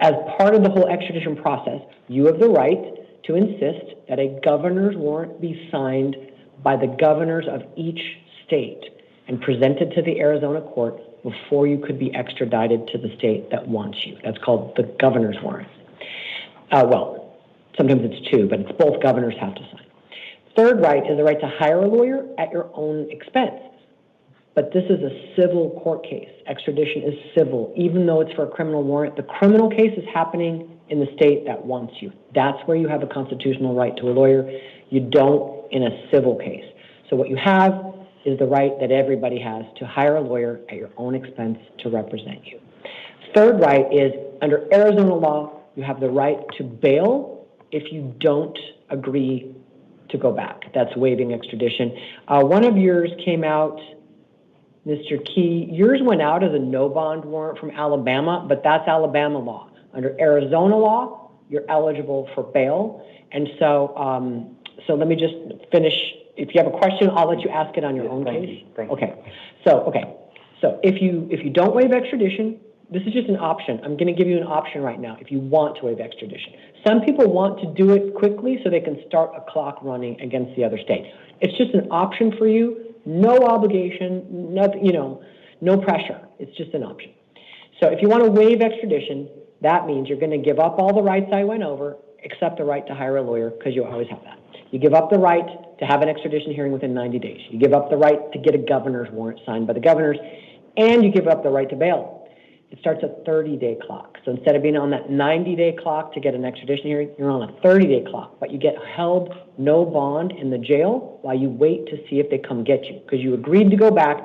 As part of the whole extradition process, you have the right to insist that a governor's warrant be signed by the governors of each state and presented to the Arizona court before you could be extradited to the state that wants you. That's called the governor's warrant. Well, sometimes it's two, but it's both governors have to sign. Third right is the right to hire a lawyer at your own expense. But this is a civil court case. Extradition is civil. Even though it's for a criminal warrant, the criminal case is happening in the state that wants you. That's where you have a constitutional right to a lawyer. You don't in a civil case. So what you have is the right that everybody has to hire a lawyer at your own expense to represent you. Third right is, under Arizona law, you have the right to bail if you don't agree to go back. That's waiving extradition. One of yours came out, Mr. Key, yours went out as a no bond warrant from Alabama, but that's Alabama law. Under Arizona law, you're eligible for bail. And so, so let me just finish. If you have a question, I'll let you ask it on your own case. Thank you. Okay. So if you don't waive extradition, this is just an option. I'm going to give you an option right now if you want to waive extradition. Some people want to do it quickly so they can start a clock running against the other state. It's just an option for you. No obligation, nothing, no pressure. It's just an option. So if you want to waive extradition, that means you're going to give up all the rights I went over, except the right to hire a lawyer, because you always have that. You give up the right to have an extradition hearing within 90 days. You give up the right to get a governor's warrant signed by the governors, and you give up the right to bail. It starts a 30-day clock. So instead of being on that 90-day clock to get an extradition hearing, you're on a 30-day clock, but you get held no bond in the jail while you wait to see if they come get you. Because you agreed to go back,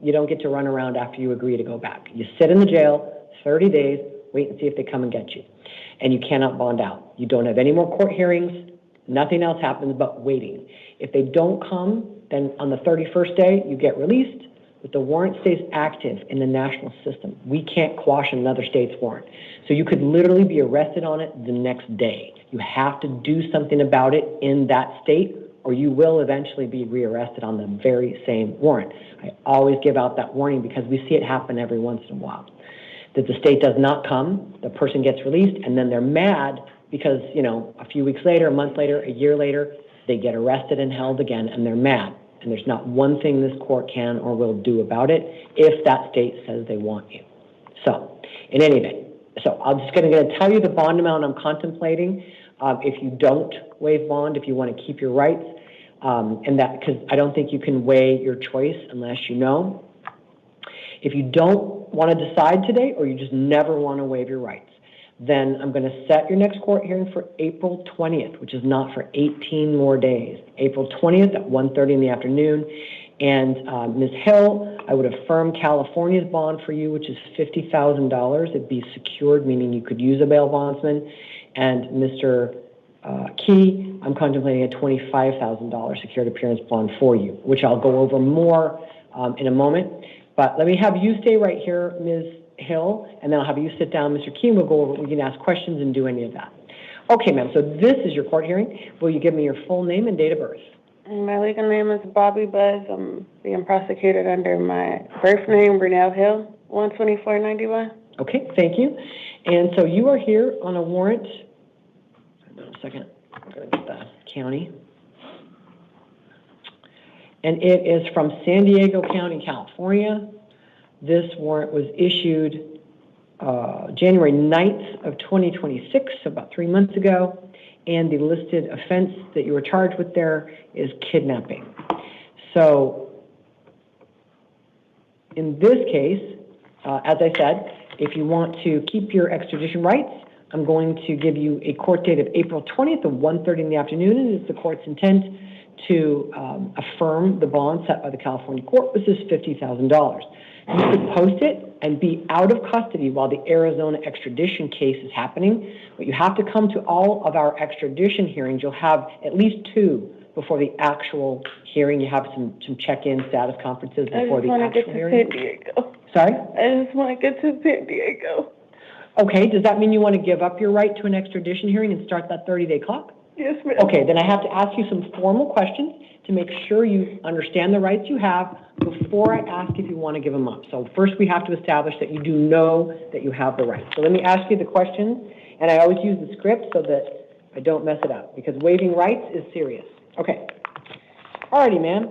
you don't get to run around after you agree to go back. You sit in the jail 30 days, wait and see if they come and get you. And you cannot bond out. You don't have any more court hearings. Nothing else happens but waiting. If they don't come, then on the 31st day, you get released. But the warrant stays active in the national system. We can't quash another state's warrant. So you could literally be arrested on it the next day. You have to do something about it in that state, or you will eventually be rearrested on the very same warrant. I always give out that warning because we see it happen every once in a while. That the state does not come, the person gets released, and then they're mad because, a few weeks later, a month later, a year later, they get arrested and held again, and they're mad. And there's not one thing this court can or will do about it if that state says they want you. So, in any event, I'm just going to tell you the bond amount I'm contemplating. If you don't waive bond, if you want to keep your rights, and that, because I don't think you can weigh your choice unless you know. If you don't want to decide today, or you just never want to waive your rights, then I'm going to set your next court hearing for April 20th, which is not for 18 more days. April 20th at 1:30 in the afternoon. And Ms. Hill, I would affirm California's bond for you, which is $50,000. It'd be secured, meaning you could use a bail bondsman. And Mr. Key, I'm contemplating a $25,000 secured appearance bond for you, which I'll go over more in a moment. But let me have you stay right here, Ms. Hill, and then I'll have you sit down, Mr. Key, and we'll go over, we can ask questions and do any of that. Okay, ma'am, so this is your court hearing. Will you give me your full name and date of birth? My legal name is Bobby Buzz. I'm being prosecuted under my birth name, Brunel Hill, 12491. Okay, thank you. And so you are here on a warrant. Hold on a second. I'm going to get the county. And it is from San Diego County, California. This warrant was issued January 9th of 2026, so about 3 months ago. And the listed offense that you were charged with there is kidnapping. So in this case, as I said, if you want to keep your extradition rights, I'm going to give you a court date of April 20th at 1:30 in the afternoon, and it's the court's intent to affirm the bond set by the California court, which is $50,000. You could post it and be out of custody while the Arizona extradition case is happening, but you have to come to all of our extradition hearings. You'll have at least 2 before the actual hearing. You have some check-in status conferences before the actual hearing. I just want to get to San Diego. Sorry? I just want to get to San Diego. Okay, does that mean you want to give up your right to an extradition hearing and start that 30-day clock? Yes, ma'am. Okay, then I have to ask you some formal questions to make sure you understand the rights you have before I ask if you want to give them up. So first we have to establish that you do know that you have the rights. So let me ask you the questions, and I always use the script so that I don't mess it up, because waiving rights is serious. Okay. Alrighty, ma'am.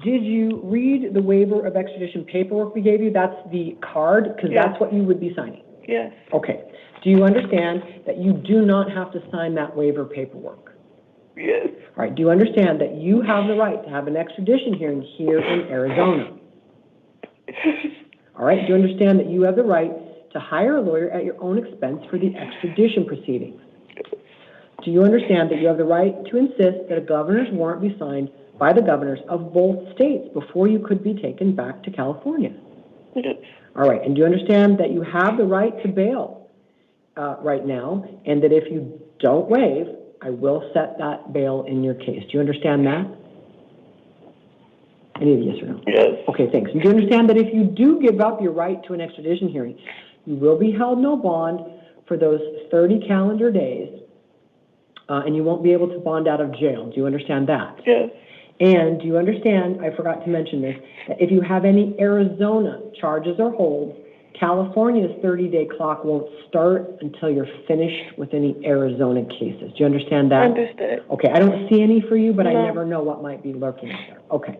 Did you read the waiver of extradition paperwork we gave you? That's the card, because that's what you would be signing. Yes. Okay. Do you understand that you do not have to sign that waiver paperwork? Yes. All right, do you understand that you have the right to have an extradition hearing here in Arizona? All right, do you understand that you have the right to hire a lawyer at your own expense for the extradition proceedings? Do you understand that you have the right to insist that a governor's warrant be signed by the governors of both states before you could be taken back to California? Yes. All right, and do you understand that you have the right to bail right now, and that if you don't waive, I will set that bail in your case? Do you understand that? I need a yes or no. Yes. Okay, thanks. And do you understand that if you do give up your right to an extradition hearing, you will be held no bond for those 30 calendar days, and you won't be able to bond out of jail? Do you understand that? Yes. And do you understand, I forgot to mention this, that if you have any Arizona charges or holds, California's 30-day clock won't start until you're finished with any Arizona cases. Do you understand that? Understood. Okay, I don't see any for you, but I No. never know what might be lurking out there. Okay.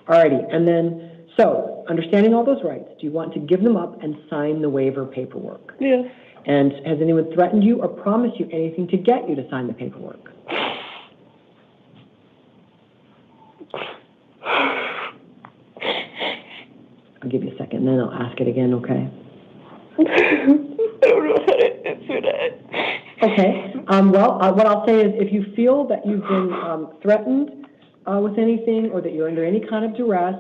Alrighty, and then, so, understanding all those rights, do you want to give them up and sign the waiver paperwork? Yes. And has anyone threatened you or promised you anything to get you to sign the paperwork? I'll give you a second, and then I'll ask it again, okay? I don't know how to answer that. Okay. What I'll say is if you feel that you've been threatened with anything, or that you're under any kind of duress,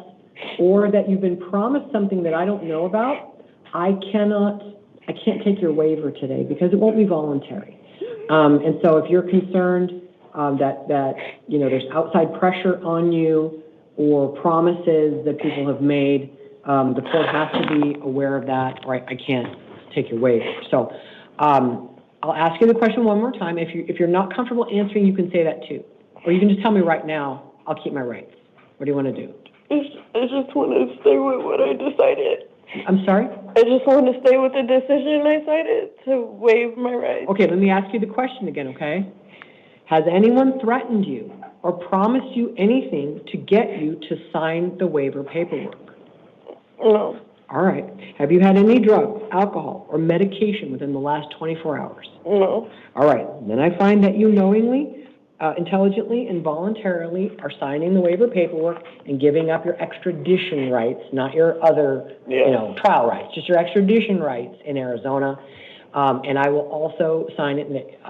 or that you've been promised something that I don't know about, I can't take your waiver today because it won't be voluntary. And so if you're concerned that you know there's outside pressure on you or promises that people have made, the court has to be aware of that, or I can't take your waiver. So I'll ask you the question one more time. If you're not comfortable answering, you can say that too. Or you can just tell me right now, I'll keep my rights. What do you want to do? I just want to stay with what I decided. I'm sorry? I just want to stay with the decision I decided to waive my rights. Okay, let me ask you the question again, okay? Has anyone threatened you or promised you anything to get you to sign the waiver paperwork? No. All right. Have you had any drugs, alcohol, or medication within the last 24 hours? No. All right. Then I find that you knowingly, intelligently, and voluntarily are signing the waiver paperwork and giving up your extradition rights, not your other, trial rights, just your extradition rights in Arizona. And I will also sign it.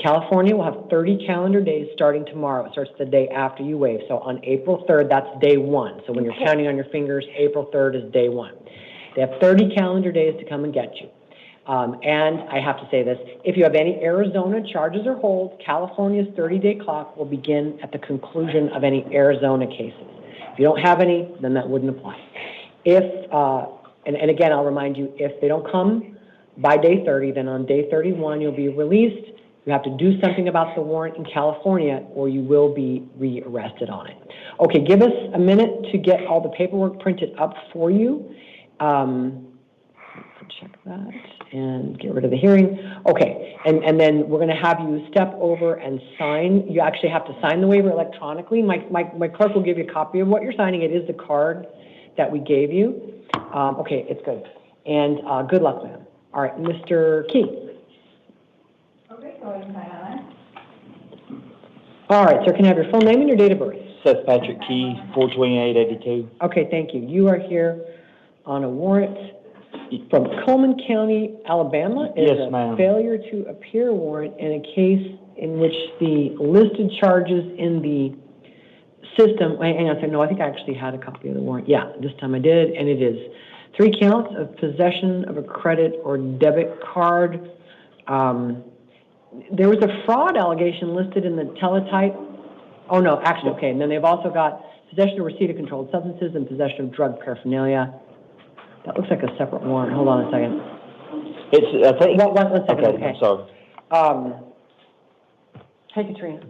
California will have 30 calendar days starting tomorrow. It starts the day after you waive. So on April 3rd, that's day one. So when you're counting on your fingers, April 3rd is day one. They have 30 calendar days to come and get you. And I have to say this, if you have any Arizona charges or holds, California's 30-day clock will begin at the conclusion of any Arizona cases. If you don't have any, then that wouldn't apply. And again, I'll remind you, if they don't come by day 30, then on day 31, you'll be released. You have to do something about the warrant in California, or you will be rearrested on it. Okay, give us a minute to get all the paperwork printed up for you. Check that and get rid of the hearing. Okay, and then we're going to have you step over and sign. You actually have to sign the waiver electronically. My clerk will give you a copy of what you're signing. It is the card that we gave you. Okay, it's good. And good luck, ma'am. All right, Mr. Key. Okay, go ahead and sign on it. All right, sir, can I have your full name and your date of birth? Seth Patrick Key, 42882. Okay, thank you. You are here on a warrant from Coleman County, Alabama. Yes, It's ma'am. a failure to appear warrant in a case in which the listed charges in the system, hang on a second, no, I think I actually had a copy of the warrant. Yeah, this time I did, and it is 3 counts of possession of a credit or debit card. There was a fraud allegation listed in the teletype. Oh, no, actually, okay. And then they've also got possession or receipt of controlled substances and possession of drug paraphernalia. That looks like a separate warrant. Hold on a second. I think. One second, okay. I'm sorry. Hey, Katrina.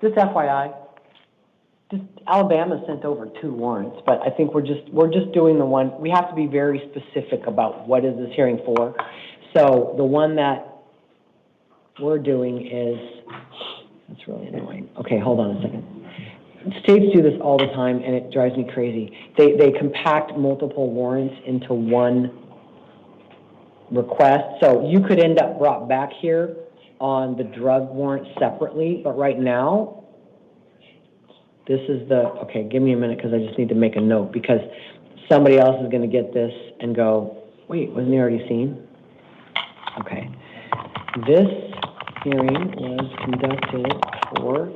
Just FYI, Alabama sent over 2 warrants, but I think we're just doing the one. We have to be very specific about what is this hearing for. So the one that we're doing is, that's really annoying. Okay, hold on a second. States do this all the time, and it drives me crazy. They compact multiple warrants into one request. So you could end up brought back here on the drug warrant separately, but right now, this is okay, give me a minute because I just need to make a note because somebody else is going to get this and go, wait, wasn't he already seen? Okay. This hearing was conducted for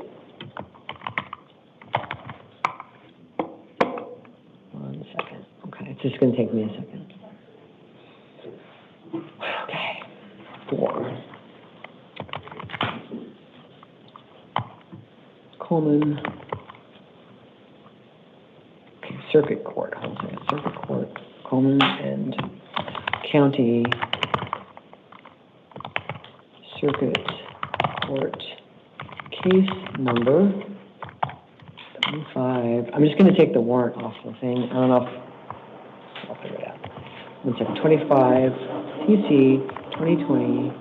1 second. Okay, it's just going to take me a second. Okay. 4. Coleman. Okay, Circuit Court. Hold on a second. Circuit Court, Coleman and County Circuit Court case number 25. I'm just going to take the warrant off the thing. I don't know if I'll figure it out. 1 second. 25 TC 2020.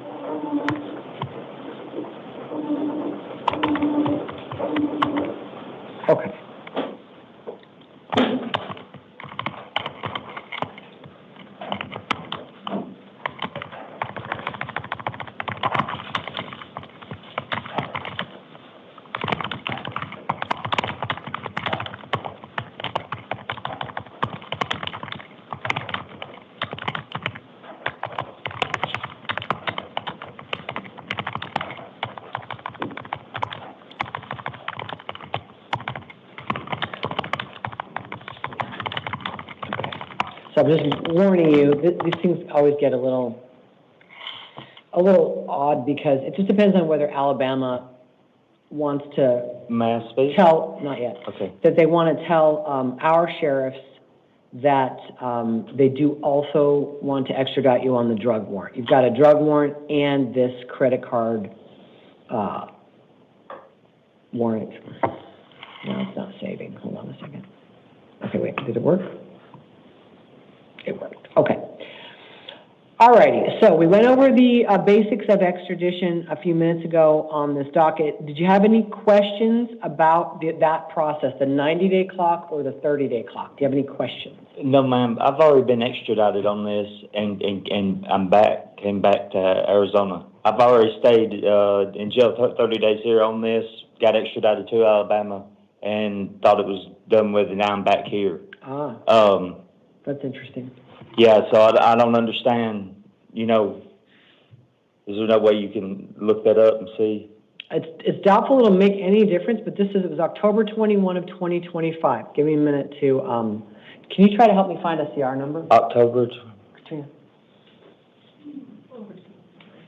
Okay. So I'm just warning you, these things always get a little odd because it just depends on whether Alabama wants to tell, not yet, that they want to tell our sheriffs that they do also want to extradite you on the drug warrant. You've got a drug warrant and this credit card warrant. No, it's not saving. Hold on a second. Okay, wait, did it work? It worked. Okay. Alrighty, so we went over the basics of extradition a few minutes ago on this docket. Did you have any questions about that process, the 90-day clock or the 30-day clock? Do you have any questions? No, ma'am. I've already been extradited on this, and came back to Arizona. I've already stayed in jail 30 days here on this, got extradited to Alabama, and thought it was done with, and now I'm back here. That's interesting. Yeah, so I don't understand, is there no way you can look that up and see? It's doubtful it'll make any difference, but it was October 21 of 2025. Give me a minute to, can you try to help me find a CR number? October. Katrina.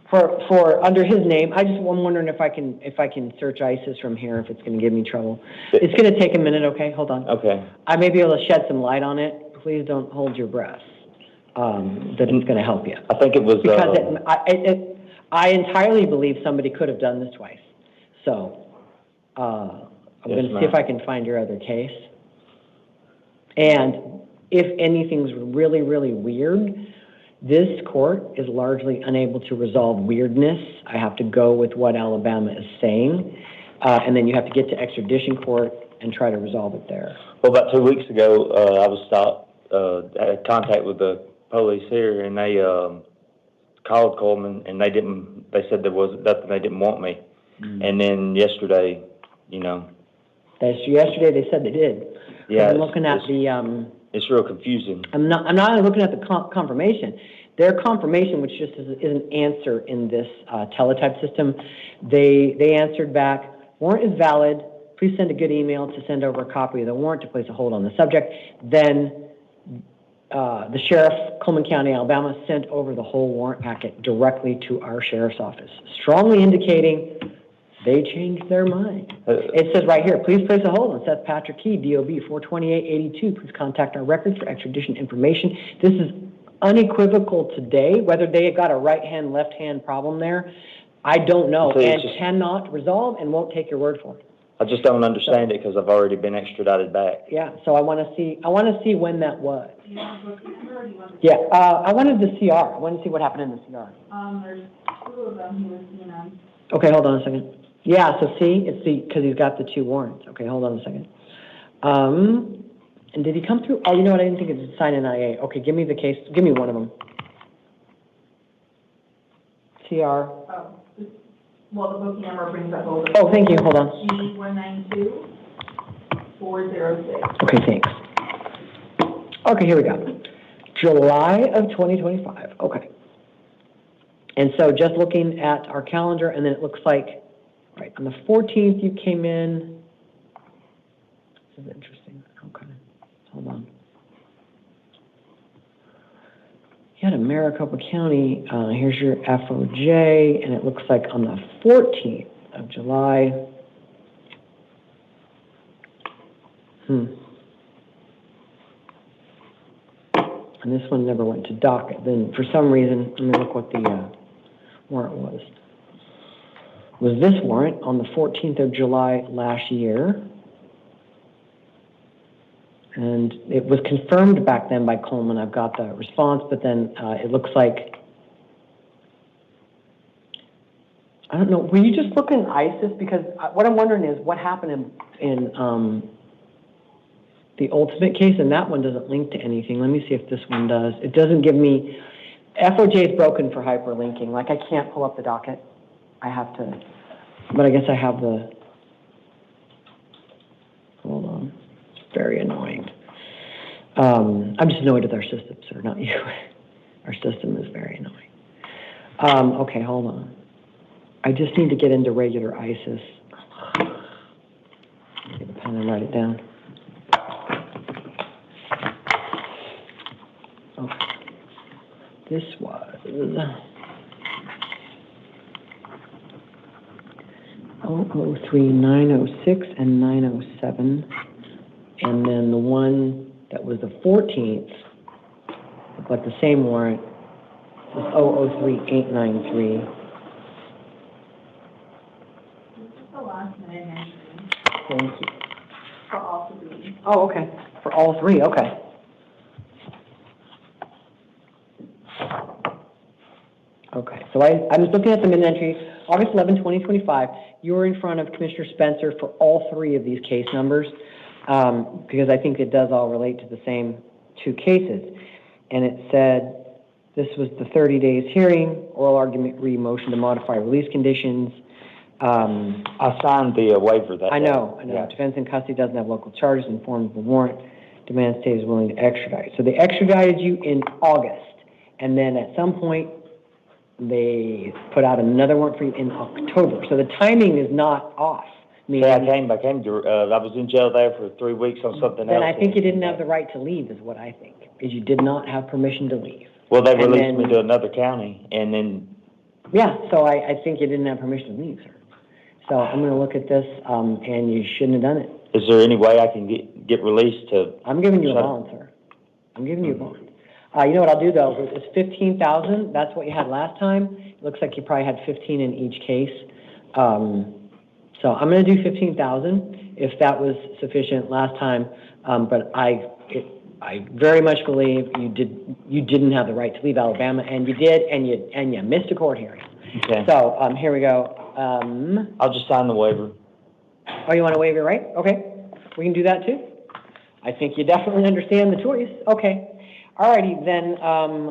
For under his name, I'm wondering if I can search ISIS from here, if it's going to give me trouble. It's going to take a minute, okay? Hold on. Okay. I may be able to shed some light on it. Please don't hold your breath. That it's going to help you. I think it was because I entirely believe somebody could have done this twice. So I'm going to see if I can find your other case. And if anything's really, really weird, this court is largely unable to resolve weirdness. I have to go with what Alabama is saying, and then you have to get to extradition court and try to resolve it there. Well, about 2 weeks ago, I was stopped. I had contact with the police here, and they called Coleman, and they said there was nothing, they didn't want me. And then yesterday, Yesterday they said they did. Yeah, I'm looking at it's real confusing. I'm not looking at the confirmation. Their confirmation, which just is an answer in this teletype system, they answered back, warrant is valid. Please send a good email to send over a copy of the warrant to place a hold on the subject. Then the sheriff, Coleman County, Alabama, sent over the whole warrant packet directly to our sheriff's office, strongly indicating they changed their mind. It says right here, please place a hold on Seth Patrick Key, DOB 42882. Please contact our records for extradition information. This is unequivocal today. Whether they got a right-hand, left-hand problem there, I don't know, and cannot resolve and won't take your word for it. I just don't understand it because I've already been extradited back. Yeah, so I want to see when that was. Yeah, I wanted the CR. I want to see what happened in the CR. There's 2 of them he was seen on. Okay, hold on a second. Yeah, so see, because he's got the 2 warrants. Okay, hold on a second. And did he come through? Oh, you know what? I didn't think it was sign an IA. Okay, give me the case. Give me one of them. CR. Oh, well, the booking number brings up all the. Oh, thank you, hold on. G192406. Okay, thanks. Okay, here we go. July of 2025, okay. And so just looking at our calendar, and then it looks like, right, on the 14th you came in. This is interesting, okay, hold on. You had a Maricopa County, here's your FOJ, and it looks like on the 14th of July. And this one never went to docket. Then for some reason, let me look what the warrant was. Was this warrant on the 14th of July last year? And it was confirmed back then by Coleman. I've got the response, but then it looks like, I don't know, were you just looking at ISIS? Because what I'm wondering is what happened in the ultimate case, and that one doesn't link to anything. Let me see if this one does. It doesn't give me, FOJ is broken for hyperlinking. Like I can't pull up the docket. I have to, but I guess I have the, hold on. It's very annoying. I'm just annoyed with our system, sir, not you. Our system is very annoying. Okay, hold on. I just need to get into regular ISIS. Get a pen and write it down. Okay. This was 003, 906, and 907. And then the one that was the 14th, but the same warrant, was 003, 893. This is the last minute entry. Thank you. For all three. Oh, okay. For all three, okay. Okay, so I'm just looking at the minute entry, August 11, 2025. You were in front of Commissioner Spencer for all three of these case numbers, because I think it does all relate to the same two cases. And it said this was the 30 days hearing, oral argument, motion to modify release conditions. I signed the waiver that I day. know. Yeah. Defense in custody doesn't have local charges in form of a warrant. Demand state is willing to extradite. So they extradited you in August, and then at some point they put out another warrant for you in October. So the timing is not off. Yeah, I came to, I was in jail there for 3 weeks on something else. Then I think you didn't have the right to leave is what I think, is you did not have permission to leave. Well, they And released then- me to another county, and then, Yeah, so I think you didn't have permission to leave, sir. So I'm gonna look at this, and you shouldn't have done it. is there any way I can get released to? I'm giving you a bond, sir. I'm giving you a bond. You know what I'll do though, it's 15,000, that's what you had last time. It looks like you probably had 15 in each case. So I'm gonna do 15,000 if that was sufficient last time. But I very much believe you didn't have the right to leave Alabama, and you did, and you missed a court hearing. Okay. So, here we go. I'll just sign the waiver. Oh, you wanna waive your right? Okay, we can do that too. I think you definitely understand the choice. Okay. Alrighty, then,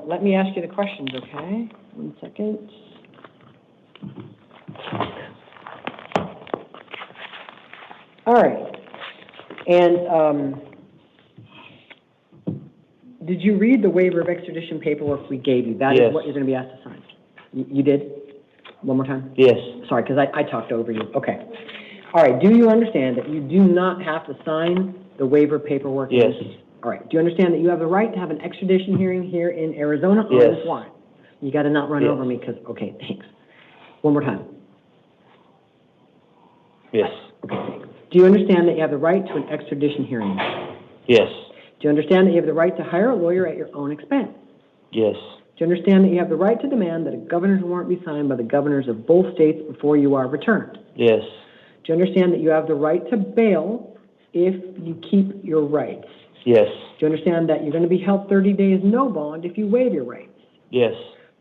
let me ask you the questions, okay? 1 second. All right. And, did you read the waiver of extradition paperwork we gave you? That Yes. is what you're gonna be asked to sign. You did? One more time? Yes. Sorry, because I talked over you. Okay. All right, do you understand that you do not have to sign the waiver paperwork? Yes. All right, do you understand that you have the right to have an extradition hearing here in Arizona on Yes. this warrant? You gotta not run Yes. over me, because, okay, thanks. One more time. Yes. Okay, thanks. Do you understand that you have the right to an extradition hearing? Yes. Do you understand that you have the right to hire a lawyer at your own expense? Yes. Do you understand that you have the right to demand that a governor's warrant be signed by the governors of both states before you are returned? Yes. Do you understand that you have the right to bail if you keep your rights? Yes. Do you understand that you're going to be held 30 days no bond if you waive your rights? Yes.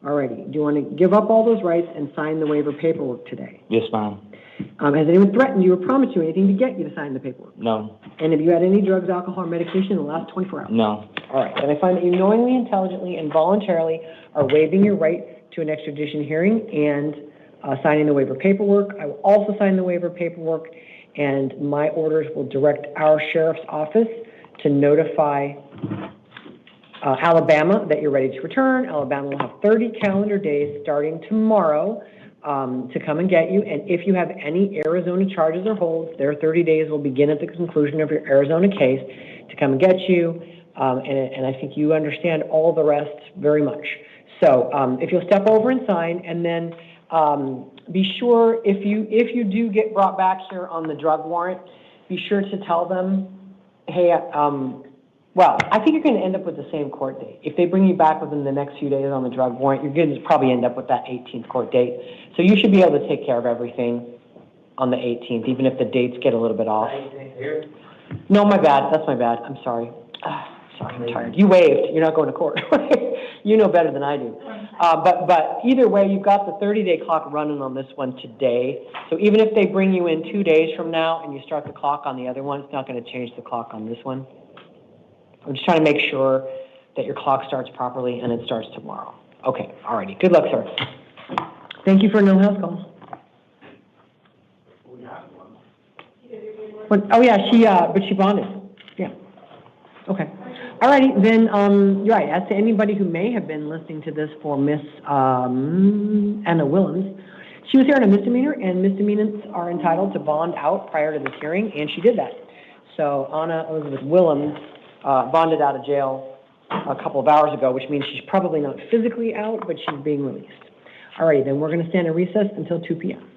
Alrighty, do you want to give up all those rights and sign the waiver paperwork today? Yes, ma'am. Has anyone threatened you or promised you anything to get you to sign the paperwork? No, And have you had any drugs, alcohol, or medication in the last 24 hours? no, All right, then I find that you knowingly, intelligently, and voluntarily are waiving your right to an extradition hearing and signing the waiver paperwork. I will also sign the waiver paperwork, and my orders will direct our sheriff's office to notify Alabama that you're ready to return. Alabama will have 30 calendar days starting tomorrow to come and get you. And if you have any Arizona charges or holds, their 30 days will begin at the conclusion of your Arizona case to come and get you. And I think you understand all the rest very much. So if you'll step over and sign, and then be sure if you do get brought back here on the drug warrant, be sure to tell them, hey, well, I think you're going to end up with the same court date. If they bring you back within the next few days on the drug warrant, you're going to probably end up with that 18th court date. So you should be able to take care of everything on the 18th, even if the dates get a little bit off. No, my bad. That's my bad. I'm sorry. Sorry, I'm tired. You waived. You're not going to court. You know better than I do. But either way, you've got the 30-day clock running on this one today. So even if they bring you in 2 days from now and you start the clock on the other one, it's not going to change the clock on this one. I'm just trying to make sure that your clock starts properly and it starts tomorrow. Okay, alrighty. Good luck, sir. Thank you for no house calls. Oh yeah, but she bonded. Yeah. Okay. Alrighty, then, you're right. As to anybody who may have been listening to this for Miss Anna Willems, she was here on a misdemeanor, and misdemeanors are entitled to bond out prior to this hearing, and she did that. So Anna Elizabeth Willems bonded out of jail a couple of hours ago, which means she's probably not physically out, but she's being released. All right, then we're going to stand in recess until 2 p.m.